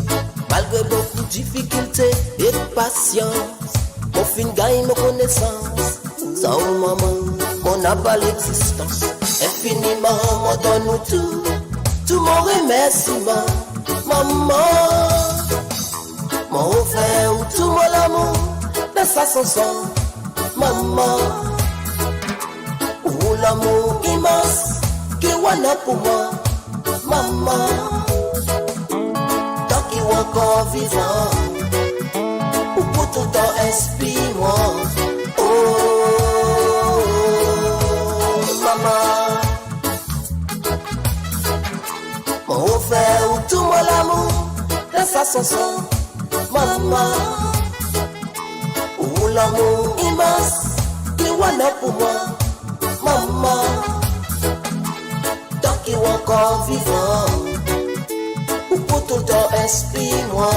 malgré beaucoup de difficultés et de patience. Mon fin gagne mon connaissance. Sans maman, mon n'a pas l'existence. Infiniment, mon donne nous tout. Tout mon remerciement. Maman, mon frère, tout mon amour. De sa chanson. Maman, ou l'amour immense. Que on a pour moi. Maman, tant qu'il est encore vivant. Pour tout le temps, inspire-moi. Oh, maman. Mon frère, ou tout mon amour, dans sa chanson. Maman, ou l'amour immense, qui est pour moi. Maman, tant qu'il est encore vivant. Pour tout le temps, inspire-moi.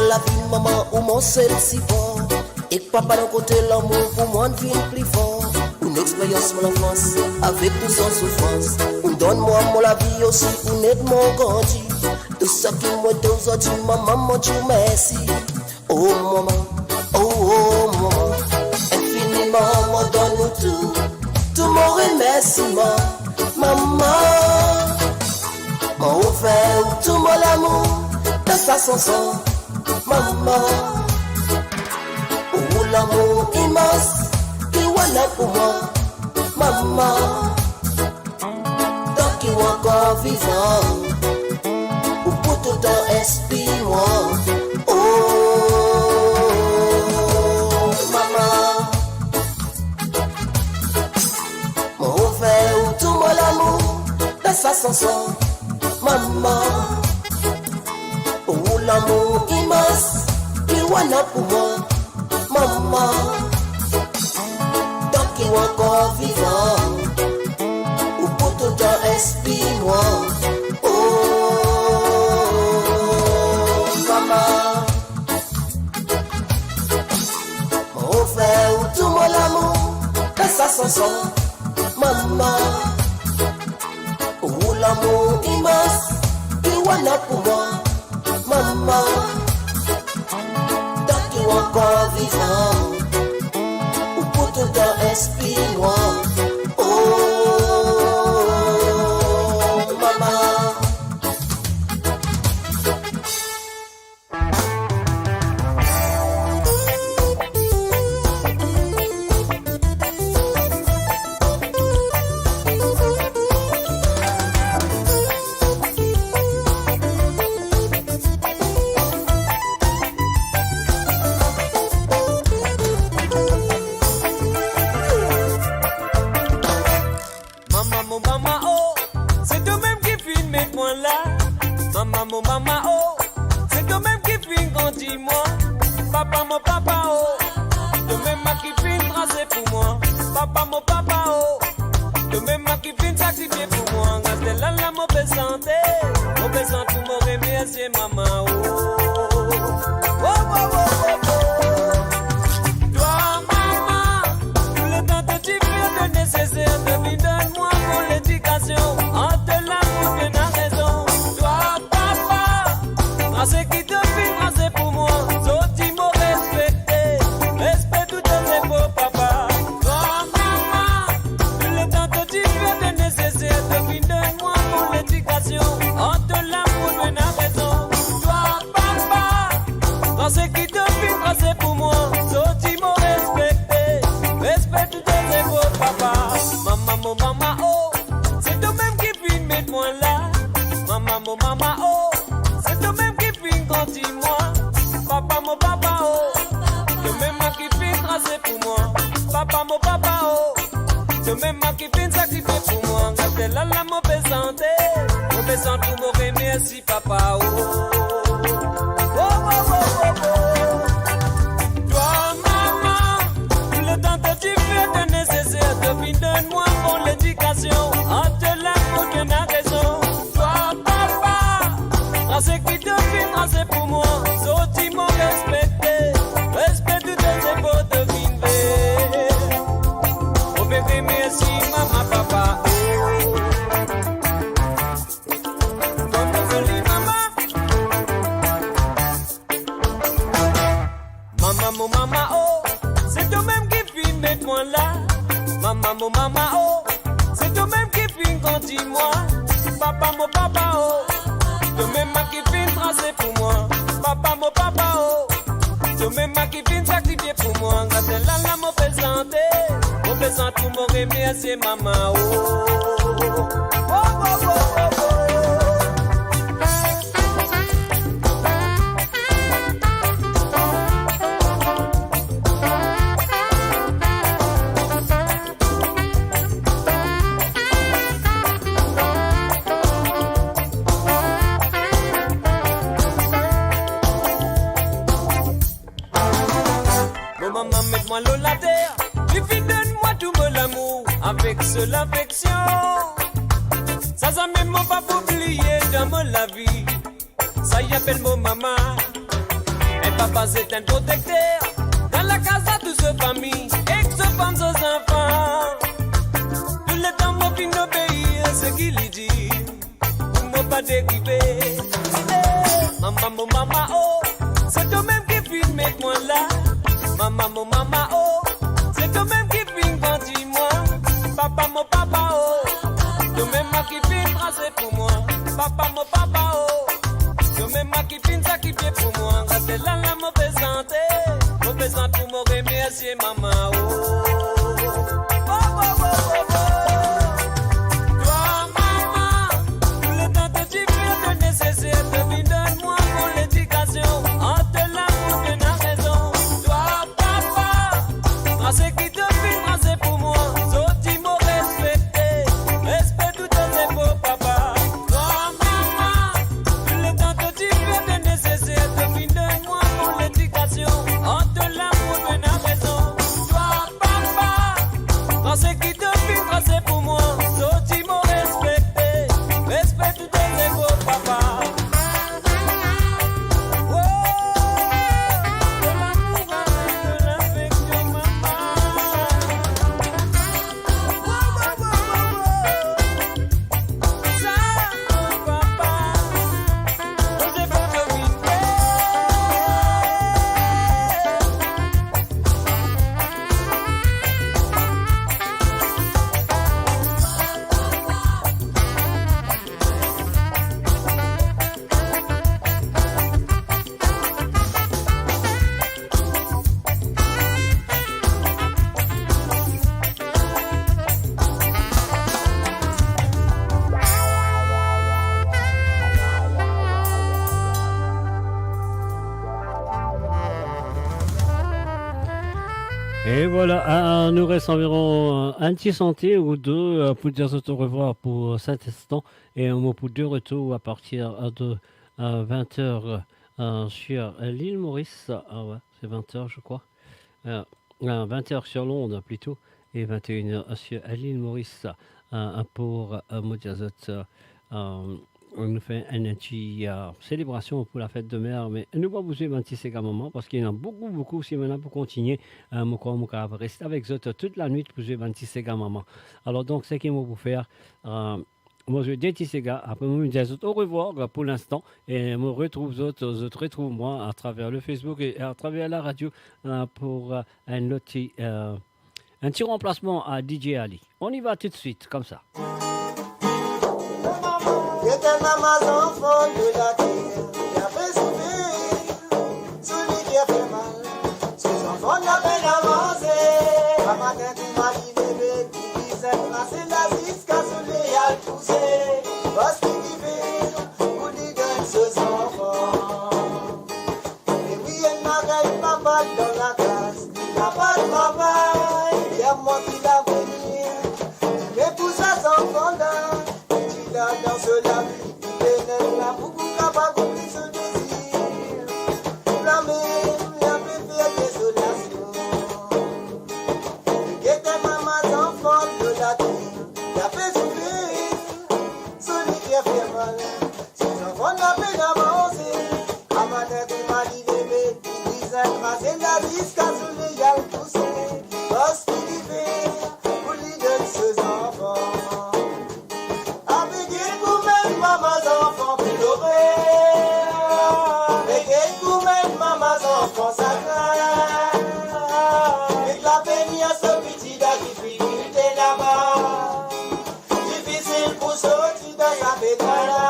la vie, maman, ou mon seul si fort. Et papa d'un côté, l'amour pour moi devient plus fort. Une expérience, mon enfance, avec tout sans souffrance. On donne-moi mon la vie aussi, pour n'être mon grandi. Tout ça qui m'a dit aujourd'hui, maman, mon Dieu, merci. Oh maman, oh maman, infiniment, m'en donne tout mon remerciement. Maman, m'en offert tout mon amour, de façon sans. Maman, oh l'amour immense, qui voilà pour moi. Maman, tant qu'il est encore vivant, ou pour tout le temps inspire-moi. Oh, maman, mon offert tout mon amour, de façon sans. Maman, oh l'amour immense, qui voilà pour moi. Maman, tant qu'il est encore vivant, ou pour tout le temps inspire-moi. Oh, maman, mon frère, tout mon amour, dans sa chanson. Maman, oh l'amour immense, qui voilà pour moi. Maman, encore vivant, ou pour tout le temps inspire-moi. Oh, maman. avec seule affection. Ça même pas oublier dans la vie. Ça y appelle mon maman. papa c'est un protecteur. Dans la casa de ce famille, et que se pense aux enfants. Tout le temps, mon fils obéit à ce qu'il lui dit. Pour ne pas dériver. Maman, maman, oh, c'est toi-même qui filme avec moi là. Maman, maman, oh, c'est toi-même qui filme quand dis-moi. Papa, mon papa, oh, toi-même qui filme tracé pour moi. Papa, mon papa, oh, toi-même qui filme ça qui fait pour moi. Restez là, la mauvaise santé pour me remercier, maman, oh. Et voilà, nous reste environ un petit santé ou deux pour dire au revoir pour cet instant et un mot pour deux retours à partir de 20h sur l'île Maurice. Ouais, c'est 20h je crois. 20h sur Londres plutôt et 21h sur l'île Maurice pour Modiazot. On nous fait une petite célébration pour la fête de mer, mais nous va bouger 26 également parce qu'il y en a beaucoup si maintenant pour continuer. Mon corps reste avec eux toute la nuit pour jouer 26 également. Alors donc, ce qu'il faut faire, moi je dis 26 gars, après moi je dis au revoir pour l'instant et je me retrouve retrouve moi à travers le Facebook et à travers la radio pour un petit remplacement à DJ Ali. On y va tout de suite, comme ça. C'était maman enfant de la terre qui a fait souffrir, celui qui a fait mal, ses enfants n'ont pas avancé. Maman t'a dit m'a dit bébé, qui disait tracer la jusqu'à ce léal poussé. Parce qu'il fait, pour lui donner ses enfants. Et oui, elle n'a pas eu papa dans la classe, il n'a pas de travail, il y a moi qui l'a venir. Mais pour ses enfants là, dans cela, il est là beaucoup capable de ce désir. La même, la préfère désolation. Il était maman enfant de la terre, il a fait souffrir, celui qui a fait mal. Ses enfants n'ont pas avancé. À ma tête, il m'a dit bébé, il disait tracer la jusqu'à ce léal poussé. Parce qu'il fait, pour lui donner ses enfants. Maman enfant pleuré, et vous même maman enfant sacré, et la peine à ce petit da difficulté là-bas, difficile pour sortir dans sa pétala,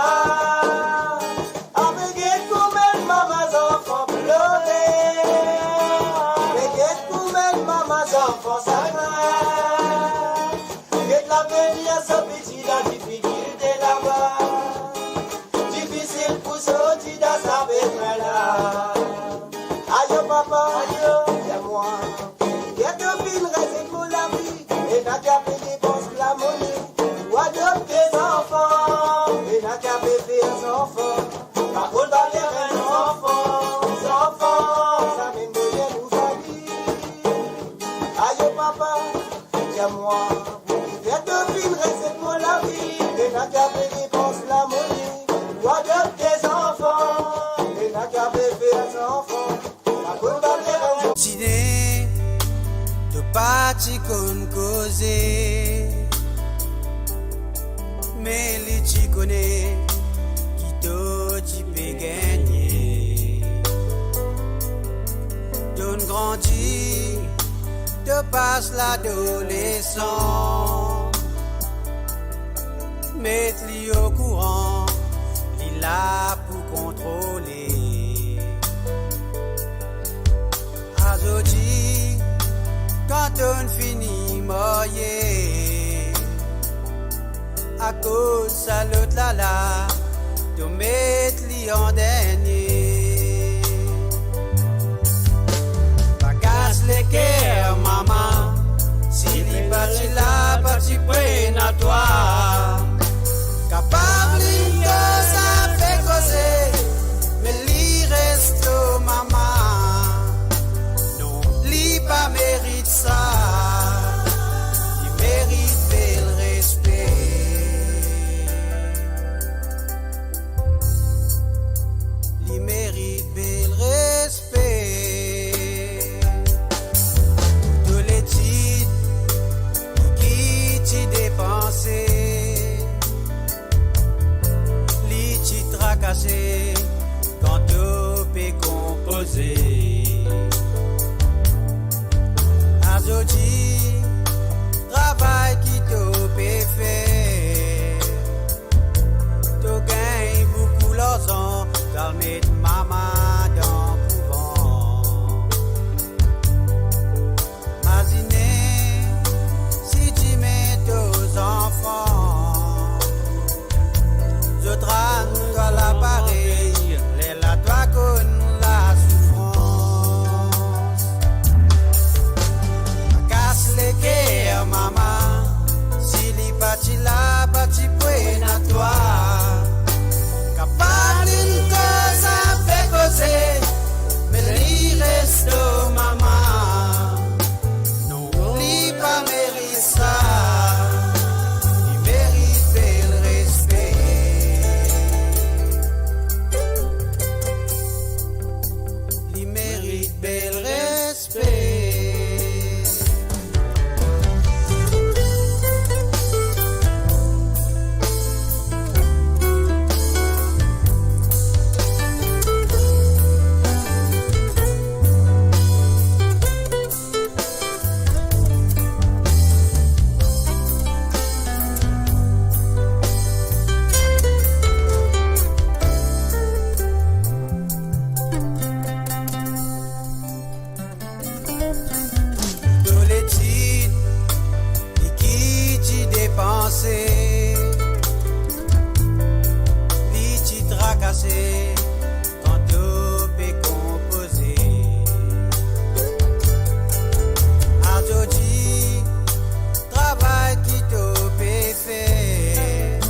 avec vous même maman enfant pleuré, et vous même maman enfant sacré, et la peine à ce petit da difficulté là-bas. Sorti dans sa pétrala. Aïe papa, aïe, c'est moi. Y'a deux filles restent pour la vie. Et n'a qu'à payer dépense la monnaie. Ou adopter des enfants. Et n'a qu'à payer des enfants. Par contre, dans les vrais enfants, ça même devient nous famille. Aïe papa, c'est moi. Y'a deux filles restent pour la vie. Et n'a qu'à payer dépense la monnaie. Ou adopter des enfants, et n'a qu'à faire des enfants. Tine, de parti qu'on cause, mais les tu connais, qui t'ont tu peux gagner. Donne grandit, te passe l'adolescent, mets-lui au courant, il là pour contrôler. Aujourd'hui, quand on finit moyer, à cause de l'autre là, de mettre-lui en dernier. Bagasse les cœurs, maman, si les parti là, parti prenne à toi. Capable d'une cause à faire causer, mais l'y reste maman. Pas mérite ça, il mérite le respect. Il mérite le respect. Tous les titres qui t'y dépensé, les titres tracassés quand tu peux composer. Aujourd'hui, travail qui te peut faire, tu gagnes beaucoup l'argent, calmer maman dans le couvent. Imaginez si tu mets tes enfants, je tremble à l'appareil, les la toi qu'on la souffrance. Les guerres, maman, si les bâtis là, bâtis prennent à toi. Capable d'une cause à faire causer, mais l'y reste, maman. Non, l'y pas mérite ça, il mérite le respect. Il mérite le respect. Quand tout peut composer. Aujourd'hui, travail qui te peut faire,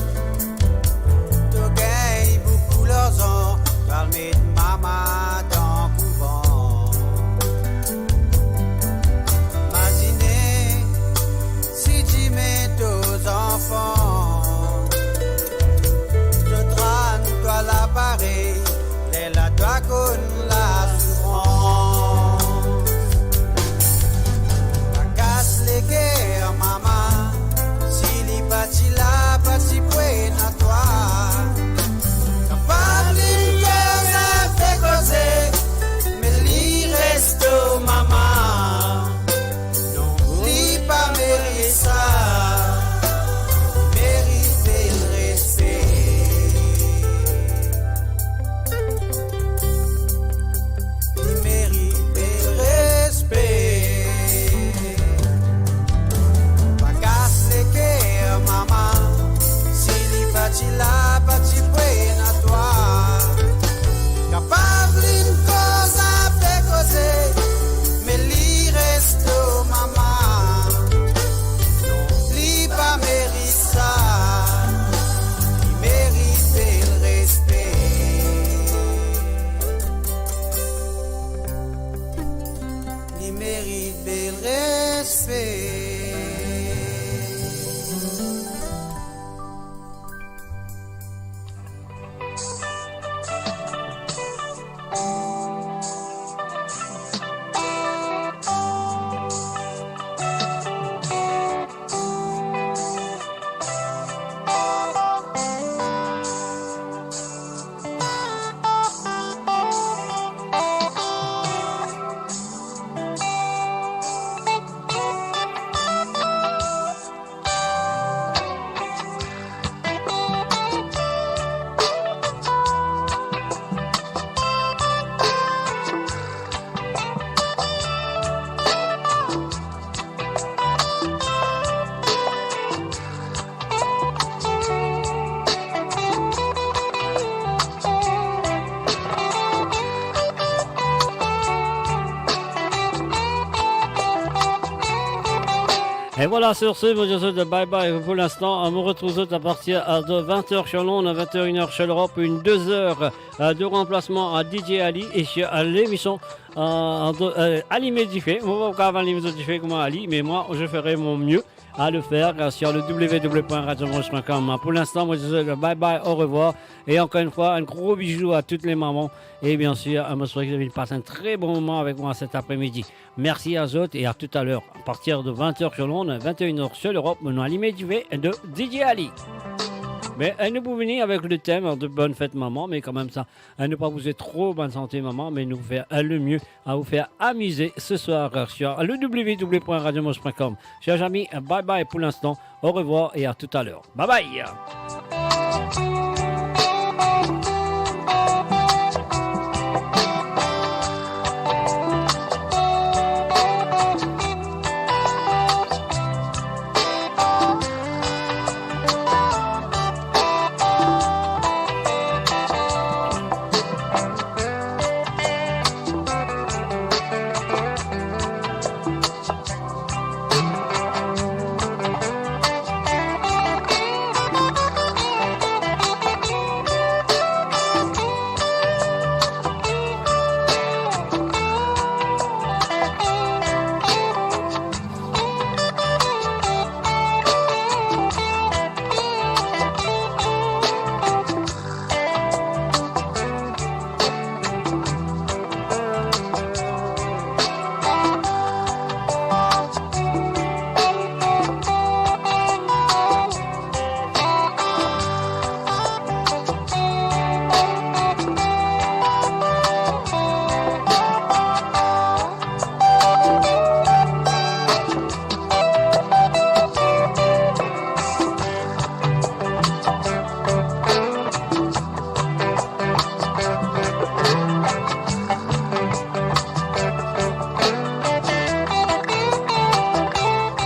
tu gagnes beaucoup l'argent, calmer maman dans le couvent. Imaginez si tu mets tes enfants, toi l'appareil, les la toi qu'on la souffrance. Casse les guerres, maman, si les bâtis là, bâtis prennent à toi. Capable d'une cause à faire causer, mais l'y reste, maman. Non, l'y pas mérite ça. La bâti prenne à toi. Capable d'une cause à faire causer, mais l'y reste maman. Non, l'y pas mérite ça, il mérite le respect. Il mérite le respect. Et voilà, sur ce, moi je vous dis bye bye pour l'instant. On me retrouve à partir de 20h sur Londres, 21h sur l'Europe, une 2 heures de remplacement à DJ Ali et sur l'émission Ali Medifé. Moi, je vais l'émission Medifé comme Ali, mais moi, je ferai mon mieux à le faire sur le www.radiomonge.com. Pour l'instant, moi je vous dis bye bye, au revoir. Et encore une fois, un gros bijou à toutes les mamans. Et bien sûr, je me souhaite que vous avez passé un très bon moment avec moi cet après-midi. Merci à vous et à tout à l'heure. À partir de 20h sur Londres, 21h sur l'Europe, mon Ali Medifé de DJ Ali. Mais nous pouvons venir avec le thème de bonne fête maman, mais quand même ça, ne pas vous être trop bonne santé maman, mais nous faire le mieux à vous faire amuser ce soir sur le www.radiomonge.com. Chers amis, bye bye pour l'instant, au revoir et à tout à l'heure. Bye bye.